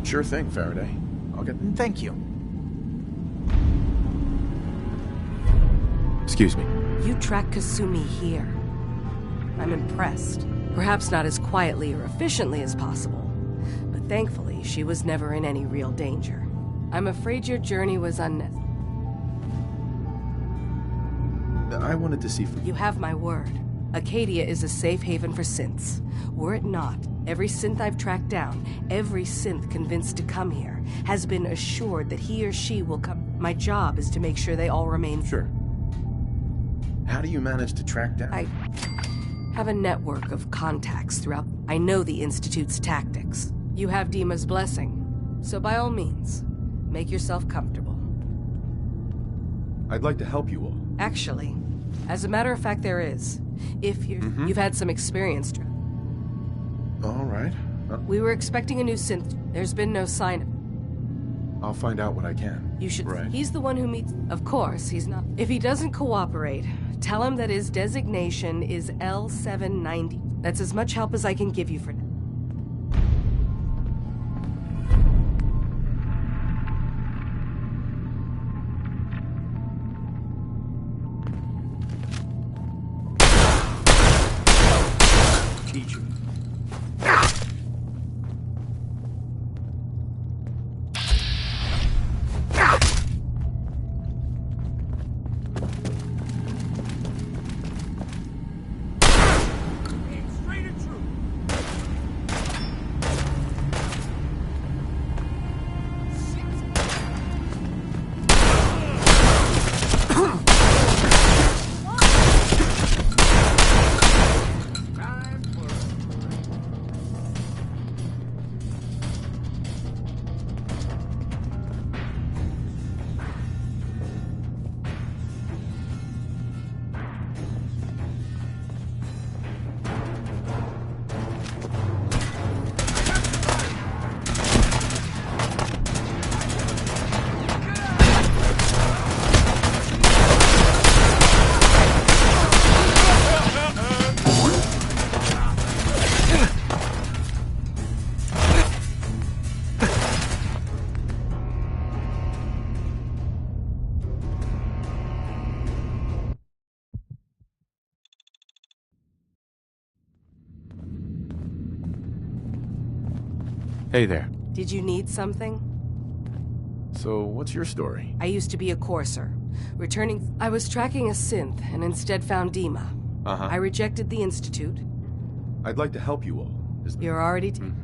Sure thing, Faraday. I'll get... Thank you. Excuse me. You track Kasumi here. I'm impressed. Perhaps not as quietly or efficiently as possible, but thankfully she was never in any real danger. I'm afraid your journey was unnecessary. I wanted to see... You have my word. Acadia is a safe haven for synths. Were it not, every synth I've tracked down, every synth convinced to come here, has been assured that he or she will come. My job is to make sure they all remain... Sure. How do you manage to track down? I have a network of contacts throughout. I know the Institute's tactics. You have Dima's blessing, so by all means, make yourself comfortable. I'd like to help you all. Actually, as a matter of fact, there is. If you've had some experience. All right. We were expecting a new synth. There's been no sign of... I'll find out what I can. You should... Right. He's the one who meets... Of course, he's not... If he doesn't cooperate, tell him that his designation is L790. That's as much help as I can give you for now. Teacher. Hey there. Did you need something? So, what's your story? I used to be a courser. Returning... I was tracking a synth and instead found Dima. Uh-huh. I rejected the Institute. I'd like to help you all. You're already... Something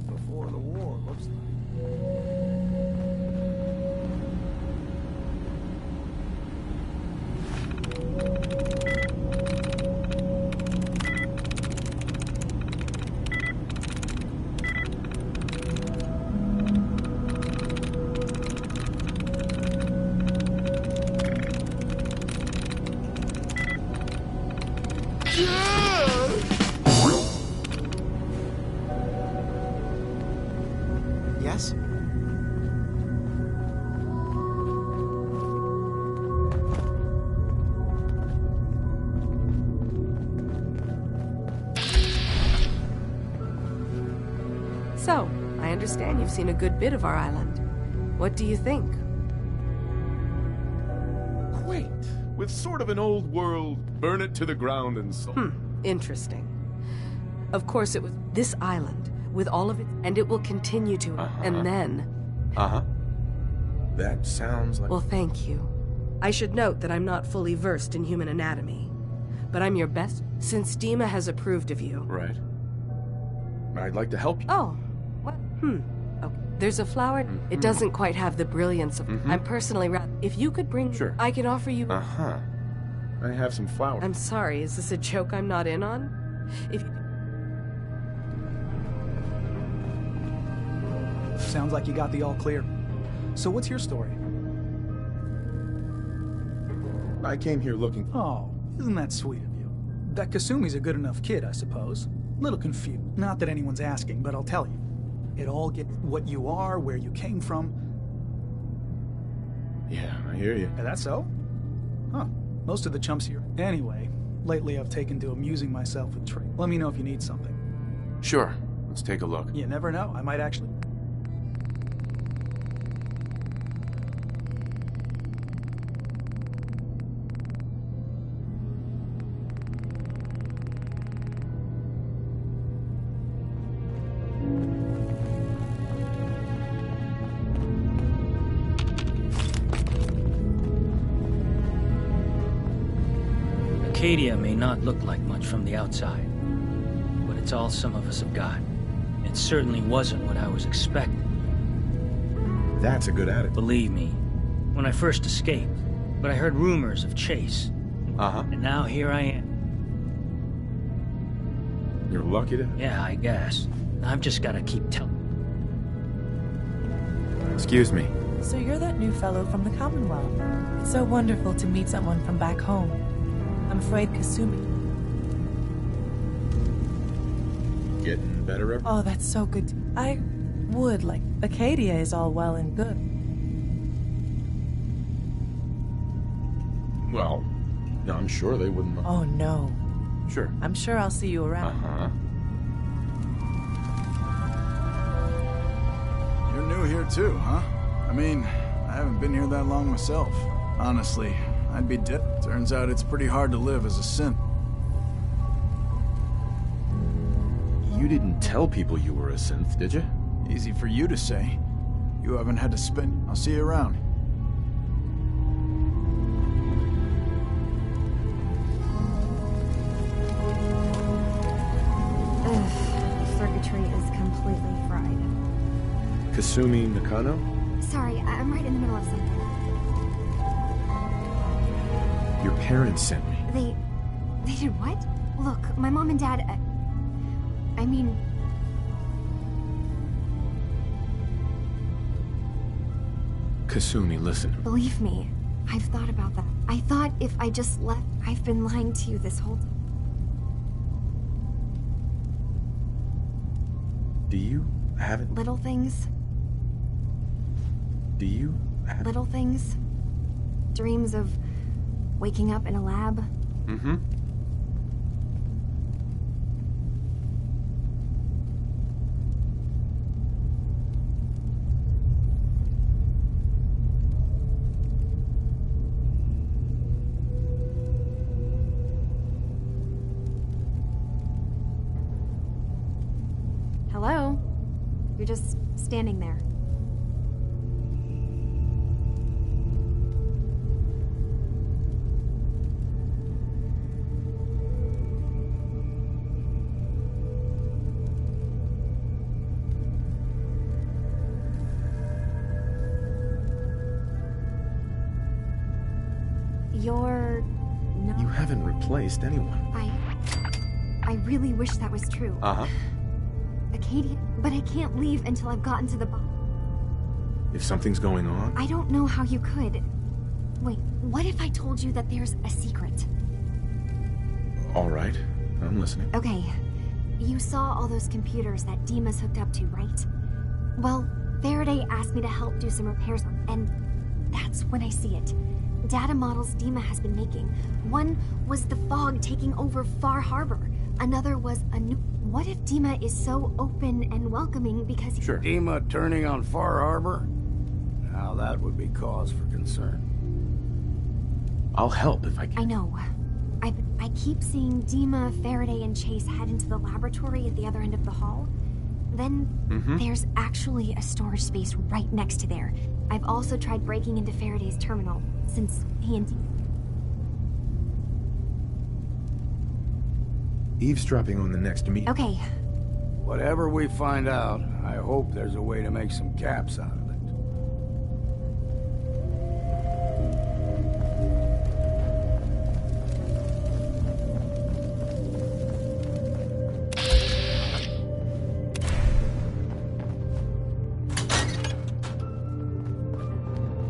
before the war, looks like. So, I understand you've seen a good bit of our island. What do you think? Quaint, with sort of an old world, burn it to the ground and so. Interesting. Of course, it was this island, with all of it, and it will continue to, and then... That sounds like... Well, thank you. I should note that I'm not fully versed in human anatomy, but I'm your best, since Dima has approved of you. Right. I'd like to help you. Oh, what? Okay. There's a flower. It doesn't quite have the brilliance of... I'm personally rather... If you could bring... Sure. I can offer you... I have some flowers. I'm sorry, is this a joke I'm not in on? If you... Sounds like you got the all clear. So what's your story? I came here looking... Oh, isn't that sweet of you? That Kasumi's a good enough kid, I suppose. Little confused. Not that anyone's asking, but I'll tell you. It all gets what you are, where you came from. Yeah, I hear you. Is that so? Huh. Most of the chumps here. Anyway, lately I've taken to amusing myself with trade. Let me know if you need something. Sure. Let's take a look. You never know. I might actually... Acadia may not look like much from the outside, but it's all some of us have got. It certainly wasn't what I was expecting. That's a good attitude. Believe me, when I first escaped, but I heard rumors of Chase. And now here I am. You're lucky to... Yeah, I guess. I've just got to keep telling. Excuse me. So you're that new fellow from the Commonwealth. It's so wonderful to meet someone from back home. I'm afraid Kasumi... Getting better every... Oh, that's so good. I would like... Acadia is all well and good. Well, I'm sure they wouldn't... Oh, no. Sure. I'm sure I'll see you around. You're new here too, huh? I mean, I haven't been here that long myself. Honestly, I'd be dead. Turns out it's pretty hard to live as a synth. You didn't tell people you were a synth, did you? Easy for you to say. You haven't had to spend... I'll see you around. Circuitry is completely fried. Kasumi Nakano? Sorry, I'm right in the middle of something. Your parents sent me. They did what? Look, my mom and dad... I mean... Kasumi, listen. Believe me, I've thought about that. I thought if I just left, I've been lying to you this whole time. Do you have it? Little things. Do you have... Little things. Dreams of waking up in a lab. Hello? You're just standing there. You're... no... You haven't replaced anyone. I really wish that was true. Acadia, but I can't leave until I've gotten to the bottom. If something's going on? I don't know how you could. Wait, what if I told you that there's a secret? All right, I'm listening. Okay, you saw all those computers that Dima's hooked up to, right? Well, Faraday asked me to help do some repairs on, and that's when I see it. Data models Dima has been making. One was the fog taking over Far Harbor. Another was a new... What if Dima is so open and welcoming because... Sure. Dima turning on Far Harbor? Now that would be cause for concern. I'll help if I can. I know. I keep seeing Dima, Faraday, and Chase head into the laboratory at the other end of the hall. Then there's actually a storage space right next to there. I've also tried breaking into Faraday's terminal, since he and Eavesdropping on the next meeting. Okay. Whatever we find out, I hope there's a way to make some caps out of it.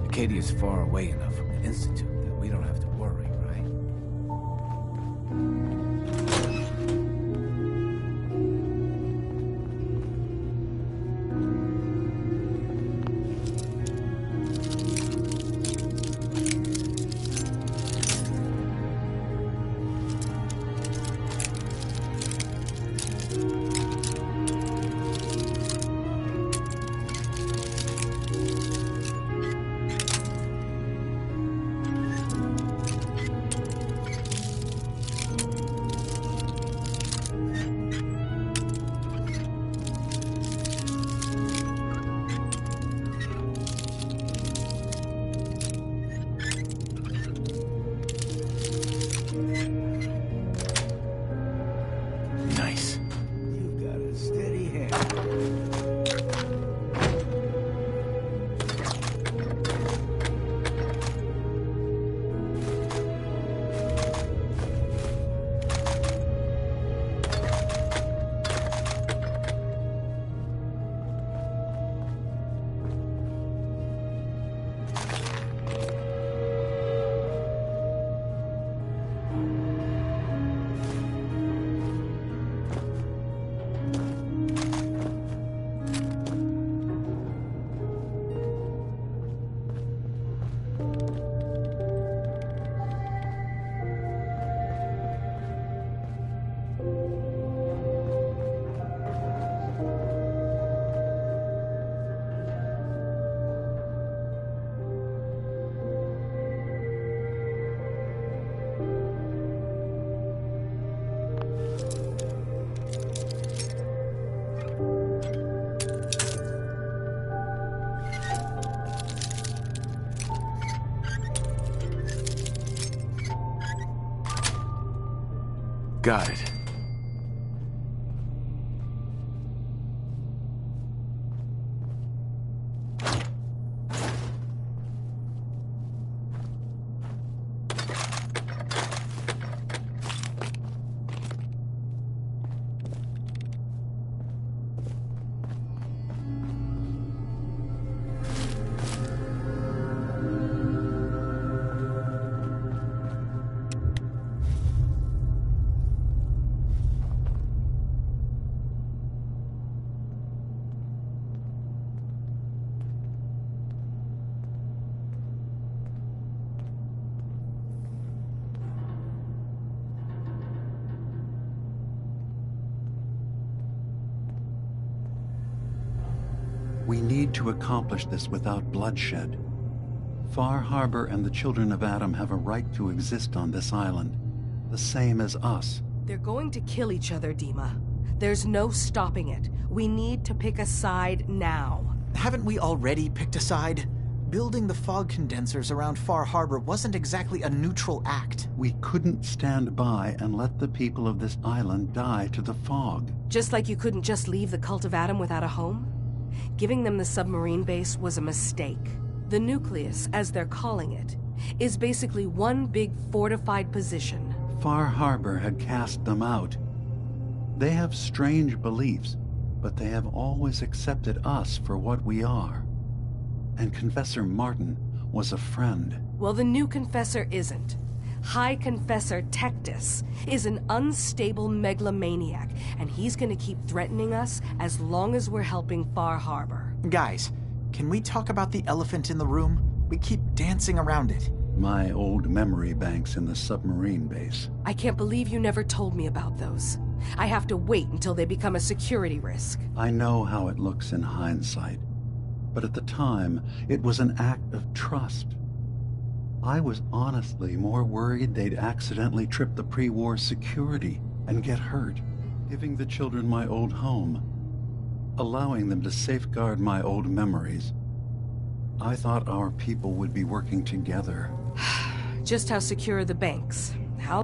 Acadia's far away enough from the Institute that we don't have to worry, right? Nice. You've got a steady hand. Got it. We need to accomplish this without bloodshed. Far Harbor and the Children of Adam have a right to exist on this island, the same as us. They're going to kill each other, Dima. There's no stopping it. We need to pick a side now. Haven't we already picked a side? Building the fog condensers around Far Harbor wasn't exactly a neutral act. We couldn't stand by and let the people of this island die to the fog. Just like you couldn't just leave the Cult of Adam without a home? Giving them the submarine base was a mistake. The nucleus, as they're calling it, is basically one big fortified position. Far Harbor had cast them out. They have strange beliefs, but they have always accepted us for what we are. And Confessor Martin was a friend. Well, the new Confessor isn't. High Confessor Tectus is an unstable megalomaniac, and he's gonna keep threatening us as long as we're helping Far Harbor. Guys, can we talk about the elephant in the room? We keep dancing around it. My old memory banks in the submarine base. I can't believe you never told me about those. I have to wait until they become a security risk. I know how it looks in hindsight, but at the time, it was an act of trust. I was honestly more worried they'd accidentally trip the pre-war security and get hurt, giving the children my old home, allowing them to safeguard my old memories. I thought our people would be working together. Just how secure are the banks? How...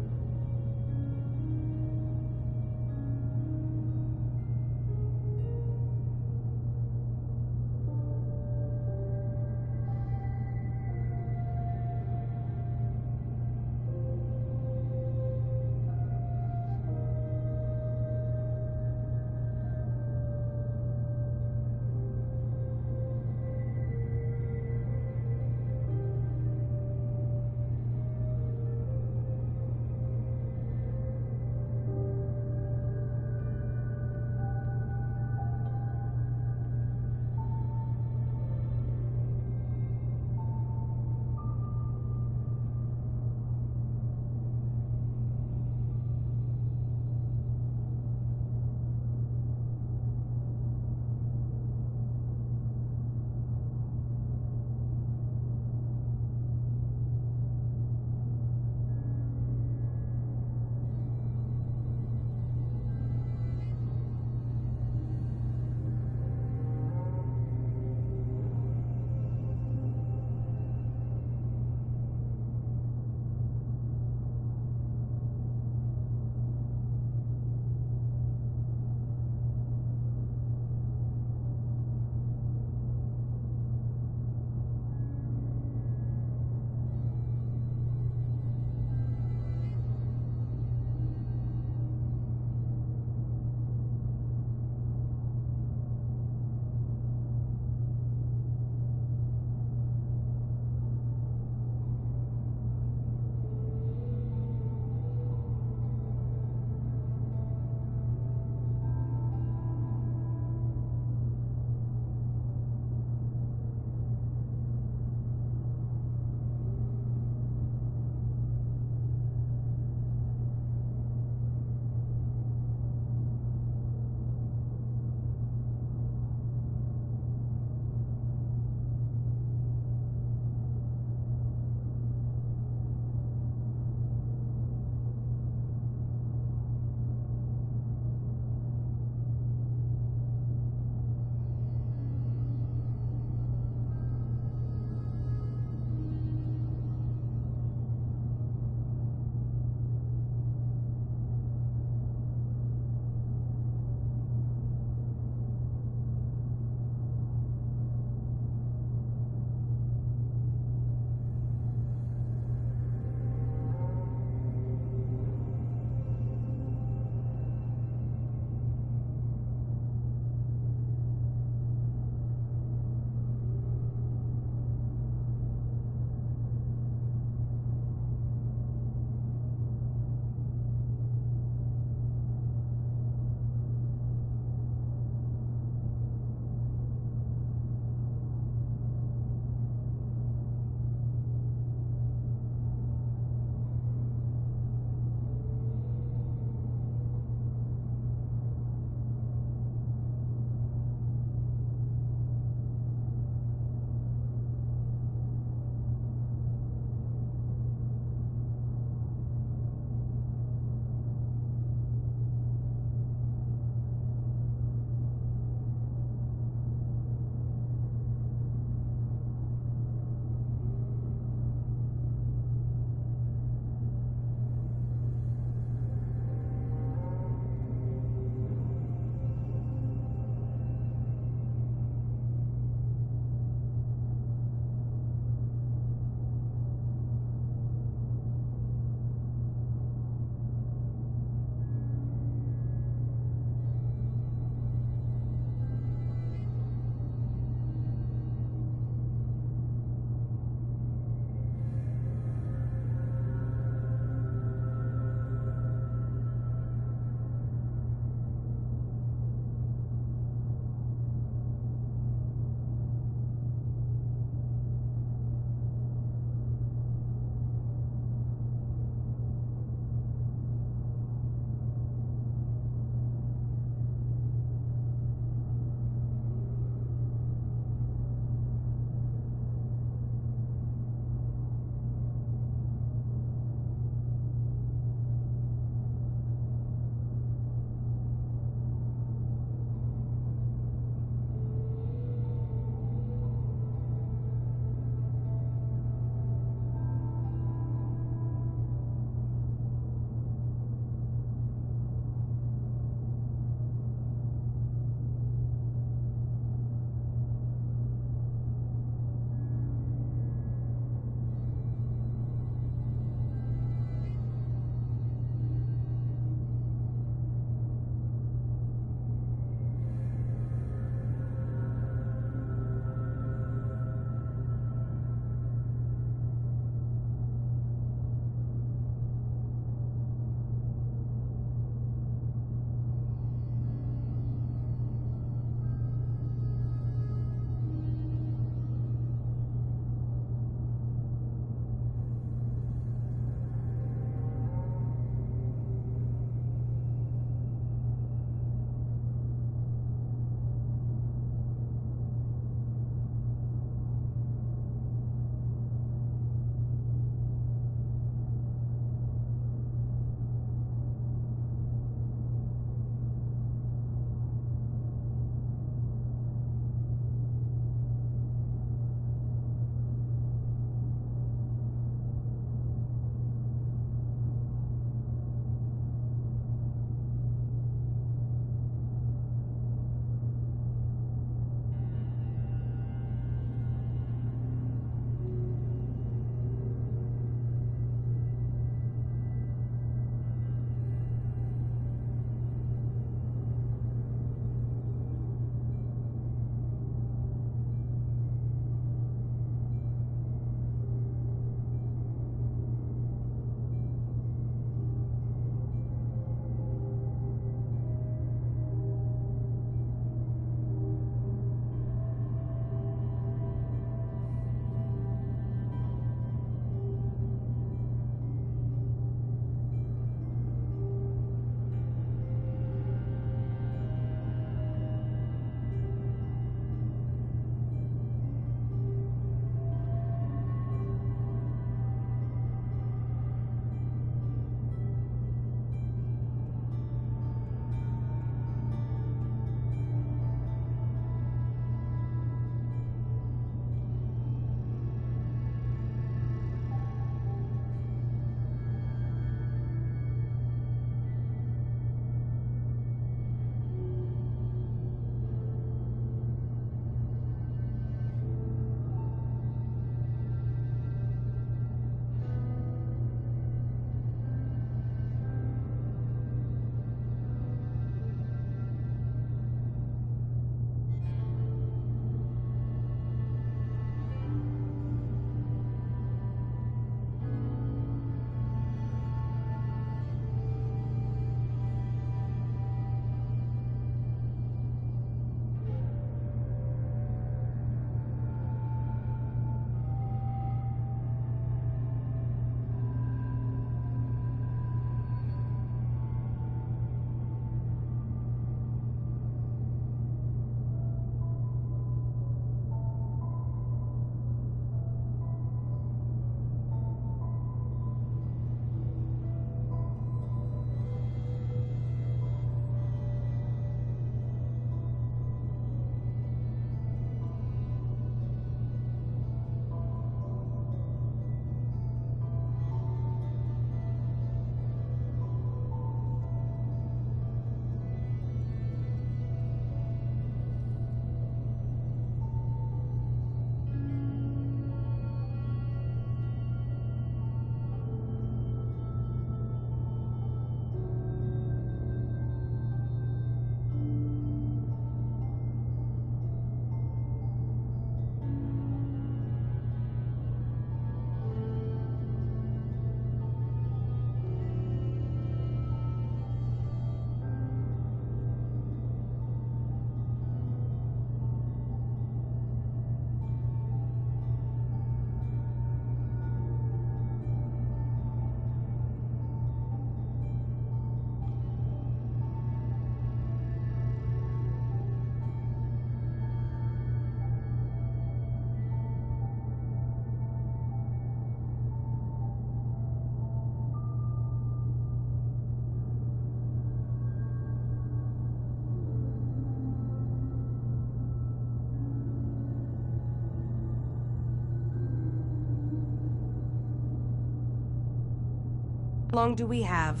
How long do we have,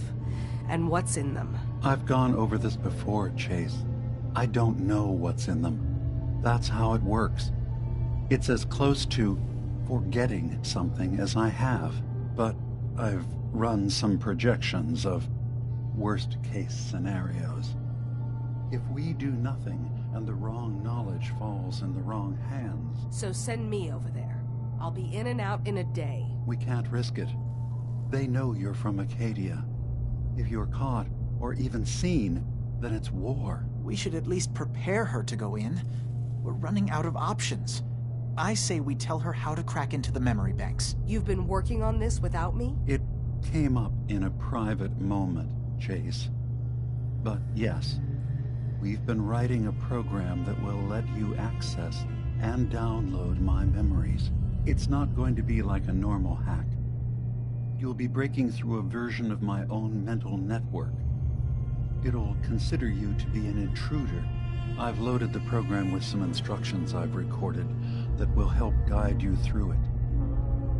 and what's in them? I've gone over this before, Chase. I don't know what's in them. That's how it works. It's as close to forgetting something as I have, but I've run some projections of worst-case scenarios. If we do nothing and the wrong knowledge falls in the wrong hands... So send me over there. I'll be in and out in a day. We can't risk it. They know you're from Acadia. If you're caught, or even seen, then it's war. We should at least prepare her to go in. We're running out of options. I say we tell her how to crack into the memory banks. You've been working on this without me? It came up in a private moment, Chase. But yes, we've been writing a program that will let you access and download my memories. It's not going to be like a normal hack. You'll be breaking through a version of my own mental network. It'll consider you to be an intruder. I've loaded the program with some instructions I've recorded that will help guide you through it.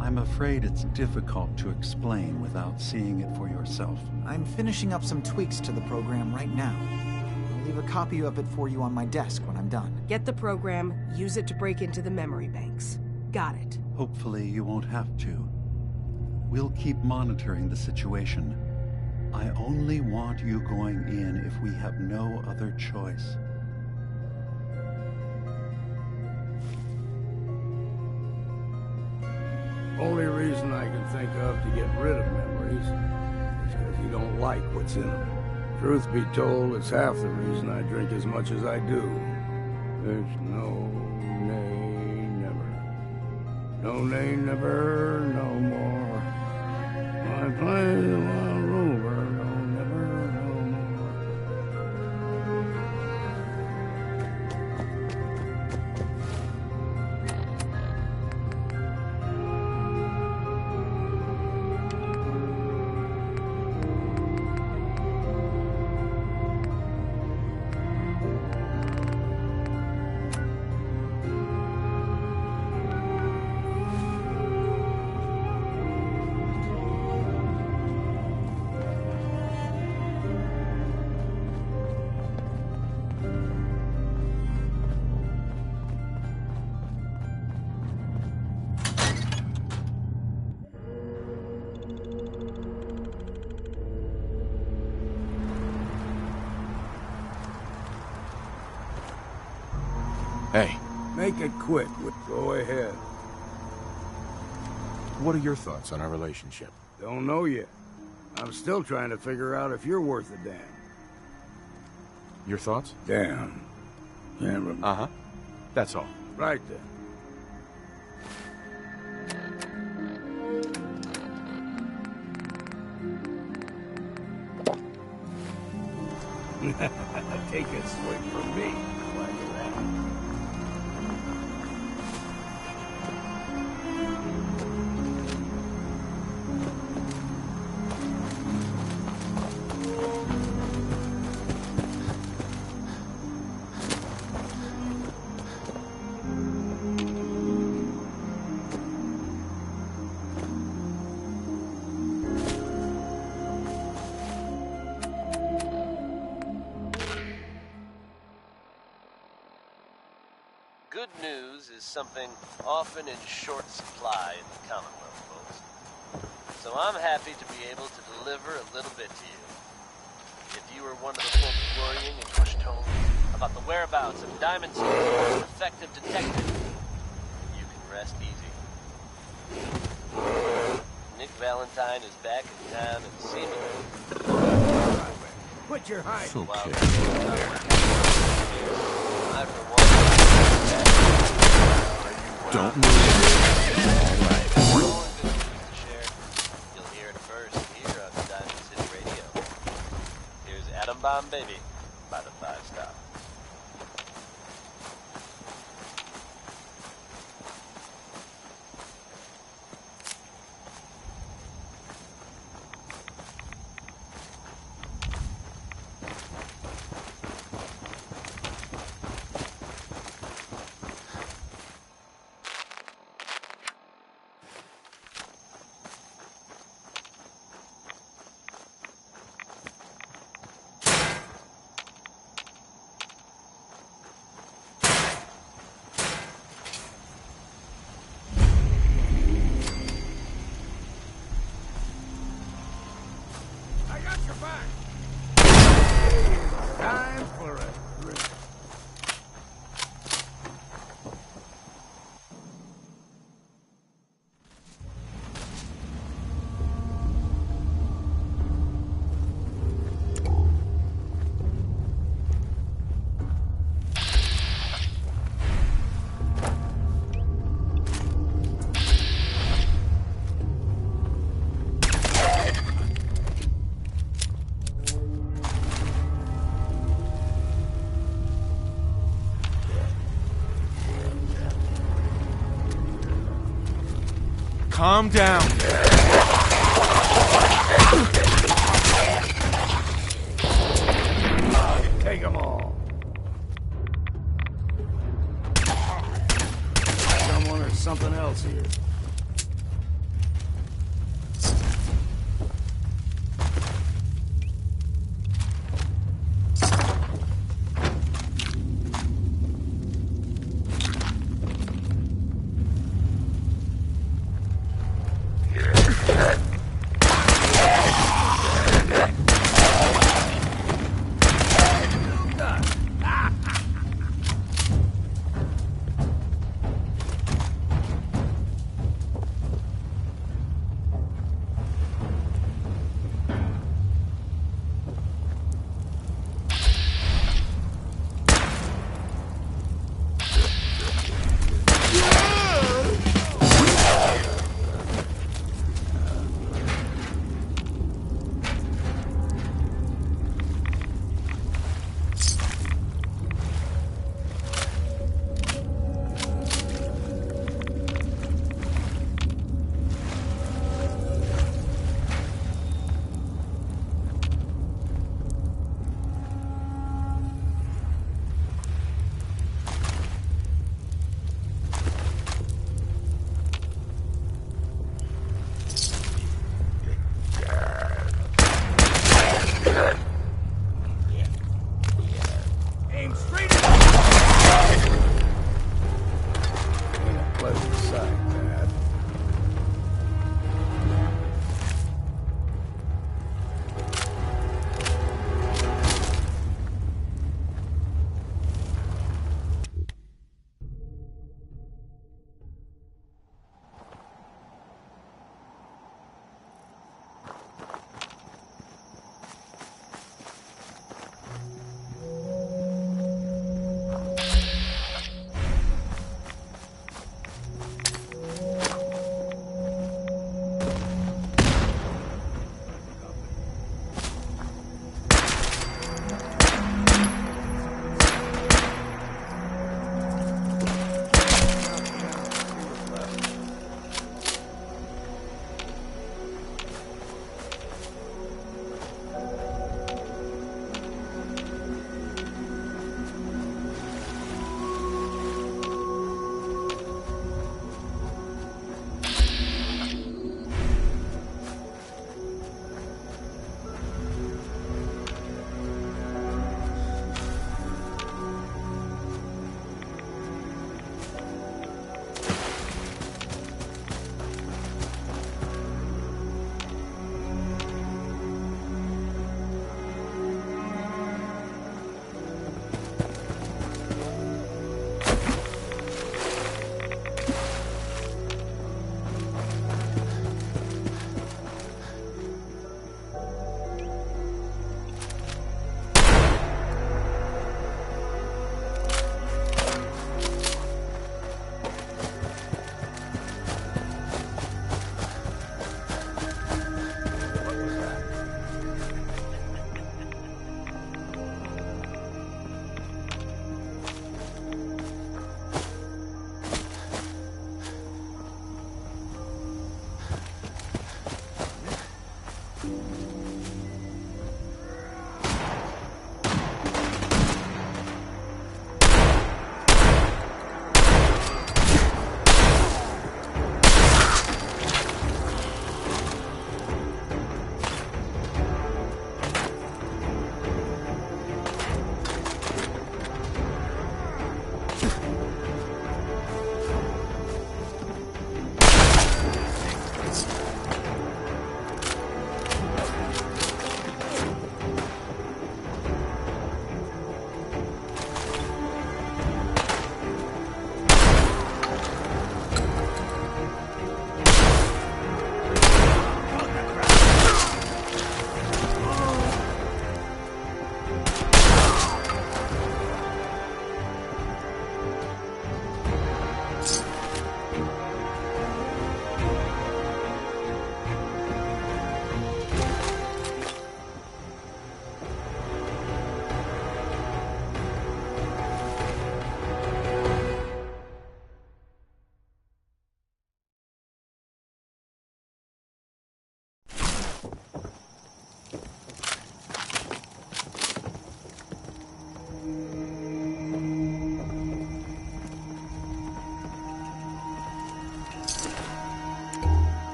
I'm afraid it's difficult to explain without seeing it for yourself. I'm finishing up some tweaks to the program right now. I'll leave a copy of it for you on my desk when I'm done. Get the program, use it to break into the memory banks. Got it. Hopefully you won't have to. We'll keep monitoring the situation. I only want you going in if we have no other choice. Only reason I can think of to get rid of memories is because you don't like what's in them. Truth be told, it's half the reason I drink as much as I do. There's no nay, never. No nay, never, no more. I play the wild rover, no never, no more. Hey. Make it quick. Go ahead. What are your thoughts on our relationship? Don't know yet. I'm still trying to figure out if you're worth a damn. Your thoughts? Damn. Can't remember. Uh-huh. That's all. Right then. Take a swing from me. Like that. Good news is something often in short supply in the Commonwealth, folks. So I'm happy to be able to deliver a little bit to you. If you were one of the folks worrying and pushed home about the whereabouts of Diamond City's most effective detective, you can rest easy. Nick Valentine is back in town and seemingly... Put your high... Okay. I, for one, don't move. All right. You'll hear it first here on Diamond City Radio. Here's Atom Bomb Baby by the 5 Star. calm down. Take them all. Someone or something else here.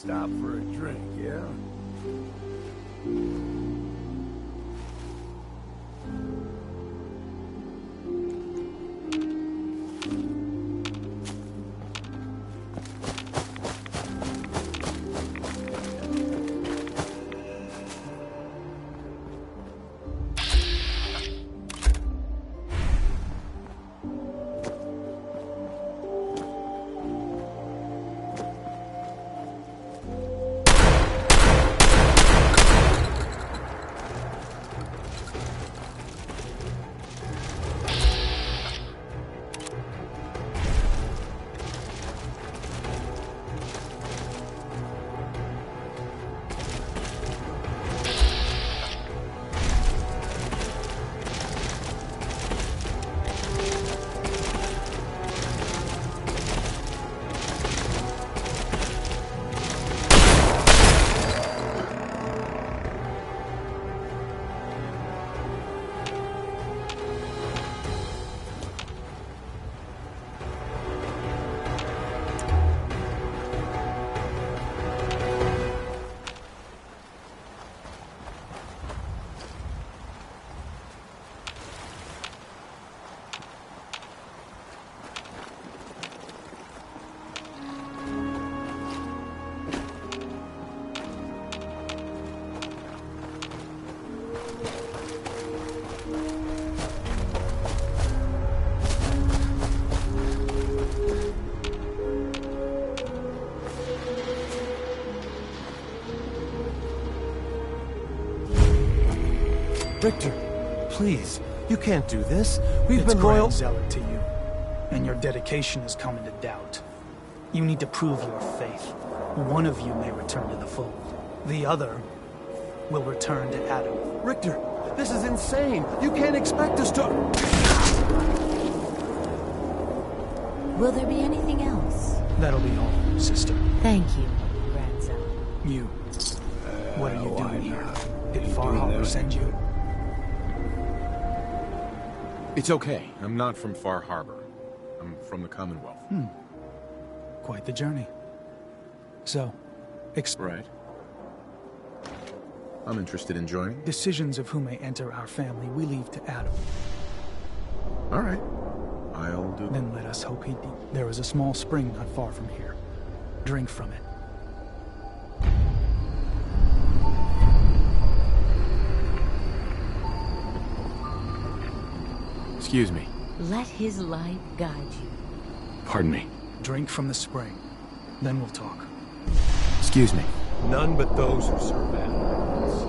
stop for a drink, yeah? Richter, please, you can't do this. We've It's been loyal. Grand Zealot to you, and your dedication has come into doubt. You need to prove your faith. One of you may return to the fold. The other will return to Adam. Richter, this is insane. You can't expect us to... Will there be anything else? That'll be all, sister. Thank you, Grand Zealot. You. What are you doing here? Did Far Harbor send you? It's okay. I'm not from Far Harbor. I'm from the Commonwealth. Quite the journey. So, Right. I'm interested in joining. Decisions of who may enter our family, we leave to Adam. All right. I'll do... Then let us hope he... There is a small spring not far from here. Drink from it. Excuse me. Let his light guide you. Pardon me. Drink from the spring. Then we'll talk. Excuse me. None but those who serve animals.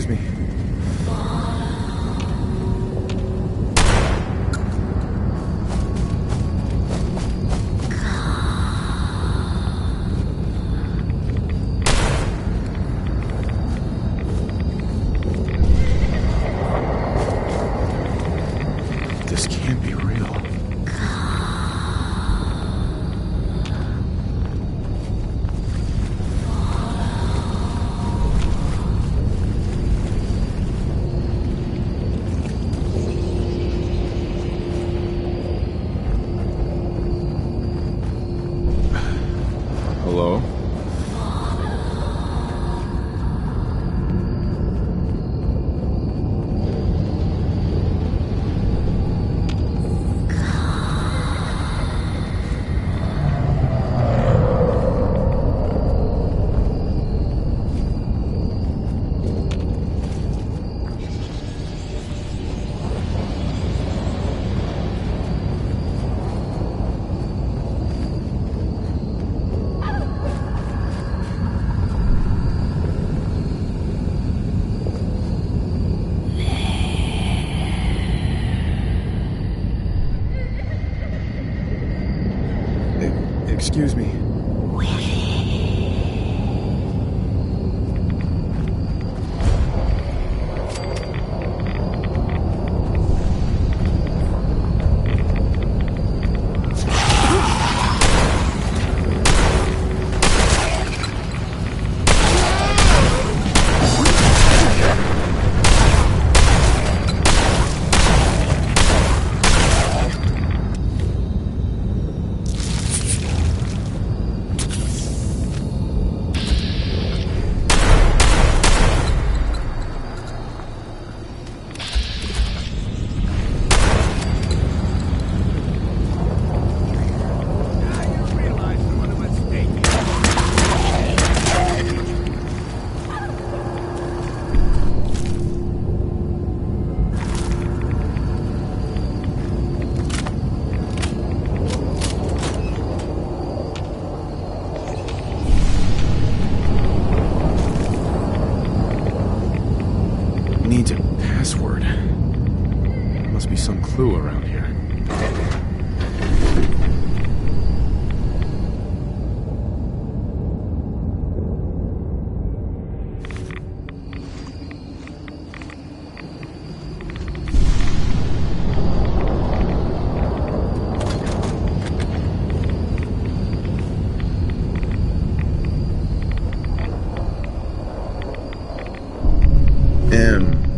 Excuse me. This can't be real. Hello? Excuse me. Needs a password. Must be some clue around here. M-O-T-H-E-R.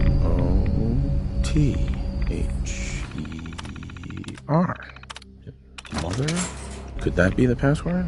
Mother? Could that be the password?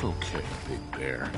Okay, Big Bear.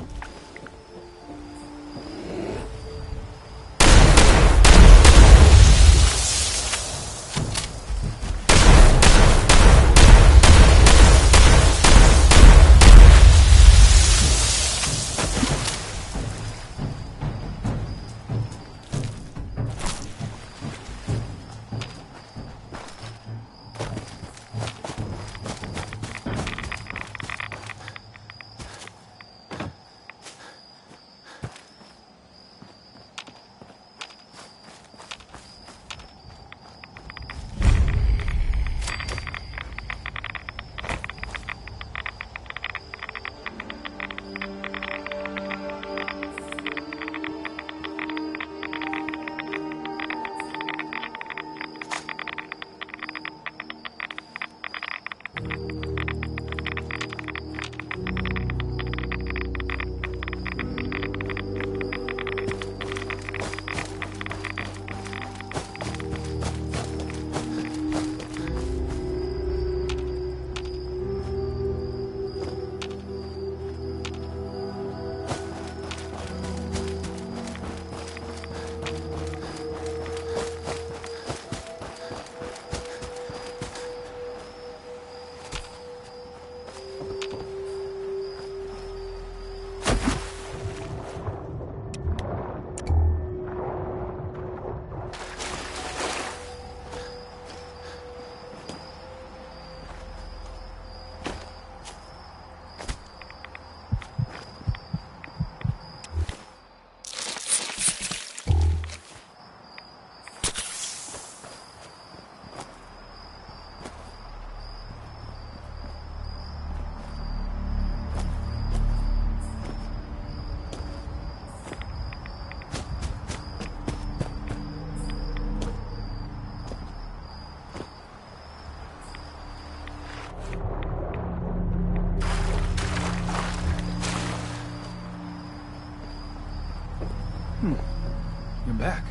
You're back.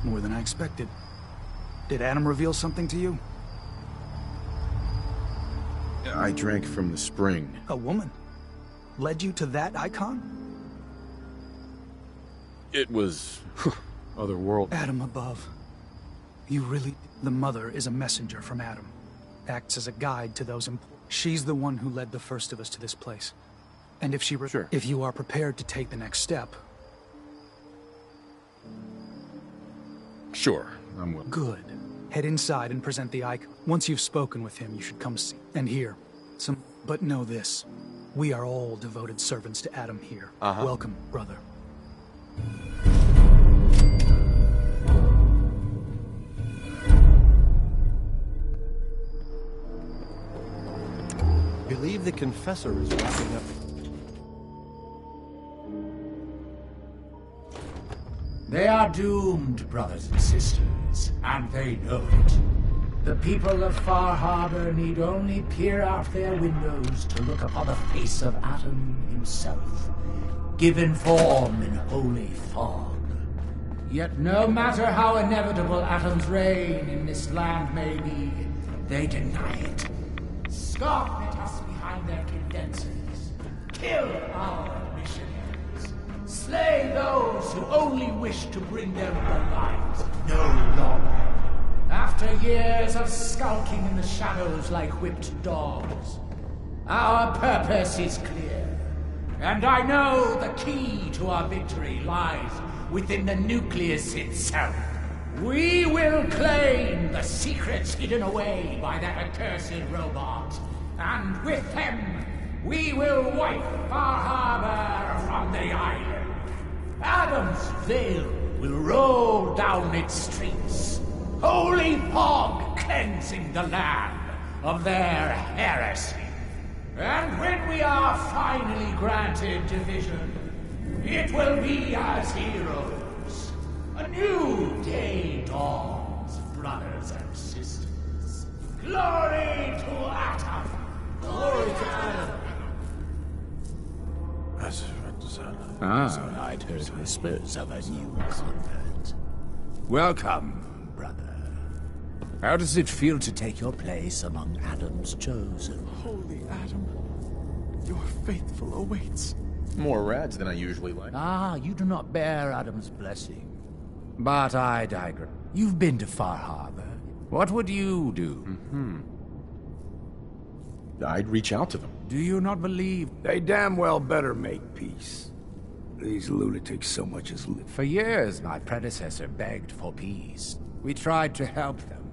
More than I expected. Did Adam reveal something to you? I drank from the spring. A woman? Led you to that icon? It was otherworldly. Adam above. You really... The mother is a messenger from Adam. Acts as a guide to those She's the one who led the first of us to this place. And if she... Sure. If you are prepared to take the next step... Sure, I'm willing. Good. Head inside and present the icon. Once you've spoken with him, you should come see. And hear. But know this. We are all devoted servants to Adam here. Welcome, brother. I believe the confessor is wrapping up. They are doomed, brothers and sisters, and they know it. The people of Far Harbor need only peer out their windows to look upon the face of Adam himself, given form in holy fog. Yet no matter how inevitable Adam's reign in this land may be, they deny it. Scoff at us behind their condensers. Kill our missionaries. Slay those who only wish to bring them the light no longer. After years of skulking in the shadows like whipped dogs, our purpose is clear. And I know the key to our victory lies within the nucleus itself. We will claim the secrets hidden away by that accursed robot. And with them, we will wipe Far Harbor from the island. Adam's veil will roll down its streets. Holy fog cleansing the land of their heresy. And when we are finally granted division, it will be as heroes. A new day dawns, brothers and sisters. Glory to Adam! Glory to Adam! I'd heard whispers of a new convert. Welcome, brother. How does it feel to take your place among Adam's chosen? Holy Adam. Your faithful awaits. More rads than I usually like. Ah, you do not bear Adam's blessing. But I digress. You've been to Far Harbor. What would you do? I'd reach out to them. Do you not believe? They damn well better make peace. These lunatics so much as live. For years, my predecessor begged for peace. We tried to help them.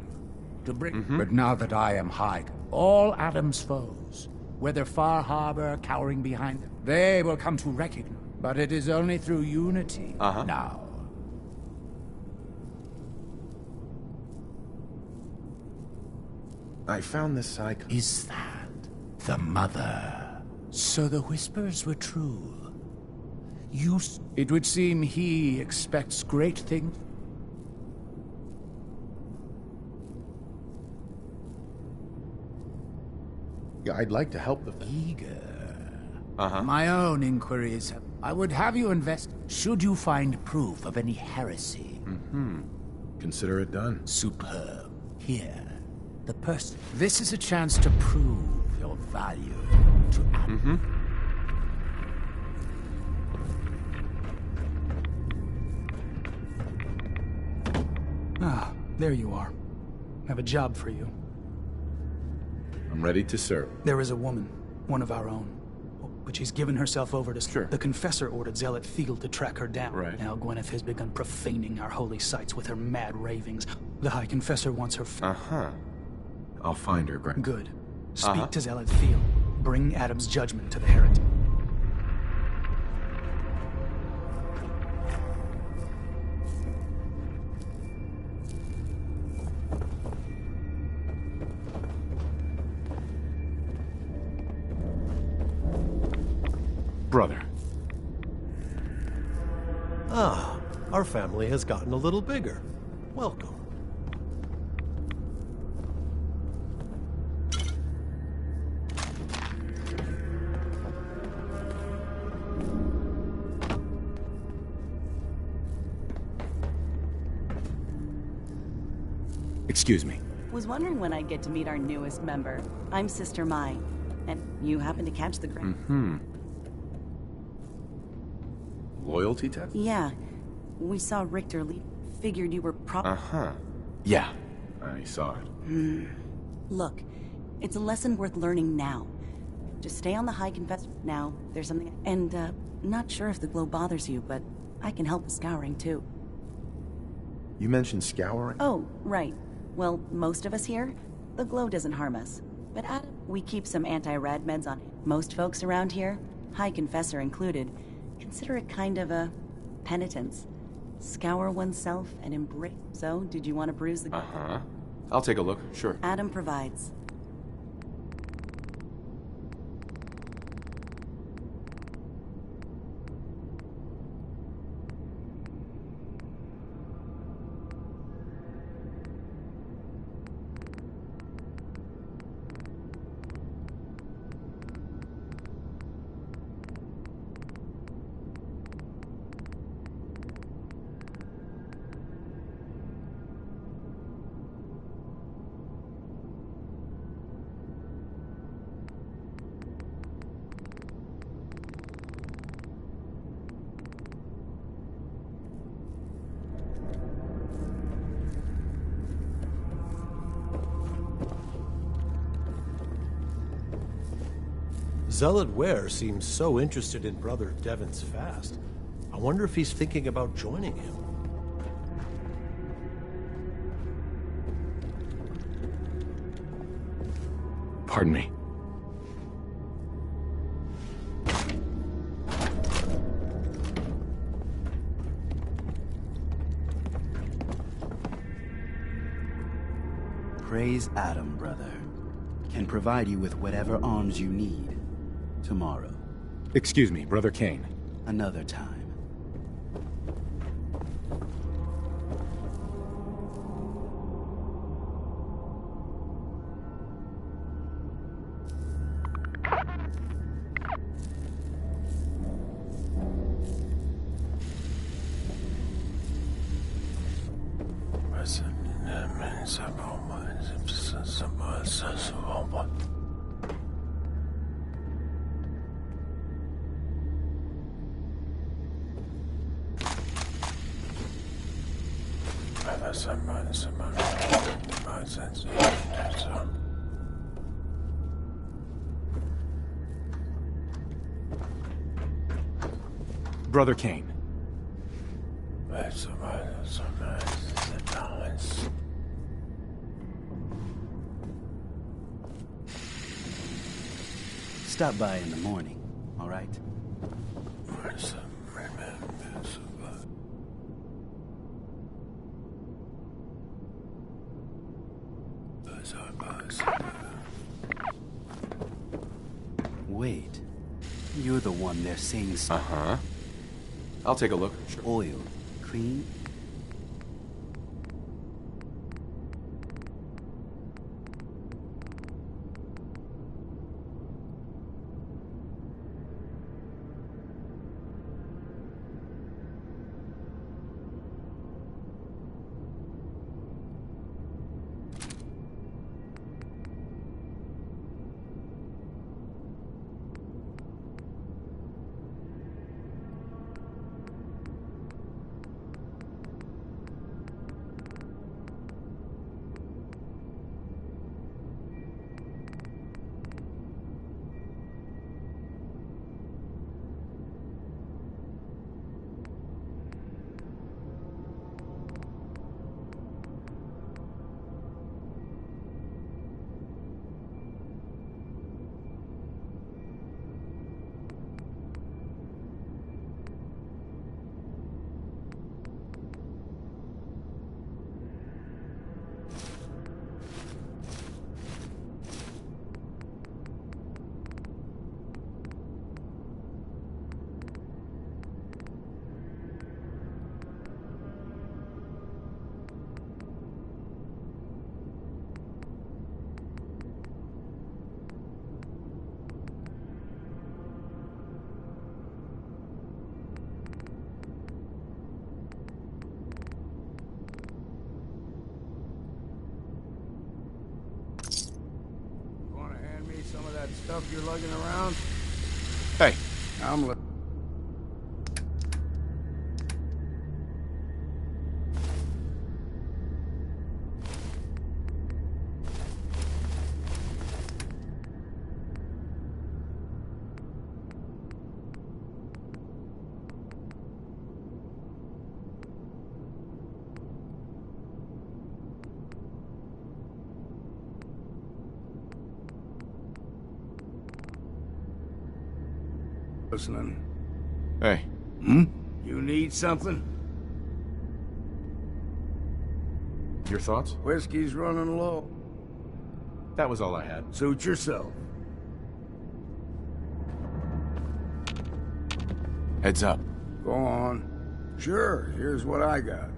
To bring... But now that I am high, all Adam's foes, whether Far Harbor cowering behind them, they will come to recognize. But it is only through unity now. I found this icon. Is that the mother? So the whispers were true. It would seem he expects great things. Yeah, I'd like to help them. Eager. My own inquiries. I would have you invest. Should you find proof of any heresy? Consider it done. Superb. Here. The person. This is a chance to prove your value to Adam. Ah, there you are. I have a job for you. I'm ready to serve. There is a woman, one of our own. But she's given herself over to... Sure. The Confessor ordered Zealot Field to track her down. Right. Now Gwyneth has begun profaning our holy sites with her mad ravings. The High Confessor wants her... I'll find her, Grant. Good. Speak to Zealot Field. Bring Adam's judgment to the heretic. Brother. Ah, our family has gotten a little bigger. Welcome. Excuse me. Was wondering when I'd get to meet our newest member. I'm Sister Mai, and you happen to catch the Loyalty test? Yeah. We saw Richter leave. Figured you were Yeah, I saw it. Look, it's a lesson worth learning now. Just stay on the High Confessor now. There's something... And, not sure if the glow bothers you, but I can help with scouring, too. You mentioned scouring? Oh, right. Well, most of us here, the glow doesn't harm us. But we keep some anti-rad meds on it. Most folks around here, High Confessor included, consider it kind of a penitence. Scour oneself and embrace. So, did you want to bruise the... I'll take a look, sure. Adam provides. Zealot Ware seems so interested in Brother Devon's fast. I wonder if he's thinking about joining him. Pardon me. Praise Adam, brother. Can provide you with whatever arms you need. Tomorrow. Excuse me, Brother Kane. Another time. Brother Kane. Stop by in the morning, all right? Wait. You're the one they're saying... Uh-huh. I'll take a look. Sure. Oil. Clean? Some of that stuff you're lugging around? Hey. I'm listening. Hey. You need something? Your thoughts? Whiskey's running low. That was all I had. Suit yourself. Heads up. Go on. Sure, here's what I got.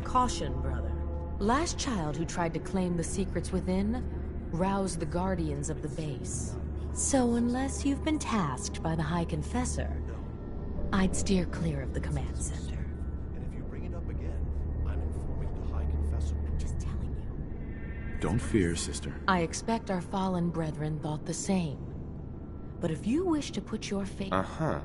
Caution, brother. Last child who tried to claim the secrets within roused the guardians of the base. So unless you've been tasked by the High Confessor, I'd steer clear of the command center. And if you bring it up again, I'm informing the High Confessor. I'm just telling you. Don't fear, sister. I expect our fallen brethren thought the same. But if you wish to put your faith... Uh-huh.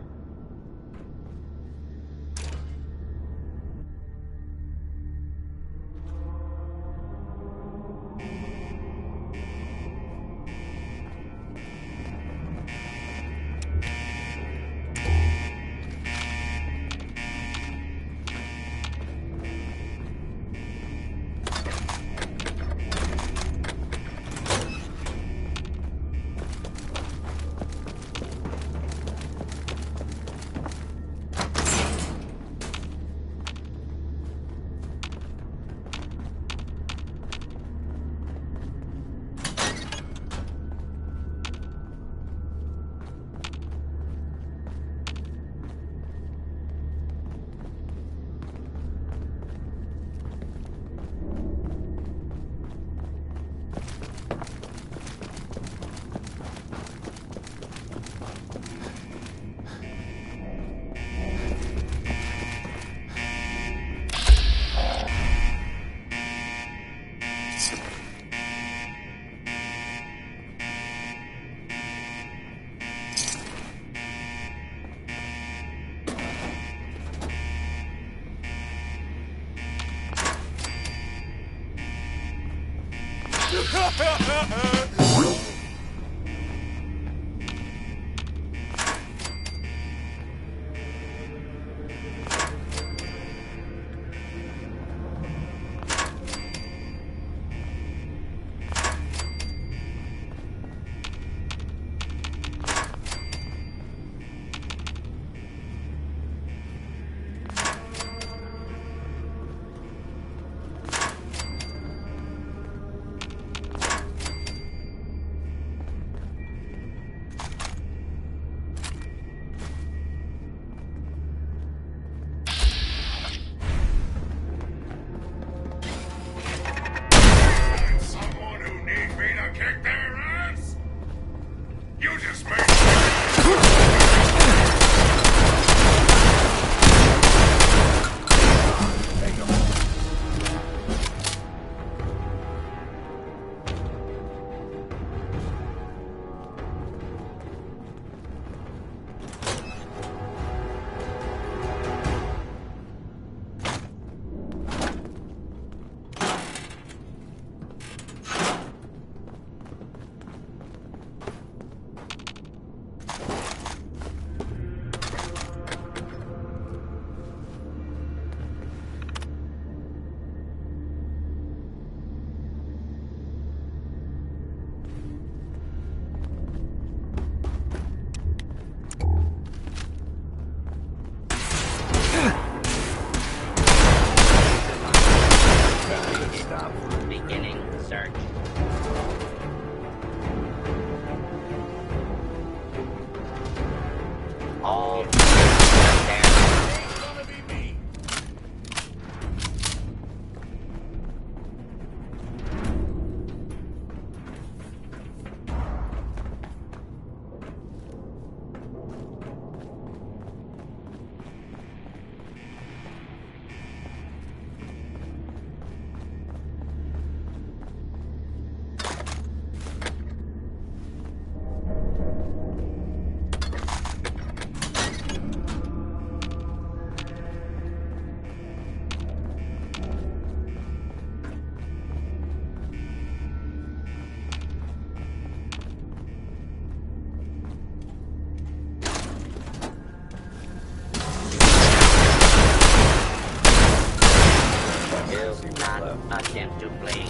attempt to flee.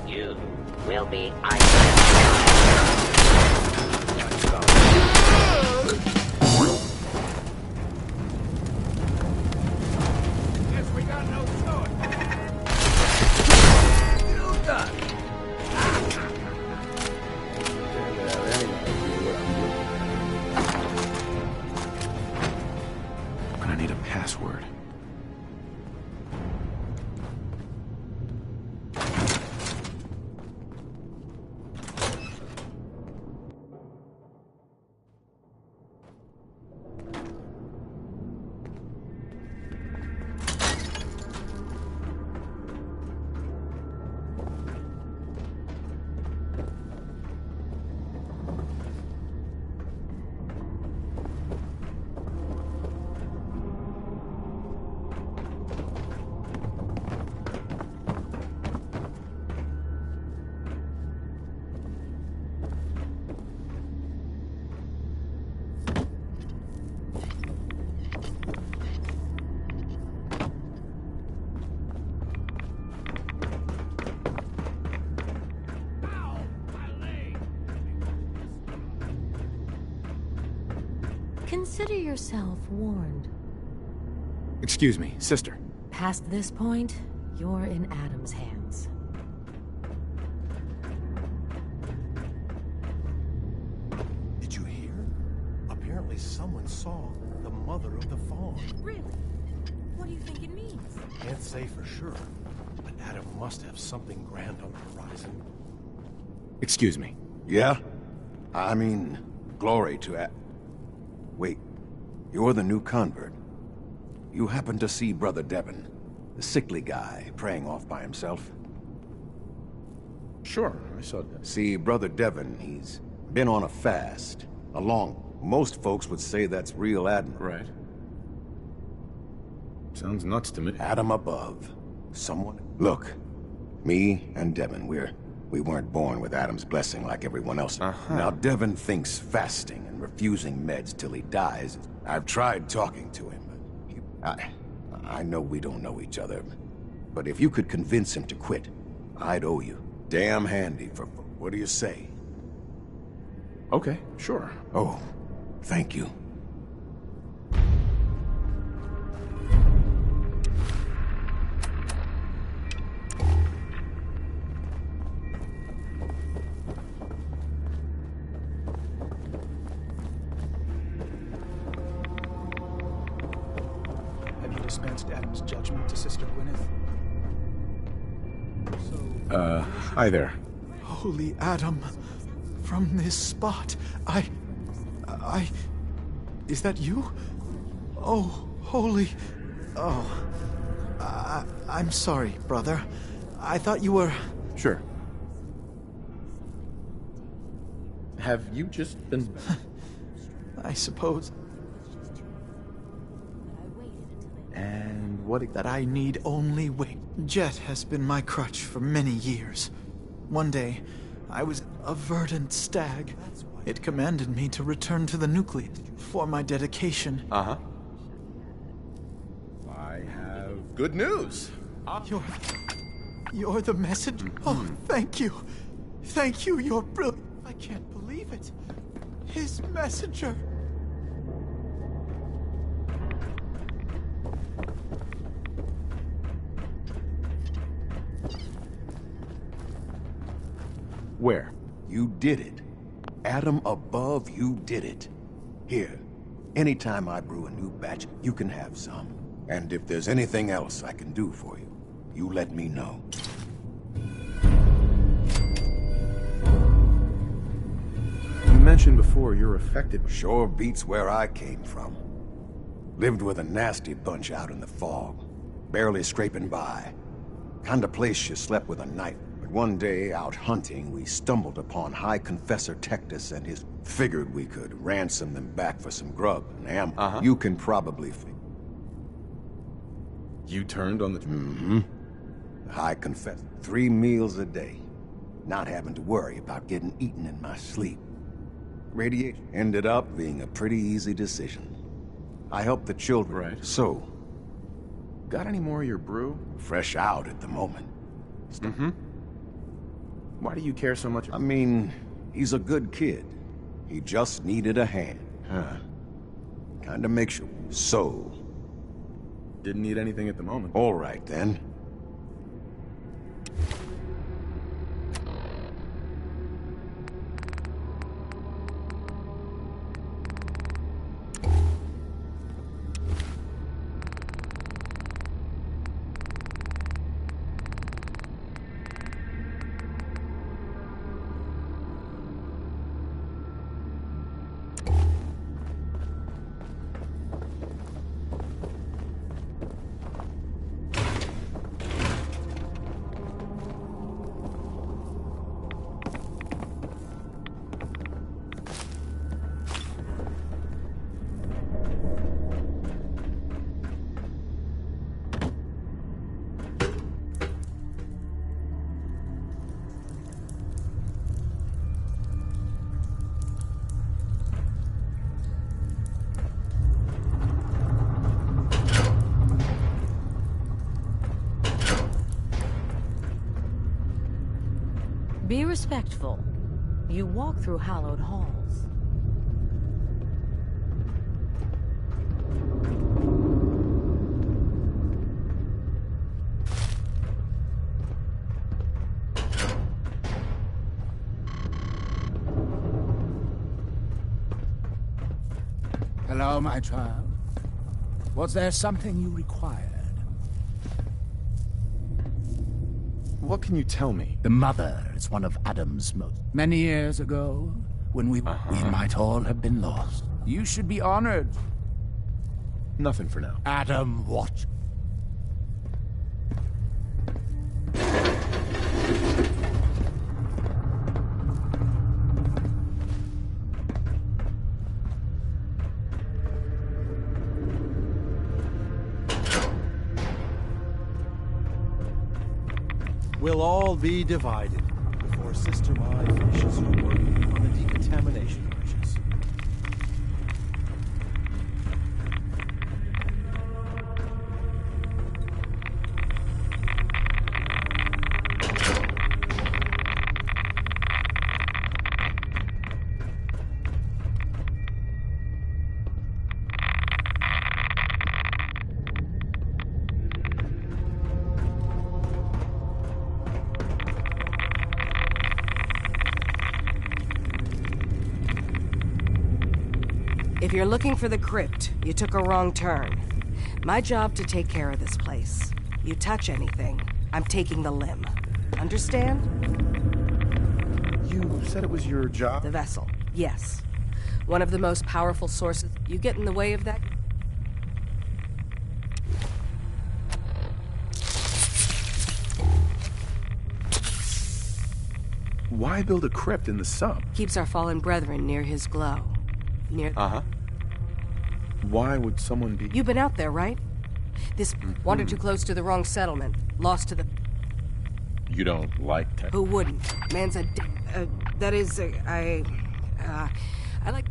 You will be Guess we got no choice. You done. I'm gonna need a password. Consider yourself warned. Excuse me, sister. Past this point, you're in Adam's hands. Did you hear? Apparently someone saw the mother of the fawn. Really? What do you think it means? Can't say for sure, but Adam must have something grand on the horizon. Excuse me. Yeah? I mean, glory to Wait, you're the new convert. You happen to see Brother Devon, the sickly guy praying off by himself? Sure, I saw that. See, Brother Devon, he's been on a fast. Most folks would say that's real Adam. Right. Sounds nuts to me. Adam above. Someone... Look, me and Devon, we're We weren't born with Adam's blessing like everyone else. Now Devin thinks fasting and refusing meds till he dies. I've tried talking to him. I know we don't know each other, but if you could convince him to quit, I'd owe you. Damn handy for... What do you say? Okay, sure. Oh, thank you. Have you dispensed Adam's judgment to Sister Gwyneth? Hi there. Holy Adam, from this spot, Is that you? Oh, holy... Oh... I'm sorry, brother. I thought you were... Sure. Have you just been... I suppose... And what... That I need only wait. Jet has been my crutch for many years. One day, I was a verdant stag. It commanded me to return to the nucleus for my dedication. I have good news. You're the messenger? Oh, thank you. Thank you, you're brilliant. I can't believe it. His messenger. Where? You did it. Adam above, you did it. Here, anytime I brew a new batch, you can have some. And if there's anything else I can do for you, you let me know. You mentioned before you're affected. Sure beats where I came from. Lived with a nasty bunch out in the fog, barely scraping by. Kind of place you slept with a knife. But one day, out hunting, we stumbled upon High Confessor Tectus and his... Figured we could ransom them back for some grub and ammo. You can probably... You turned on the... The High Confessor. 3 meals a day. Not having to worry about getting eaten in my sleep. Radiation ended up being a pretty easy decision. I helped the children. Right. So... Got any more of your brew? Fresh out at the moment. Why do you care so much? I mean, he's a good kid. He just needed a hand. Kinda makes you... So... Didn't need anything at the moment. All right, then. Be respectful. You walk through hallowed halls. Hello, my child. Was there something you required? What can you tell me? The mother is one of Adam's most... Many years ago, when we might all have been lost. You should be honored. Nothing for now. Adam, watch. We'll all be divided before Sister Mai finishes her work on the decontamination bridges. If you're looking for the crypt, you took a wrong turn. My job to take care of this place. You touch anything, I'm taking the limb. Understand? You said it was your job? The vessel, yes. One of the most powerful sources. You get in the way of that? Why build a crypt in the sump? Keeps our fallen brethren near his glow. Near... Uh-huh. Why would someone be... You've been out there, right? This wandered too close to the wrong settlement. Lost to the... You don't like tech? Who wouldn't? Man's a... that is, I like...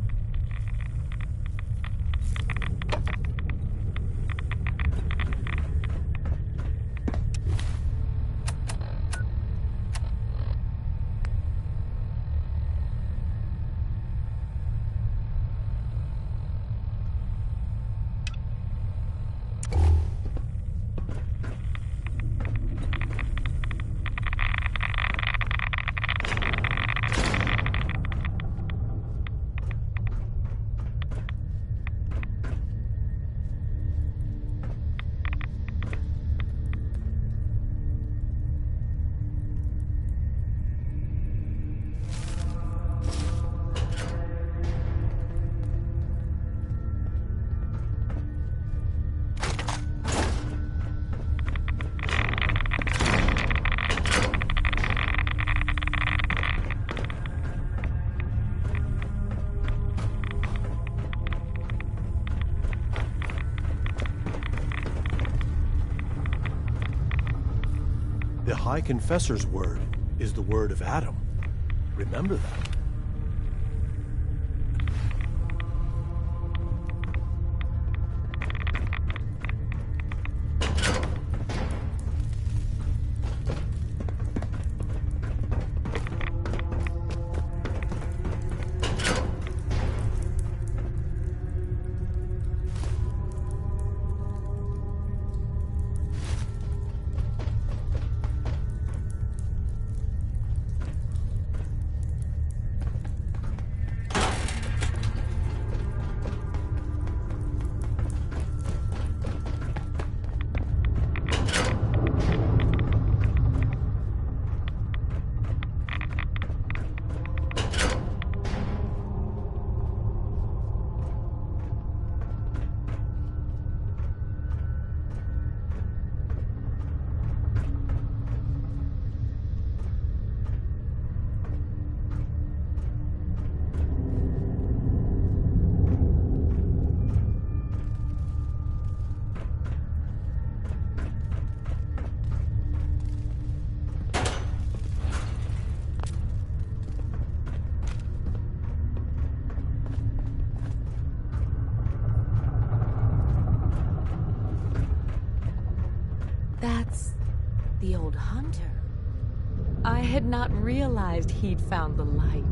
The High Confessor's word is the word of Adam. Remember that. That's the old hunter. I had not realized he'd found the light.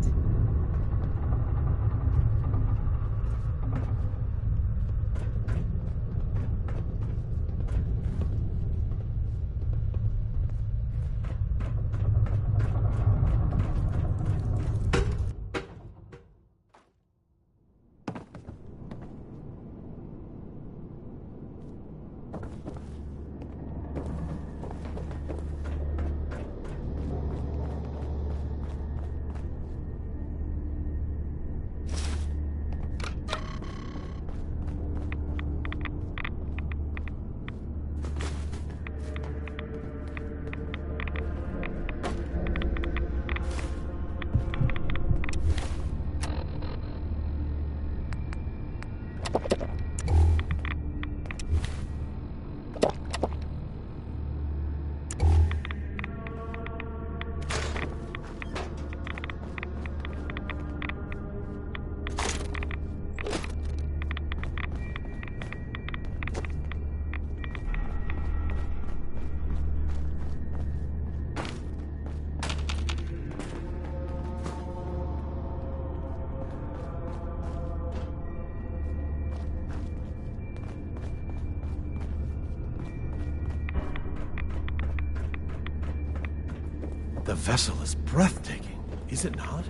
The vessel is breathtaking, is it not?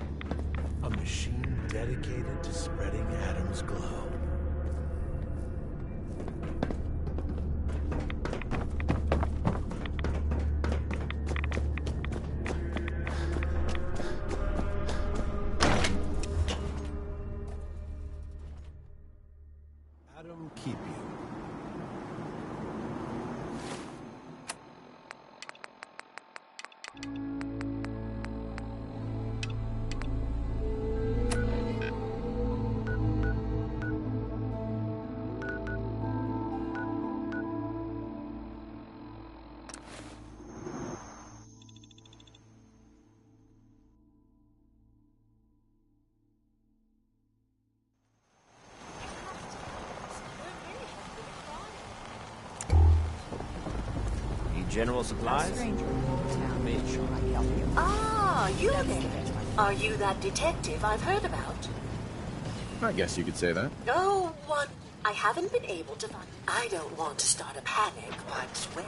A machine dedicated to spreading Adam's glow. Adam, keep you. General supplies? Ah, you there. Are you that detective I've heard about? I guess you could say that. Oh, one. I haven't been able to find... I don't want to start a panic, but when...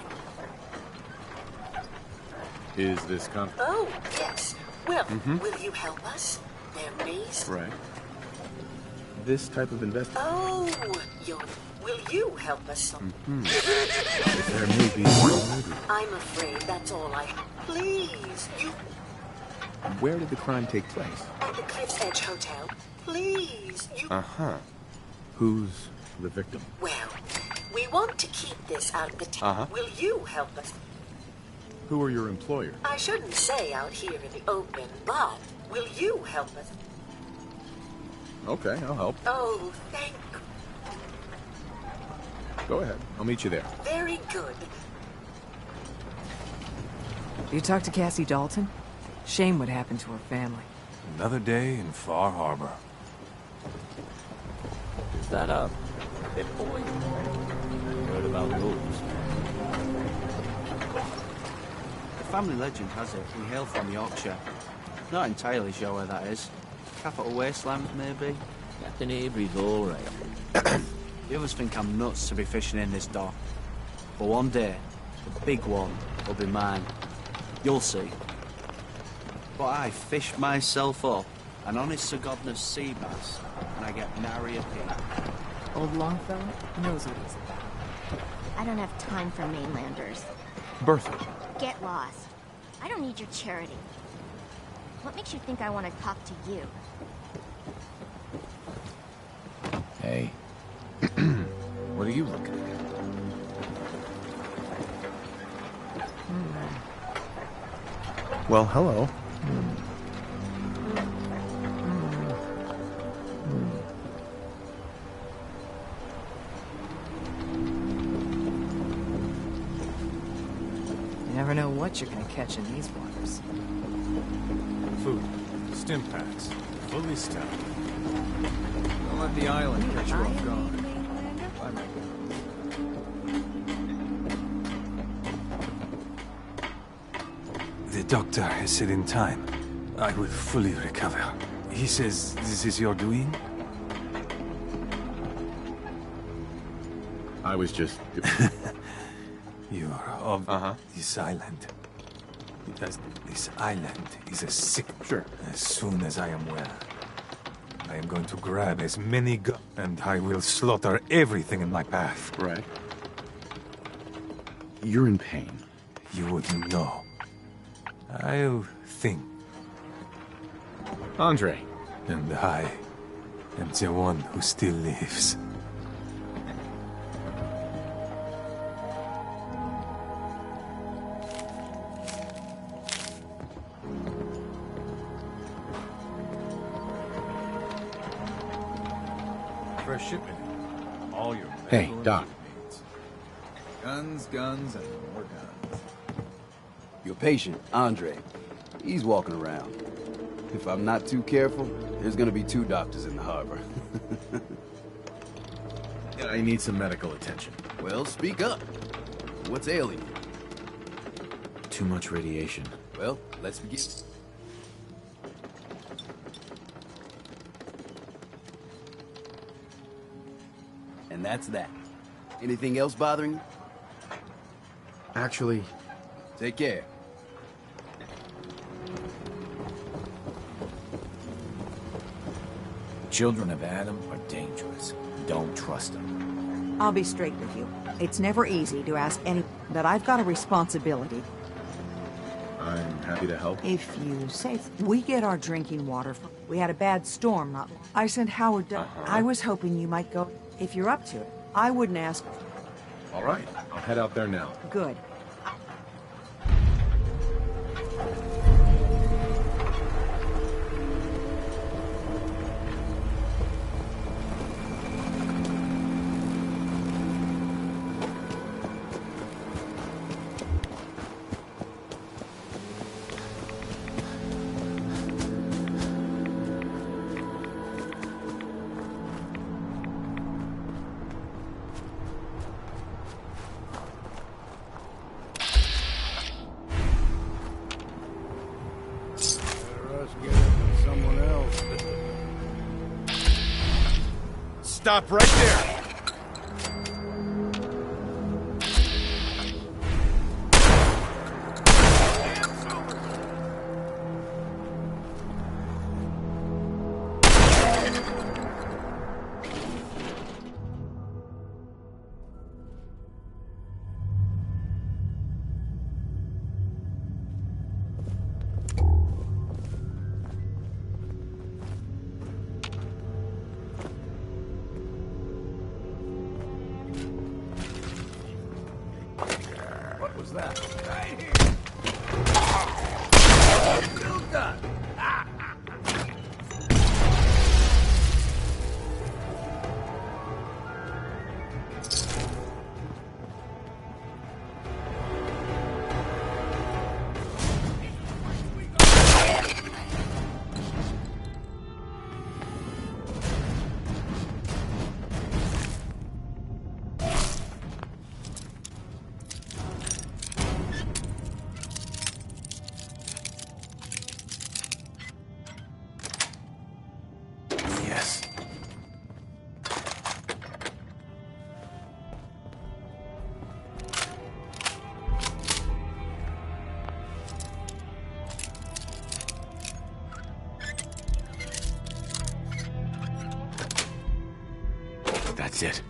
Is this Oh, yes. Well, will you help us? Their maze? right? This type of investment. Oh, will you help us? There may be more. I'm afraid that's all I... Please, you... Where did the crime take place? At the Cliff's Edge Hotel. Please, you... Who's the victim? Well, we want to keep this out of the town. Will you help us? Who are your employers? I shouldn't say out here in the open, but will you help us? Okay, I'll help. Oh, thank... Go ahead. I'll meet you there. Very good. You talked to Cassie Dalton? Shame what happened to her family. Another day in Far Harbor. Is that a bit boy? Heard about those. The family legend has it we hail from Yorkshire. Not entirely sure where that is. Capital Wasteland, maybe? Captain Avery's all right. The others think I'm nuts to be fishing in this dock. But one day, the big one will be mine. You'll see. But I fished myself up an honest to goodness sea bass, and I get nary a pig. Old Longfellow knows what he's about. I don't have time for mainlanders. Bertha. Get lost. I don't need your charity. What makes you think I want to talk to you? Hey. What are you looking at? Well, hello. You never know what you're gonna catch in these waters. Food. Stim packs. Fully stocked. Don't let the island catch you off guard. The doctor has said in time, I will fully recover. He says this is your doing? I was just... You're of this island. Because this island is a sick... Sure. As soon as I am well, I am going to grab as many guns, and I will slaughter everything in my path. Right. You're in pain. You wouldn't know. I'll think. Andre. And I am the one who still lives. Fresh shipment. All your Hey, Doc. needs. Guns, guns, and more guns. Your patient, Andre, he's walking around. If I'm not too careful, there's gonna be 2 doctors in the harbor. I need some medical attention. Well, speak up. What's ailing you? Too much radiation. Well, let's begin. And that's that. Anything else bothering you? Actually... Take care. children of Adam are dangerous. Don't trust them. I'll be straight with you. It's never easy to ask any, but I've got a responsibility. I'm happy to help. If you say we get our drinking water. We had a bad storm not long. I sent Howard to... I was hoping you might go. If you're up to it, I wouldn't ask. All right, I'll head out there now. Good. Stop right there! What was that? Right here! Still done! Yes. That's it.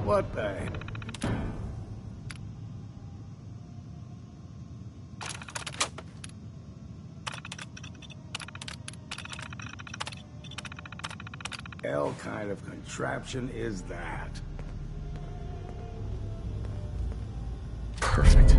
What the? Hell kind of contraption is that? Perfect.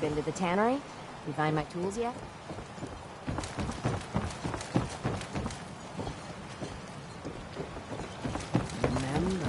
been to the tannery? You find my tools yet? Remember,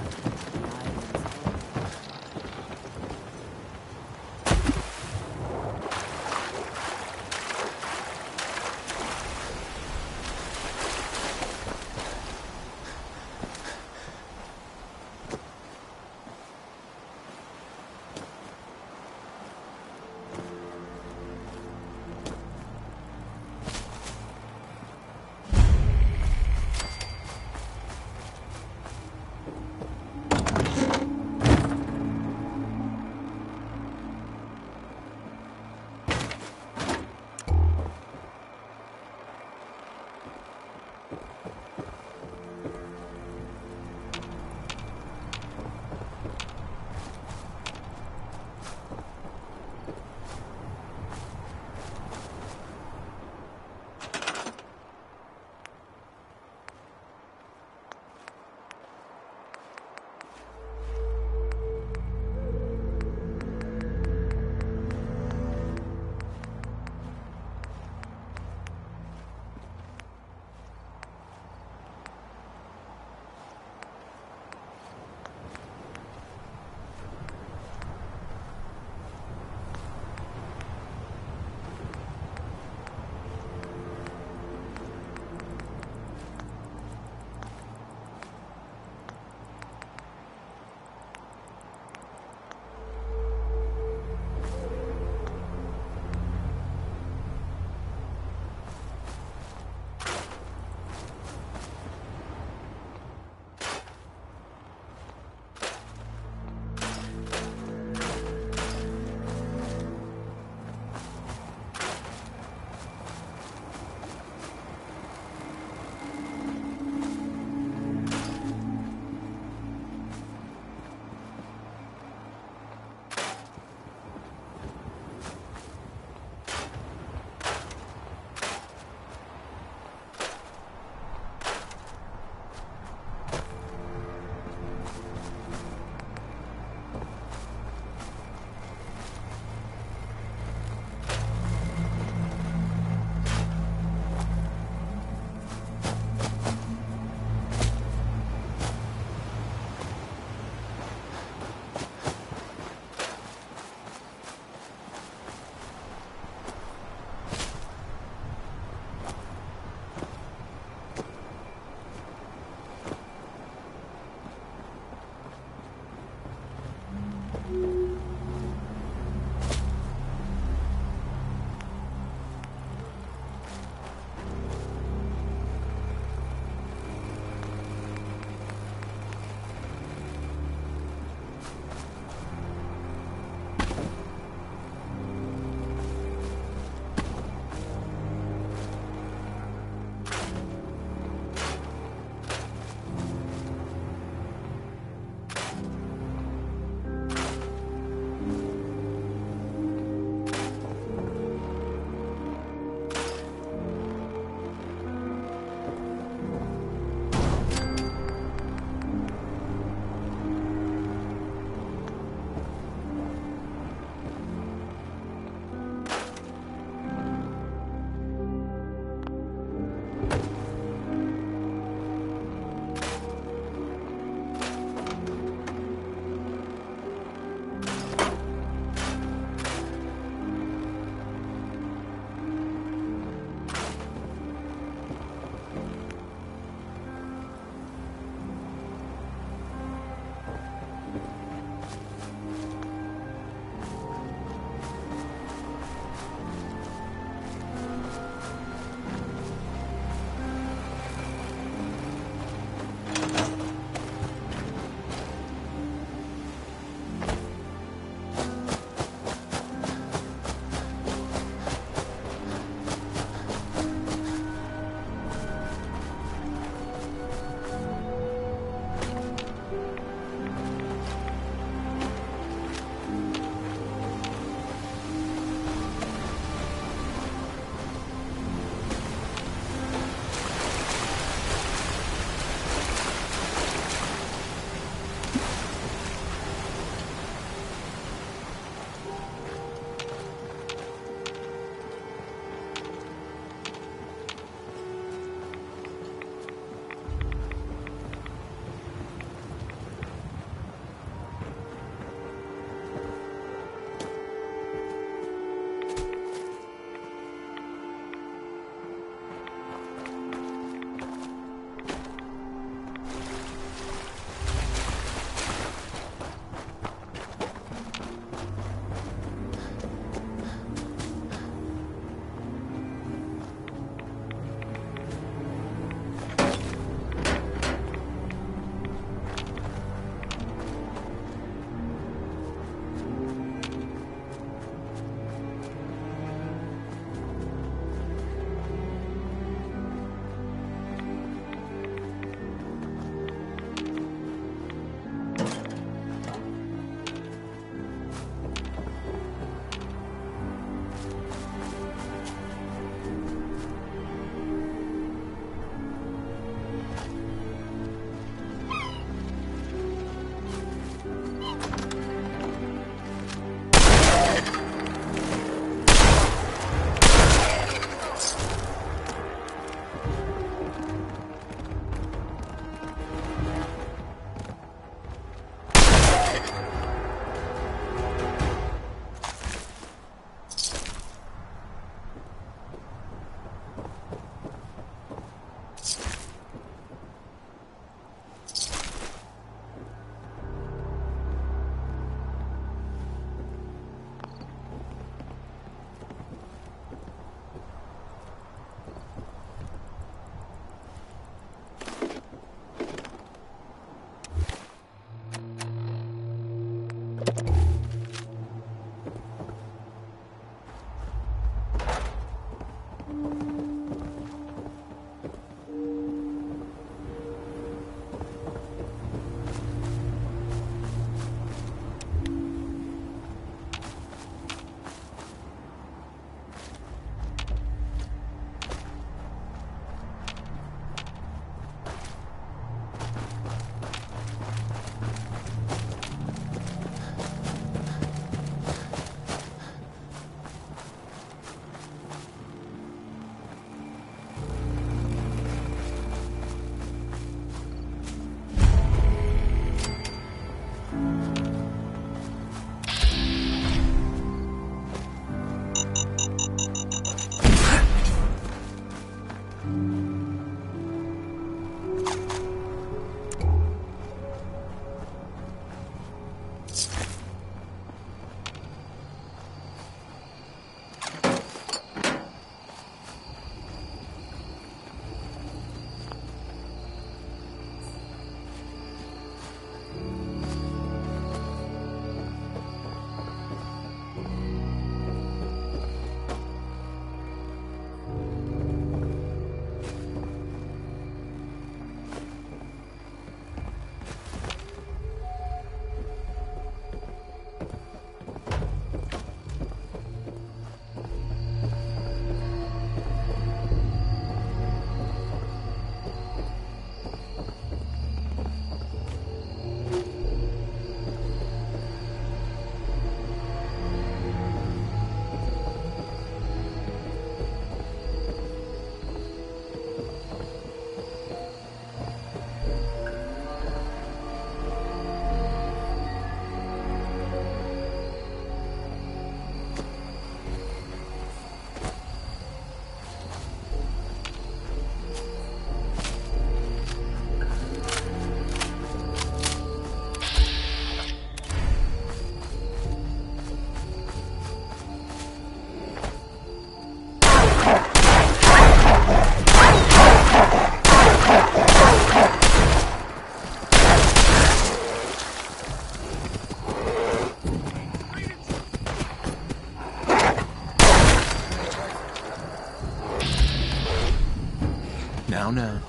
Now.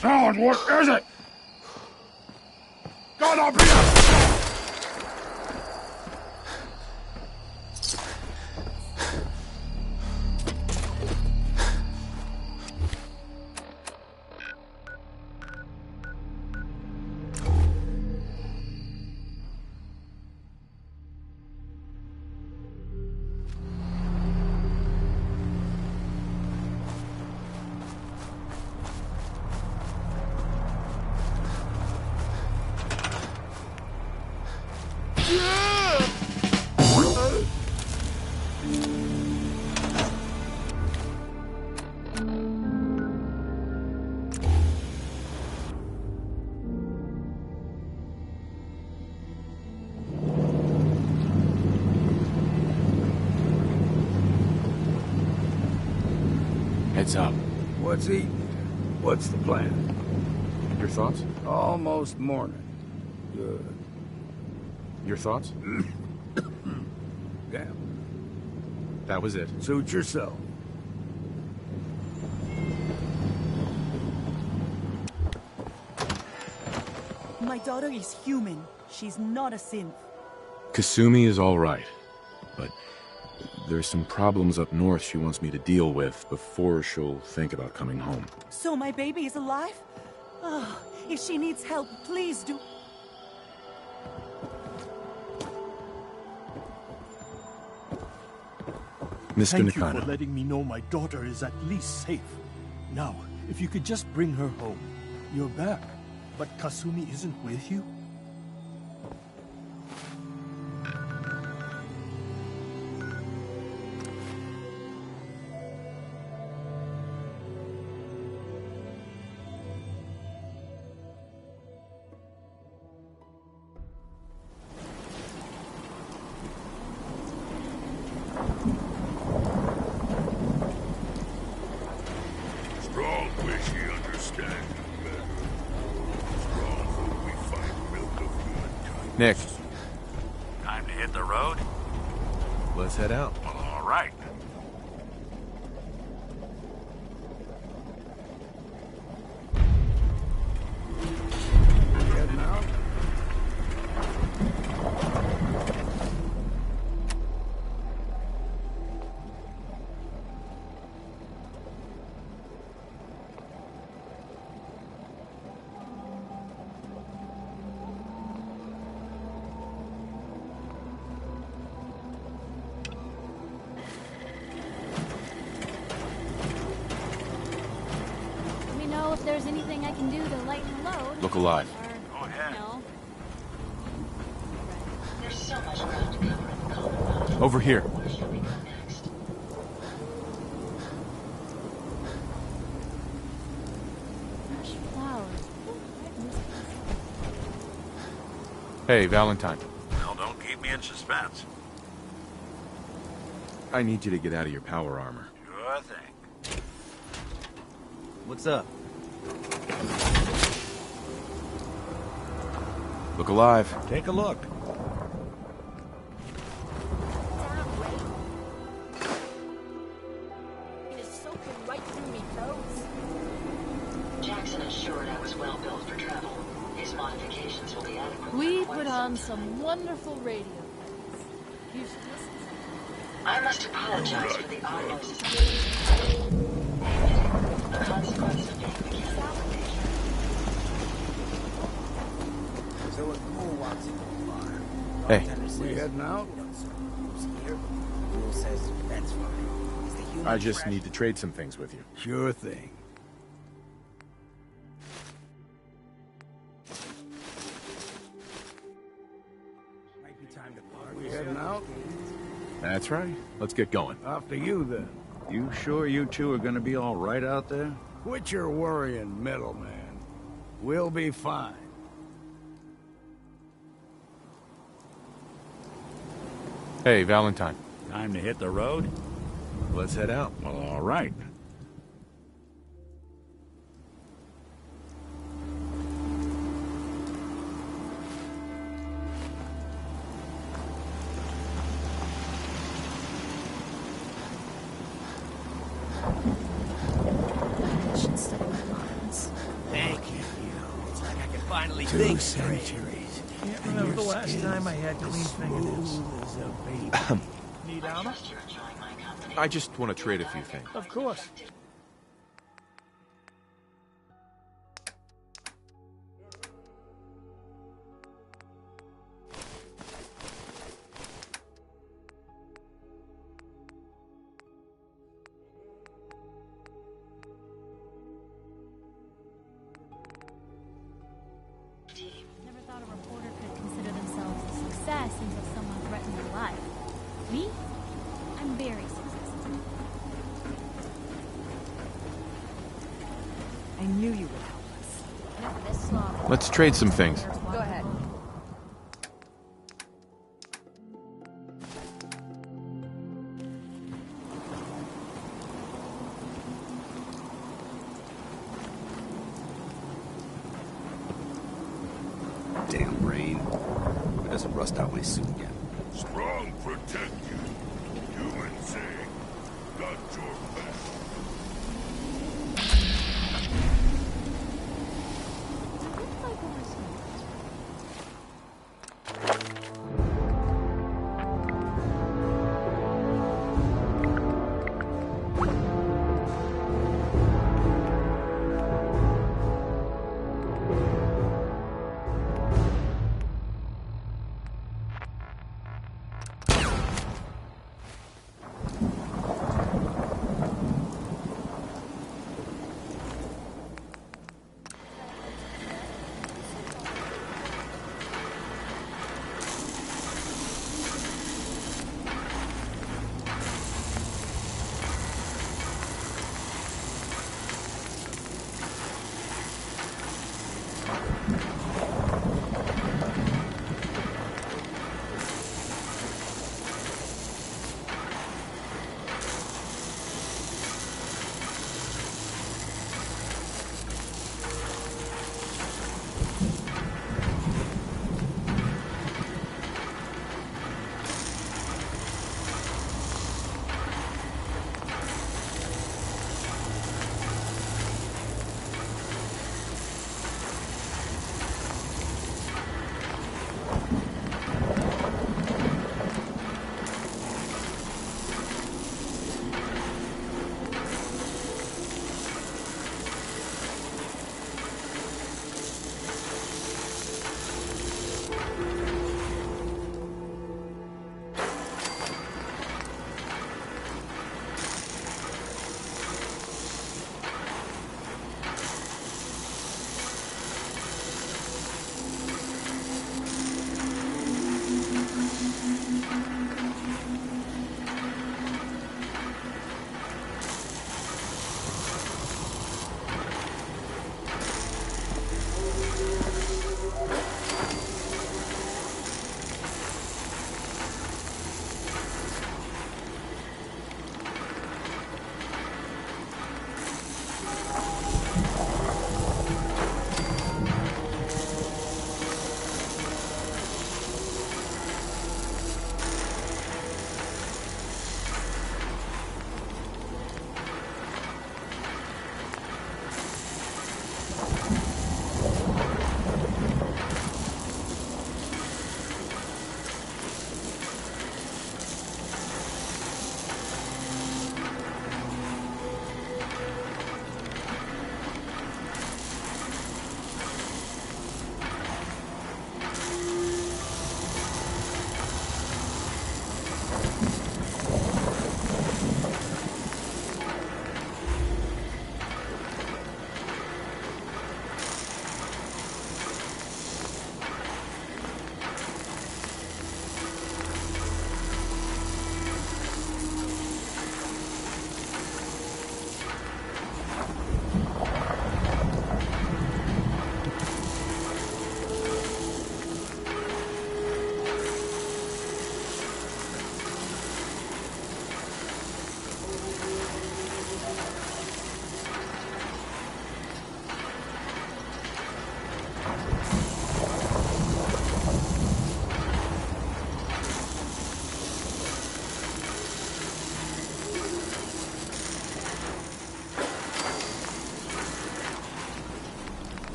Sound, what is it? Gotta be a... Heads up. What's eating? What's the plan? Your thoughts? Almost morning. Good. Your thoughts? Yeah. That was it. Suit yourself. My daughter is human. She's not a synth. Kasumi is all right, but there's some problems up north she wants me to deal with before she'll think about coming home. So my baby is alive? Oh, if she needs help, please do. Mr. Thank you Nakano. for letting me know my daughter is at least safe. Now, if you could just bring her home. You're back, but Kasumi isn't with you? Nick. Time to hit the road? Let's head out. All right. Heading out? Let me know if there's anything I can do to lighten the load. Look alive. Go ahead. Over here. Hey, Valentine. Well, don't keep me in suspense. I need you to get out of your power armor. Sure thing. What's up? Look alive. Take a look. It is soaking right through me toes. Jackson assured I was well built for travel. His modifications will be adequate. We put on some wonderful radio plays. You should listen to them. I must apologize for the audio system. The consequence of being mechanically. So it's more Watson fire. Hey. We heading out? Rule says that's fine. Is the human I just fresh? need to trade some things with you. Sure thing. Might be time to park. We heading out? That's right. Let's get going. After you, then. You sure you two are gonna be all right out there? Quit your worrying, middleman. We'll be fine. Hey, Valentine. Time to hit the road? Let's head out. Well, all right. I should study my lines. Thank you. It's like I can finally 2 think straight. centuries. Can't remember the last time I had clean fingernails. Need ammo? I just want to trade a few things. Of course. Never thought a reporter could consider themselves a success until someone threatened their life. Me? I'm very successful. I knew you would help us. Never this slow. Let's trade some things. Go ahead. Damn rain. It doesn't rust out my suit yet. Strong protect you. Human saying, got your back.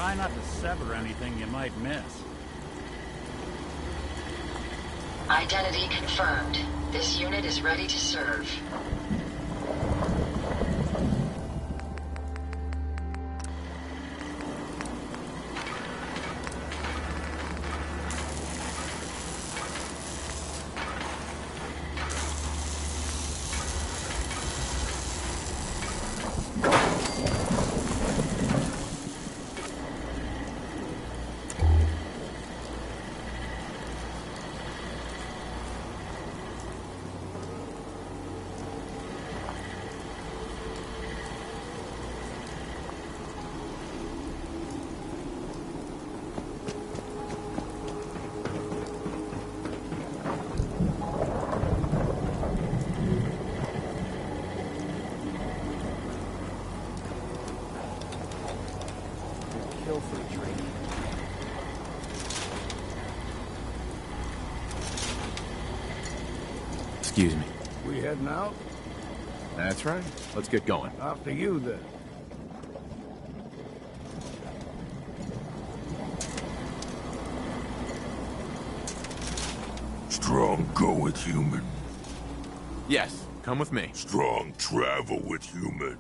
Try not to sever anything you might miss. Identity confirmed. This unit is ready to serve. Kill for a drink. Excuse me. We heading out? That's right. Let's get going. After you, then. Strong go with human. Yes, come with me. Strong travel with human.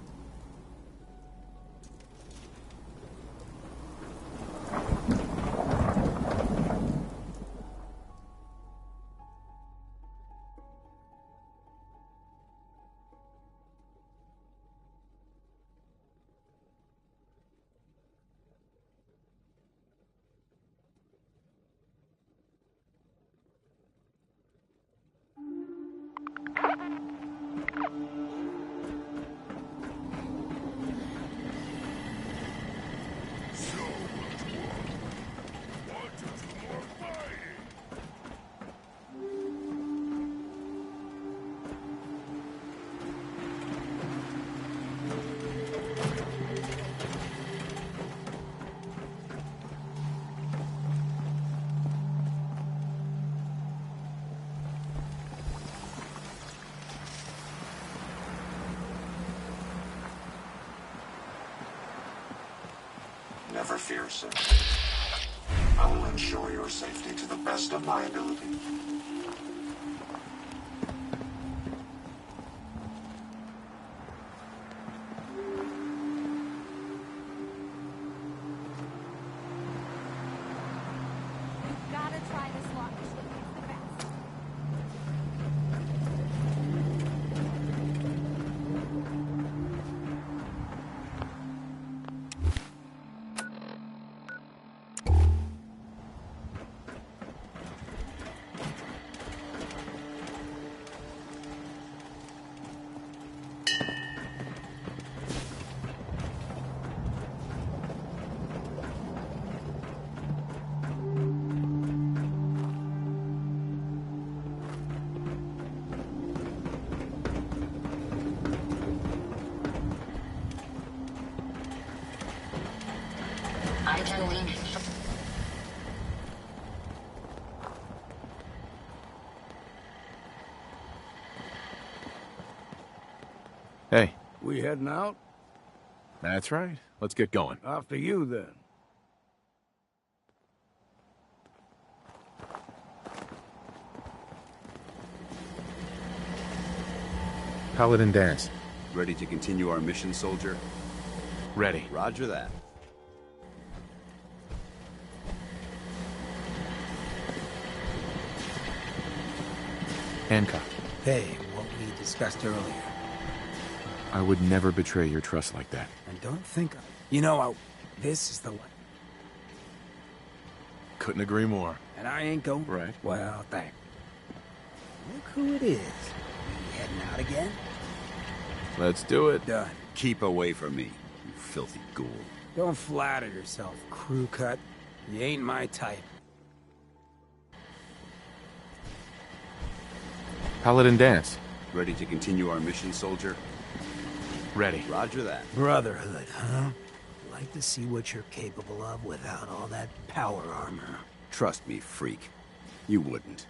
Never fear, sir. I will ensure your safety to the best of my ability. Gotta try this launch. It's the best. Identity. Hey. We heading out? That's right. Let's get going. After you, then. Paladin dance. Ready to continue our mission, soldier? Ready. Roger that. Hancock. Hey, what we discussed earlier. I would never betray your trust like that. And don't think... You know, this is the one. Couldn't agree more. And I ain't going... Right. Well, thanks. Look who it is. We heading out again? Let's do it. Done. Keep away from me, you filthy ghoul. Don't flatter yourself, crew cut. You ain't my type. Paladin dance. Ready to continue our mission, soldier? Ready. Roger that. Brotherhood, huh? Like to see what you're capable of without all that power armor. Trust me, freak. You wouldn't.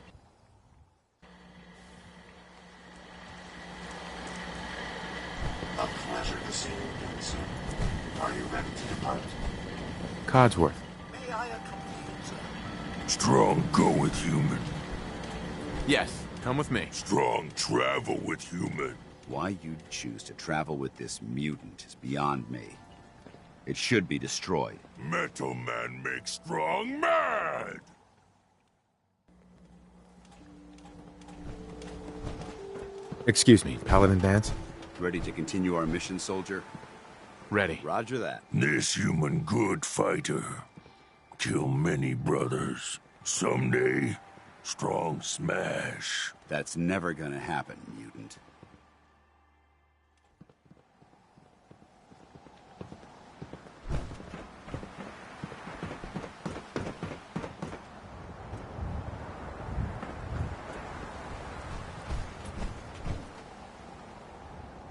A pleasure to see you again, sir. Are you ready to depart? Codsworth. May I accompany you, sir? Strong go with human. Yes, come with me. Strong travel with human. Why you'd choose to travel with this mutant is beyond me. It should be destroyed. Metal Man makes Strong mad! Excuse me, Paladin Vance? Ready to continue our mission, soldier? Ready. Roger that. This human good fighter. Kill many brothers. Someday, Strong smash. That's never gonna happen, mutant.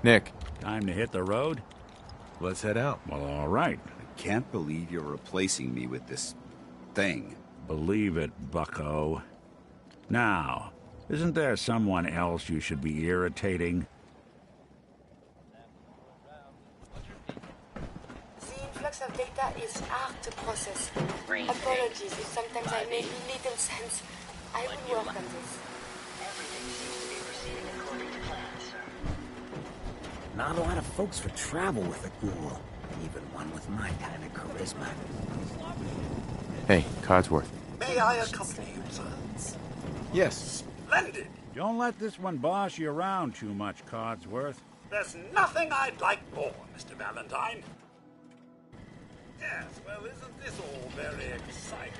Nick. Time to hit the road? Let's head out. Well, all right. I can't believe you're replacing me with this thing. Believe it, bucko. Now, isn't there someone else you should be irritating? The influx of data is hard to process. Apologies if sometimes I make little sense. I will work on this. Everything seems to be proceeding according to plan, sir. Not a lot of folks would travel with a ghoul, even one with my kind of charisma. Hey, Codsworth. May I accompany you, sir? Yes. Splendid! Don't let this one boss you around too much, Codsworth. There's nothing I'd like more, Mr. Valentine. Yes, well, isn't this all very exciting?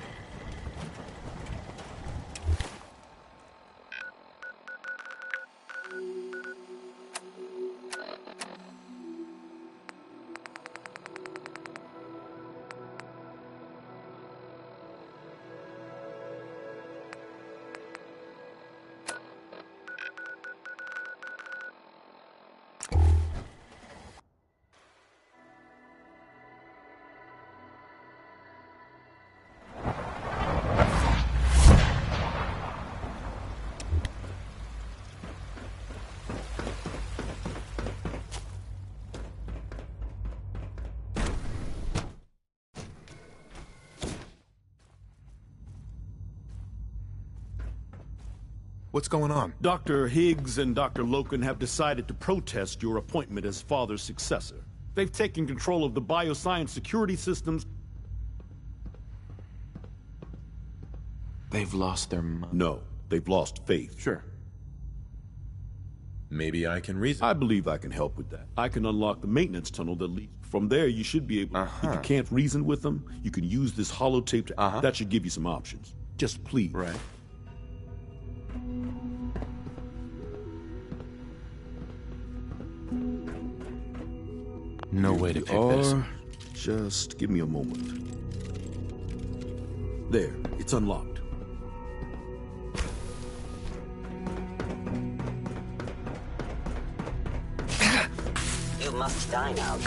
What's going on? Dr. Higgs and Dr. Loken have decided to protest your appointment as Father's successor. They've taken control of the bioscience security systems. They've lost their mind. No, they've lost faith. Sure. Maybe I can reason. I believe I can help with that. I can unlock the maintenance tunnel that leads. From there, you should be able. If you can't reason with them, you can use this holotape to. That should give you some options. Just please. Right. No way to pick this. Just give me a moment. There, it's unlocked. You must die now.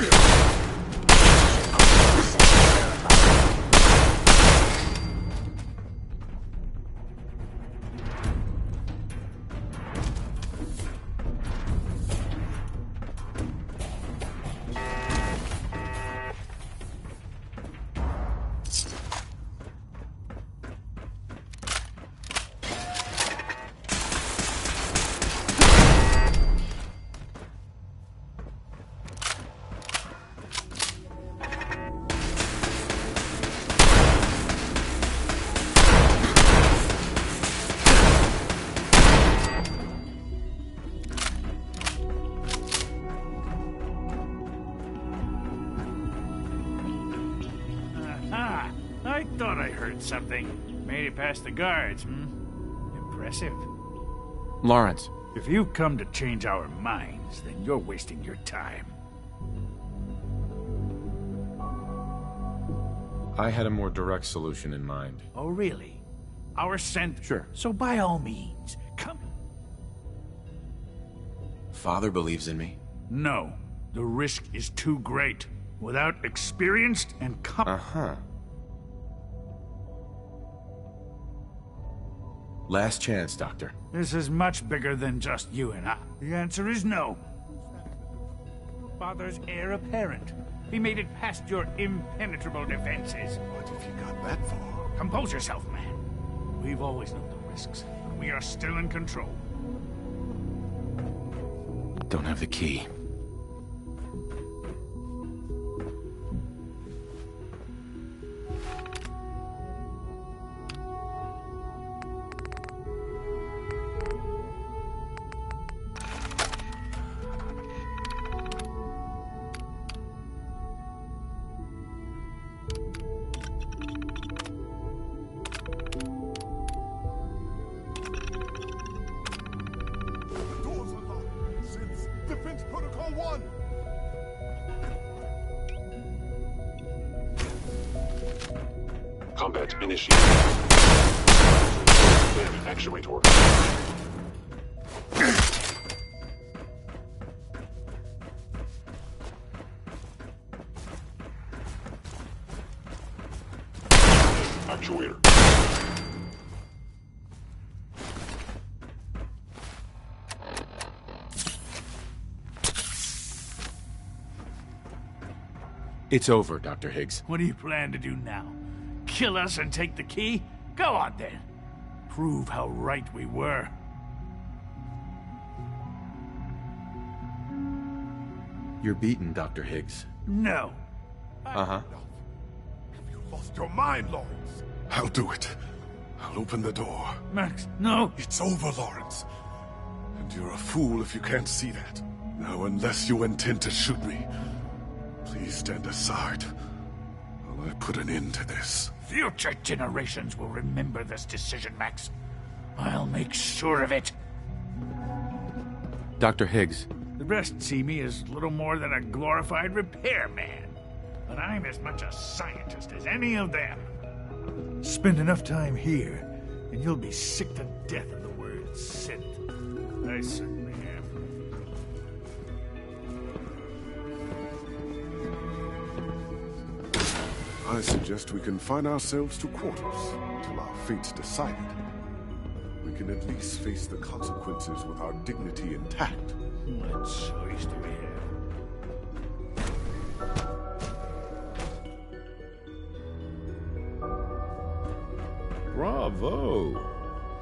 I thought I heard something. Made it past the guards, Impressive. Lawrence. If you come to change our minds, then you're wasting your time. I had a more direct solution in mind. Oh, really? Our scent? Sure. So by all means, come. Father believes in me. No. The risk is too great. Without experienced and Last chance, Doctor. This is much bigger than just you and I. The answer is no. Father's heir apparent. We made it past your impenetrable defenses. What if you got that far? Compose yourself, man. We've always known the risks, but we are still in control. Don't have the key. Defense Protocol 1! Combat initiated. Then actuator. Actuator. It's over, Dr. Higgs. What do you plan to do now? Kill us and take the key? Go on then. Prove how right we were. You're beaten, Dr. Higgs. No. Uh-huh. Have you lost your mind, Lawrence? I'll do it. I'll open the door. Max, no. It's over, Lawrence. And you're a fool if you can't see that. Now, unless you intend to shoot me, please stand aside while I put an end to this. Future generations will remember this decision, Max. I'll make sure of it. Dr. Higgs. The rest see me as little more than a glorified repairman. But I'm as much a scientist as any of them. Spend enough time here, and you'll be sick to death of the word synth. I certainly am. I suggest we confine ourselves to quarters until our fate's decided. We can at least face the consequences with our dignity intact. What choice do we have? Bravo!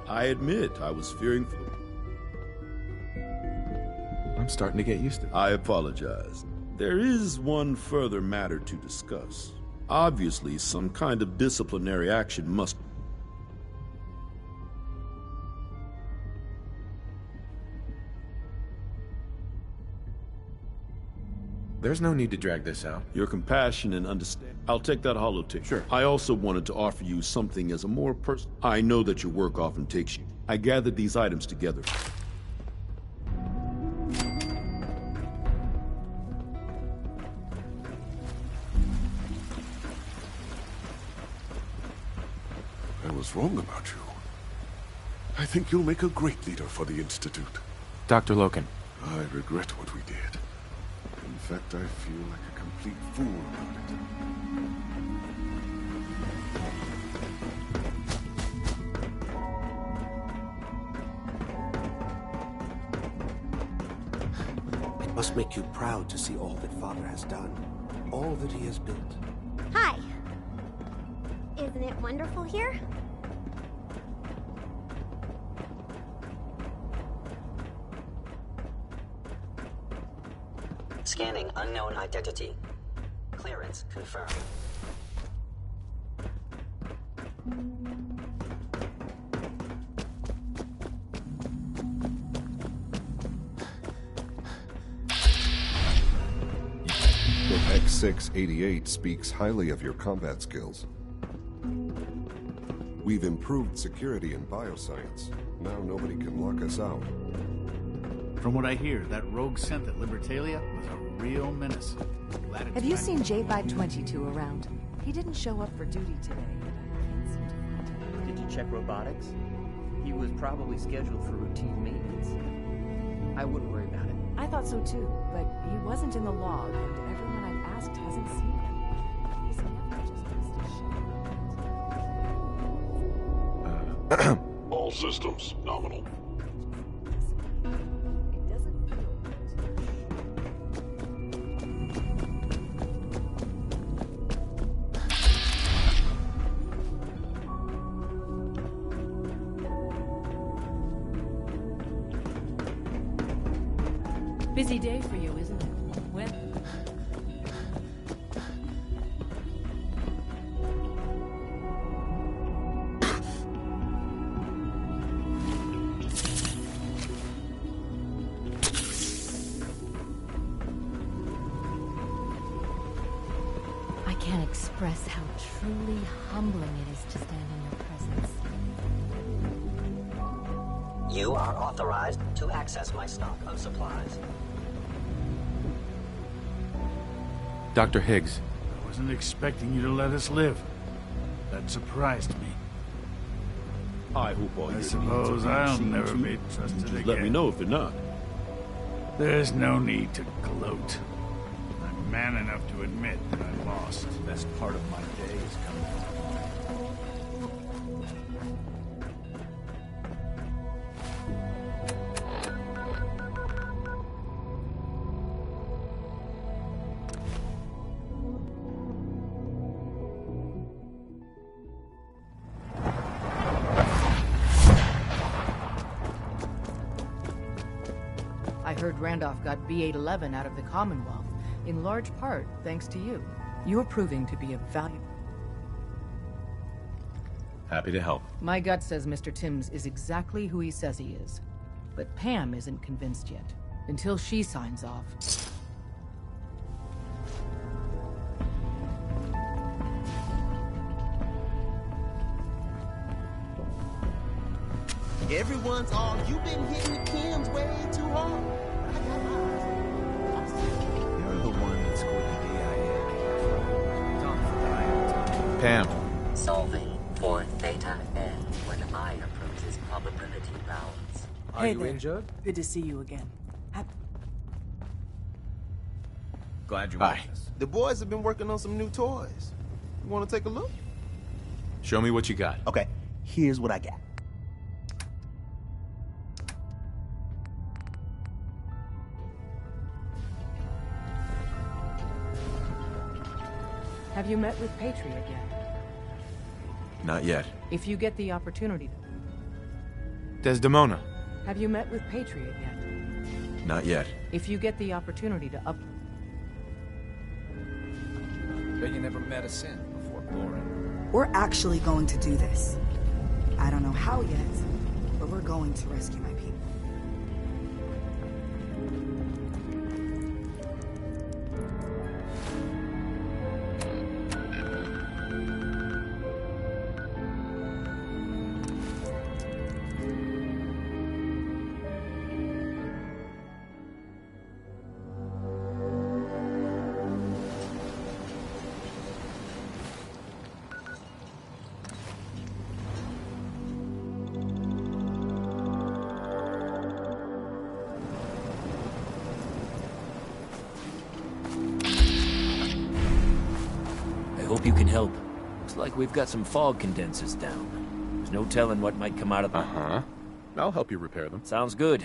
I admit, I was fearing for... I'm starting to get used to it. I apologize. There is one further matter to discuss. Obviously, some kind of disciplinary action must... There's no need to drag this out. Your compassion and understanding. I'll take that holotape. Sure. I also wanted to offer you something as a more personal... I know that your work often takes you. I gathered these items together. I was wrong about you. I think you'll make a great leader for the Institute. Dr. Loken. I regret what we did. In fact, I feel like a complete fool about it. It must make you proud to see all that Father has done. All that he has built. Hi. Isn't it wonderful here? Scanning unknown identity. Clearance confirmed. X688 speaks highly of your combat skills. We've improved security in bioscience. Now nobody can lock us out. From what I hear, that rogue synth at Libertalia was a real menace. Have you seen J522 around? He didn't show up for duty today. Did you check robotics? He was probably scheduled for routine maintenance. I wouldn't worry about it. I thought so too, but he wasn't in the log, and everyone I've asked hasn't seen him. He's never just missed a ship. All systems nominal. Busy day for you, isn't it? When? I can't express how truly humbling it is to stand in your presence. You are authorized to access my stock of supplies. Dr. Higgs. I wasn't expecting you to let us live. That surprised me. I hope all I suppose I'll never be trusted again. Let me know if they're not. There's no need to gloat. I'm man enough to admit that I lost. The best part of my day is coming up. I heard Randolph got B-811 out of the Commonwealth, in large part thanks to you. You're proving to be a valuable... Happy to help. My gut says Mr. Timms is exactly who he says he is. But Pam isn't convinced yet. Until she signs off. Everyone's all, you've been hitting the Kims way too hard. You're the one that scored the DIA. Pam. Solving for Theta N when I approaches probability bounds. Are you injured? Good to see you again. Glad you're Hi. with us. The boys have been working on some new toys. You want to take a look? Show me what you got. Okay, here's what I got. Have you met with Patriot yet? Not yet. If you get the opportunity... Desdemona. Have you met with Patriot yet? Not yet. If you get the opportunity to Bet you never met a sin before glory. We're actually going to do this. I don't know how yet, but we're going to rescue my people. Hope you can help. Looks like we've got some fog condensers down. There's no telling what might come out of them. Uh-huh. I'll help you repair them. Sounds good.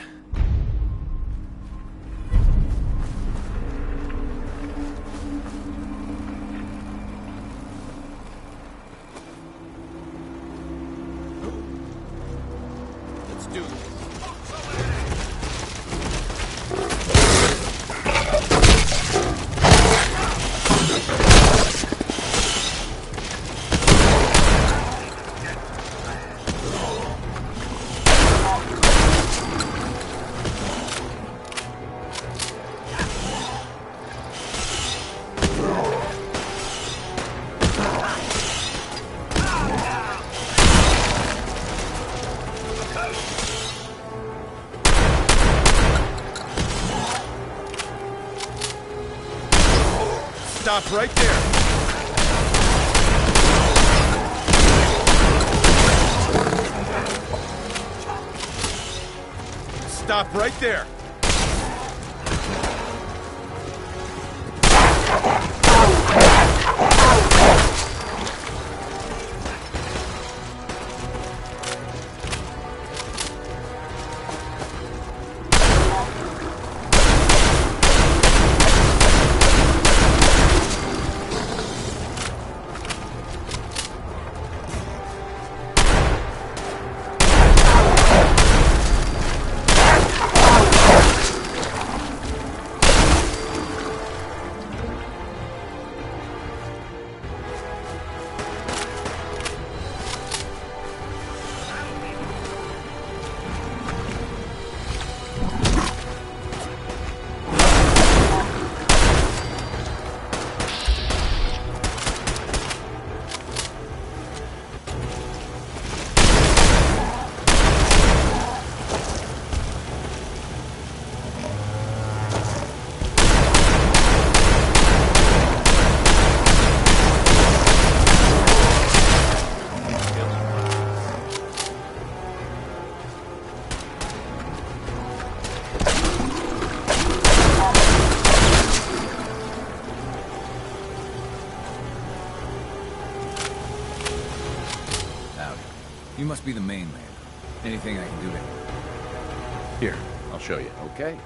Let's do this. Stop right there. Stop right there. You must be the main man. Anything I can do to help? Here, I'll show you. Okay.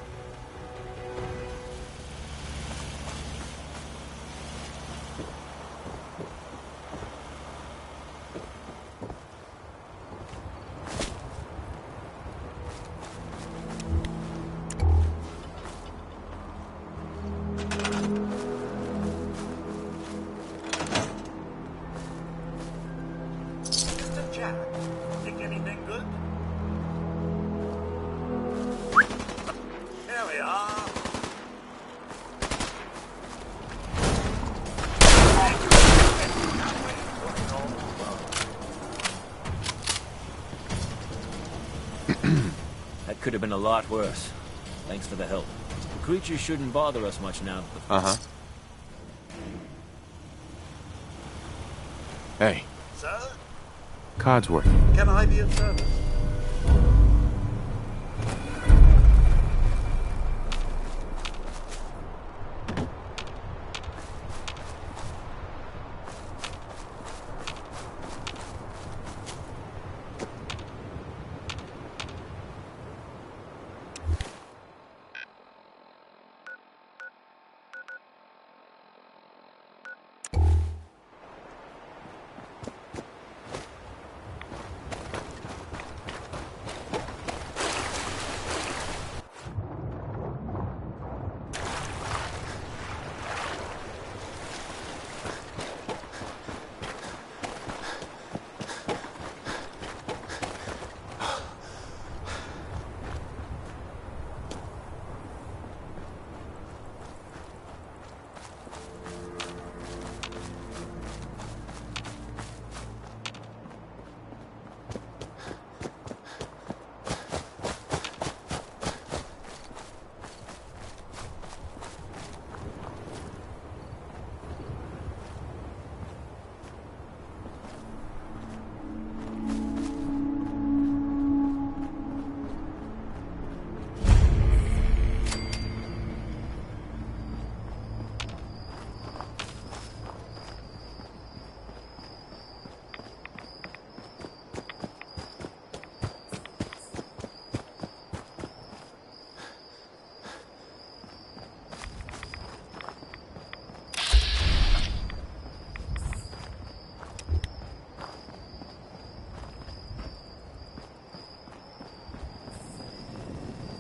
Mr. Jack, think anything good? There we are. That could have been a lot worse. Thanks for the help. The creatures shouldn't bother us much now. Hey, Sir, Codsworth. can I be of service?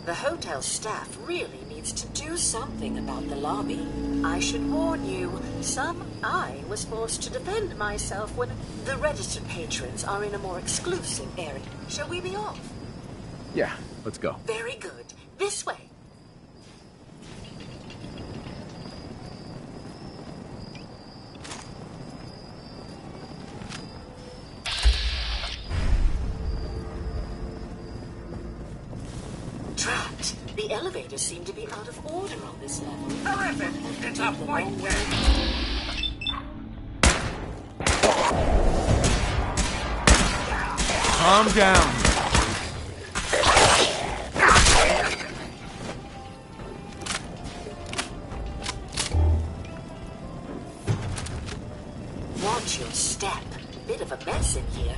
The hotel staff really needs to do something about the lobby. I should warn you, I was forced to defend myself when the registered patrons are in a more exclusive area. Shall we be off? Yeah, let's go. Very good. This way. Trapped. The elevators seem to be out of order on this level. Terrific! It's a point game! Calm down. Watch your step. Bit of a mess in here.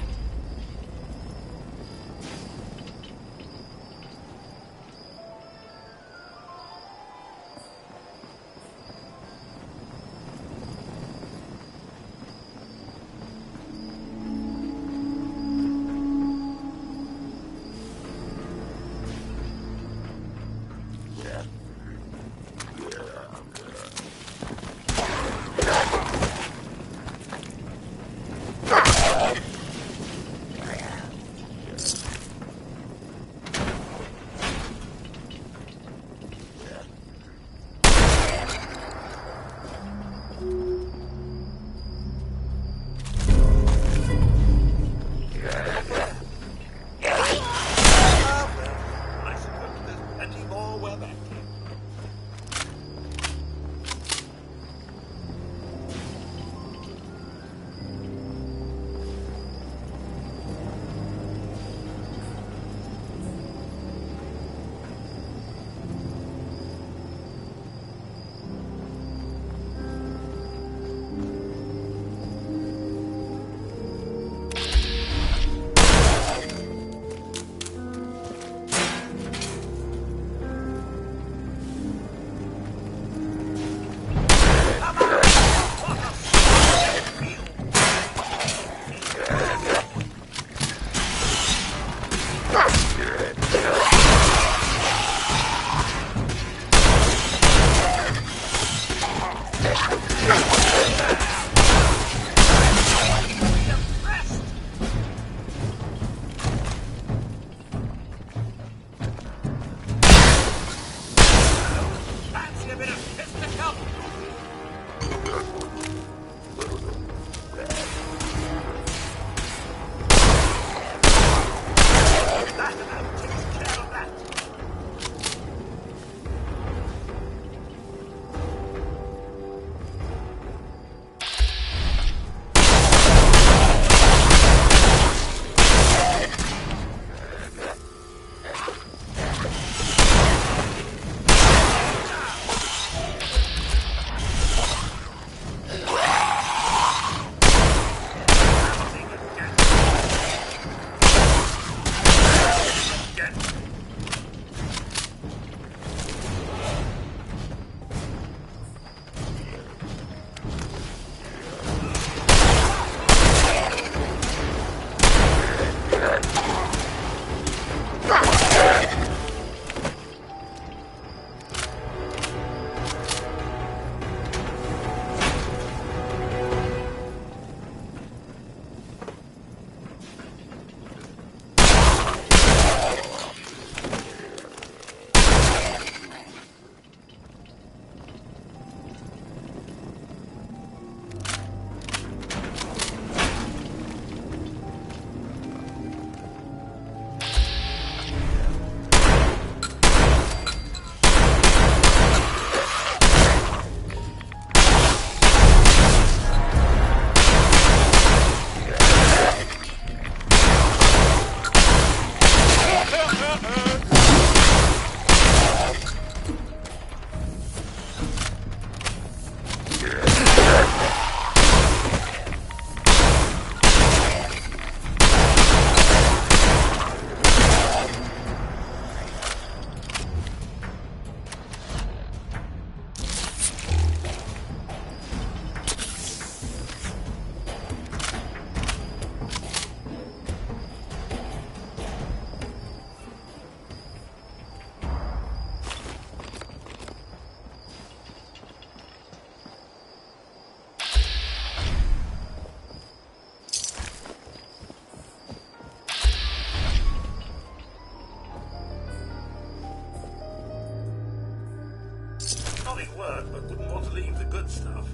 Exotic work, but wouldn't want to leave the good stuff.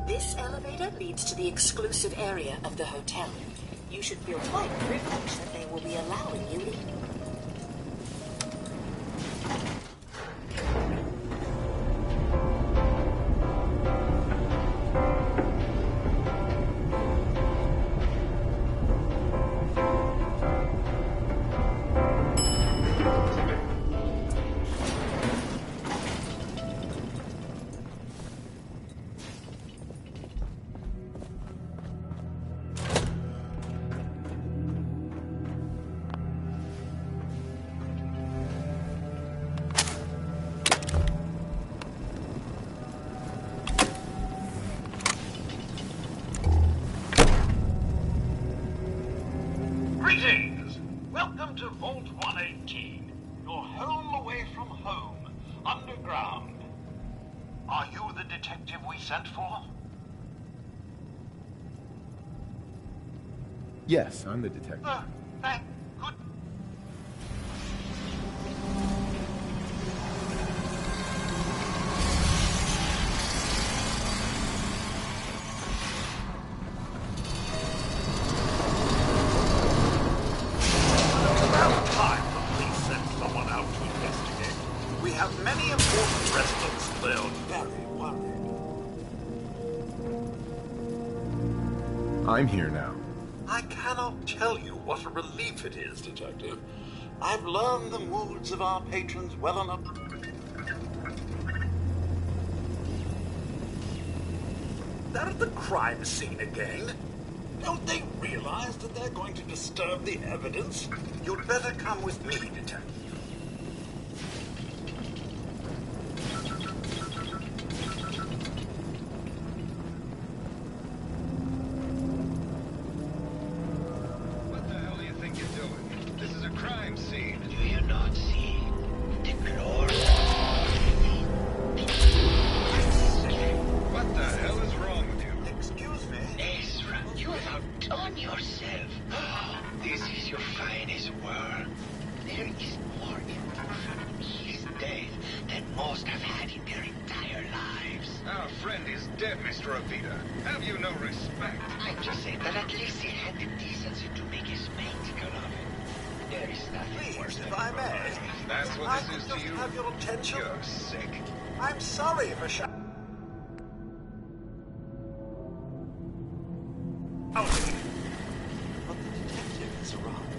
This elevator leads to the exclusive area of the hotel. You should feel quite privileged that they will be allowing you in. Greetings! Welcome to Vault 118. Your home away from home, underground. Are you the detective we sent for? Yes, I'm the detective. Thank good. About time the police sent someone out to investigate. We have many important residents. They're very worried. I'm here now. I cannot tell you what a relief it is, Detective. I've learned the moods of our patrons well enough. They're at the crime scene again. Don't they realize that they're going to disturb the evidence? You'd better come with me, Detective. What the hell do you think you're doing? This is a crime scene. Do you not see? Deplore. What the hell is wrong with you? Excuse me? Ezra, you have outdone yourself. This is your finest work. There is more in his death than most have had in their entire lives. Our friend is dead, Mr. Avita. Have you no respect? I'm just saying that at least he had the decency to make a spectacle of it. There is nothing worse than If I may, That's what I this is could to just you? have your attention. You're sick. I'm sorry for But the detective has arrived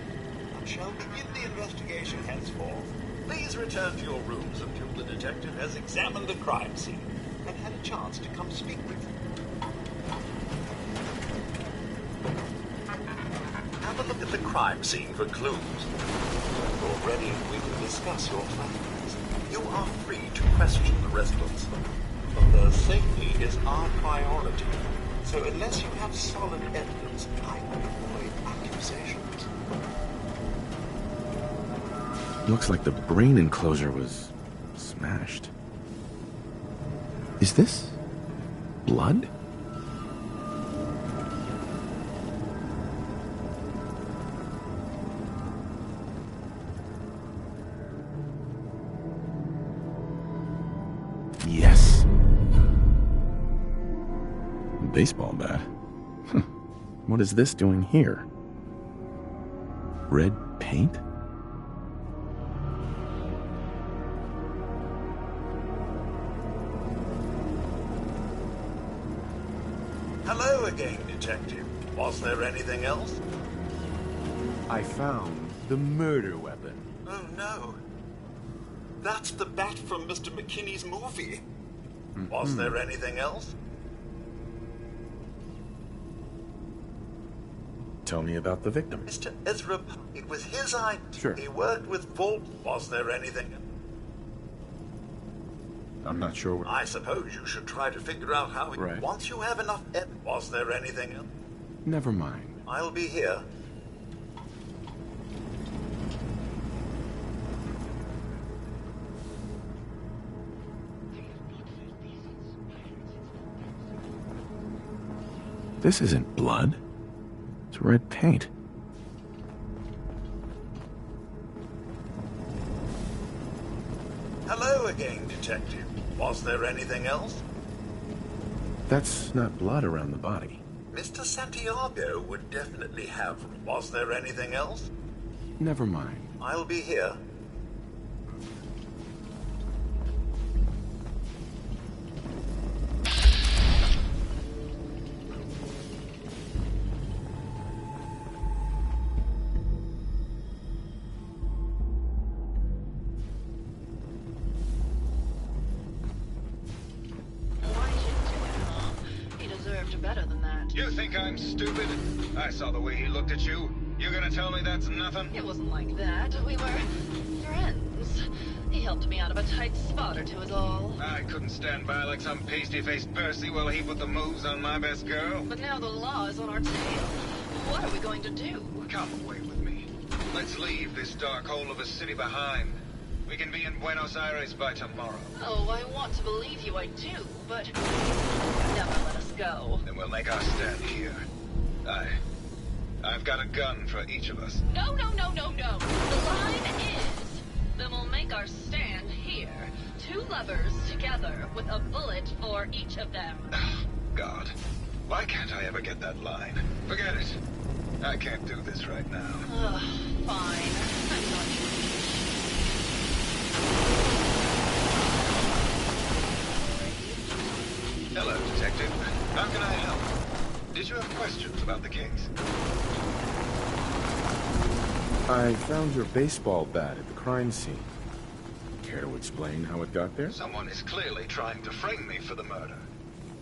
and shall begin the investigation henceforth. Please return to your rooms until the detective has examined the crime scene and had a chance to come speak with you. Have a look at the crime scene for clues. When you're ready, we can discuss your findings. You are free to question the residents, but their safety is our priority. So unless you have solid evidence, I would avoid accusations. Looks like the brain enclosure was smashed. Is this blood? Yes. Baseball bat. What is this doing here? Red paint? Hello again, Detective. Was there anything else? I found the murder weapon. Oh no. That's the bat from Mr. McKinney's movie. Was there anything else? Tell me about the victim. Mr. Ezra, it was his idea. Sure. He worked with Vault. Was there anything? I'm not sure what... I suppose you should try to figure out how... Right. Once you have enough... Was there anything else? Never mind. I'll be here. This isn't blood. It's red paint. Hello again, Detective. Detective. Was there anything else? That's not blood around the body. Mr. Santiago would definitely have. Was there anything else? Never mind. I'll be here. Better than that. You think I'm stupid? I saw the way he looked at you. You gonna tell me that's nothing? It wasn't like that. We were friends. He helped me out of a tight spot or two is all. I couldn't stand by like some pasty-faced Percy while he put the moves on my best girl. But now the law is on our tail. What are we going to do? Come away with me. Let's leave this dark hole of a city behind. We can be in Buenos Aires by tomorrow. Oh, I want to believe you, I do, but never let us go. Then we'll make our stand here. I've got a gun for each of us. No, no, no, no, no. The line is, then we'll make our stand here. Two lovers together with a bullet for each of them. God, why can't I ever get that line? Forget it. I can't do this right now. Fine. I'm not sure. Hello, Detective. How can I help? Did you have questions about the case? I found your baseball bat at the crime scene. Care to explain how it got there? Someone is clearly trying to frame me for the murder.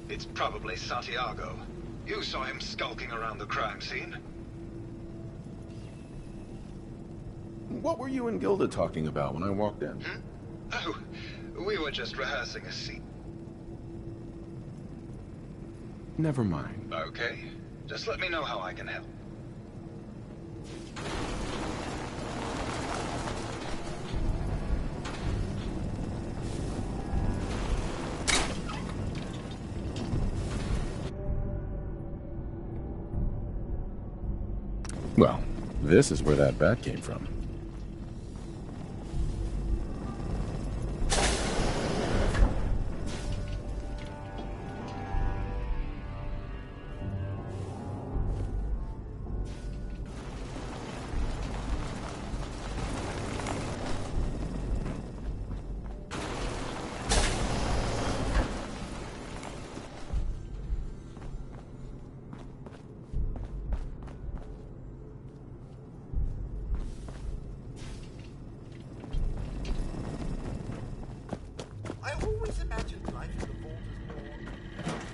It's probably Santiago. You saw him skulking around the crime scene. What were you and Gilda talking about when I walked in? Oh, we were just rehearsing a scene. Never mind. Okay. Just let me know how I can help. Well, this is where that bat came from.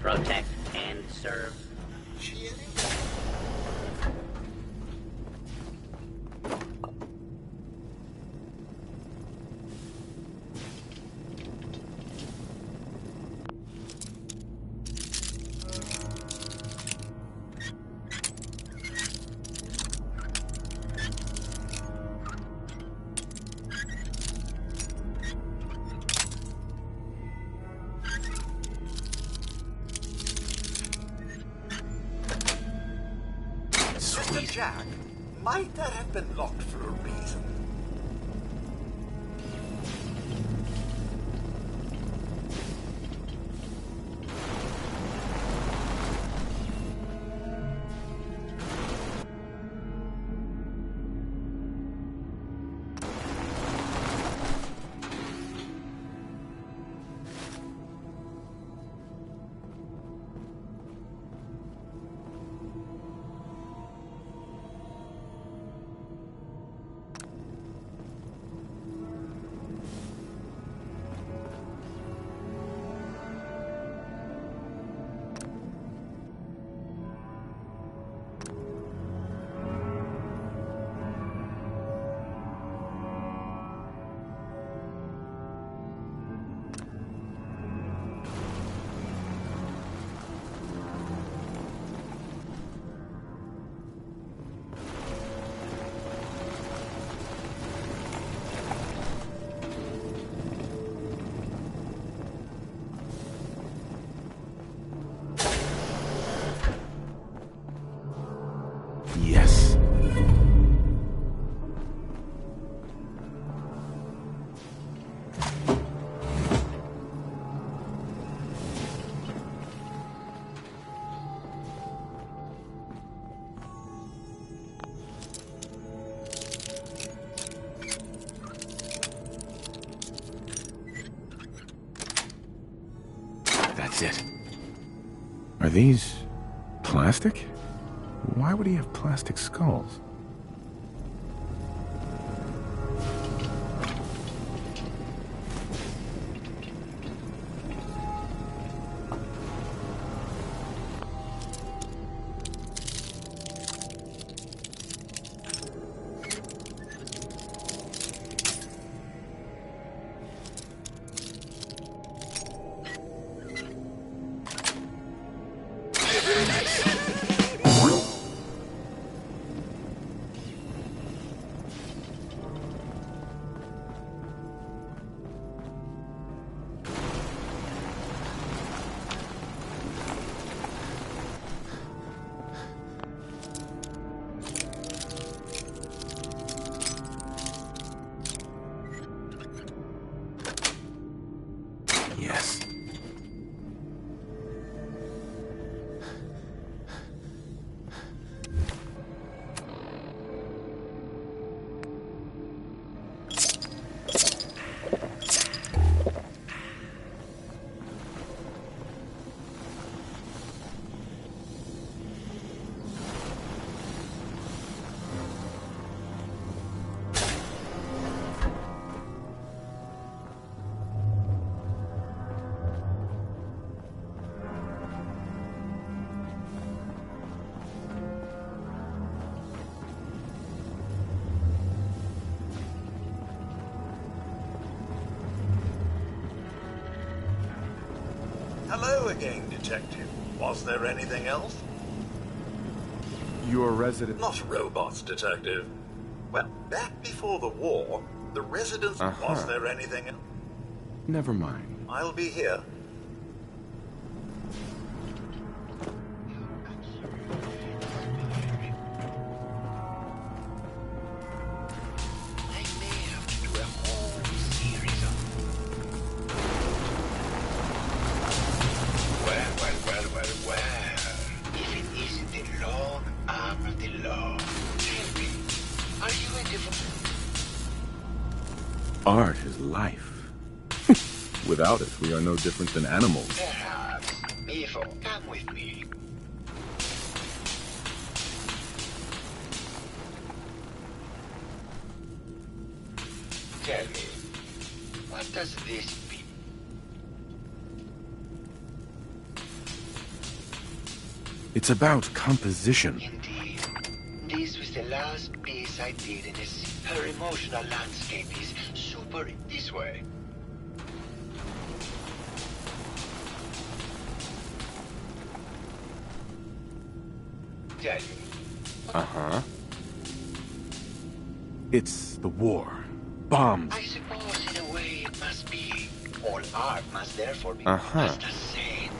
Protect and serve. Mr. Jack, might that have been locked for a reason? That's it. Are these plastic? Why would he have plastic skulls? Yes. Hello again, Detective. Was there anything else? You're a resident. Not robots, Detective. Well, back before the war, the residents... Was there anything else? Never mind. I'll be here. Art is life. Without it, we are no different than animals. Perhaps. FO, come with me. Tell me, what does this mean? It's about composition. Indeed. This was the last piece I did in this. Her emotional landscape is super this way. Tell me. Uh-huh. It's the war. Bombs. I suppose in a way it must be. All art must therefore be Uh-huh. just the same.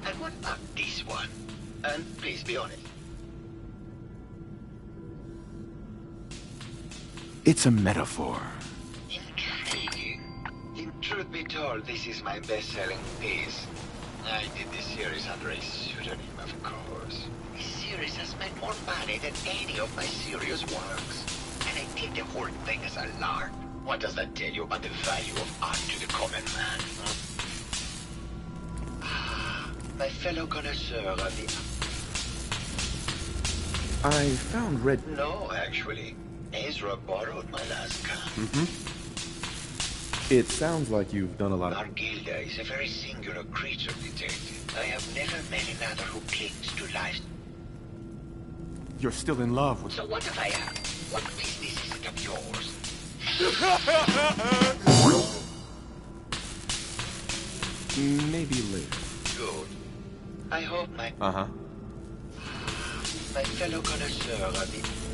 And what about this one? And please be honest. It's a metaphor. Intriguing. In truth be told, this is my best-selling piece. I did this series under a pseudonym, of course. This series has made more money than any of my serious works. And I did the whole thing as a lark. What does that tell you about the value of art to the common man? Ah, my fellow connoisseur of the... I found red... No, actually. Ezra borrowed my last gun. Mm-hmm. It sounds like you've done a lot of... Argilda is a very singular creature, Detective. I have never met another who clings to life. You're still in love with... So what if I am? What business is it of yours? Maybe later. Good. I hope my... Uh-huh. My fellow connoisseur of the...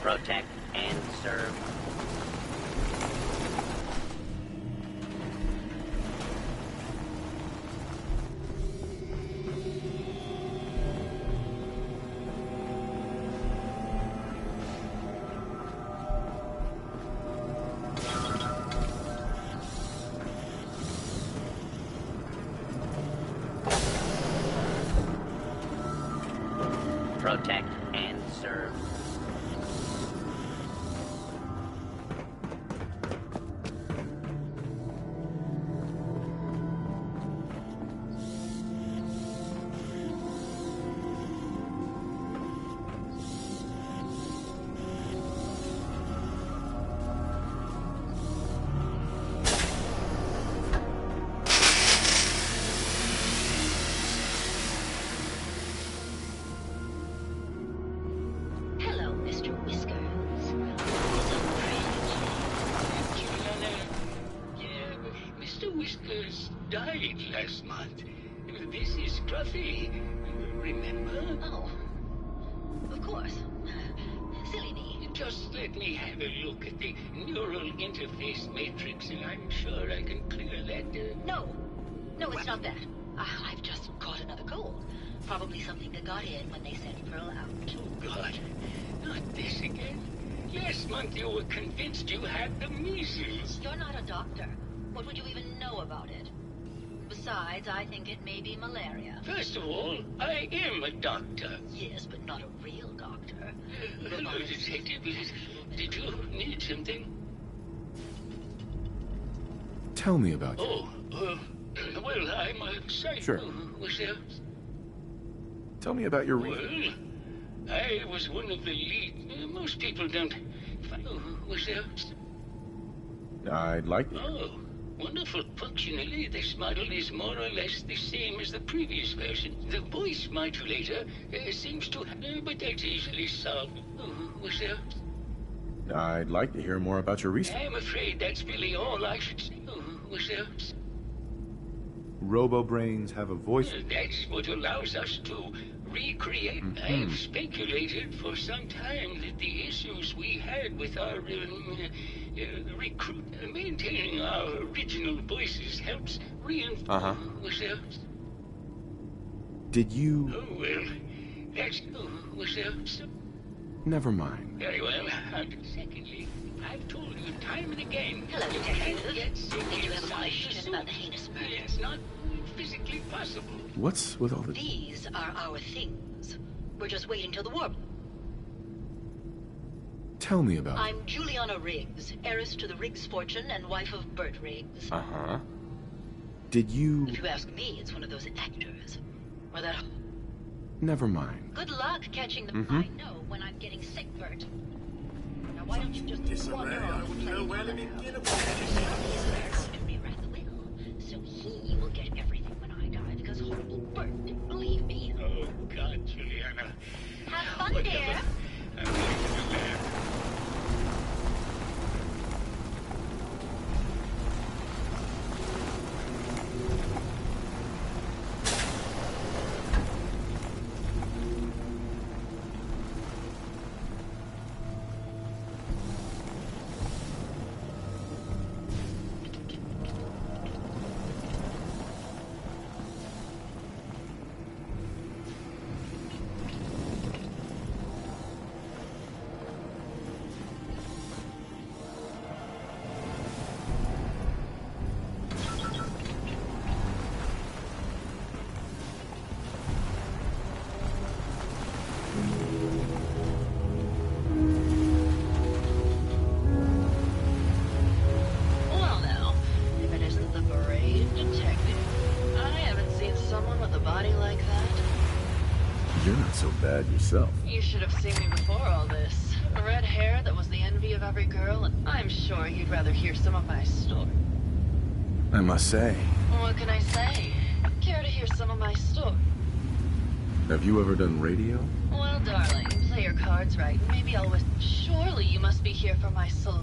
Protect and serve. Protect and serve. Hello, Mr. Whiskers. Mr. Whiskers died last month. This is Scruffy. Remember? Oh, of course. Silly me. Just let me have a look at the neural interface matrix, and I'm sure I can clear that. No, it's not that. I've just caught another cold. Probably something that got in when they sent Pearl out. Oh, God. Not this again. Last month you were convinced you had the measles. You're not a doctor. What would you even know about it? Besides, I think it may be malaria. First of all, I am a doctor. Yes, but not a real doctor. Hello, Detective. Did you need something? Tell me about you. Oh, well, I'm a psycho. Sure. Was there? Tell me about your Well, I was one of the lead. Most people don't. Was there? I'd like to. Oh, wonderful. Functionally, this model is more or less the same as the previous version. The voice modulator seems to have, but that's easily solved. Was there? I'd like to hear more about your research. I'm afraid that's really all I should say. Was there? Robo-brains have a voice. That's what allows us to recreate. I've speculated for some time that the issues we had with our maintaining our original voices helps reinforce. Was there? Did you? Oh, well, that's... was there? Never mind. Very well. Secondly, I've told you time and again. Hello, you Detective. can't get sick Did you have a inside question the about the suit. heinous murder? It's not physically possible. What's with all the... These are our things. We're just waiting till the war. Tell me about I'm Juliana Riggs, heiress to the Riggs fortune and wife of Bert Riggs. it. Did you... If you ask me, it's one of those actors. Or that... Never mind. Good luck catching them. I know when I'm getting sick, Bert. Now why don't you just wander off and play where to begin to be right the will, so he will get everything when I die, because horrible Bert didn't believe me. Oh, God, Juliana. Have fun, dear. I'm going to do that. Well now, if it isn't the brave detective. I haven't seen someone with a body like that. You're not so bad yourself. You should have seen me before all this. Red hair that was the envy of every girl, and I'm sure you'd rather hear some of my story. I must say. What can I say? Care to hear some of my story? Have you ever done radio? Well, darling, play your cards right. Maybe I'll surely you must be here for my soul.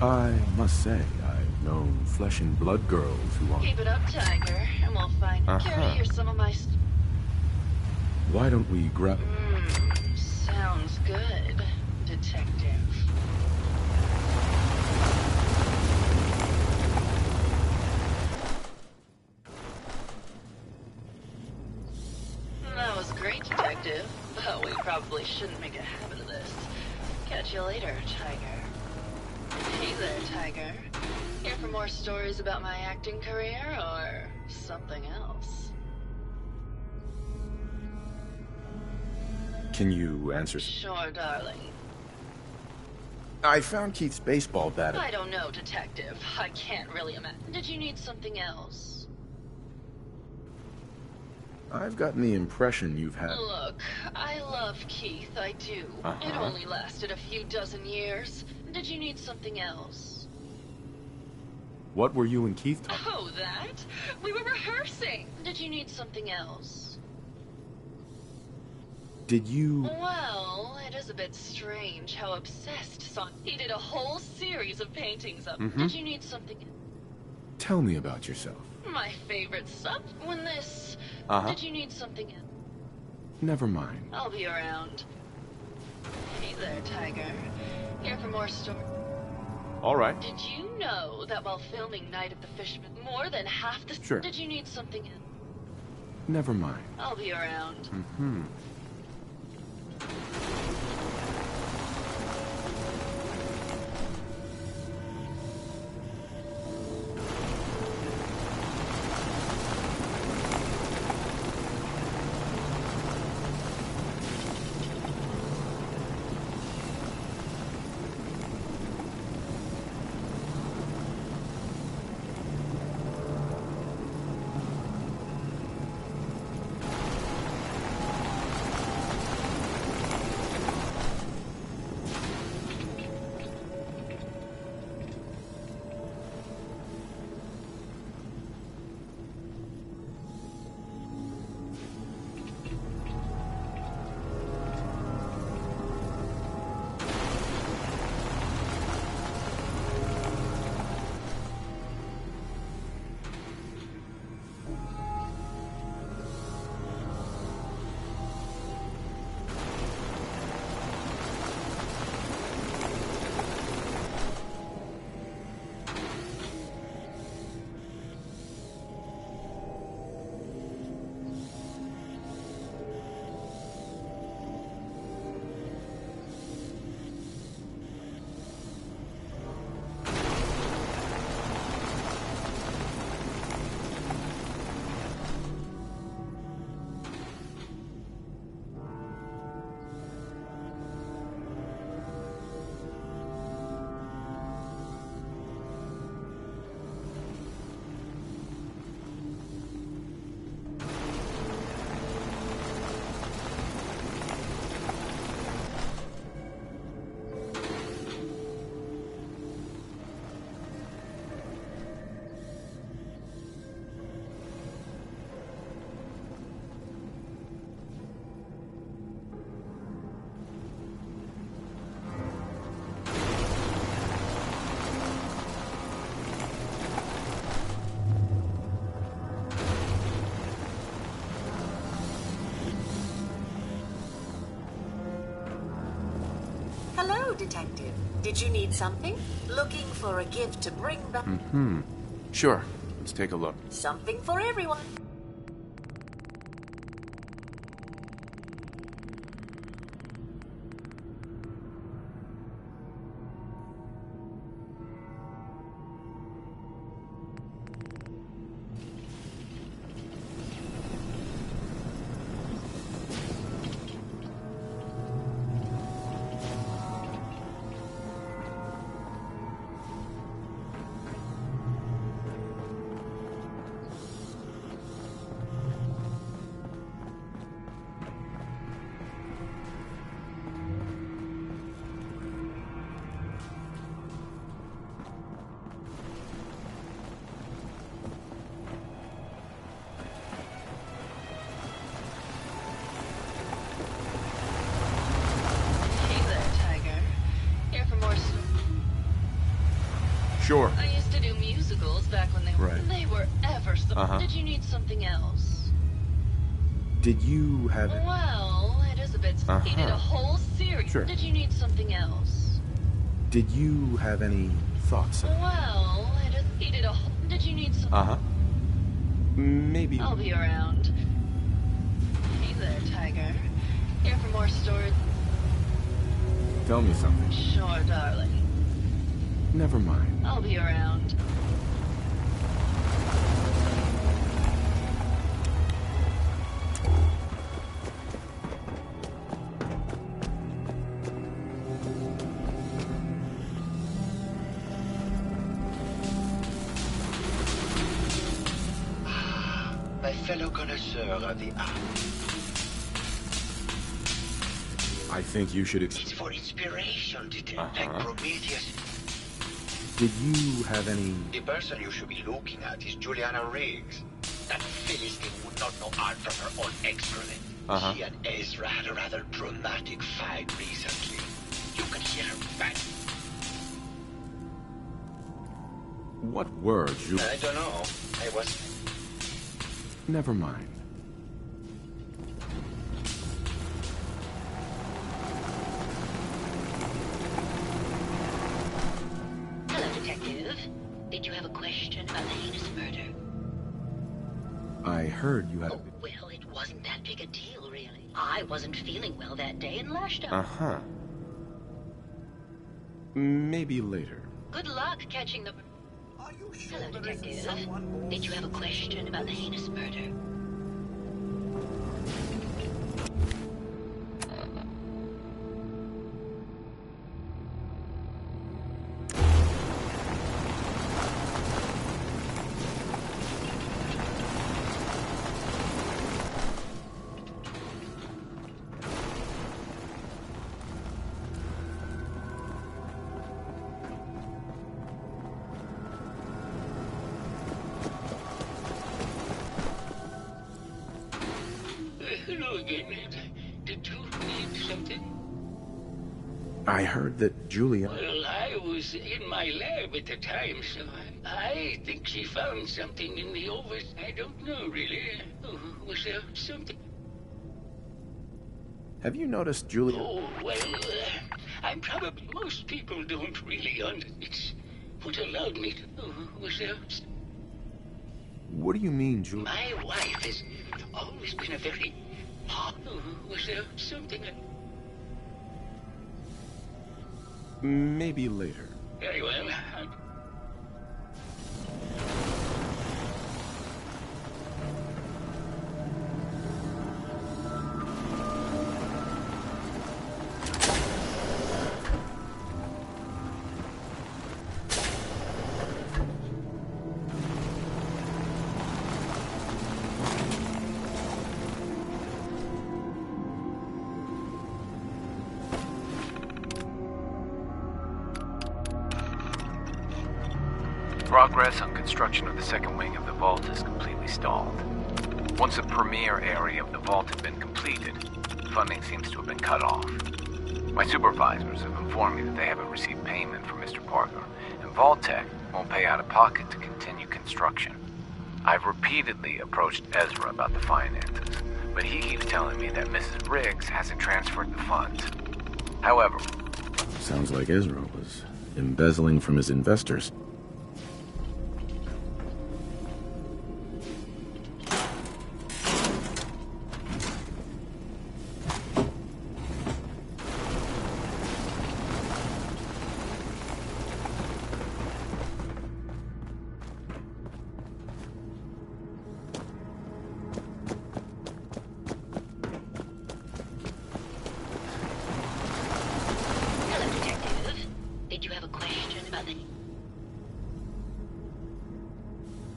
I must say, I've known flesh and blood girls who are... Keep it up, Tiger, and we'll find. Care to hear some of my Why don't we grab... Sounds good. Detective. That was great, Detective. But we probably shouldn't make a habit of this. Catch you later, Tiger. Hey there, Tiger. Here for more stories about my acting career, or something else? Can you answer? Sure, darling. I found Keith's baseball bat. I don't know, Detective. I can't really imagine. Did you need something else? I've gotten the impression you've had... Look, I love Keith, I do. It only lasted a few dozen years. Did you need something else? What were you and Keith talking? Oh, that? We were rehearsing. Did you need something else? Did you... Well, it is a bit strange how obsessed Son. He did a whole series of paintings of. Did you need something? Tell me about yourself. My favorite stuff. When this. Did you need something else? Never mind. I'll be around. Hey there, Tiger. Here for more stories. All right. Did you know that while filming Night of the Fisherman, more than half the... Sure. Did you need something else? Never mind. I'll be around. Hello, Detective. Did you need something? Looking for a gift to bring back? Sure. Let's take a look. Something for everyone. Sure. I used to do musicals back when they were ever so... Did you need something else? Did you have... Well, it is a alphabets. He did a whole series. Sure. Did you need something else? Did you have any thoughts? Well, he did a whole... Did you need some... Uh-huh. Maybe... I'll be around. Hey there, Tiger. Here for more stories? Tell me something. Sure, darling. Never mind. I'll be around. My fellow connoisseur of the art. I think you should... It's for inspiration, like Prometheus. Did you have any... The person you should be looking at is Juliana Riggs. That Philistine would not know art from her own excrement. She and Ezra had a rather dramatic fight recently. You can hear her back. What words you... I don't know. I was... Never mind. Hello, Detective. Did you have a question about the heinous murder? I heard you had... Well, it wasn't that big a deal, really. I wasn't feeling well that day and lashed out. Uh-huh. Maybe later. Good luck catching the... Are you sure Hello, Detective. Did you have a question about the heinous murder? Hello again. Did you need something? I heard that Julia... Well, I was in my lab at the time, so I think she found something in the overs. I don't know, really. Was there something? Have you noticed Julia... Oh, well, I'm probably... Most people don't really understand. It's what allowed me to... Was there... What do you mean, Julia? My wife has always been a very... Was there something... Maybe later. Very well. Progress on construction of the second wing of the vault is completely stalled. Once the premier area of the vault had been completed, funding seems to have been cut off. My supervisors have informed me that they haven't received payment from Mr. Parker, and Vault-Tec won't pay out of pocket to continue construction. I've repeatedly approached Ezra about the finances, but he keeps telling me that Mrs. Riggs hasn't transferred the funds. However... Sounds like Ezra was embezzling from his investors.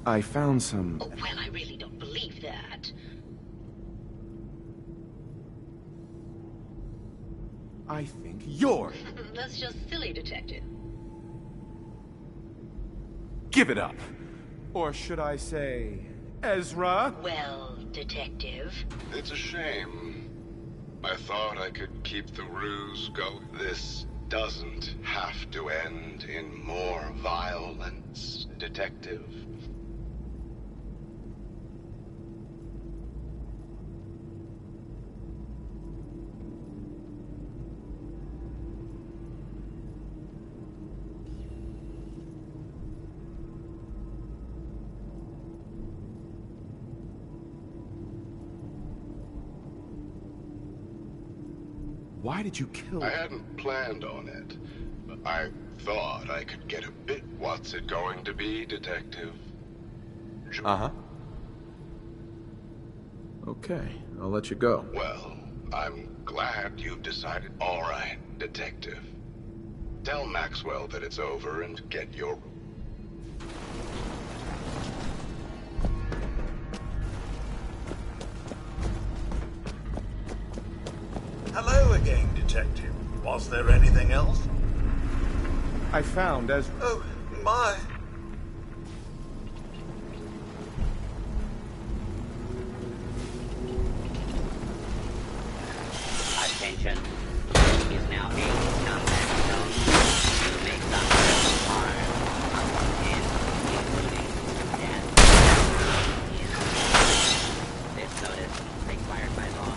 I found some... Oh, well, I really don't believe that. I think you're... That's just silly, Detective. Give it up. Or should I say, Ezra? Well, Detective... It's a shame. I thought I could keep the ruse going. This doesn't have to end in more violence, Detective. Why did you kill... I hadn't planned on it. I thought I could get a bit... What's it going to be, Detective? Uh-huh. Okay, I'll let you go. Well, I'm glad you've decided. All right, Detective. Tell Maxwell that it's over and get your... Hello again, Detective. Was there anything else? I found as... Oh, my. Attention. Is now a combat zone. You may suffer harm, including death. This notice required by law.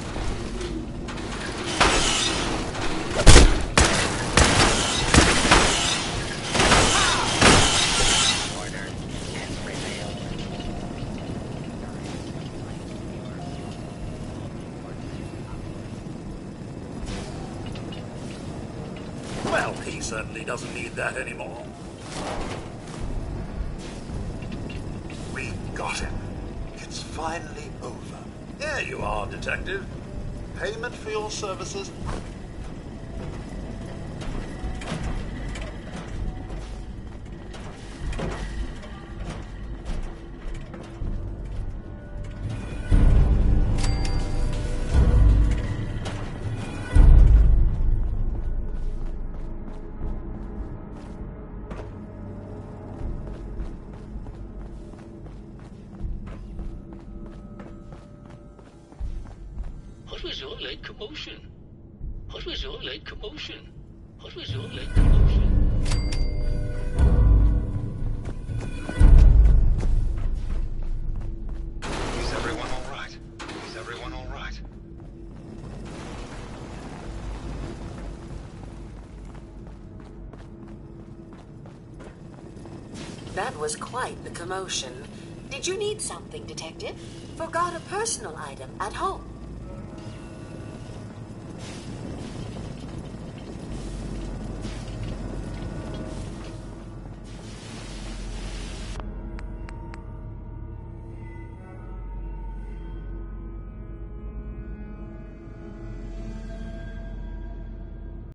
Order has prevailed. Well, he certainly doesn't need that anymore. We got him. It's finally over. Here you are, Detective. Payment for your services. What was all that commotion? What was all that commotion? What was all that commotion? Is everyone all right? Is everyone all right? That was quite the commotion. Did you need something, Detective? Forgot a personal item at home.